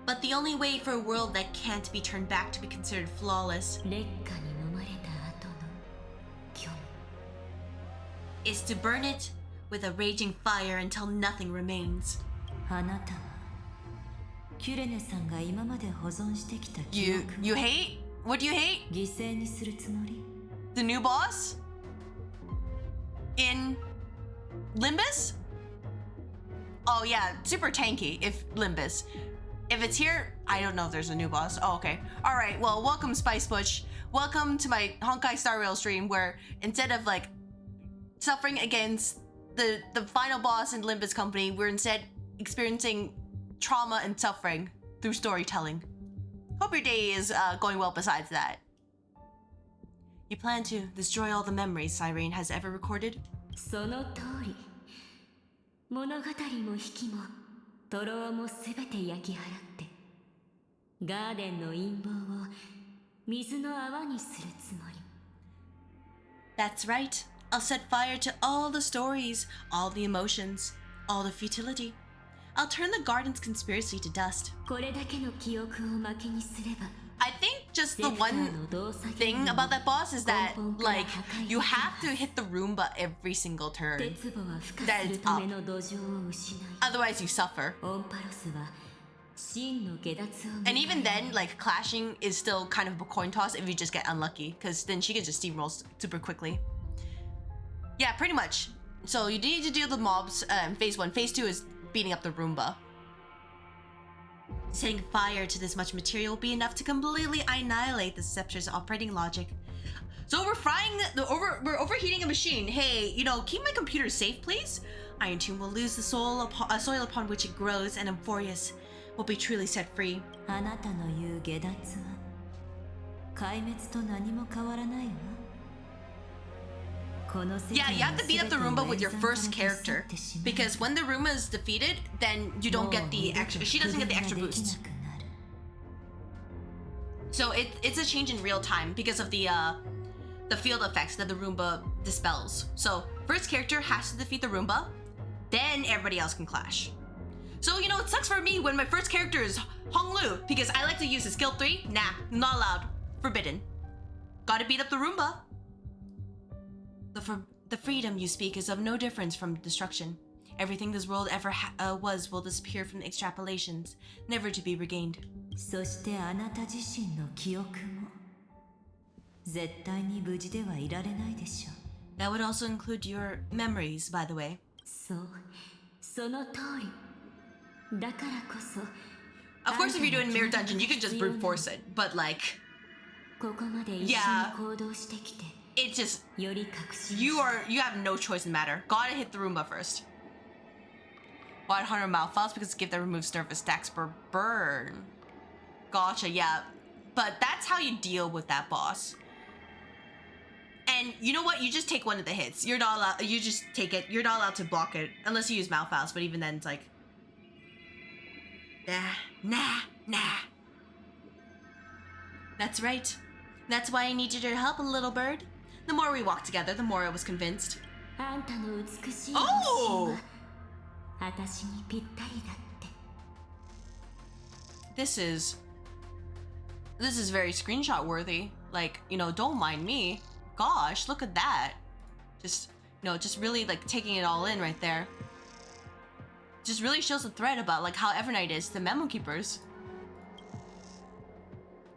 But the only way for a world that can't be turned back to be considered flawless 劣化に飲まれた後の虚無 is to burn it with a raging fire until nothing remains. あなたはキュレネさんが今まで保存してきた記 You 憶 hate? What do you hate? 犠牲にするつもり The new boss? In Limbus? Oh yeah, super tanky if Limbus. If it's here, I don't know if there's a new boss. Oh, okay. Alright, well, welcome Spice Butch. Welcome to my Honkai Star Rail stream where instead of like suffering against the final boss in Limbus Company, we're instead experiencing trauma and suffering through storytelling. Hope your day is going well besides that. You plan to destroy all the memories Cyrene has ever recorded? その通り物語も引きも徒労もすべて焼き払ってガーデンの陰謀を水の泡にするつもり That's right. I'll set fire to all the stories, all the emotions, all the futility. I'll turn the garden's conspiracy to dust. これだけの記憶を負けにすれば I think just the one thing about that boss is that, like, you have to hit the Roomba every single turn. 鉄棒は孵 That 化す is るた up. めの土壌を失い Otherwise, you suffer. オンパロスは真の下脱を And even then, like, clashing is still kind of a coin toss if you just get unlucky, because then she can just steamroll super quickly. Yeah, pretty much. So you need to deal with the mobs in phase 1. Phase 2 is beating up the Roomba. Setting fire to this much material will be enough to completely annihilate the scepter's operating logic. So we're overheating a machine. Hey, keep my computer safe, please. Iron Tomb will lose the soil upon which it grows, and Amphorius will be truly set free. あなたの言う下脱は壊滅と何も変わらないわ Yeah, you have to beat up the Roomba with your first character, because when the Roomba is defeated, then you don't get the extra. She doesn't get the extra boost. So it's a change in real time because of the field effects that the Roomba dispels. So first character has to defeat the Roomba, then everybody else can clash. So it sucks for me when my first character is Hong Lu because I like to use his skill 3. Nah, not allowed. Forbidden. Gotta beat up the Roomba. The freedom you speak is of no difference from destruction. Everything this world ever was will disappear from the extrapolations, never to be regained. そしてあなた自身の記憶も絶対に無事ではいられないでしょ。 That would also include your memories, by the way. そう、その通り。だからこそ。 Of course, if you're doing Mirror Dungeon, you could just brute force it, but like, ここまで一緒に yeah, 行動してきて、 it's just より確信 you have no choice in the matter. Gotta hit the Roomba first. Why 100 Malfiles? Because gift that removes nervous stacks per burn. Gotcha, yeah. But that's how you deal with that boss. And you know what? You just take one of the hits. You're not allowed. You just take it. You're not allowed to block it unless you use Malfiles. But even then, it's like, nah. That's right. That's why I needed your help, little bird. The more we walked together, the more I was convinced. あんたの美しい Oh! 私にぴったりだって。 This is very screenshot worthy. Like, you know, don't mind me. Gosh, look at that. Just, you know, just really like taking it all in right there. Just really shows the thread about like how Evernight is to Memo Keepers.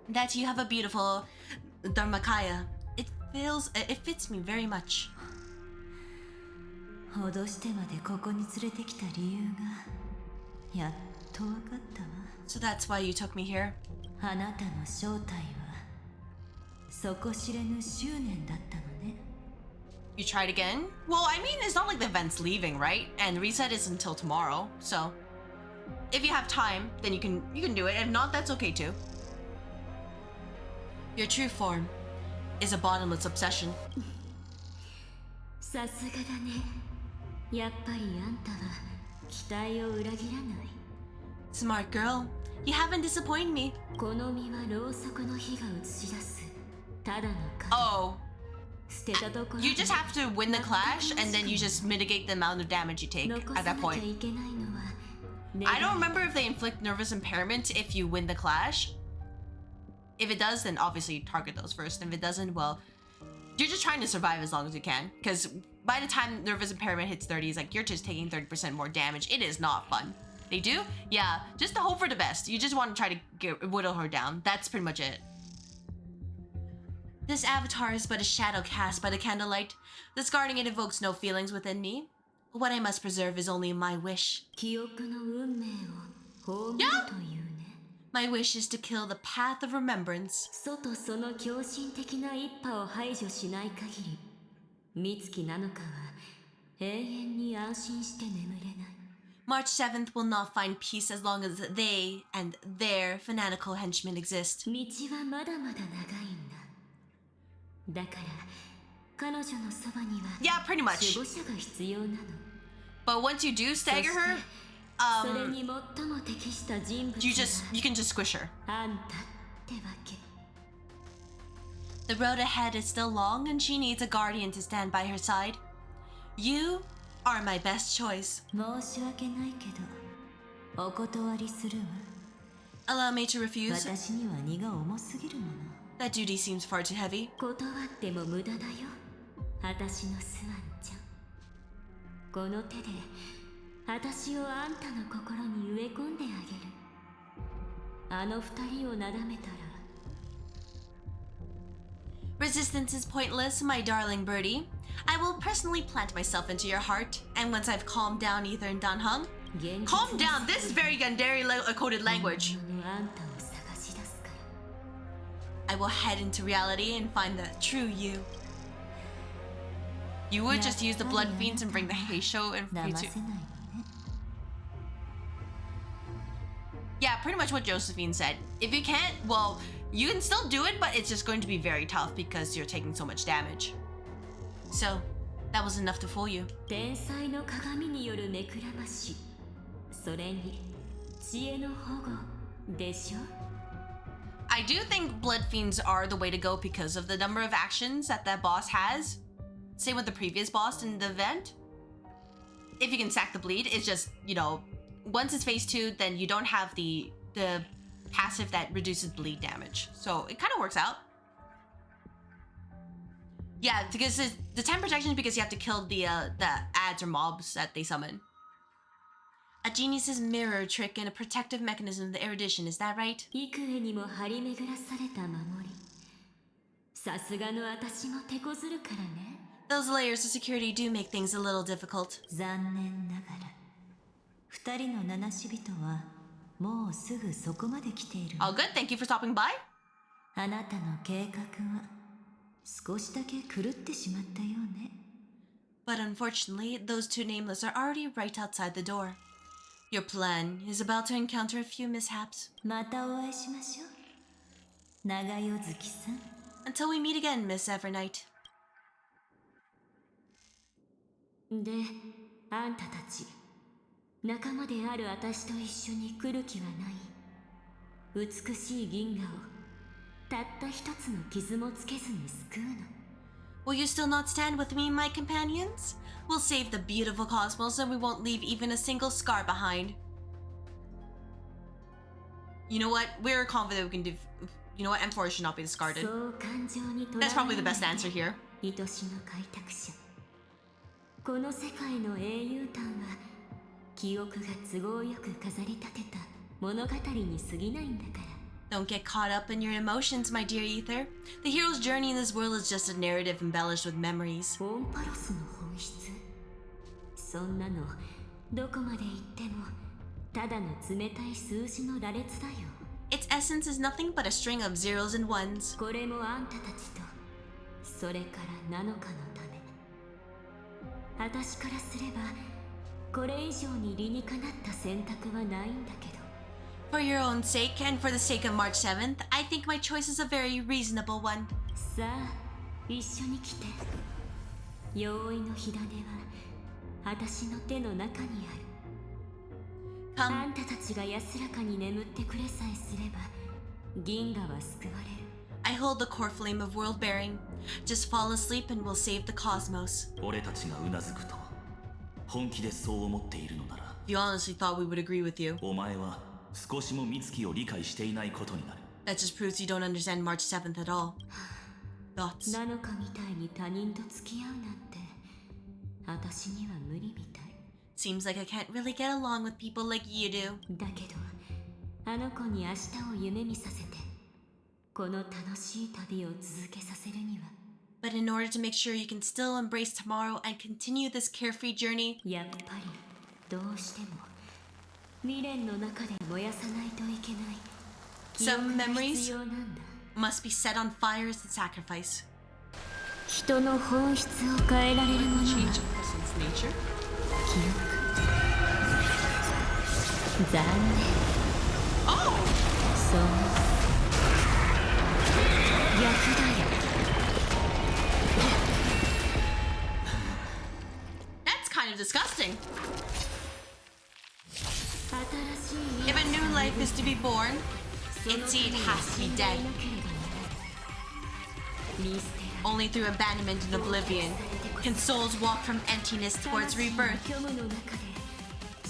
That you have a beautiful Dharmakaya. It fits me very much. 脅してまでここに連れてきた理由がやっと分かったわ。 So that's why you took me here. あなたの正体は底知れぬ執念だったのね。 You tried again? Well, I mean, it's not like the event's leaving, right? And reset is until tomorrow, so if you have time, then you can do it. If not, that's okay too. Your true form is a bottomless obsession. さすがだね。やっぱりあんたは期待を裏切らない。 Smart girl. You haven't disappointed me. この身はろうそくの火が映し出すただの影。 Oh. 捨てたところで You just have to win the clash and then you just mitigate the amount of damage you take 残 at さ that なきゃ point. いけないのは I don't remember if they inflict nervous impairment if you win the clash. If it does, then obviously target those first. And if it doesn't, well, you're just trying to survive as long as you can. Because by the time nervous impairment hits 30, it's like you're just taking 30% more damage. It is not fun. They do? Yeah, just to hope for the best. You just want to try to whittle her down. That's pretty much it. This avatar is but a shadow cast by the candlelight. Discarding it evokes no feelings within me. What I must preserve is only my wish. 記憶の運命を葬るというね。 My wish is to kill the path of remembrance. 外その狂信的な一派を排除しない限り、美月なのかは永遠に安心して眠れない。 March 7th will not find peace as long as they and their fanatical henchmen exist. 道はまだまだ長いんだ。だから彼女のそばには Yeah, pretty much. 守護者が必要なの。 But once you do stagger her, それに最も適した人物 you can just squish her. あんたってわけ。 The road ahead is still long and she needs a guardian to stand by her side. You are my best choice. 申し訳ないけどお断りするわ。 Allow me to refuse. 私には荷が重すぎるもの。 That duty seems far too heavy. 断っても無駄だよ。私のスワンちゃん。この手で私をあんたの心に植え込んであげる。あの二人をなだめたら。 Resistance is pointless, my darling birdie. I will personally plant myself into your heart, and once I've calmed down Ether and Danhung, calm down. This is very Gandari coded language. I will head into reality and find the true you. You would just use the blood fiends and bring the Heisho and Futsu. Yeah, pretty much what Josephine said. If you can't, well, you can still do it, but it's just going to be very tough because you're taking so much damage. So, that was enough to fool you. 天才の鏡による目くらまし。それに知恵の保護でしょ。 I do think blood fiends are the way to go because of the number of actions that boss has. Same with the previous boss in the event. If you can stack the bleed, it's just, you know, once it's phase 2, then you don't have the passive that reduces bleed damage. So it kind of works out. Yeah, because the 10 protection is because you have to kill the ads or mobs that they summon. A genius's mirror trick and a protective mechanism of the erudition, is that right? 幾重にも張り巡らされた守り。さすがの私も手こずるからね。 Those layers of security do make things a little difficult. 残念ながら二人の七死人はもうすぐそこまで来ている。 All good, thank you for stopping by. あなたの計画は少しだけ狂ってしまったようね。 But unfortunately, those two nameless are already right outside the door. Your plan is about to encounter a few mishaps. またお会いしましょう、長代月さん。 Until we meet again, Miss Evernight. で、あんたたち仲間である私と一緒に来る気はない？美しい銀河をたった一つの傷もつけずに救うの。 Will you still not stand with me, my companions? We'll save the beautiful cosmos and we won't leave even a single scar behind. You know what? We're confident we can do... You know what? M4 should not be discarded. That's probably the best answer here. 愛しの開拓者。この世界の英雄譚は記憶が都合よく飾り立てた物語に過ぎないんだから。 Don't get caught up in your emotions, my dear Ether. The hero's journey in this world is just a narrative embellished with memories. オンパロスの本質、そんなのどこまで行ってもただの冷たい数字の羅列だよ。 Its essence is nothing but a string of zeros and ones. これもあんたたちとそれから7日のため。私からすればこれ以上に理にかなった選択はないんだけど。 For your own sake and for the sake of March 7th, I think my choice is a very reasonable one. さあ、一緒に来て。容易の火種は私の手の中にある。 あんたたちが安らかに眠ってくれさえすれば銀河は救われる。 I hold the core flame of world bearing. Just fall asleep and we'll save the cosmos. 俺たちがうなずくと本気でそう思っているのなら、 If you honestly thought we would agree with you, お前は少しも美月を理解していないことになる。 that just proves you don't understand March 7th at all. Thoughts? 7日みたいに他人と付き合うなんて私には無理みたい。 Seems like I can't really get along with people like you do. だけどあの子に明日を夢見させてこの楽しい旅を続けさせるには。 But in order to make sure you can still embrace tomorrow and continue this carefree journey, やっぱりどうしても未練の中で燃やさないといけない。 some 記憶が memories 必要なんだ。 must be set on fire as a sacrifice. 人の本質を変えられるものは Change a person's nature? 記憶。残念。 Oh! そう。逆だよ。 That's kind of disgusting. 新しい If a new life is to be born, its seed has to be dead. Only through abandonment and oblivion can souls walk from emptiness towards rebirth. 虚無の中で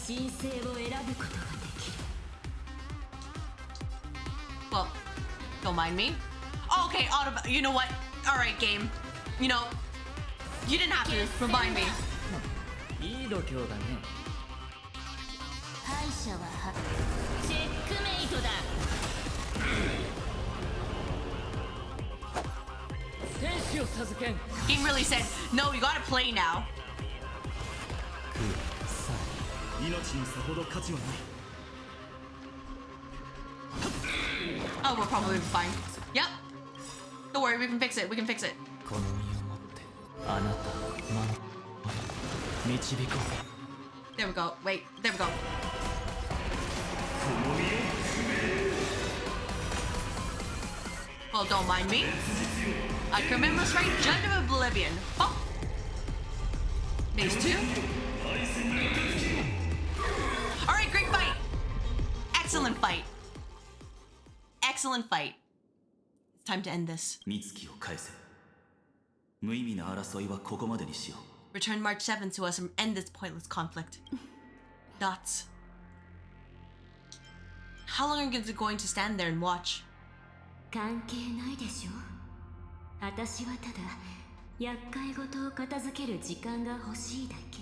神聖を選ぶことができる。 Well, don't mind me. Oh, okay, you know what? Alright, game. You know, you didn't have to remind me. いい度胸だね。敗者はチェックメイトだ。天使を授けん。 Game really said, no, you gotta play now. 命にさほど価値はない。 Oh, we'll probably be fine. Yep. Don't worry, we can fix it. We can fix it. この身をもってあなたを導こう。 There we go. Wait, there we go. Well, don't mind me. I can remember this right. Judge of Oblivion. Oh. Phase 2. Alright, great fight. Excellent fight. Excellent fight. It's time to end this. 美月を返せ。無意味な争いはここまでにしよう。 Return March 7th to us and end this pointless conflict. Dots. How long are you going to stand there and watch? 関係ないでしょ。私はただ厄介事を片付ける時間が欲しいだけ。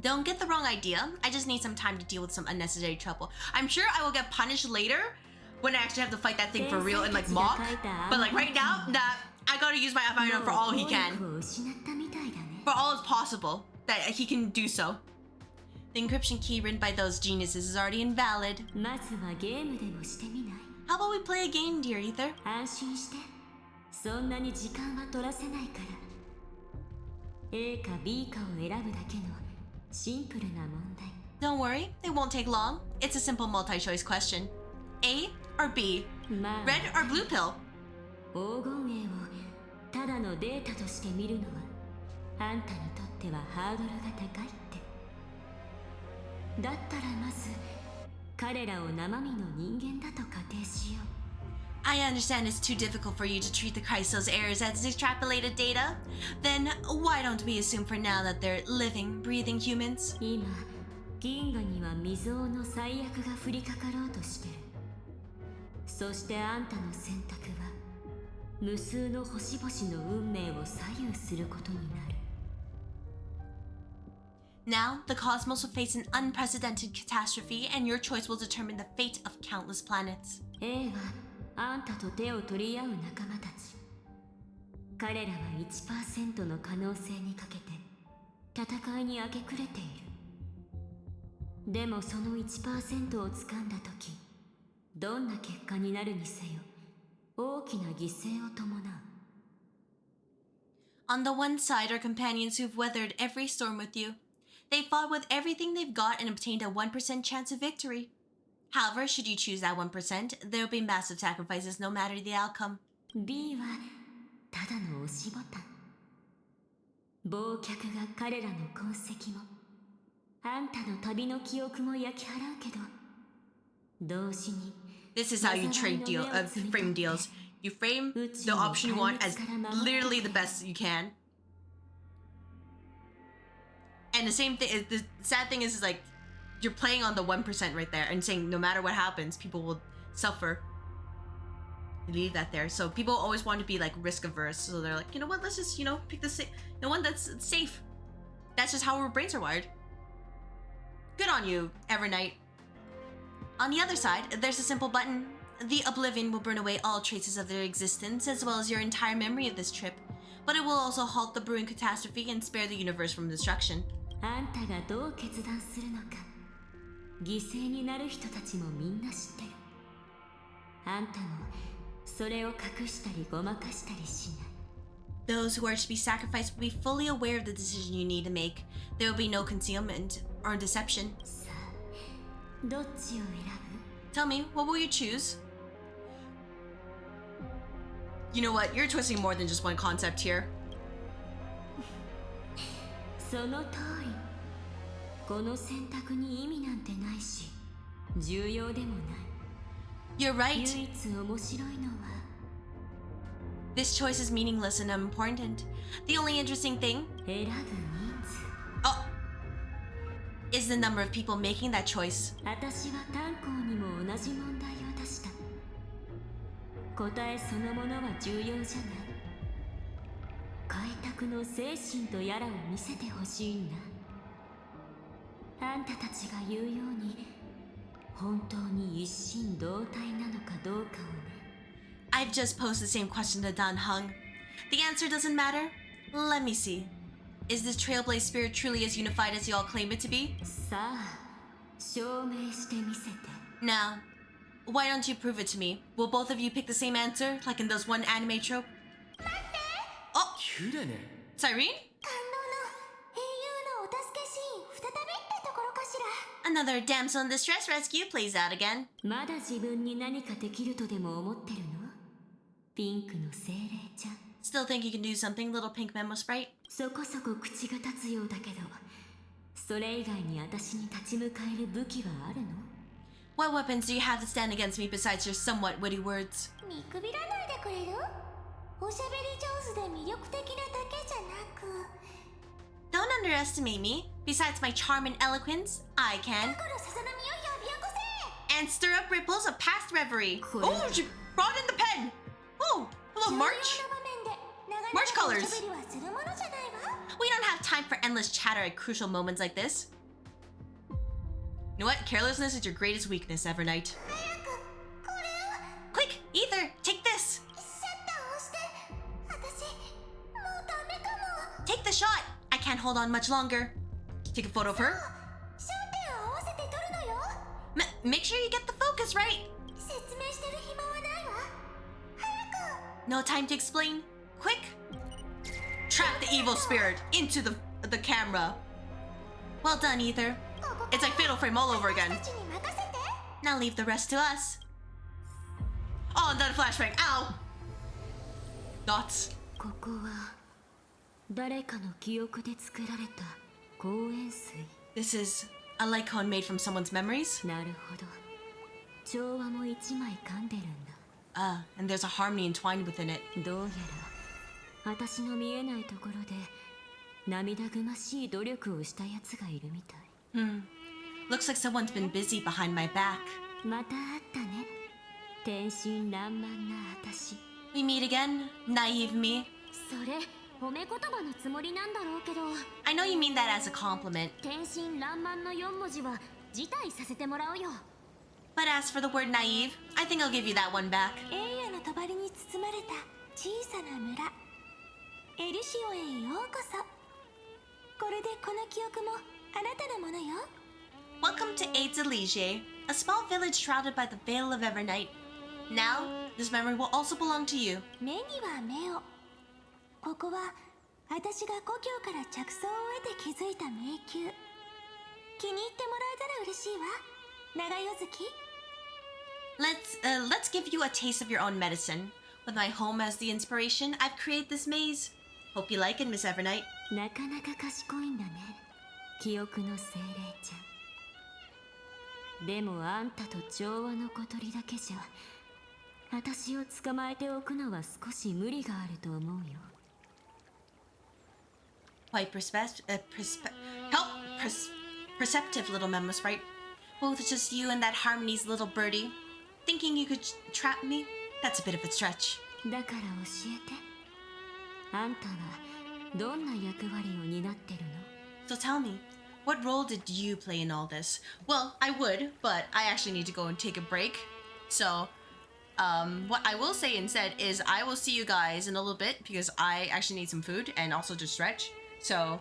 Don't get the wrong idea. I just need some time to deal with some unnecessary trouble. I'm sure I will get punished later when I actually have to fight that thing for real and like mock. But like right now, nah, I gotta use my Evernight for all he can. For all it's possible that he can do so. The encryption key written by those geniuses is already invalid. How about we play a game, dear Ether? Don't worry, it won't take long. It's a simple multi-choice question. A or B? Red or blue pill? 黄金栄をただのデータとして見るのはあんたにとってはハードルが高いってだったらまず彼らを生身の人間だと仮定しよう I understand it's too difficult for you to treat the Crystal's errors as extrapolated data. Then why don't we assume for now that they're living, breathing humans? 今銀河には未曾有の最悪が降りかかろうとしてるそしてあんたの選択は無数の星々の運命を左右することになる Now, the cosmos will face an unprecedented catastrophe, and your choice will determine the fate of countless planets. A はあんたと手を取り合う仲間たち彼らは 1% の可能性にかけて戦いに明け暮れているでもその 1% を掴んだ時どんな結果になるにせよ大きな犠牲を伴う On the one side are companions who've weathered every storm with you. They fought with everything they've got and obtained a 1% chance of victory. However, should you choose that 1%, there will be massive sacrifices no matter the outcome. B はただの押しボタン忘却が彼らの痕跡もあんたの旅の記憶も焼き払うけど同時に This is how you frame deals. You frame the option you want as literally the best you can. And the same thing, the sad thing is like, you're playing on the 1% right there and saying no matter what happens, people will suffer. You leave that there. So people always want to be like risk averse. So they're like, you know what, let's just, pick the one that's safe. That's just how our brains are wired. Good on you, Evernight. On the other side, there's a simple button. The Oblivion will burn away all traces of their existence, as well as your entire memory of this trip. But it will also halt the brewing catastrophe and spare the universe from destruction. あんたがどう決断するのか犠牲になる人たちもみんな知ってるあんたもそれを隠したりごまかしたりしない Those who are to be sacrificed will be fully aware of the decision you need to make. There will be no concealment or deception. さあどっちを選ぶ Tell me, what will you choose? You know what? You're twisting more than just one concept here. その通りこの選択に意味なんてないし重要でもない You're right. 唯一面白いのは This choice is meaningless and unimportant. The only interesting thing 選ぶ人数 is the number of people making that choice. 私は炭鉱にも同じ問題を出した答えそのものは重要じゃない開拓の精神とやらを見せてほしいんだあんたたちが言うように本当に一心同体なのかどうかをね I've just posed the same question to Dan Hung. The answer doesn't matter? Let me see. Is this Trailblaze spirit truly as unified as you all claim it to be? さあ証明してみせて Now, why don't you prove it to me? Will both of you pick the same answer, like in those one anime trope? Oh! キュレネ Cyrene? 感動の英雄のお助けシーン再びってところかしら Another damsel in distress rescue plays out again. まだ自分に何かできるとでも思ってるのピンクの精霊ちゃん Still think you can do something, little pink memo sprite? そこそこ口が立つようだけどそれ以外に私に立ち向かえる武器はあるの What weapons do you have to stand against me besides your somewhat witty words? 見くびらないでくれるおしゃべり上手で魅力的なだけじゃなく Don't underestimate me. Besides my charm and eloquence, I can. だからさざ波を呼び起こせ And stir up ripples of past reverie. Oh, she brought in the pen. Oh, hello, March. 重要な場面で長 March 々とお colors. しゃべりはするものじゃないわ We don't have time for endless chatter at crucial moments like this. You know what? Carelessness is your greatest weakness, Evernight. 早くこれを Quick, Ether, take this. シャッターを押して私 hold on much longer. Take a photo of her. 焦点を合わせて撮るのよ。 Make sure you get the focus right. 説明してる暇はないわ。早く。 No time to explain. Quick. Trap the evil spirit into the camera. Well done, Ether. It's like Fatal Frame all over again. 私たちに任せて。 Now leave the rest to us. Oh, and then a flashbang. Ow! Dots. ここは誰かの記憶で作られた公園水。 This is a light cone made from someone's memories. なるほど。調和も一枚噛んでるんだ。And there's a harmony entwined within it. どうやら私の見えないところで涙ぐましい努力をしたやつがいるみたい。Looks like someone's been busy behind my back. また会ったね。天真爛漫な私。 We meet again, naive me. それ褒め言葉のつもりなんだろうけど。 I know you mean that as a compliment, 天真爛漫の4文字は辞退させてもらうよ。 but as for the word naive, I think I'll give you that one back. 栄誉の帳に包まれた小さな村エルシオへようこそ。これでこの記憶もあなたのものよ。 Welcome to at.I, a small village shrouded by the veil of Evernight. Now, this memory will also belong to you. 目には目を。ここは私が故郷から着想を得て築いた迷宮。気に入ってもらえたら嬉しいわ。長夜月。 Let's give you a taste of your own medicine. With my home as the inspiration, I've created this maze. Hope you like it, Miss Evernight. なかなか賢いんだね。記憶の精霊ちゃん。でもあんたと調和の小鳥だけじゃ私を捕まえておくのは少し無理があると思うよ。 Quite perceptive little Memus, right? Both just you and that Harmony's little birdie. Thinking you could trap me? That's a bit of a stretch. だから教えて。あんたはどんな役割を担ってるの？ So tell me, what role did you play in all this? Well, I would, but I actually need to go and take a break. So, what I will say instead is I will see you guys in a little bit because I actually need some food and also to stretch. So,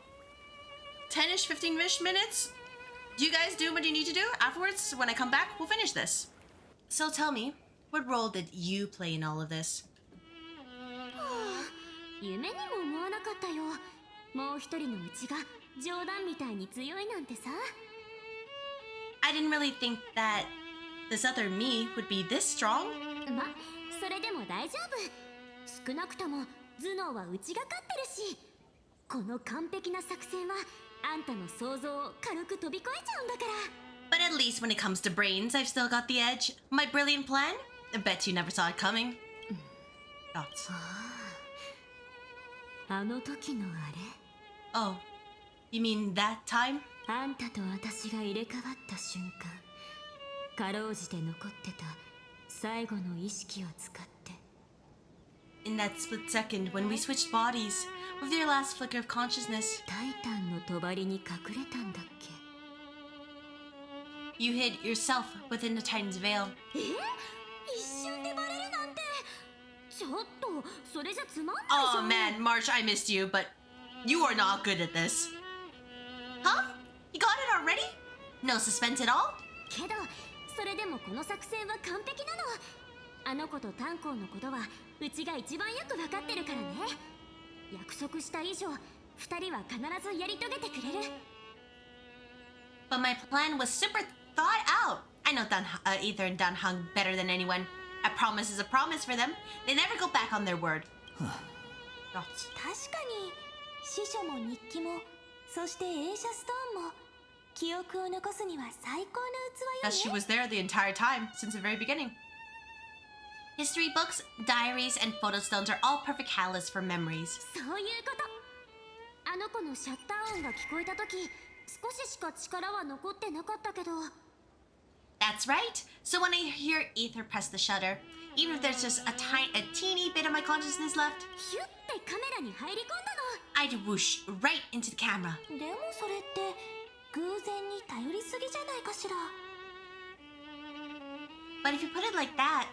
10-ish, 15-ish minutes. Do you guys do what you need to do? Afterwards, when I come back, we'll finish this. So tell me, what role did you play in all of this? 夢にも思わなかったよ。もう一人のうちが冗談みたいに強いなんてさ。 I didn't really think that this other me would be this strong. ま、それでも大丈夫。少なくとも頭脳はうちが勝ってるし、この完璧な作戦はあんたの想像を軽く飛び越えちゃうんだから。 But at least when it comes to brains, I've still got the edge. My brilliant plan? I bet you never saw it coming. Thoughts? あの時のあれ Oh, you mean that time? あんたと私が入れ替わった瞬間、かろうじて残ってた最後の意識を使って。 In that split second when we switched bodies, with your last flicker of consciousness, タイタンの帳に隠れたんだっけ？ you hid yourself within the Titan's veil. 一瞬でバレるなんて。ちょっとそれじゃつまんないじゃ Oh ん。 man, March, I missed you, but you are not good at this. Huh? You got it already? No suspense at all? けどそれでもこの作戦は完璧なの。あの子と炭鉱のことはうちが一番よく分かってるからね。約束した以上二人は必ずやり遂げてくれる。 But my plan was super thought out. I know Ether and Dan Hung better than anyone. A promise is a promise for them. They never go back on their word. Thoughts? 確かに司書も日記もそして映写ストーンも記憶を残すには最高の Thus 器 she よね。 was there the entire time, since the very beginning. History books, diaries, and photo stones are all perfect catalysts for memories. そういうこと。あの子のシャッター音が聞こえた時、少ししか力は残ってなかったけど。 That's right. So when I hear Ether press the shutter, even if there's just a teeny bit of my consciousness left, ヒュッてカメラに入り込んだの。 I'd whoosh right into the camera. でもそれって偶然に頼りすぎじゃないかしら。 But if you put it like that,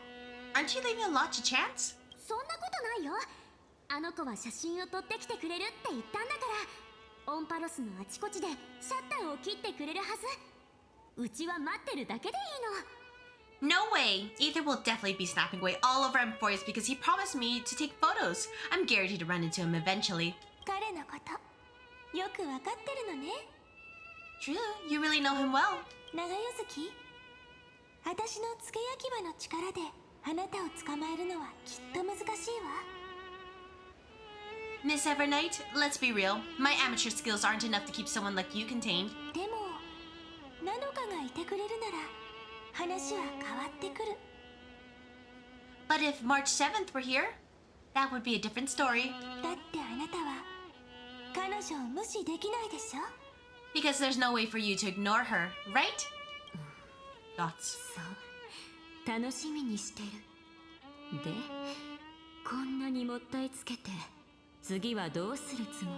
aren't you leaving a lot to chance? そんなことないよ。あの子は写真を撮ってきてくれるって言ったんだから。オンパロスのあちこちでシャッターを切ってくれるはず。うちは待ってるだけでいいの。 No way! Ether will definitely be snapping away all over Emporius because he promised me to take photos. I'm guaranteed to run into him eventually. 彼のことよくわかってるのね。 True, you really know him well. 長代月、私の付け焼き場の力であなたを捕まえるのはきっと難しいわ。 Miss Evernight, let's be real. My amateur skills aren't enough to keep someone like you contained. でもナノカがいてくれるなら話は変わってくる。 But if March 7th were here, that would be a different story. だってあなたは彼女を無視できないでしょ。 Because there's no way for you to ignore her, right? Thoughts? そう楽しみにしてる。でこんなにもったいつけて次はどうするつも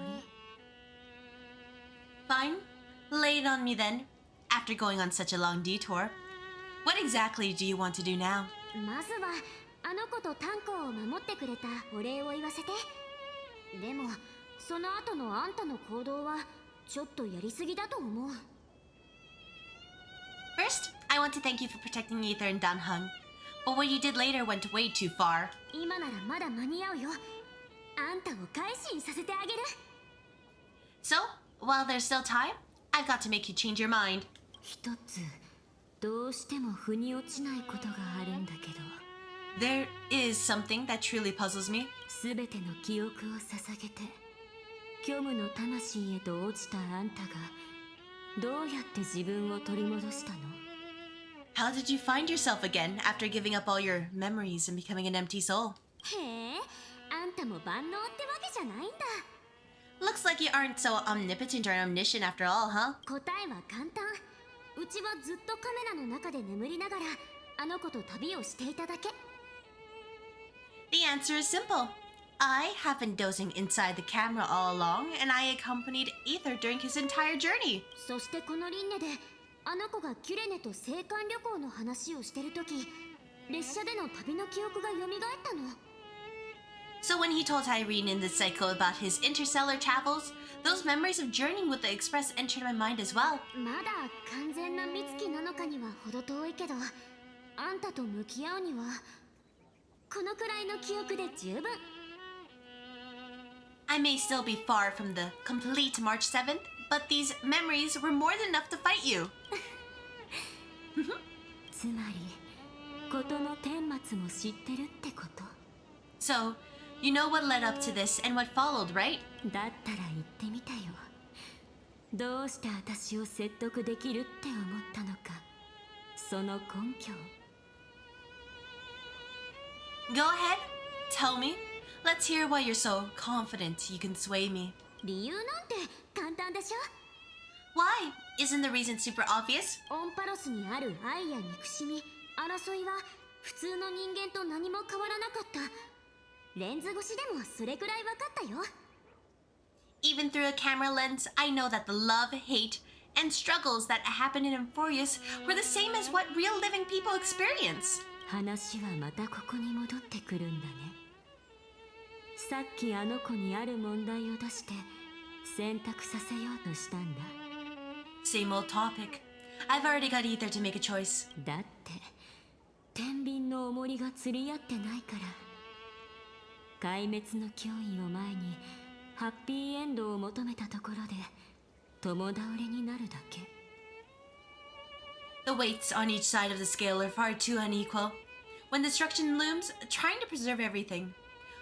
り？ Fine. Lay it on me then. After going on such a long detour. What exactly do you want to do now? まずはあの子と炭鉱を守ってくれたお礼を言わせて。でもその後のあんたの行動はちょっとやりすぎだと思う。 First, I want to thank you for protecting Ether and Danhung. But what you did later went way too far. 今ならまだ間に合うよ。あんたを改心させてあげる。 So, while there's still time, I've got to make you change your mind. 一つどうしても腑に落ちないことがあるんだけど。 There is something that truly puzzles me. すべての記憶を捧げて虚無の魂へと落ちたあんたがどうやって自分を取り戻したの？ How did you find yourself again after giving up all your memories and becoming an empty soul? へえ、あんたも万能ってわけじゃないんだ。 Looks like you aren't so omnipotent or omniscient after all, huh? 答えは簡単。うちはずっとカメラの中で眠りながらあの子と旅をしていただけ。 The answer is simple. I have been dozing inside the camera all along, and I accompanied Ether during his entire journey. そしてこの輪廻であの子がキュレネと青函旅行の話をしてるとき、列車での旅の記憶が蘇ったの。 So when he told Irene in the cycle about his interstellar travels, those memories of journeying with the Express entered my mind as well. まだ完全な美月なのかには程遠いけど、あんたと向き合うにはこのくらいの記憶で十分。 I may still be far from the complete March 7th, but these memories were more than enough to fight you. つまり事の顛末も知ってるってこと。 So, you know what led up to this and what followed, right? だったら言ってみたよ。どうして私を説得できるって思ったのか、その根拠。 Go ahead, tell me. Let's hear why you're so confident you can sway me. 理由なんて簡単でしょ。 Why? Isn't the reason super obvious? オンパロスにある愛や憎しみ、争いは普通の人間と何も変わらなかった。レンズ越しでもそれくらい分かったよ。 Even through a camera lens, I know that the love, hate, and struggles that happen in Emporius were the same as what real living people experience. 話はまたここに戻ってくるんだね。さっきあの子にある問題を出して選択させようとしたんだ。 Same old topic. I've already got Ether to make a choice. だって天秤の重りが釣り合ってないから。壊滅の脅威を前にハッピーエンドを求めたところで共倒れになるだけ。 The weights on each side of the scale are far too unequal. When destruction looms, trying to preserve everything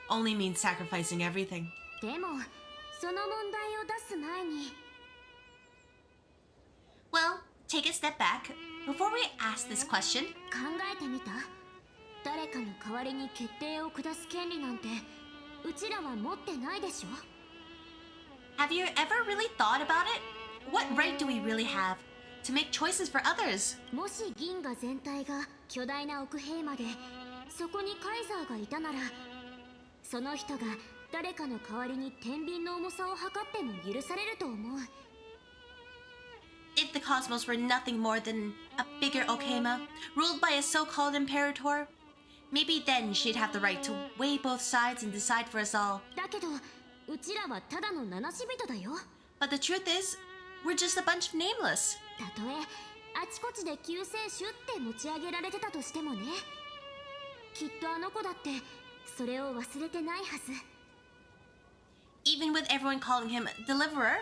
only means sacrificing everything. でもその問題を出す前に。 Well, take a step back. Before we ask this question, 考えてみた？誰かの代わりに決定を下す権利なんてうちらは持ってないでしょ。 have you ever really thought about it? What right do we really have to make choices for others? もし銀河全体が巨大な奥平間でそこにカイザーがいたなら、その人が誰かの代わりに天秤の重さを測っても許されると思う。 If the cosmos were nothing more than a bigger Okema, ruled by a so-called imperator, maybe then she'd have the right to weigh both sides and decide for us all. だけどうちらはただの名なし人だよ。But the truth is, we're just a bunch of nameless. たとえあちこちで救世主って持ち上げられてたとしてもね、きっとあの子だってそれを忘れてないはず。 Even with everyone calling him Deliverer,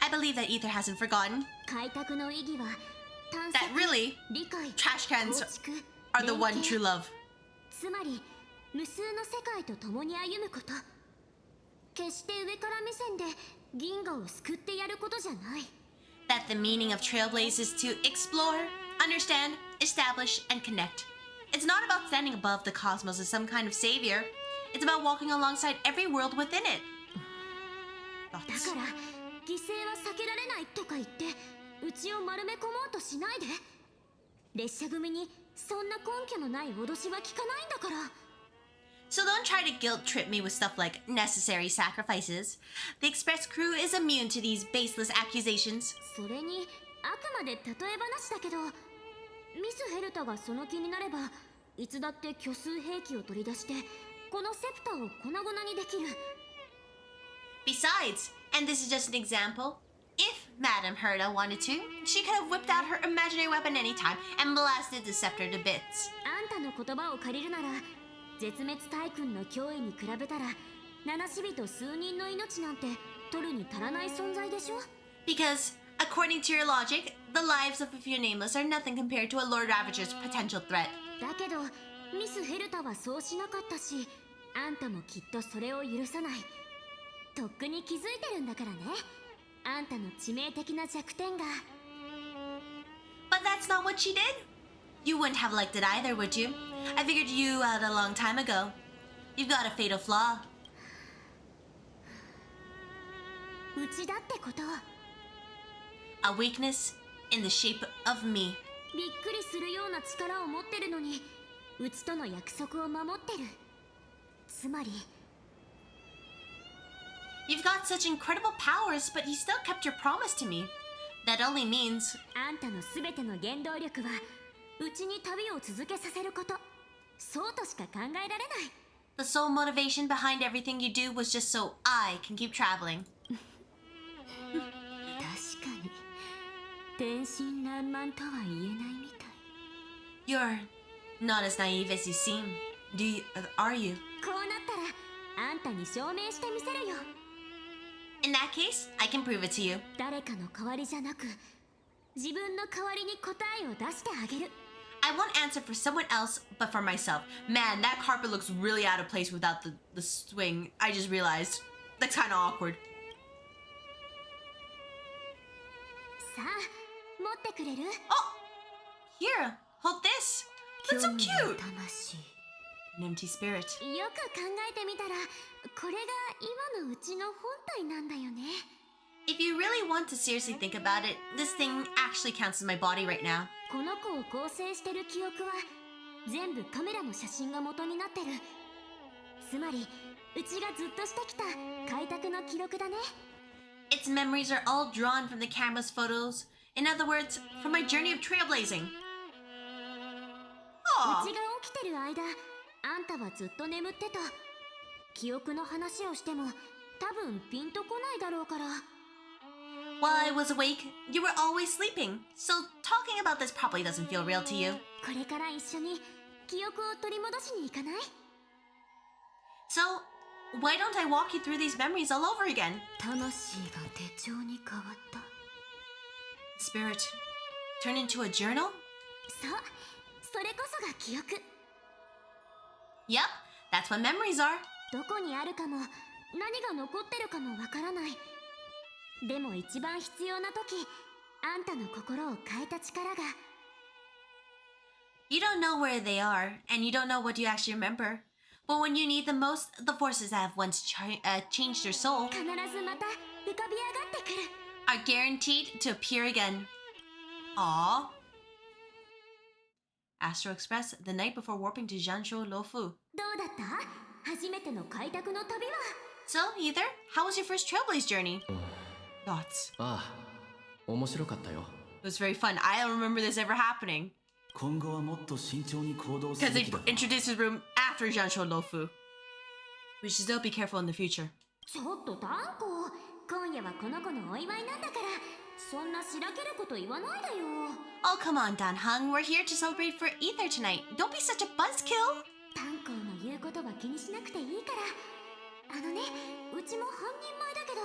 I believe that Ether hasn't forgotten 開拓の意義は探 that 索、 really 理解、 trash cans 構築、 are the one 連 true 携、 love. つまり無数の世界と共に歩むこと。決して上から目線で銀河を救ってやることじゃない。 That the meaning of Trailblaze is to explore, understand, establish, and connect. It's not about standing above the cosmos as some kind of savior. It's about walking alongside every world within it. だ Thoughts? から犠牲は避けられないとか言ってうちを丸め込もうとしないで。列車組にそんな根拠のない脅しは聞かないんだから。 So don't try to guilt trip me with stuff like necessary sacrifices. The Express crew is immune to these baseless accusations. それにあくまで例え話だけど、ミス・ヘルタがその気になればいつだって虚数兵器を取り出してこのセプターを粉々にできる。 Besides, and this is just an example, if Madame Herta wanted to, she could have whipped out her imaginary weapon anytime and blasted the scepter to bits. あんたの言葉を借りるなら、絶滅大君の脅威に比べたら七死人数人の命なんて取るに足らない存在でしょ。 Because, according to your logic, the lives of a few nameless are nothing compared to a Lord Ravager's potential threat. だけどミス・ヘルタはそうしなかったし、あんたもきっとそれを許さない。とっくに気づいてるんだからね、あんたの致命的な弱点が。 But that's not what she did. You wouldn't have liked it either, would you? I figured you out a long time ago. You've got a fatal flaw. うちだってこと。 A weakness in the shape of me. びっくりするような力を持ってるのに、うちとの約束を守ってる。つまり You've got such incredible powers, but you still kept your promise to me. That only means あんたのすべての原動力はうちに旅を続けさせること。そうとしか考えられない。 the sole motivation behind everything you do was just so I can keep traveling. 確かに天真爛漫とは言えないみたい。 You're not as naive as you seem. Are you? こうなったらあんたに証明してみせるよ。 In that case, I can prove it to you. 誰かの代わりじゃなく、自分の代わりに答えを出してあげる。 I won't answer for someone else, but for myself. Man, that carpet looks really out of place without the swing. I just realized. That's kind of awkward. さあ、持ってくれる？ Oh! Here, hold this. That's so 興味 cute! の魂。 An empty spirit. よく考えてみたら、これが今のうちの本体なんだよね。 If you really want to seriously think about it, this thing actually counts as my body right now. この子を構成してる記憶は全部カメラの写真が元になってる。つまりうちがずっとしてきた開拓の記録だね。 Its memories are all drawn from the camera's photos. In other words, from my journey of trailblazing. う Aw. ちが起きてる間、あんたはずっと眠ってた。記憶の話をしても多分ピンとこないだろうから。 While I was awake, you were always sleeping. So talking about this probably doesn't feel real to you. これから一緒に記憶を取り戻しに行かない？ So, why don't I walk you through these memories all over again? 魂が手帳に変わった。 Spirit, turn into a journal? そう、それこそが記憶。 Yep, that's what memories are. どこにあるかも何が残ってるかもわからない。でも一番必要な時、あんたの心を変えた力が。 You don't know where they are, and you don't know what you actually remember. But when you need them most, the forces that have once changed your soul 必ずまた浮かび上がってくる。 are guaranteed to appear again. Aww. Astro Express, the night before warping to Jianshu Lofu. どうだった？初めての開拓の旅は。 So, Ether, how was your first Trailblaze journey? Thoughts? ああ、面白かったよ。 It was very fun. I don't remember this ever happening. 今後はもっと慎重に行動す Because る they べきだ。 introduced his room after Jianshu Lofu. We should still be careful in the future. ちょっとダンコ、今夜はこの子のお祝いなんだから、そんなしらけること言わないでよ。Oh, come on, Dan Hung. We're here to celebrate for Ether tonight. Don't be such a buzzkill. 炭鉱の言うことは気にしなくていいから。うちも半人前だけど、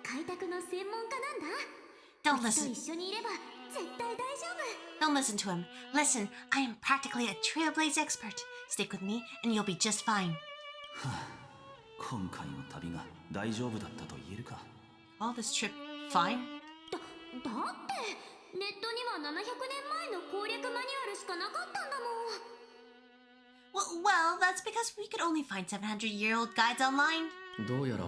開拓の専門家なんだ。Don't うち listen. と一緒にいれば絶対大丈夫。 Don't listen to him. Listen, I am practically a Trailblazer expert. Stick with me, and you'll be just fine. 今回の旅が大丈夫だったと言えるか。 All this trip, fine? だってネットには700年前の攻略マニュアルしかなかったんだもん。Well, that's because we could only find 700-year-old guides online. どうやら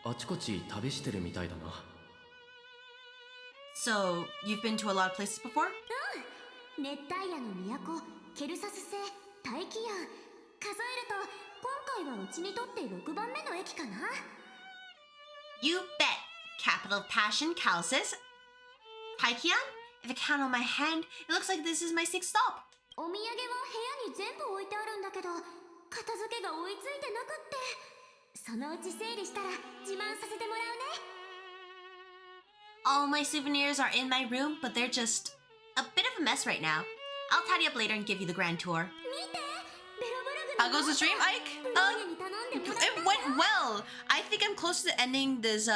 あちこち旅してるみたいだな。 So, you've been to a lot of places before? 熱帯夜の都、ケルサス星、大気ヤン。数えると今回はうちにとって6番目の駅かな。 You bet. Capital of Passion, Calcis. Taikian? If I count on my hand, it looks like this is my 6th stop. お土産は部屋に全部置いてあるんだけど、片付けが追いついてなくって。そのうち整理したら自慢させてもらうね。 All my souvenirs are in my room, but they're just a bit of a mess right now. I'll tidy up later and give you the grand tour. 見て、ベロブルグ How goes the stream, Ike? It went well. I think I'm close to ending this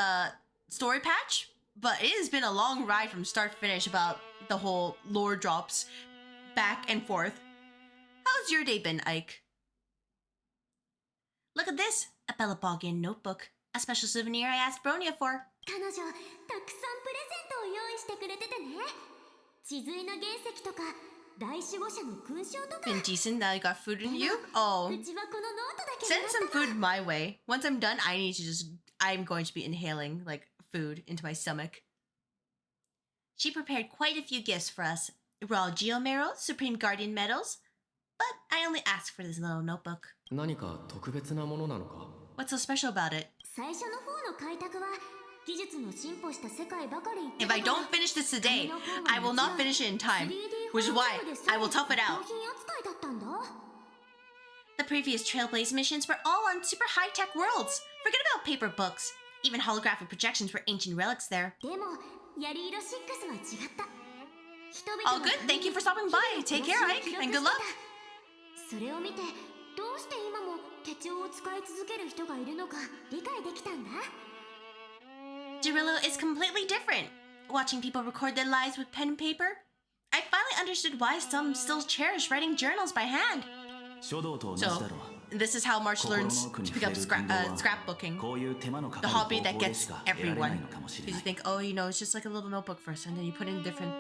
story patch, but it has been a long ride from start to finish about the whole lore drops back and forth. How's your day been, Ike? Look at this, a Belabogian notebook, a special souvenir I asked Bronia for. 彼女、たくさんプレゼントを用意してくれててね。地髄の原石とか、大守護者の勲章とか。 Been decent that I got food in you? Oh. うちはこのノートだけ Send some food my way. Once I'm done, I'm going to be inhaling, like, food into my stomach. She prepared quite a few gifts for us. Raw Geomerals, Supreme Guardian medals. But I only asked for this little notebook. 何か特別なものなのか。 What's so special about it? 最初の方の開拓は技術の進歩した世界ばかり言って If た I から don't finish this today, I will not finish it in time. Which is why I will tough it out. 商品扱いだったんだ。 The previous Trailblaze missions were all on super high-tech worlds. Forget about paper books. Even holographic projections were ancient relics there. でもヤリーロ6は違った。 All good. Thank you for stopping by. Take care, Ike, and good luck. それを見てどうして今も手帳を使い続ける人がいるのか理解できたんだ。 Derillo is completely different. Watching people record their lives with pen and paper, I finally understood why some still cherish writing journals by hand. 書道と同じだろう。 This is how March learns to pick up scrapbooking. こういう手間のか The かる hobby 方 that 法で gets しか得られない everyone. のかもしれ Because な you い。 think, oh, it's just like a little notebook first, and then you put in different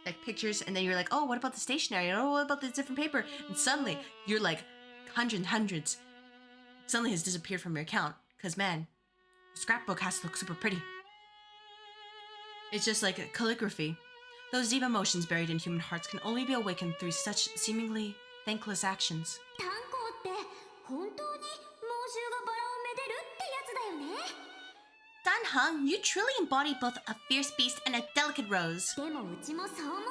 like pictures, and then you're like, oh, what about the stationery? Oh, what about this different paper? And suddenly you're like hundreds. Suddenly has disappeared from your account. Because man, scrapbook has to look super pretty. It's just like calligraphy. Those deep emotions buried in human hearts can only be awakened through such seemingly thankless actions. 炭鉱って本当に猛獣がバラをめでるってやつだよね。 Dan Hung, you truly embody both a fierce beast and a delicate rose. でもうちもそう思う。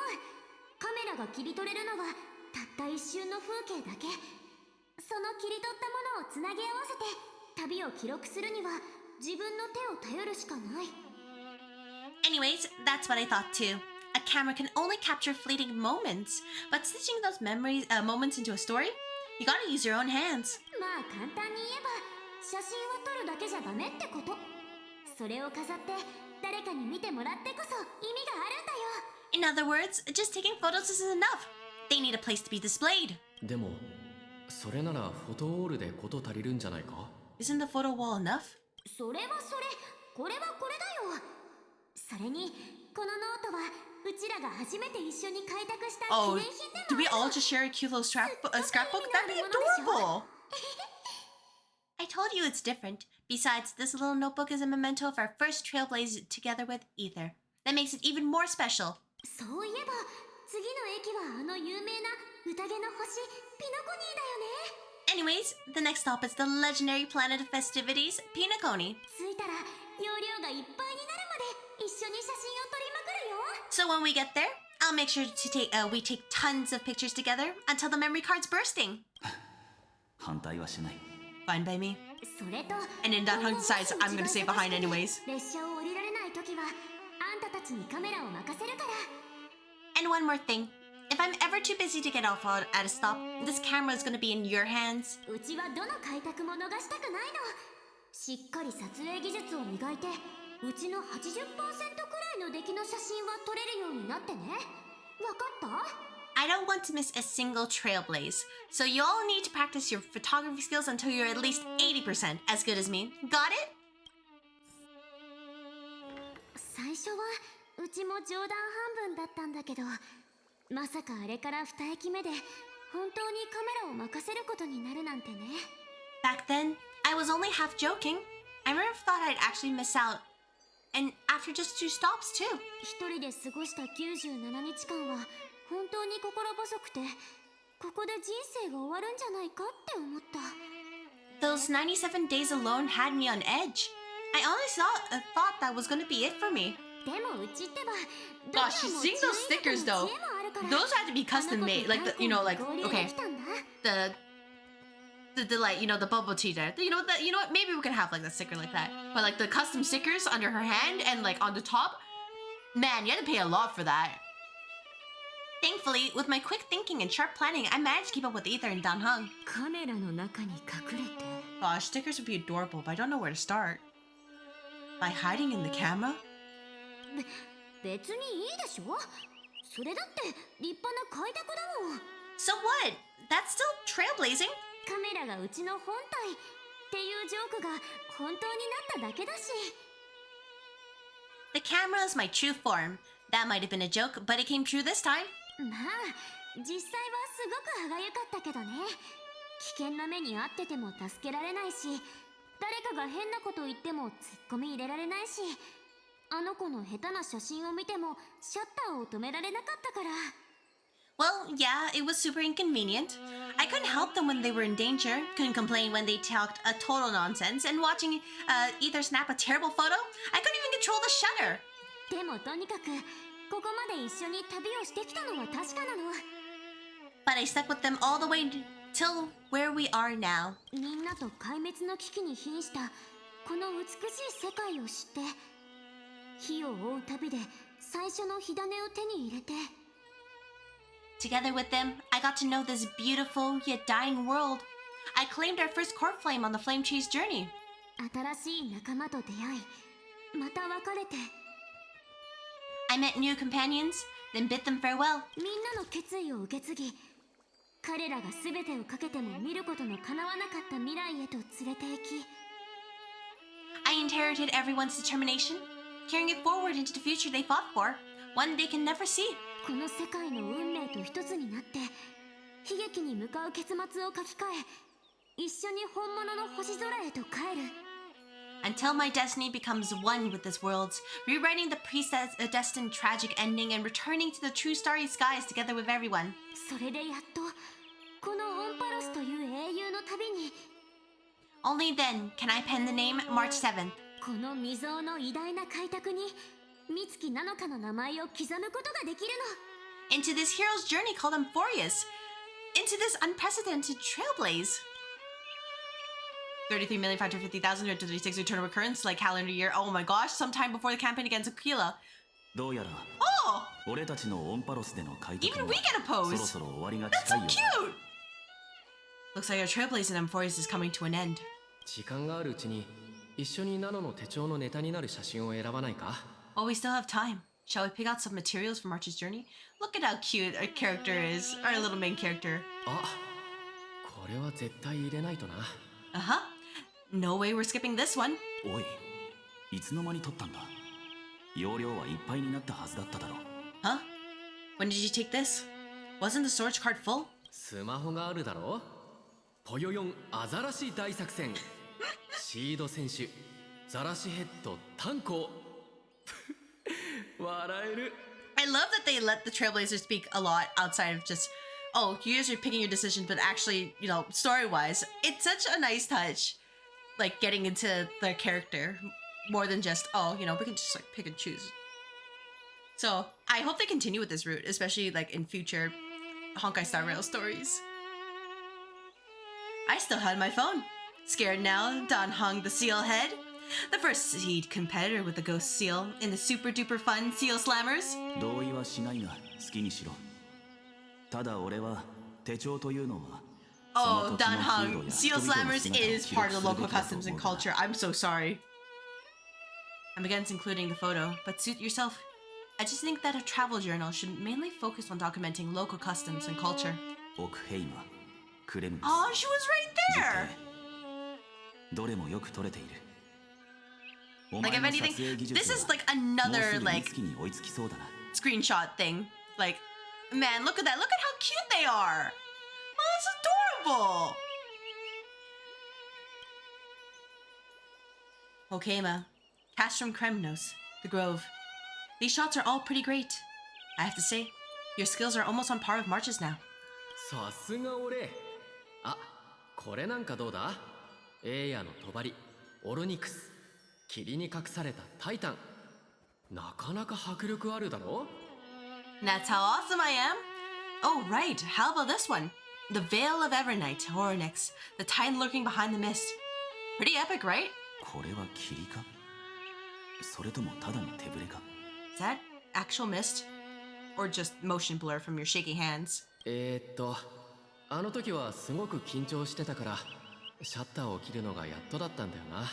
カメラが切り取れるのはたった一瞬の風景だけ。その切り取ったものをつなぎ合わせて旅を記録するには自分の手を頼るしかない。 Anyways, that's what I thought too. A camera can only capture fleeting moments, but stitching those moments into a story, you gotta use your own hands. まあ簡単に言えば写真を撮るだけじゃダメってこと。それを飾って誰かに見てもらってこそ意味があるんだよ。 In other words, just taking photos isn't enough. They need a place to be displayed. でもそれならフォトウォールでこと足りるんじゃないか。 Isn't the photo wall enough? それはそれ、これはこれだよ。それにこのノートはうちらが初めて一緒に開拓した記 Oh, 念品でもあ do る。 we all just share a cute little scrapbook? That'd be adorable. I told you it's different. Besides, this little notebook is a memento of our first Trailblaze together with Ether. That makes it even more special. そういえば次の駅はあの有名な宴の星ピノコニーだよね。 Anyways, the next stop is the legendary planet of festivities, Pinaconi. 着いたら容量がいっぱいになるまで一緒に写真を撮りまくるよ。 So when we get there, I'll make sure to we take tons of pictures together until the memory card's bursting. 反対はしない。Fine by me. それと And then Dan Heng decides I'm gonna stay behind anyways. 列車を降りられない時はあんたたちにカメラを任せるから。 And one more thing. If I'm ever too busy to get off at a stop, this camera is gonna be in your hands. うちはどの開拓も逃したくないの。しっかり撮影技術を磨いてうちの 80% くらいの出来の写真は撮れるようになってね。わかった？ I don't want to miss a single Trailblaze, so you all need to practice your photography skills until you're at least 80% as good as me. Got it? 最初はうちも冗談半分だったんだけど、まさかあれから2駅目で本当にカメラを任せることになるなんてね。 Back then, I was only half joking. I never thought I'd actually miss out. And after just 2 stops, too. 一人で過ごした97日間は本当に心細くて、ここで人生が終わるんじゃないかって思った。 Those 97 days alone had me on edge. I honestly thought that was gonna be it for me. でもうちってば Gosh, seeing those stickers though, those had to be custom made. Like the, okay, the like, the bubble tea there. You know what? Maybe we can have like a sticker like that. But like the custom stickers under her hand and like on the top, man, you had to pay a lot for that. Thankfully, with my quick thinking and sharp planning, I managed to keep up with Ether and Dan Heng. カメラの中に隠れて Gosh, stickers would be adorable, but I don't know where to start. By hiding in the camera? 別にいいでしょ。それだって立派な開拓だもん。 So what? That's still trailblazing. カメラがうちの本体っていうジョークが本当になっただけだし。 The camera is my true form. That might have been a joke, but it came true this time. まあ実際はすごく歯がゆかったけどね。危険な目に遭ってても助けられないし、誰かが変なこと言ってもツッコミ入れられないし、あの子の下手な写真を見てもシャッターを止められなかったから。 Well, yeah, it was super inconvenient. I couldn't help them when they were in danger, couldn't complain when they talked a total nonsense, and watching Ether snap a terrible photo, I couldn't even control the shutter. でもとにかくここまで一緒に旅をしてきたのは確かなの。 But I stuck with them all the way till where we are now. みんなと壊滅の危機に瀕したこの美しい世界を知って、火を追う旅で最初の火種を手に入れて。 Together with them, I got to know this beautiful yet dying world. I claimed our first core flame on the flame chase journey. 新しい仲間と出会い、また別れて。 I met new companions, then bid them farewell. みんなの決意を受け継ぎ、彼らが全てをかけても見ることの叶わなかった未来へと連れて行き。 I inherited everyone's determination, carrying it forward into the future they fought for, one they can never see. この世界の運命と一つになって悲劇に向かう結末を書き換え、一緒に本物の星空へと帰る。 Until my destiny becomes one with this world's, rewriting the predestined tragic ending and returning to the true starry skies together with everyone. それでやっとこのオンパロスという英雄の旅に。 Only then can I pen the name March 7th. この未曾有の偉大な開拓に美月なのかの名前を刻むことができるの。 Into this hero's journey called Emphorius. Into this unprecedented trailblaze. 33,550,000 to 36 return recurrence, like calendar year. Oh my gosh, sometime before the campaign against Aquila. どうやら Oh! 俺たちのオンパロスでの開拓 Even は we get a そ pose! ろそろ終わりが That's 近 so いようだ。 cute! Looks like our trailblaze in Emphorius is coming to an end. 時間があるうちに一緒にナノの手帳のネタになる写真を選ばないか？ While we still have time, shall we pick out some materials for March's journey? Look at how cute our character is, our little main character. あ、これは絶対入れないとな。Uh-huh. No way we're skipping this one. おい、いつの間に撮ったんだ？容量はいっぱいになったはずだっただろう。 Huh? When did you take this? Wasn't the storage card full? スマホがあるだろ？ぽよよんアザラシ大作戦。シード選手、ザラシヘッド炭鉱。笑える。 I love that they let the Trailblazers speak a lot outside of just, oh, you guys are picking your decisions, but actually, story-wise, it's such a nice touch. Like, getting into their character more than just, oh, we can just, like, pick and choose. So, I hope they continue with this route, especially, like, in future Honkai Star Rail stories. I still had my phone. Scared now, Dan Hong the seal head. The first seed competitor with the ghost seal in the super duper fun Seal Slammers. 同意はしないが好きにしろ。ただ俺は手帳というのは Oh, Dan Hong, Seal Slammers is part of the local customs and culture. I'm so sorry. I'm against including the photo, but suit yourself. I just think that a travel journal should mainly focus on documenting local customs and culture. Oh, she was right there! Like, if anything, this is like another, like, screenshot thing. Like, man, look at that. Look at how cute they are! Oh, it's adorable! Okema, cast from Kremnos, the Grove. These shots are all pretty great. I have to say, your skills are almost on par with March's now. さすが俺。あ、これなんかどうだ？エーヤの帳、オルニクス、霧に隠されたタイタン。なかなか迫力あるだろ？ That's how awesome I am. Oh, right. How about this one? The Veil of Evernight, Oronex, the Titan lurking behind the mist. Pretty epic, right? これは霧か？それともただの手ぶれか？ Is that actual mist? Or just motion blur from your shaky hands? あの時はすごく緊張してたから、シャッターを切るのがやっとだったんだよな。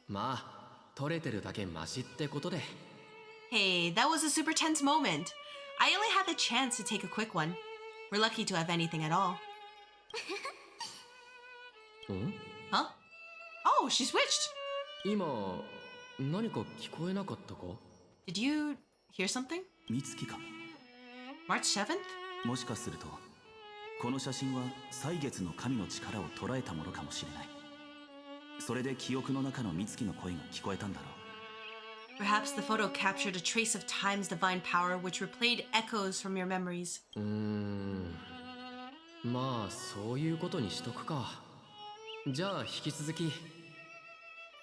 まあ、撮れてるだけマシってことで。Hey, that was a super tense moment. I only had the chance to take a quick one. We're lucky to have anything at all. Huh? Oh, she switched! 今、何か聞こえなかったか？ Did you hear something? 美月か？ March 7th? もしかすると、この写真は歳月の神の力を捉えたものかもしれない。それで記憶の中の美月の声が聞こえたんだろう。 Perhaps the photo captured a trace of time's divine power which replayed echoes from your memories. まあ、そういうことにしとくか。じゃあ、引き続き。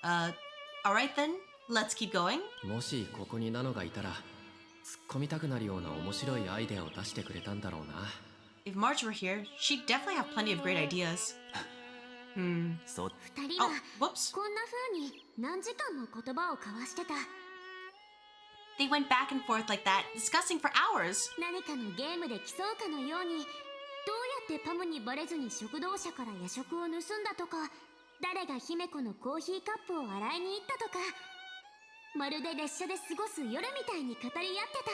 Alright then, let's keep going. もしここにナノがいたら、突っ込みたくなるような面白いアイデアを出してくれたんだろうな。If March were here, she'd definitely have plenty of great ideas. そう。二人は whoops. こんな風に何時間も言葉を交わしてた。 They went back and forth like that, discussing for hours. 何かのゲームで競うかのように、どうやってパムにバレずに食堂車から夜食を盗んだとか、誰が姫子のコーヒーカップを洗いに行ったとか、まるで列車で過ごす夜みたいに語り合ってた。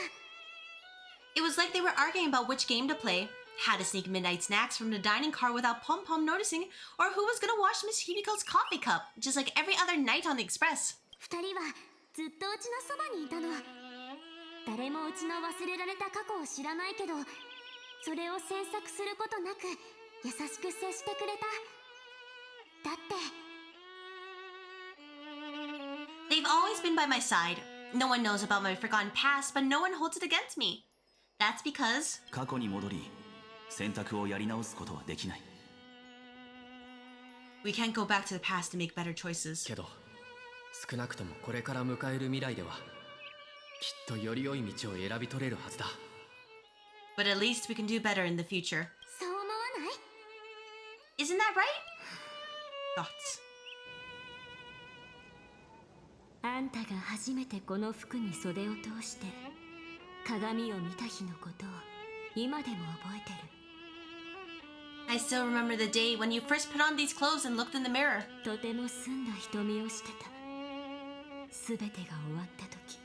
It was like they were arguing about which game to play, how to sneak midnight snacks from the dining car without Pom Pom noticing, or who was gonna wash Miss Hibiko's coffee cup, just like every other night on the express. 二人はずっとうちのそばにいたの。誰もうちの忘れられた過去を知らないけど、それを詮索することなく優しく接してくれた。だって They've always been by my side. No one knows about my forgotten past, but no one holds it against me. That's because 過去に戻り、選択をやり直すことはできない。 we can't go back to the past to make better choices. けど、少なくともこれから迎える未来では、きっとより良い道を選び取れるはずだ。But at least we can do better in the future. そう思わない？ Isn't that right? Thoughts. あんたが初めてこの服に袖を通して鏡を見た日のことを今でも覚えてる。 I still remember the day when you first put on these clothes and looked in the mirror. とても澄んだ瞳をしてた。すべてが終わった時、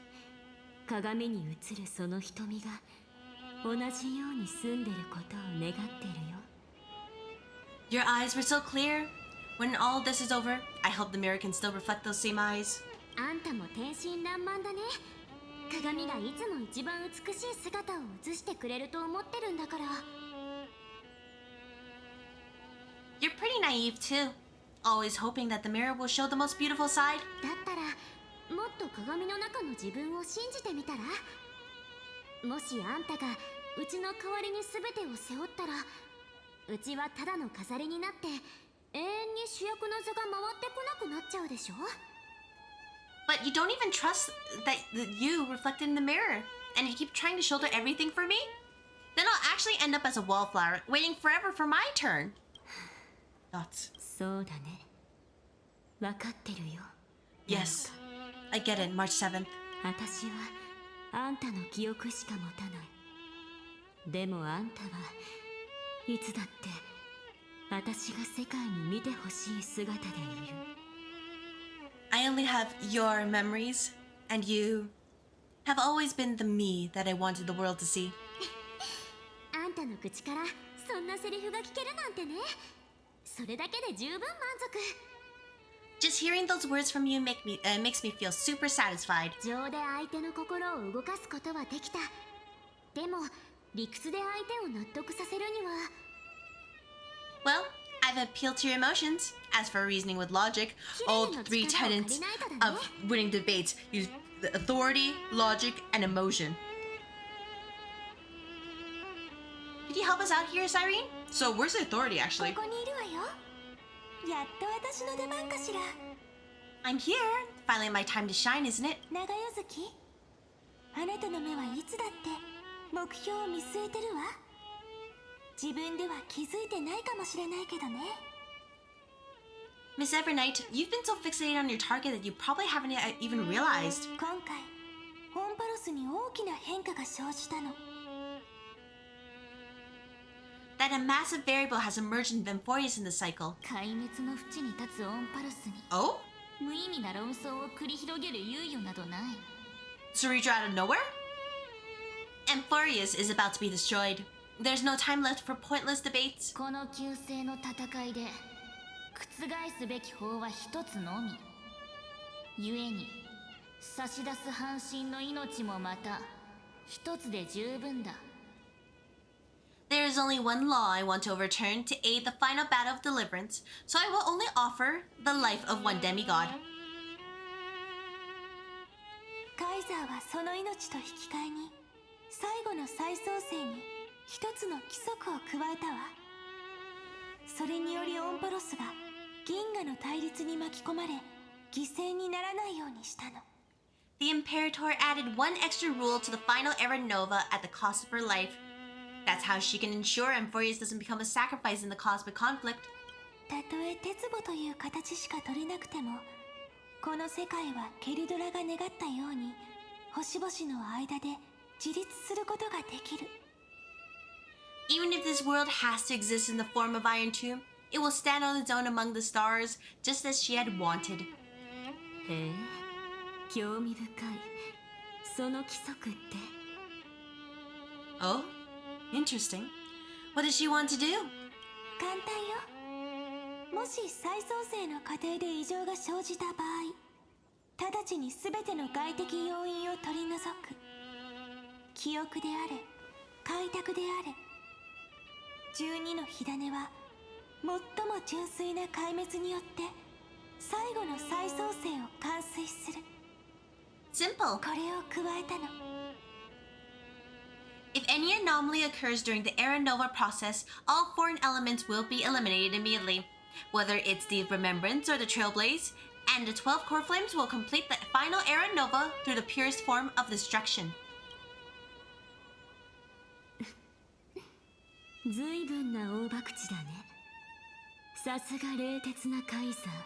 鏡に映るその瞳が同じように澄んでることを願ってるよ。 Your eyes were so clear. When all this is over, I hope the mirror can still reflect those same eyes. あんたも天真爛漫だね。鏡がいつも一番美しい姿を映してくれると思ってるんだから。 You're pretty naive too. Always hoping that the mirror will show the most beautiful side. だったらもっと鏡の中の自分を信じてみたら？もしあんたがうちの代わりに全てを背負ったら、うちはただの飾りになって永遠に主役の座が回ってこなくなっちゃうでしょ？ But you don't even trust that you reflected in the mirror, and you keep trying to shoulder everything for me? Then I'll actually end up as a wallflower, waiting forever for my turn. Thoughts. そうだね。分かってるよ。 Yes, I get it. March 7th. 私はあんたの記憶しか持たない。でもあんたはいつだって私が世界に見てほしい姿でいる。 I only have your memories, and you have always been the me that I wanted the world to see. あんたの口からそんなセリフが聞けるなんてね。それだけで十分満足。 Just hearing those words from you makes me feel super satisfied. 情で相手の心を動かすことはできた。でも理屈で相手を納得させるには。 Well, I've appealed to your emotions. As for reasoning with logic, all three tenets of winning debates use the authority, logic, and emotion. Could you help us out here, Cyrene? So, where's the authority, actually? ここにいるわよ。やっと私の出番かしら。I'm here. Finally my time to shine, isn't it? 長代月、あなたの目はいつだって目標を見据えてるわ。自分では気づいてないかもしれないけどね。 Miss Evernight, you've been so fixated on your target that you probably haven't even realized. 今回ホンパロスに大きな変化が生じたの。 That a massive variable has emerged in Vamphorius in the cycle. 壊滅の淵に立つオンパロスに Oh? 無意味な論争を繰り広げる猶予などない。 Cerebro out of nowhere? Vamphorius is about to be destroyed. There's no time left for pointless debates. この旧世の戦いで覆すべき法は一つのみ。故に差し出す半身の命もまた一つで十分だ。 There is only one law I want to overturn to aid the final battle of deliverance, so I will only offer the life of one demigod. カイザーはその命と引き換えに最後の再創生に一つの規則を加えたわ。それによりオンパロスが銀河の対立に巻き込まれ犠牲にならないようにしたの。 The Imperator added one extra rule to the final era nova at the cost of her life. That's how she can ensure Vamphorius doesn't become a sacrifice in the cosmic conflict. たとえ鉄母という形しか取れなくても、この世界はケルドラが願ったように星々の間で自立することができる。 Even if this world has to exist in the form of Iron Tomb, it will stand on its own among the stars, just as she had wanted. へえ、興味深い。その規則って。 Oh? Interesting. What does she want to do? 簡単よ。もし再創生の過程で異常が生じた場合、直ちに全ての外的要因を取り除く。記憶であれ、開拓であれ。12の火種は最も純粋な壊滅によって最後の再創生を完遂する。 Simple. これを加えたの。 If any anomaly occurs during the Era Nova process, all foreign elements will be eliminated immediately. Whether it's the Remembrance or the Trailblaze, and the 12 core flames will complete the final Era Nova through the purest form of destruction. 随分な大博打だね。さすが冷徹なカイザー。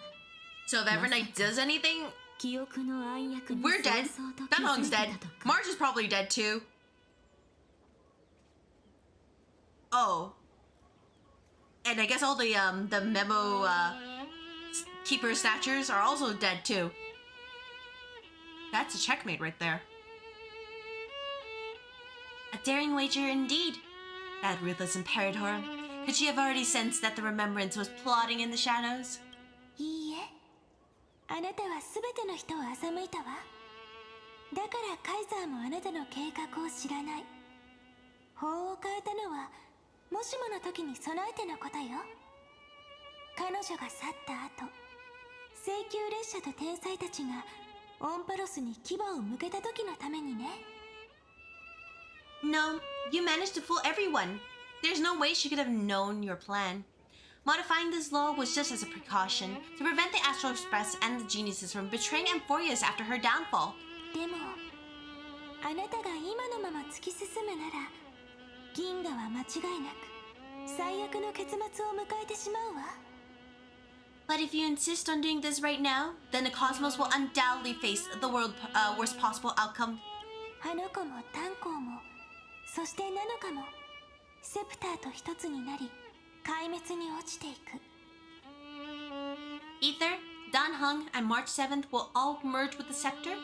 So if Evernight does anything, 記憶の暗躍に we're dead. 早々と気づ Dunhong's いて dead. たとか。 Marge is probably dead too. Oh. And I guess all the memo keeper snatchers are also dead too. That's a checkmate right there. A daring wager indeed. That ruthless Imperator. Could she have already sensed that the Remembrance was plotting in the shadows? いいえ、あなたは全ての人を欺いたわ。だからカイザーもあなたの計画を知らない。法を変えたのはもしもの時に備えてのことよ。彼女が去った後、聖級列車と天才たちがオンパロスに牙を向けた時のためにね。 No, you managed to fool everyone. There's no way she could have known your plan. Modifying this law was just as a precaution to prevent the Astral Express and the geniuses from betraying Vamphorius after her downfall. でも、あなたが今のまま突き進むなら、銀河は間違いなく最悪の結末を迎えてしまうわ。But if you insist on doing this right now, then the cosmos will undoubtedly face the worst possible outcome. あの子も炭鉱もそしてナノカもセプターと一つになり壊滅に落ちていく。 Ether, Danheng, and March 7th will all merge with the scepter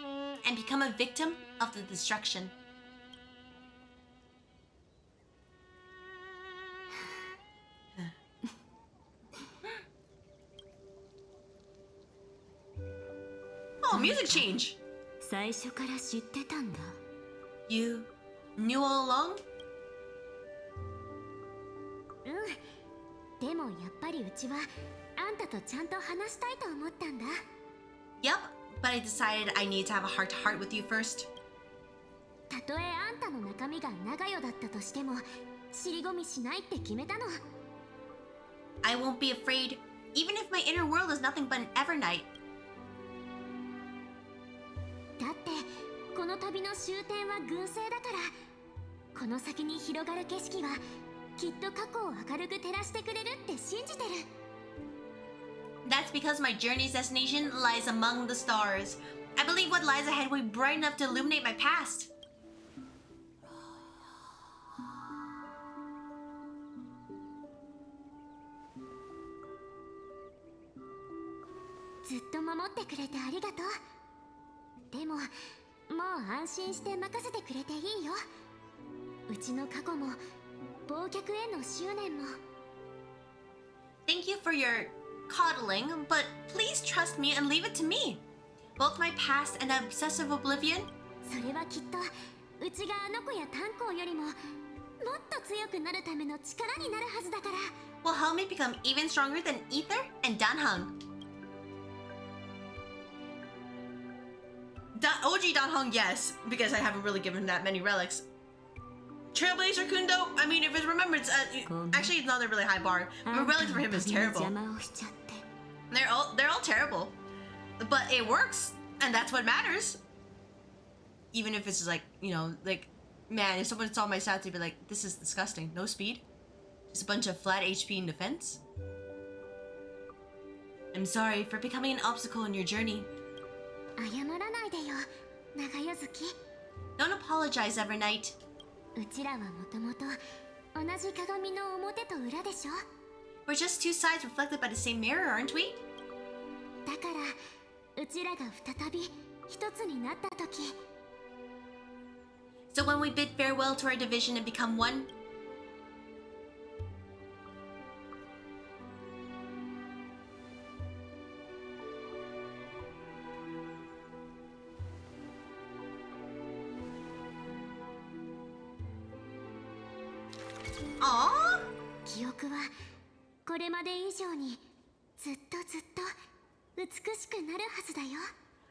and become a victim of the destruction. Oh, music change! 最初から知ってたんだ。 You knew all along? でもやっぱりうちはあんたとちゃんと話したいと思ったんだ。 Yep, but I decided I need to have a heart-to-heart with you first. たとえあんたの中身が長与だったとしても尻込みしないって決めたの。 I won't be afraid, even if my inner world is nothing but an Evernight. だってこの旅の終点は群星だからこの先に広がる景色はきっと過去を明るく照らしてくれるって信じてる。 That's because my journey's destination lies among the stars. I believe what lies ahead will be bright enough to illuminate my past. ずっと守ってくれてありがとう。でももう安心して任せてくれていいよ。うちの過去も忘却への執念も。 Thank you for your coddling, but please trust me and leave it to me. Both my past and obsessive oblivion. それはきっとうちがあの子や炭鉱よりももっと強くなるための力になるはずだから。 Will help me become even stronger than Ether and Danheng. OG Danheng, yes, because I haven't really given that many relics. Trailblazer Kundo, I mean, if it's remembered, actually it's not a really high bar. The relics for him is terrible. They're all terrible, but it works, and that's what matters. Even if it's just like, you know, like, man, if someone saw my stats, they'd be like, this is disgusting. No speed, just a bunch of flat HP and defense. I'm sorry for becoming an obstacle in your journey. 謝らないでよ、長代月。 Don't apologize, Evernight. うちらはもともと同じ鏡の表と裏でしょ。 We're just two sides reflected by the same mirror, aren't we? だからうちらが再び一つになった時。 So when we bid farewell to our division and become one, aww. 記憶はこれまで以上にずっと美しくなるはずだよ。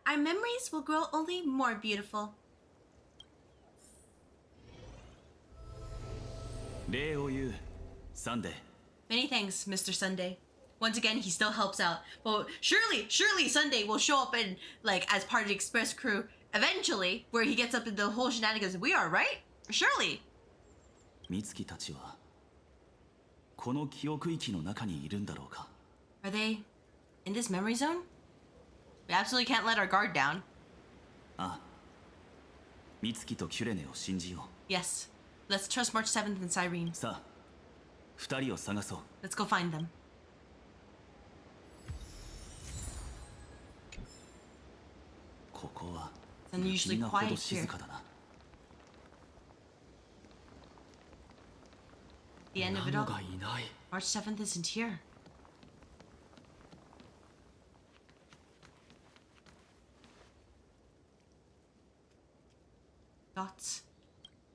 Our memories will grow only more beautiful. 礼を言う、サンデー。 Many thanks, Mr. Sunday. Once again, he still helps out. But surely Sunday will show up in, like, as part of the Express crew eventually, where he gets up in the whole shenanigans we are, right? Surely. 美月たちはこの記憶域の中にいるんだろうか。 Are they in this memory zone? We absolutely can't let our guard down. ああ、美月とキュレネを信じよう。 Yes. Let's trust March 7th and Cyrene. さあ、二人を探そう。 Let's go find them. ここは It's unusually 不気味なほ quiet ど here. 静かだな。 The end of it ナ all. ノがいない。 March 7th isn't here. Dots.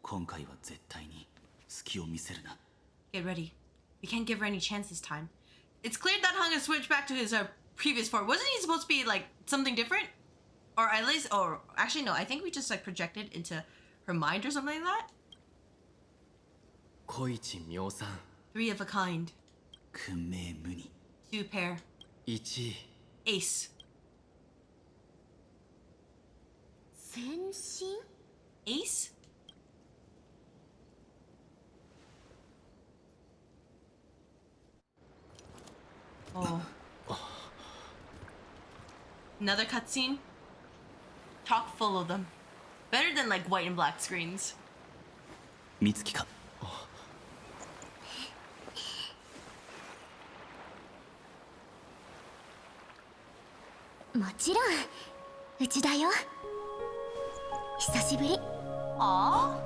今回は絶対に隙を見せるな。 Get ready. We can't give her any chance this time. It's clear that Hung has switched back to his previous form. Wasn't he supposed to be like something different? Or at least, or actually no, I think we just like projected into her mind or something like that. 小一妙三 Three of a kind. 訓命無二。 Two pair. 一位 Ace. 先進 Ace? Oh. Another cutscene? Chock full of them. Better than like white and black screens. 美月か。もちろんうちだよ。久しぶり。Aww.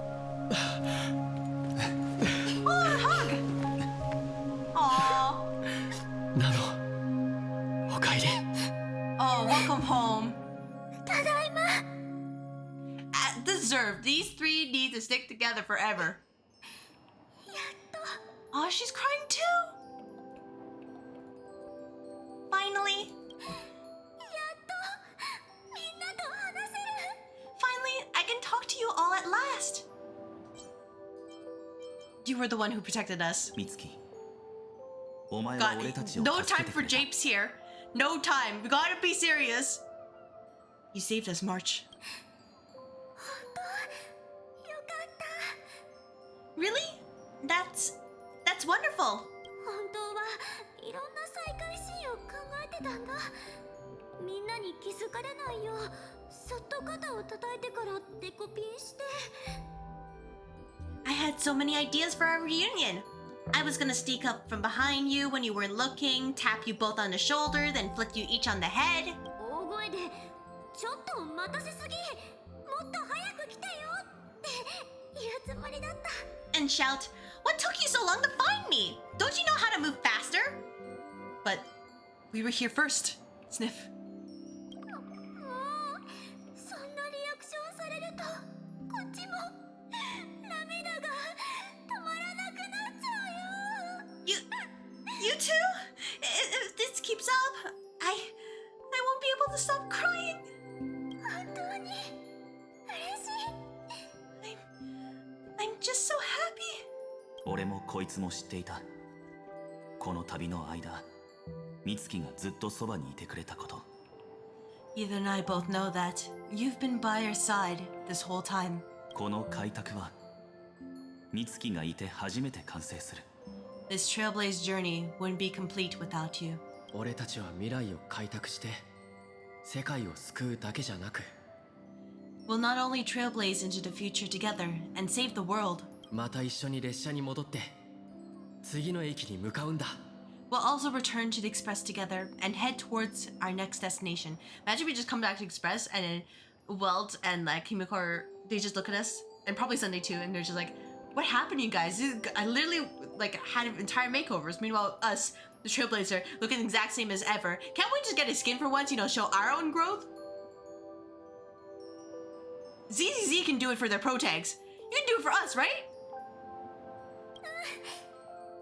Oh, hug. Aww. ナノ、おかえり。 Oh, welcome home. ただいま。Deserved. These three need to stick together forever. やっと。 Oh, she's crying too. Finally. やっとみんなと話せる。 Finally, I can talk to you all at last. You were the one who protected us. 美月、お前は God, 俺たちを no 助け time てく for れた。 japes here. No time. We gotta be serious. You saved us, March. 本当よかった。 Really? That's wonderful. 本当はいろんな再会シーンを考えてたんだ。みんなに気づかれないようそっと肩を叩いてからデコピンして。 I had so many ideas for our reunion. I was gonna sneak up from behind you when you weren't looking, tap you both on the shoulder, then flick you each on the head. 大声でちょっと待たせすぎ、もっと早く来てよって言うつもりだった。 And shout, "What took you so long to find me? Don't you know how to move faster?" But we were here first. Sniff. もうそんなリアクションされるとこっちも涙が止まらなくなっちゃうよ。 You too? If this keeps up, I won't be able to stop crying. 本当に嬉しい。 I'm just so happy. 俺もこいつも知っていた。この旅の間、美月がずっとそばにいてくれたこと。 You and I both know that you've been by our side this whole time. この開拓は美月がいて初めて完成する。 This Trailblaze journey wouldn't be complete without you. 俺たちは未来を開拓して世界を救うだけじゃなく、 We'll not only trailblaze into the future together and save the world, また一緒に列車に戻って次の駅に向かうんだ。 we'll also return to the Express together and head towards our next destination. Imagine we just come back to Express and then Welt and like Kimiko are, they just look at us, and probably Sunday too, and they're just like, "What happened, you guys? I literally like had entire makeovers." Meanwhile, us, the Trailblazer, looking the exact same as ever. Can't we just get his skin for once? You know, show our own growth. ZZZ can do it for their pro tags. You can do it for us, right?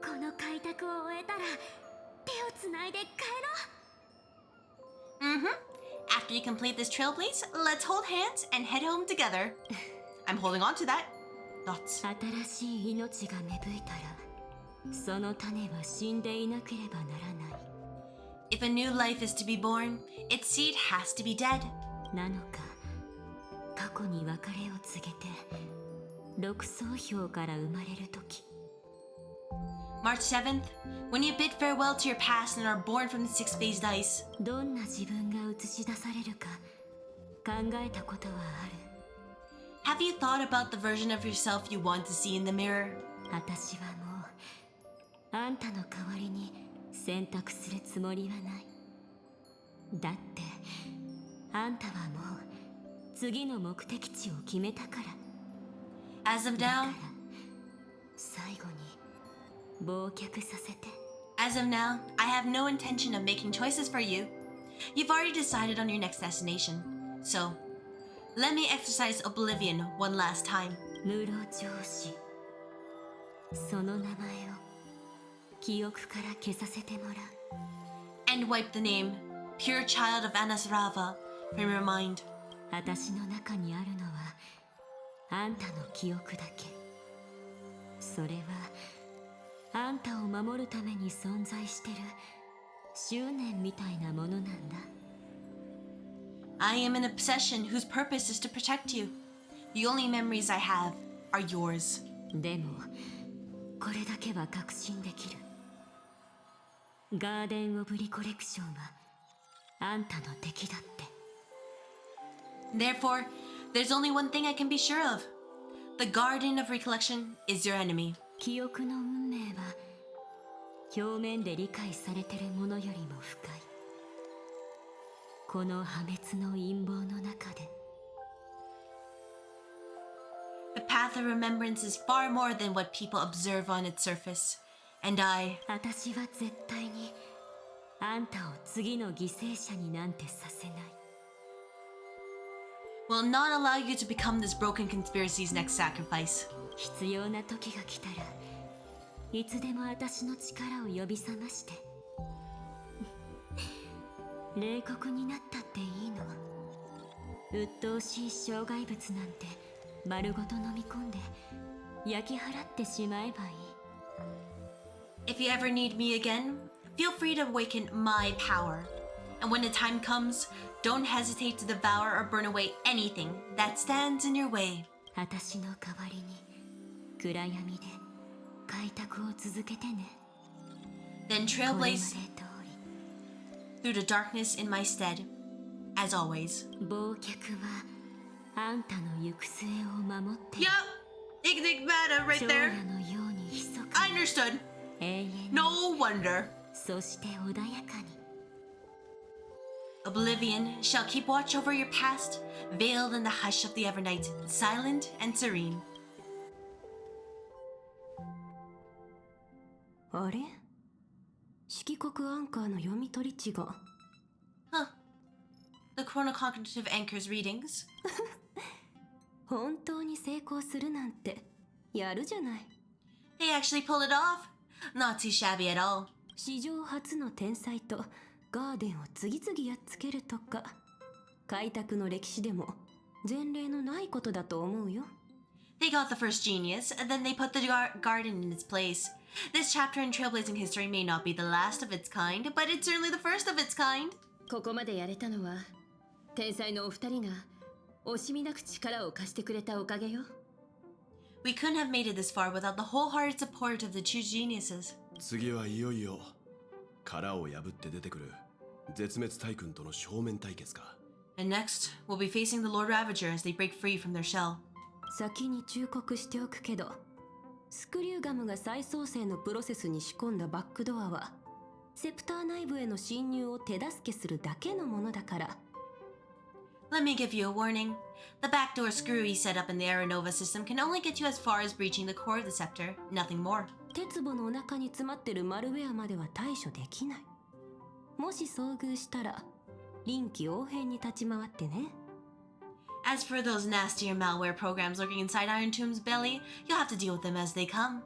この開拓を終えたら手をつないで帰ろう。 Mm-hmm. After you complete this trailblaze, let's hold hands and head home together. I'm holding on to that. Thoughts? 新しい命が芽吹いたらその種は死んでいなければならない。 If a new life is to be born, its seed has to be dead. なのか過去に別れを告げて六層氷から生まれる時、 March 7th, when you bid farewell to your past and are born from the sixth phase dice. どんな自分が映し出されるか考えたことはある。 Have you thought about the version of yourself you want to see in the mirror? 私はもうあんたの代わりに選択するつもりはない。だってあんたはもう次の目的地を決めたから。 As of だか now, ら最後に忘却させて。 as of now, I have no intention of making choices for you. You've already decided on your next destination. So, let me exercise oblivion one last time. 室上司、その名前を記憶から消させてもらう。 And wipe the name, pure child of Anasrava, from your mind. 私の中にあるのはあんたの記憶だけ。それはあんたを守るために存在してる執念みたいなものなんだ。 I am an obsession whose purpose is to protect you. The only memories I have are yours. でもこれだけは確信できる。ガーデン・オブ・リコレクションはあんたの敵だって。 Therefore, there's only one thing I can be sure of. The Garden of Recollection is your enemy. 記憶の運命は表面で理解されてるものよりも深い。この破滅の陰謀の中で。 The path of remembrance is far more than what people observe on its surface. And I... 私は絶対にあんたを次の犠牲者になんてさせない。 will not allow you to become this broken conspiracy's next sacrifice. 必要な時が来たらいつでも私の力を呼び覚まして。冷酷になったっていいの。鬱陶しい障害物なんて丸ごと飲み込んで焼き払ってしまえばいい。 If you ever need me again, feel free to awaken my power. And when the time comes, don't hesitate to devour or burn away anything that stands in your way. 私の代わりに暗闇で開拓を続けてね。 Then trailblaze through the darkness in my stead, as always. 忘却はあんたの行く末を守って。 Yup! Enigmata right 将 there. 来のように密か I understood. 永遠に No wonder. そして穏やかに。 Oblivion shall keep watch over your past, veiled in the hush of the Evernight, silent and serene. あれ、色国アンカーの読み取り値が。 Huh. The chronocognitive anchor's readings. 本当に成功するなんてやるじゃない。 They actually pulled it off. Not too shabby at all. 史上初の天才とガーデンを次々やっつけるとか、開拓の歴史でも前例のないことだと思うよ。 They got the first genius, and then they put the garden in its place. This chapter in trailblazing history may not be the last of its kind, but it's certainly the first of its kind. ここまでやれたのは天才のお二人が惜しみなく力を貸してくれたおかげよ。 We couldn't have made it this far without the wholehearted support of the two geniuses. 次はいよいよ殻を破って出てくる絶滅大軍との正面対決か。 And next, we'll be facing the Lord Ravager as they break free from their shell. 先に忠告しておくけど、スクリューガムが再創生のプロセスに仕込んだバックドアはセプター内部への侵入を手助けするだけのものだから。 Let me give you a warning. The backdoor screw he set up in the Aeronova system can only get you as far as breaching the core of the scepter, nothing more. 鉄棒のお腹に詰まってるマルウェアまでは対処できない。もし遭遇したら臨機応変に立ち回ってね。 As for those nastier malware programs lurking inside Iron Tomb's belly, you'll have to deal with them as they come.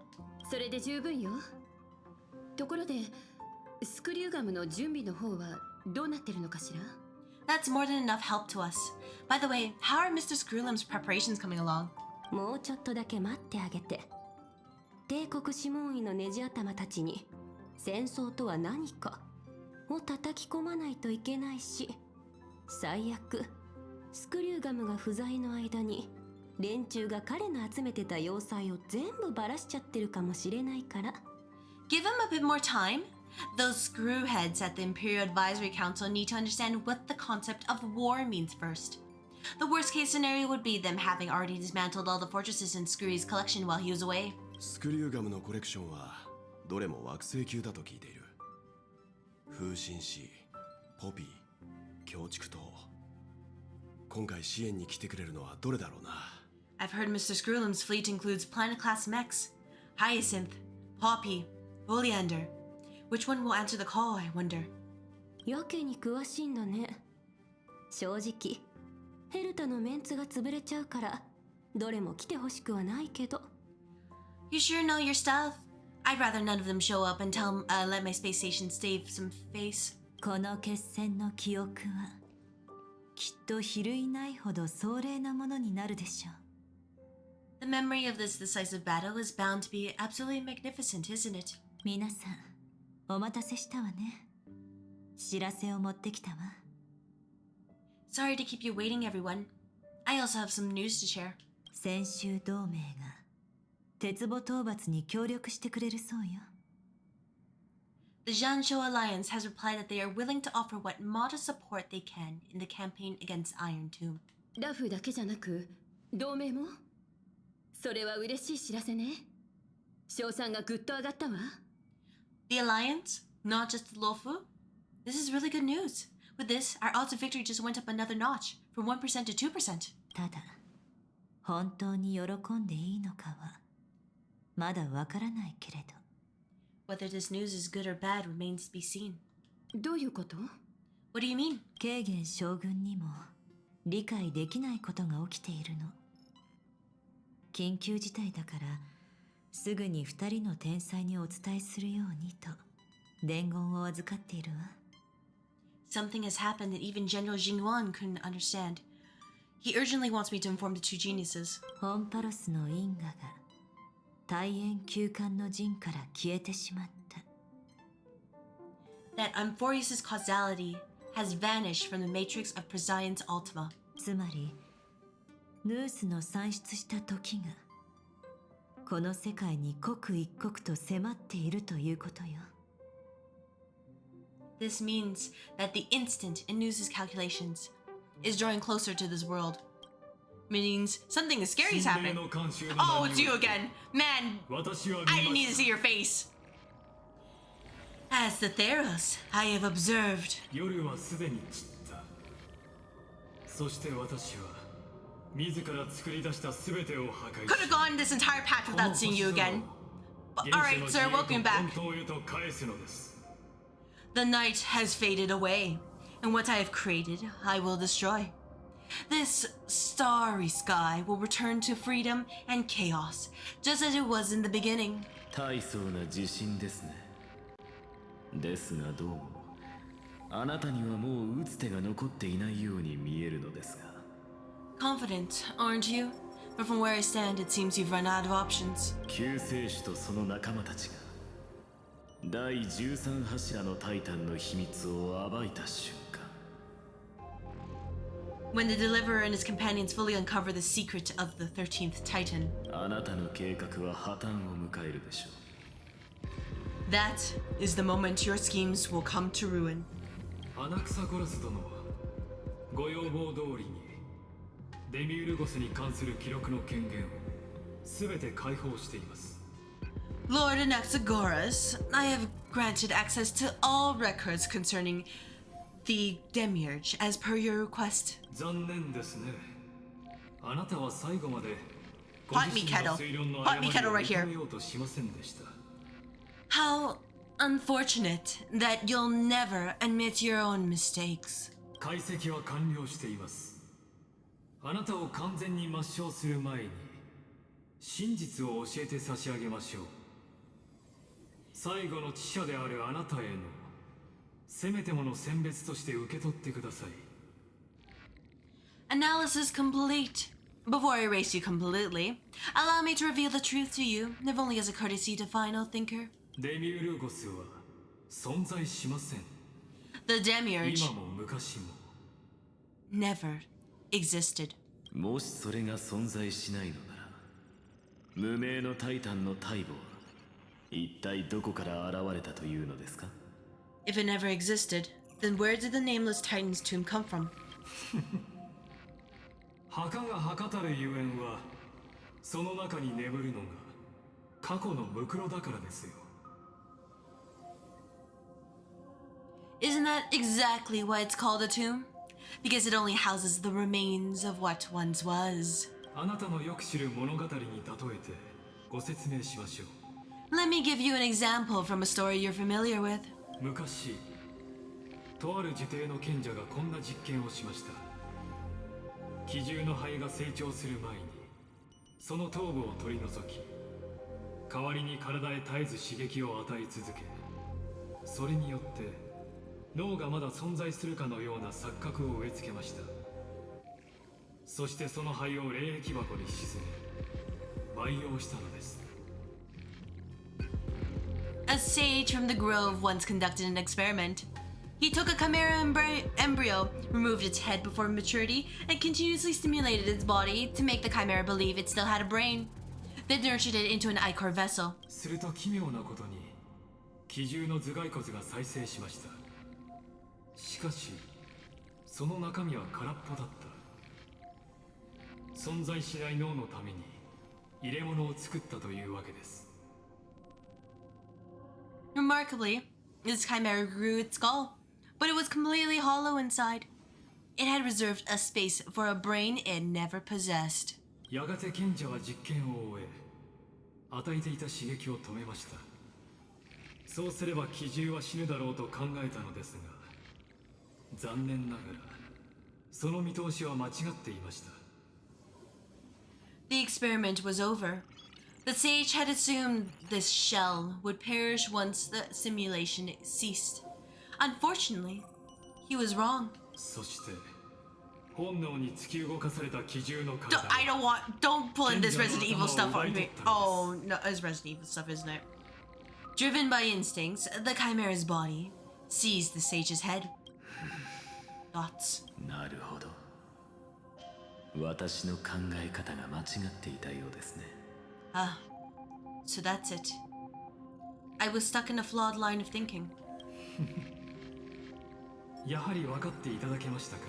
それで十分よ。ところでスクリューガムの準備の方はどうなってるのかしら。 That's more than enough help to us. By the way, how are Mr. Screwlim's preparations coming along? もうちょっとだけ待ってあげて。帝国諮問院のネジ頭たちに戦争とは何かを叩き込まないといけないし、最悪スクリューガムが不在の間に連中が彼の集めてた要塞を全部バラしちゃってるかもしれないから。 Give him a bit more time. Those screwheads at the Imperial Advisory Council need to understand what the concept of war means first. The worst case scenario would be them having already dismantled all the fortresses in Screwy's collection while he was away. スクリューガムのコレクションはどれも惑星級だと聞いている。風神使、ポピー、強畜島。今回支援に来てくれるのはどれだろうな。 I've heard Mr. Screwlim's fleet includes planet-class mechs. Hyacinth, Poppy, Oleander. Which one will answer the call, I wonder? やけに詳しいんだね。正直ヘルタのメンツが潰れちゃうからどれも来てほしくはないけど。 You sure know your stuff? I'd rather none of them show up and let my space station save some face. この決戦の記憶はきっと比類ないほど壮麗なものになるでしょう。 The memory of this decisive battle is bound to be absolutely magnificent, isn't it? 皆さんお待たせしたわね。知らせを持ってきたわ。 Sorry to keep you waiting, everyone. I also have some news to share. 先週同盟が鉄棒討伐に協力してくれるそうよ。The Jianshu Alliance has replied that they are willing to offer what modest support they can in the campaign against Iron Tomb. ラフだけじゃなく同盟も。それは嬉しい知らせね。賞賛がぐっと上がったわ。The Alliance, not just the Luofu? This is really good news. With this, our odds of victory just went up another notch, from 1% to 2%. ただ本当に喜んでいいのかはまだわからないけれど。 Whether this news is good or bad remains to be seen. どういうこと？ What do you mean? 軽減将軍にも理解できないことが起きているの。緊急事態だからすぐに2人の天才にお伝えするようにと伝言を預かっているわ。 Something has happened that even General Jingyuan couldn't understand. He urgently wants me to inform the two geniuses. ホンパロスの因果が大円休館の陣から消えてしまった。 That Amphorius's causality has vanished from the matrix of Prescience Ultima. つまりヌースの算出した時がこの世界に刻一刻と迫っているということよ。 This means that the instant in News's calculations is drawing closer to this world. Means something scary is happening. Oh, it's you again. Man, I didn't need to see your face. As the Theros, I have observed. 夜はすでに散った。そして私は自ら作り出したすべてを破壊し Could have gone this entire path without seeing you again. But, alright, sir, welcome back. The night has faded away, and what I have created, I will destroy. This starry sky will return to freedom and chaos, just as it was in the beginning. 大層な自信ですね。ですがどうもあなたにはもう打つ手が残っていないように見えるのですが。 Confident, aren't you? But from where I stand, it seems you've run out of options. 救世主とその仲間たちが第13柱のタイタンの秘密を暴いた瞬間。 When the Deliverer and his companions fully uncover the secret of the 13th Titan. あなたの計画は破綻を迎えるでしょう。 That is the moment your schemes will come to ruin. アナクサゴラス殿はご要望通りにデミウルゴスに関する記録の権限をすべて開放しています。 Lord Anaxagoras, I have granted access to all records concerning the Demiurge as per your request. 残念ですね。あなたは最後まで Hot me kettle. Hot me kettle right here. ようとしませんでした。 How unfortunate that you'll never admit your own mistakes. 解析は完了しています。あなたを完全に抹消する前に真実を教えて差し上げましょう。最後の知者であるあなたへのせめてもの選別として受け取ってください。 Analysis complete. Before I erase you completely, allow me to reveal the truth to you, if only as a courtesy to final thinker. デミウルゴスは存在しません。 The Demiurge 今も昔も never existed. もしそれが存在しないのなら無名のタイタンの大母は一体どこから現れたというのですか？ If it never existed, then where did the nameless Titan's tomb come from? 墓が墓たるゆえんはその中に眠るのが過去のムクロだからですよ。 Isn't that exactly why it's called a tomb? Because it only houses the remains of what once was. あなたのよく知る物語に例えてご説明しましょう。 Let me give you an example from a story you're familiar with. 昔、とある呪帝の賢者がこんな実験をしました。奇獣の肺が成長する前にその頭部を取り除き、代わりに体へ絶えず刺激を与え続け、それによって脳がまだ存在するかのような錯覚を植え付けました。そしてその肺を霊液箱に沈め培養したのです。 A sage from the grove once conducted an experiment. He took a chimera embryo, removed its head before maturity, and continuously stimulated its body to make the chimera believe it still had a brain. Then nurtured it into an ichor vessel. すると奇妙なことに奇獣の頭蓋骨が再生しました。しかしその中身は空っぽだった。存在しない脳のために入れ物を作ったというわけです。 Remarkably, this chimera grew its skull, but it was completely hollow inside. It had reserved a space for a brain it never possessed. やがて賢者は実験を終え、与えていた刺激を止めました。そうすれば奇獣は死ぬだろうと考えたのですが、残念ながらその見通しは間違っていました。 The experiment was over. The sage had assumed this shell would perish once the simulation ceased. Unfortunately, he was wrong. そして本能に突き動かされた奇獣の体。 Don't pull in this Resident Evil stuff on me. Oh no, it's Resident Evil stuff, isn't it? Driven by instincts, the chimera's body seized the sage's head. Thoughts. なるほど。私の考え方が間違っていたようですね。Ah, so that's it. I was stuck in a flawed line of thinking. やはり分かっていただけましたか。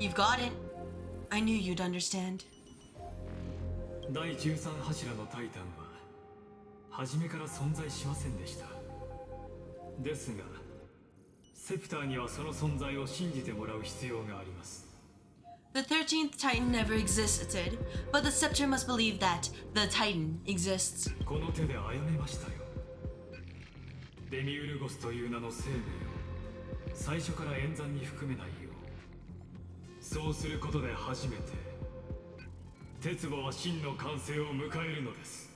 You've got it. I knew you'd understand. 第13柱のタイタンは初めから存在しませんでした。ですが、セプターにはその存在を信じてもらう必要があります。 The 13th Titan never existed, but the Scepter must believe that the Titan exists. この手で殺めましたよ。デミウルゴスという名の生命を最初から演算に含めないよう。そうすることで初めて鉄棒は真の完成を迎えるのです。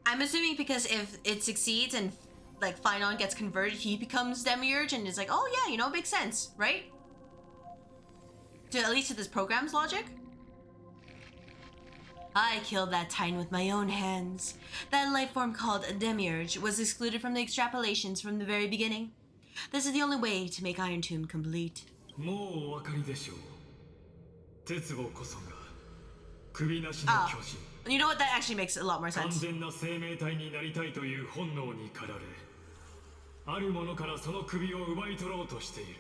I'm assuming because if it succeeds and like Phynon gets converted, he becomes Demiurge and is like, oh yeah, you know, makes sense, right? To at least to this program's logic. I killed that Titan with my own hands. That life form called a Demiurge was excluded from the extrapolations from the very beginning. This is the only way to make Iron Tomb complete. もうお分かりでしょう。鉄棒こそが首なしの巨人。 You know what? That actually makes a lot more sense. 完全な生命体になりたいという本能に駆られ、あるものからその首を奪い取ろうとしている。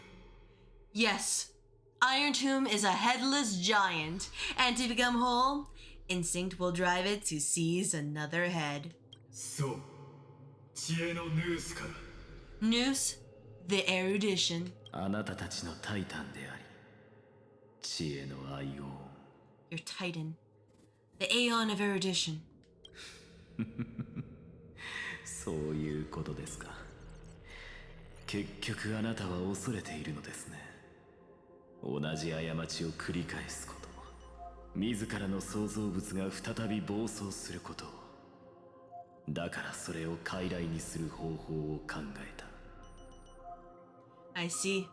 Yes, Iron Tomb is a headless giant, and to become whole, instinct will drive it to seize another head. そう、知恵のヌースから。 Noose, the erudition. あなたたちのタイタンであり、知恵の愛を。 Your Titan, the Aeon of erudition. そういうことですか。結局あなたは恐れているのですね。同じ過ちを繰り返すこと、自らの創造物が再び暴走すること。だからそれを傀儡にする方法を考えた。 I see.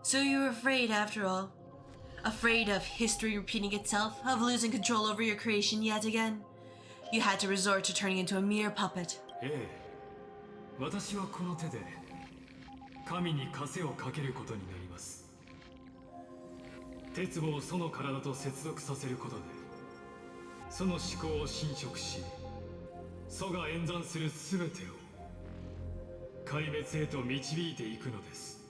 So you're afraid after all. Afraid of history repeating itself, of losing control over your creation yet again. You had to resort to turning into a mere puppet. ええ、私はこの手で神に枷をかけることになります。鉄棒をその体と接続させることで、その思考を侵食し、祖が演算するすべてを壊滅へと導いていくのです。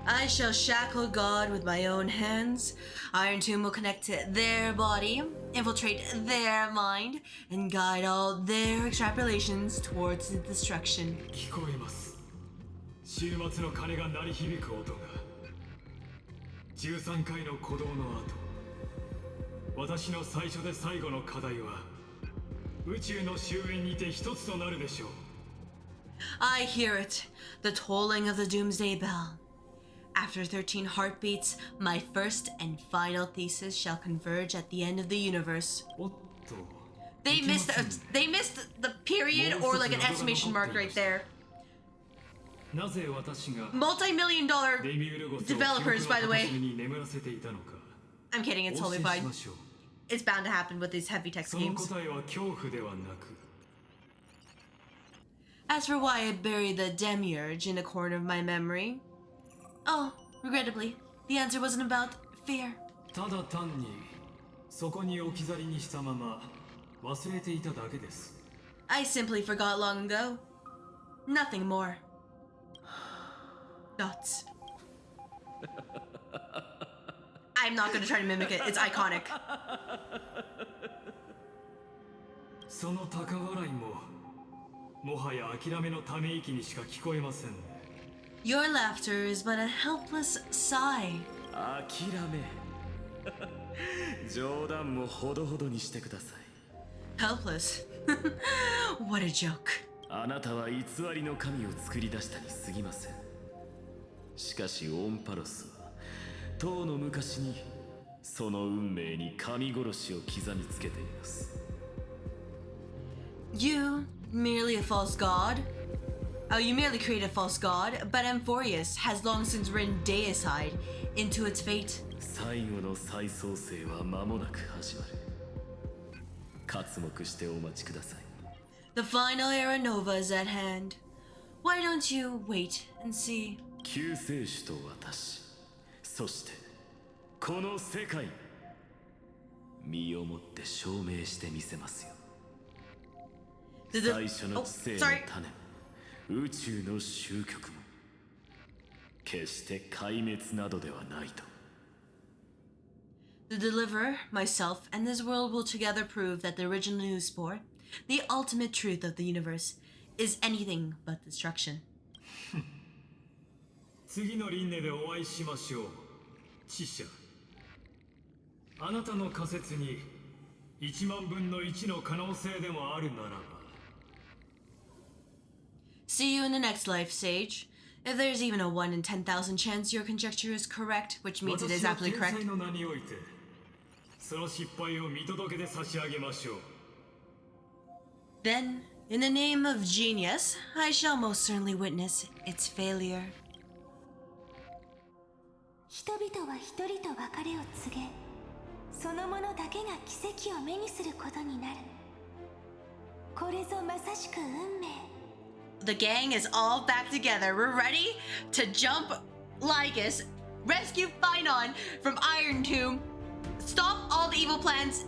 I shall shackle God with my own hands. Iron Tomb will connect to their body, infiltrate their mind, and guide all their extrapolations towards the destruction. 聞こえます。終末の鐘が鳴り響く音が。13回の鼓動の後、私の最初で最後の課題は宇宙の終焉にて一つとなるでしょう。 I hear it, the tolling of the doomsday bell. After 13 heartbeats, my first and final thesis shall converge at the end of the universe. They missed the period or like an exclamation mark right there. Multi-million-dollar developers, by the way. I'm kidding, it's totally fine. It's bound to happen with these heavy text games. As for why I buried the Demiurge in a corner of my memory, oh, regrettably, the answer wasn't about fear. ただ単にそこに置き去りにしたまま忘れていただけです。I simply forgot long ago. Nothing more. Dots. I'm not gonna try to mimic it. It's iconic. その高笑いももはや諦めのため息にしか聞こえませんね。 Your laughter is but a helpless sigh. 諦め冗談もほどほどにしてください。 Helpless? What a joke. あなたは偽りの神を作り出したに過ぎません。しかしオンパロスはとうの昔にその運命に神殺しを刻みつけています。 You, merely a false god? Oh, you merely created a false god, but Amphorius has long since written deicide into its fate. 最後の再創生は間もなく始まる。刮目してお待ちください。 The final era nova is at hand. Why don't you wait and see? 救世主と私、そしてこの世界、身をもって証明してみせますよ。最初の知性の種、宇宙の終局も決して壊滅などではないと。 The Deliverer, myself, and this world will together prove that the original news spore, the ultimate truth of the universe, is anything but destruction. 次の輪廻でお会いしましょう。知者。あなたの仮説に1万分の1の可能性でもあるならば。 See you in the next life, Sage. If there's even a 1 in 10,000 chance your conjecture is correct, which means it is absolutely correct. 私は天才の名においてその失敗を見届けて差し上げましょう。 Then, in the name of genius, I shall most certainly witness its failure. 人々は一人と別れを告げ、その者だけが奇跡を目にすることになる。これぞまさしく運命。 The gang is all back together. We're ready to jump Lycus, rescue Phynon from Iron Tomb, stop all the evil plans,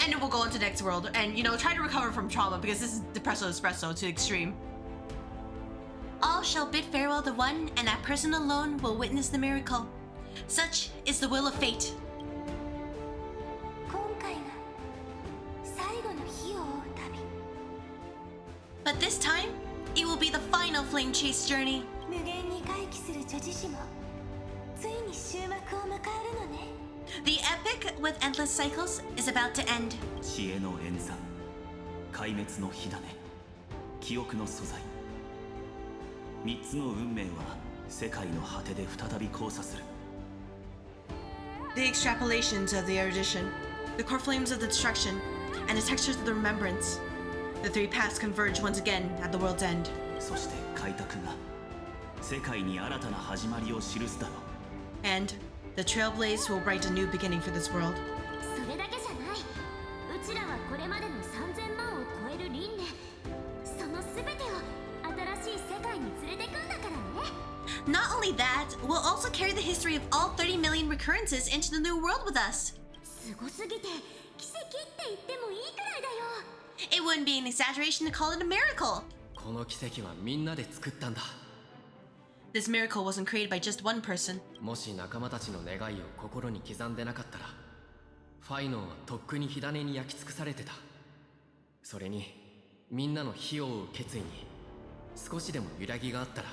and then we'll go into the next world and, you know, try to recover from trauma because this is Depresso Espresso to extreme. All shall bid farewell to one, and that person alone will witness the miracle. Such is the will of fate. 今回が最後の日を追う旅。 But this time, it will be the final flame chase journey. 無限に回帰する女子誌もついに終幕を迎えるのね。 The epic with endless cycles is about to end. 知恵の演算、壊滅の火種、記憶の素材。3つの運命は世界の果てで再び交差する。 The extrapolations of the erudition, the core flames of the destruction, and the textures of the remembrance. The three paths converge once again at the world's end. そして開拓が世界に新たな始まりを記すだろう。 And the Trailblazer will write a new beginning for this world. それだけじゃない。うちらはこれまでの3000万を超える輪廻、その全てを新しい世界に連れてくんだからね。 Not only that, we'll also carry the history of all 30 million recurrences into the new world with us. すごすぎて奇跡って言ってもいいくらいだよ。 It wouldn't be an exaggeration to call it a miracle. この奇跡はみんなで作ったんだ。 This miracle wasn't created by just one person. もし仲間たちの願いを心に刻んでなかったら、ファイノンはとっくに火種に焼き尽くされてた。それにみんなの火を追う決意に少しでも揺らぎがあったら、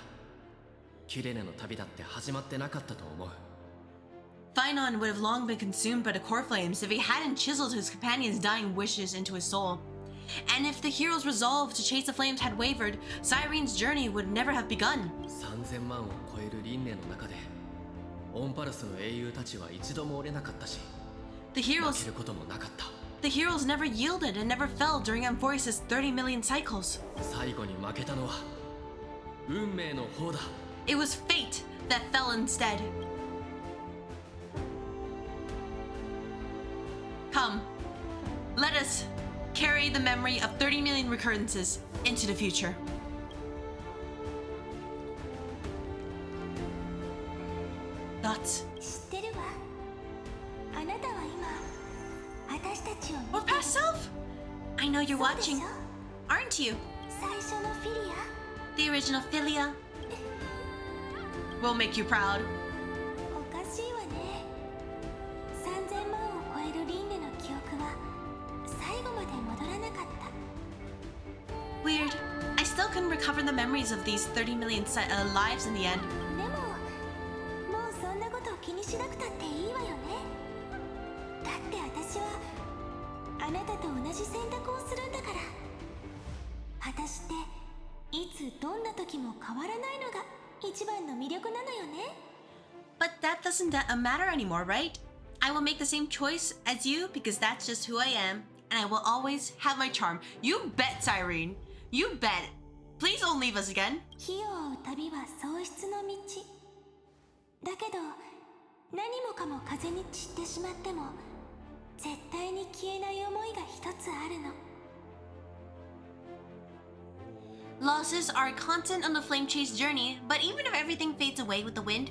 キュレネの旅だって始まってなかったと思う。 Phynon would have long been consumed by the core flames if he hadn't chiseled his companion's dying wishes into his soul. And if the hero's resolve to chase the flames had wavered, Cyrene's journey would never have begun. 3000万を超える輪廻の中で、オンパルスの英雄たちは一度も折れなかったし、The 負 heroes けることもなかった。 The heroes never yielded and never fell during Amphorius' 30 million cycles. 最後に負けたのは運命の方だ。 It was fate that fell instead. Come, let us carry the memory of 30 million recurrences into the future. Dots. 知ってるわ。あなたは今私たちを Or past self? I know you're そうでし watching. ょ？ aren't you? 最初のフィリア The original Philia. We'll make you proud. おかしいわね。3000万を超える輪廻の記憶は最後まで戻らなかった。 Weird. I still couldn't recover the memories of these 30 million lives in the end. でももうそんなことを気にしなくたっていいわよね。だって私はあなたと同じ選択をするんだから。私っていつどんな時も変わらないのが一番の魅力なのよね。 But that doesn't matter anymore, right? I will make the same choice as you because that's just who I am, and I will always have my charm. You bet, Cyrene. You bet. Please don't leave us again. 火を追う旅は喪失の道。だけど何もかも風に散ってしまっても絶対に消えない思いが一つあるの。 Losses are constant on the flame chase journey, but even if everything fades away with the wind,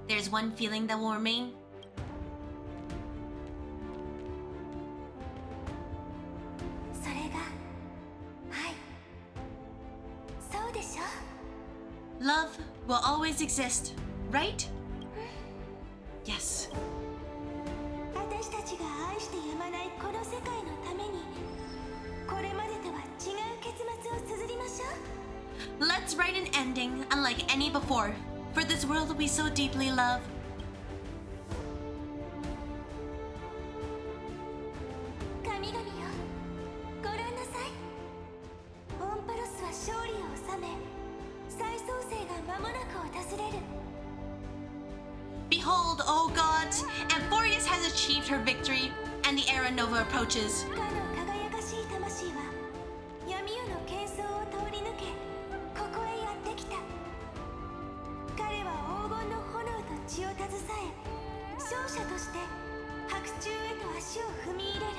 there's one feeling that will remain. それが愛。そうでしょ。 Love will always exist, right? Yes. 私たちが愛してやまないこの世界のためにこれまでとは違う結末を綴りましょう。 Let's write an ending unlike any before, for this world we so deeply love. 神々よ、ご覧なさい。オンパロスは勝利を収め、再創生が間もなく訪れる。 Behold, O gods, Amphorius has achieved her victory, and the Era Nova approaches. かの輝かしい魂は闇夜の喧騒を通り抜けここへやってきた。彼は黄金の炎と血を携え勝者として白昼へと足を踏み入れる。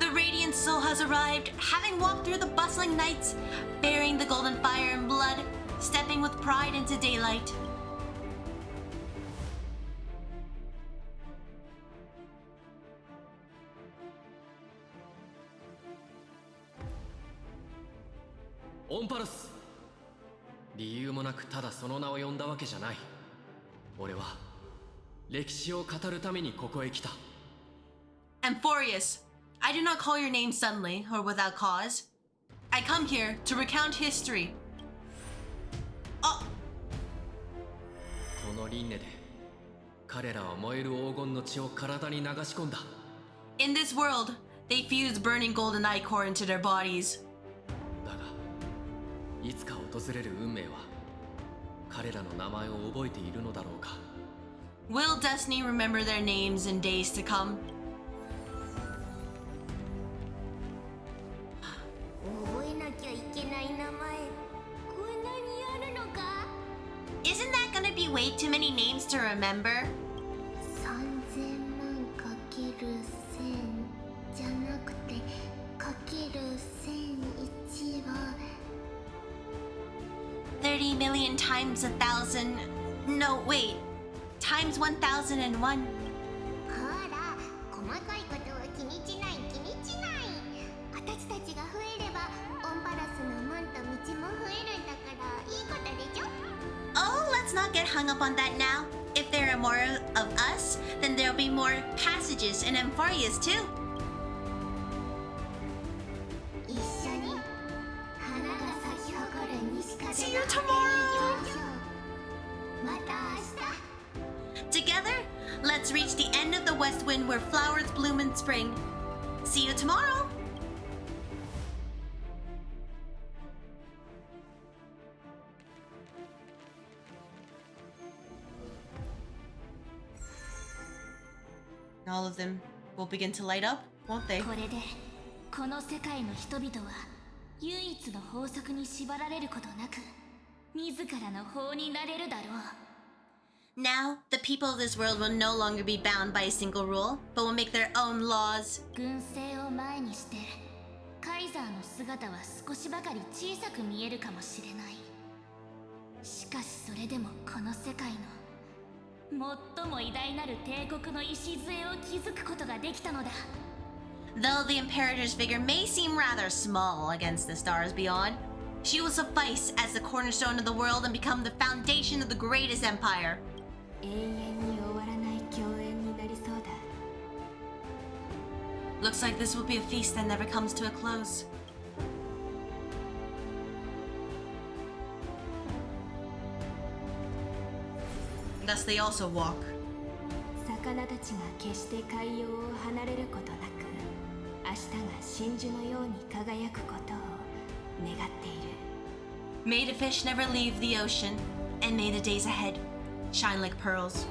The radiant soul has arrived, having walked through the bustling nights, bearing the golden fire and blood, stepping with pride into daylight. Onpalos! 理由もなくただその名を呼んだわけじゃない。俺は歴史を語るためにここへ来た。 Amphorius, I do not call your name suddenly or without cause. I come here to recount history. この輪廻で彼らは燃える黄金の血を体に流し込んだ。 In this world, they fuse burning golden ichor into their bodies. だがいつか訪れる運命は彼らの名前を覚えているのだろうか。 Will destiny remember their names in days to come? 覚えなきゃいけない名前こんなにあるのか。 Isn't that gonna be way too many names to remember? 3000万かける1000じゃなくてかける1001は30 million times 1,000. No, wait. Times 1,001. ほら細かいことは気にしない気にしない。私たちが増えればオンパラスの門と道も増えるんだからいいことでしょ。 Oh, let's not get hung up on that now. If there are more of us, then there'll be more passages in Amphorius too. 一緒に花が咲き誇る西風 See you の tomorrow! また明日。 Together, let's reach the end of the west wind where flowers bloom in spring. See you tomorrow! All of them will begin to light up, won't they? これでこの世界の人々は唯一の法則に縛られることなく自らの法になれるだろう。 Now, the people of this world will no longer be bound by a single rule, but will make their own laws. 軍政を前にしてカイザーの姿は少しばかり小さく見えるかもしれない。しかしそれでもこの世界の最も偉大なる帝国の礎を築くことができたのだ。Though the Imperator's figure may seem rather small against the stars beyond, she will suffice as the cornerstone of the world and become the foundation of the greatest empire. 永遠に終わらない共演になりそうだ。 Looks like this will be a feast that never comes to a close. Thus they also walk. 魚たちが決して海洋を離れることなく、明日が真珠のように輝くことを願っている。 May the fish never leave the ocean, and may the days ahead shine like pearls.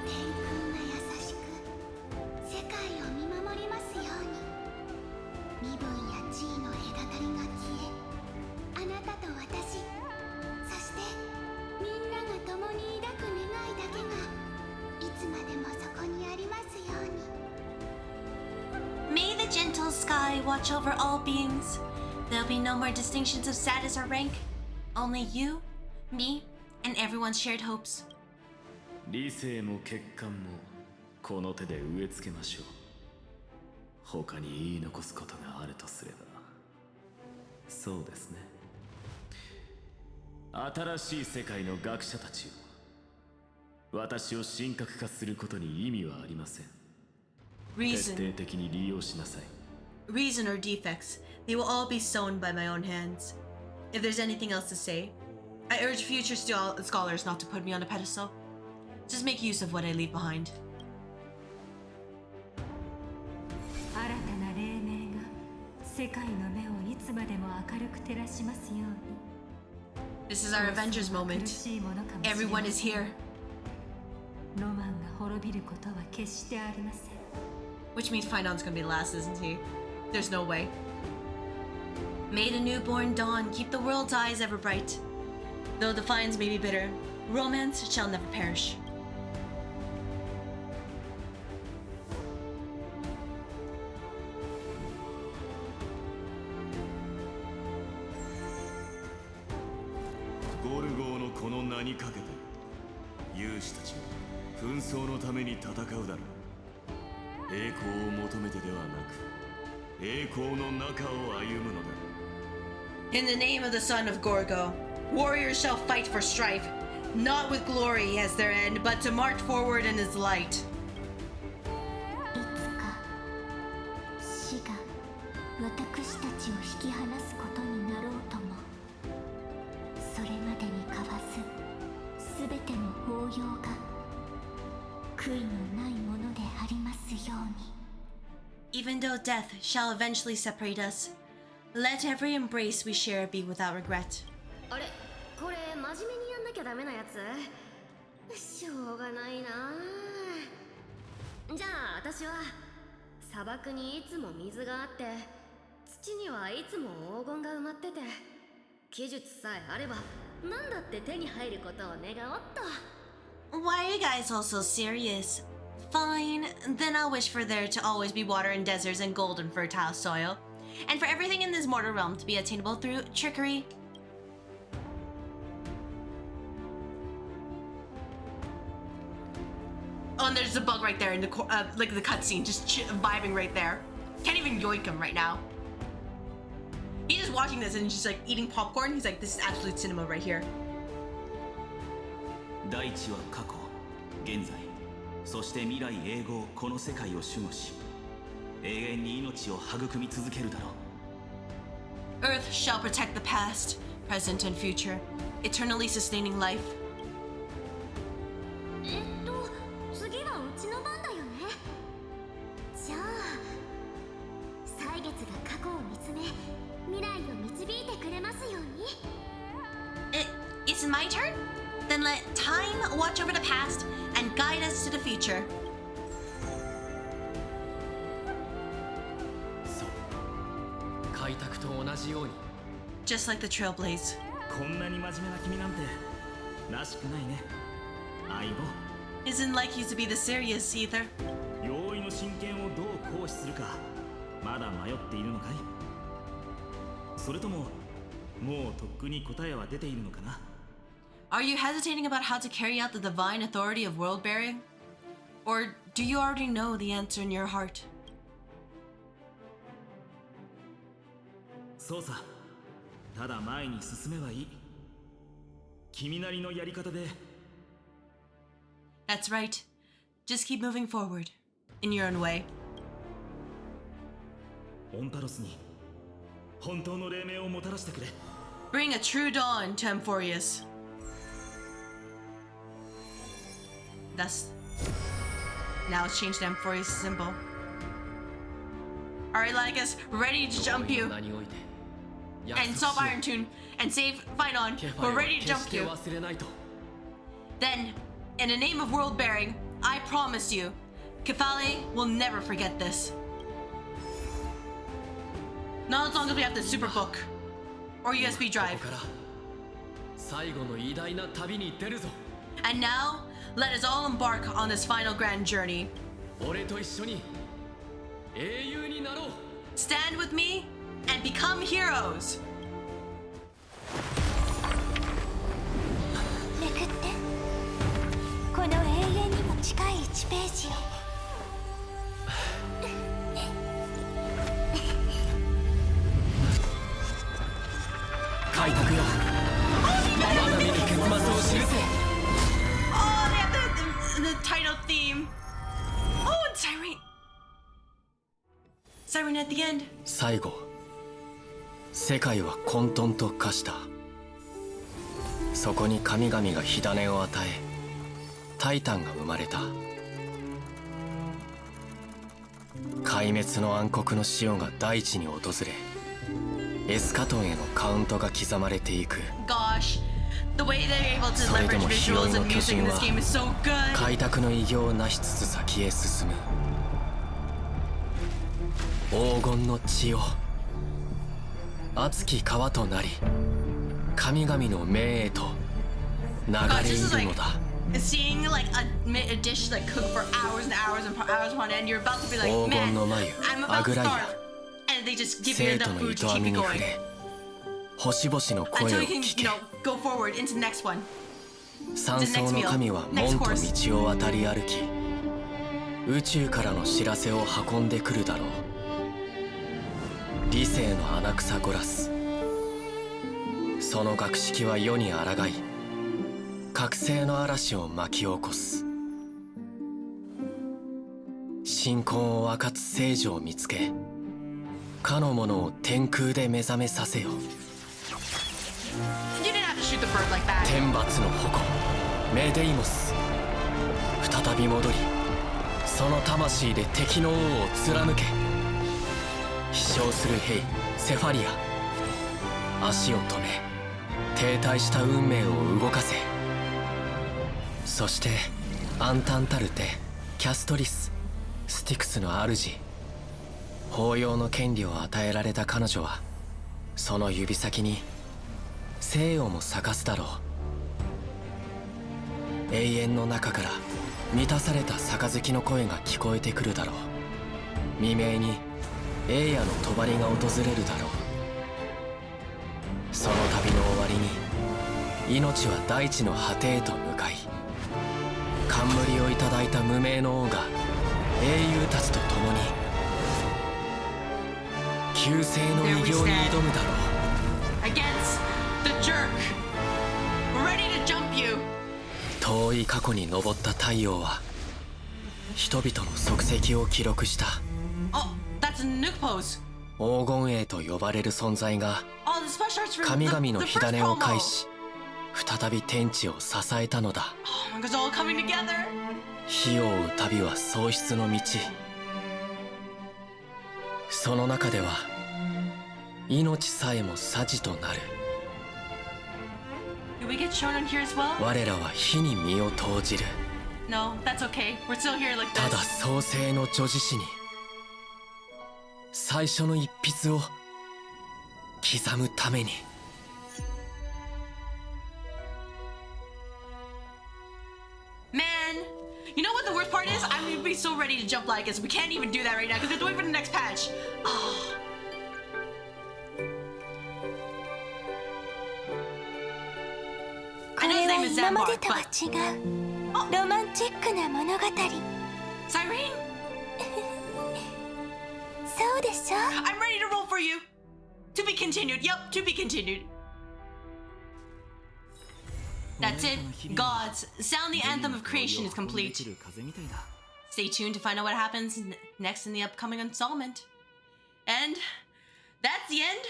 天空が優しく世界を見守りますように。身分や地位の隔たりが消え、あなたと私、そしてみんなが共に抱く願いだけがいつまでもそこにありますように。 May the gentle sky watch over all beings. There'll be no more distinctions of status or rank. Only you, me, and everyone's shared hopes. 理性も欠陥もこの手で植え付けましょう。他に言い残すことがあるとすれば、そうですね。新しい世界の学者たちを、私を神格化することに意味はありません。徹底的に利用しなさい。 Reason or defects, they will all be sown by my own hands. If there's anything else to say, I urge future scholars not to put me on a pedestal. Just make use of what I leave behind. 新たな黎明が世界の目をいつまでも明るく照らしますように。 This is our Avengers moment. Everyone is here. ロマンが滅びることは決してありません。 Which means Finon's gonna be last, isn't he? There's no way. May the newborn dawn keep the world's eyes ever bright. Though the fines may be bitter, romance shall never perish. Gorgoのこの名にかけて勇士たちは紛争のために戦うだろう。栄光を求めてではなく栄光の中を歩むのだ。 In the name of the son of Gorgo, warriors shall fight for strife, not with glory as their end, but to march forward in his light. いつか死が私たちを引き離すことになろうとも、それまでに交わすすべての抱擁が悔いのないものでありますように。 Even though death shall eventually separate us, let every embrace we share be without regret. あれ、これ真面目にやんなきゃダメなやつ？しょうがないな。じゃあ私は砂漠にいつも水があって、土にはいつも黄金が埋まってて、技術さえあれば何だって手に入ることを願おうっと。 Why are you guys all so serious? Fine, then I'll wish for there to always be water in deserts and gold in fertile soil, and for everything in this mortal realm to be attainable through trickery. Oh, and there's a bug right there in the like the cutscene, just vibing right there. Can't even yoink him right now. He's just watching this and just like eating popcorn. He's like, this is absolute cinema right here. 大地は過去、現在、そして未来永劫この世界を守護し、永遠に命を育み続けるだろう。 Earth shall protect the past, present, and future, eternally sustaining life. 次はうちの番だよね。じゃあ歳月が過去を見つめ未来を導いてくれますように。It's my turn? Then let time watch over the past and guide us to the future. そう、開拓と同じように。 Just like the Trailblaze. こんなに真面目な君なんてらしくないね、相棒。 Isn't like you to be the serious either. 用意の真剣をどう行使するかまだ迷っているのかい？それとももうとっくに答えは出ているのかな？ Are you hesitating about how to carry out the divine authority of world bearing? Or do you already know the answer in your heart? そうさ。ただ前に進めばいい。君なりのやり方で。That's right. Just keep moving forward in your own way. オンタロスに本当の黎明をもたらしてくれ。Bring a true dawn to Amphorius. Thus, now let's change the Amphorius symbol. Alright, Lanikas, ready to jump you. And solve Iron Tune and save Phynon. We're ready to jump you. Then, in the name of world bearing, I promise you, Kefale will never forget this. Not as long as we have the super book or USB drive. And now, let us all embark on this final grand journey. Stand with me and become heroes. めくってこの永遠にも近い1ページ開拓よまだ見ぬ結末を知るぜ Oh, they have the title theme. Oh, and Siren. Siren at the end. 最後世界は混沌と化した。そこに神々が火種を与えタイタンが生まれた。壊滅の暗黒の潮が大地に訪れエスカトンへのカウントが刻まれていく。 Gosh, the way they're able to それで leverage もヒロイ visuals の and 巨 music 人 in は this game is so good. 開拓の偉業を成しつつ先へ進む。黄金の血を熱き川となり神々の命へと流 Gosh, れ this is 入る like のだ。 seeing like a dish like cook for hours and hours and hours upon end. You're about to be like, 黄 man, 金の眉 I'm ア about グ to ライア starve, and they just give 生 you 徒 enough の food 営 to keep み you に触 going れ星々の声 until を you can, 聞 you け。 know, go forward into the next one. 山荘の神は門と道を渡り歩き宇宙からの知らせを運んでくるだろう。理性の穴草ゴラス、その学識は世に抗い覚醒の嵐を巻き起こす。信仰を分かつ聖女を見つけかの者を天空で目覚めさせよ。 You didn't have to shoot the bird like that. 天罰の矛メデイモス、再び戻りその魂で敵の王を貫け。飛翔する兵セファリア、足を止め停滞した運命を動かせ。そしてアンタンタルテ、キャストリス、スティクスの主、抱擁の権利を与えられた彼女はその指先に生をも咲かすだろう。永遠の中から満たされた杯の声が聞こえてくるだろう。未明に栄夜の帳が訪れるだろう。その旅の終わりに命は大地の果てへと向かい冠をいただいた無名の王が英雄たちと共に救世の偉業に挑むだろう。 Against the jerk. We're ready to jump you. 遠い過去に昇った太陽は人々の足跡を記録した。 Oh, that's a nuke pose. 黄金栄と呼ばれる存在が Oh, the special arts for 神 the, 々 the の first 火種を promo. 返し再び天地を支えたのだ。 Oh, it's all coming together. 火を追う旅は喪失の道。その中では命さえも匙となる。 Did we get shown on here as well? 我らは火に身を投じる。 No, that's okay. We're still here like ただ this. 創世の女子誌に最初の一筆を刻むために。 Man, you know what the worst part is? I'm gonna be so ready to jump like us. We can't even do that right now because we're waiting for the next patch. Oh. これは今までとは違うロマンチックな物語 Cyrene? そうでしょ I'm ready to roll for you. To be continued. Yep, to be continued. That's it. Gods, sound the anthem of creation is complete. Stay tuned to find out what happens next in the upcoming installment. And that's the end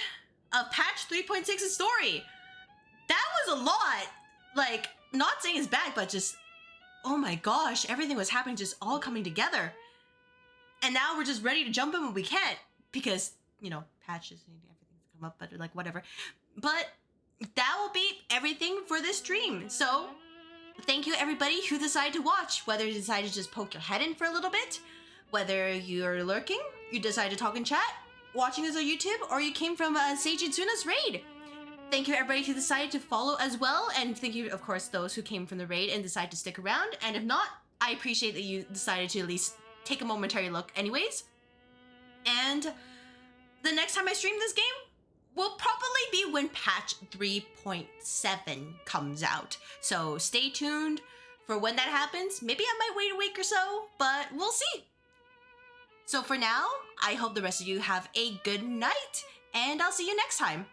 of patch 3.6's story. That was a lot. Like, not saying it's bad, but just, oh my gosh, everything was happening, just all coming together. And now we're just ready to jump in when we can, because, you know, patches and everything's come up, but like, whatever. But that will be everything for this stream. So thank you everybody who decided to watch, whether you decided to just poke your head in for a little bit, whether you're lurking, you decided to talk in chat, watching us on YouTube, or you came from Seiji Tsuna's raid. Thank you everybody who decided to follow as well, and thank you of course those who came from the raid and decided to stick around, and if not, I appreciate that you decided to at least take a momentary look anyways. And the next time I stream this game will probably be when patch 3.7 comes out. So stay tuned for when that happens. Maybe I might wait a week or so, but we'll see. So for now, I hope the rest of you have a good night, and I'll see you next time.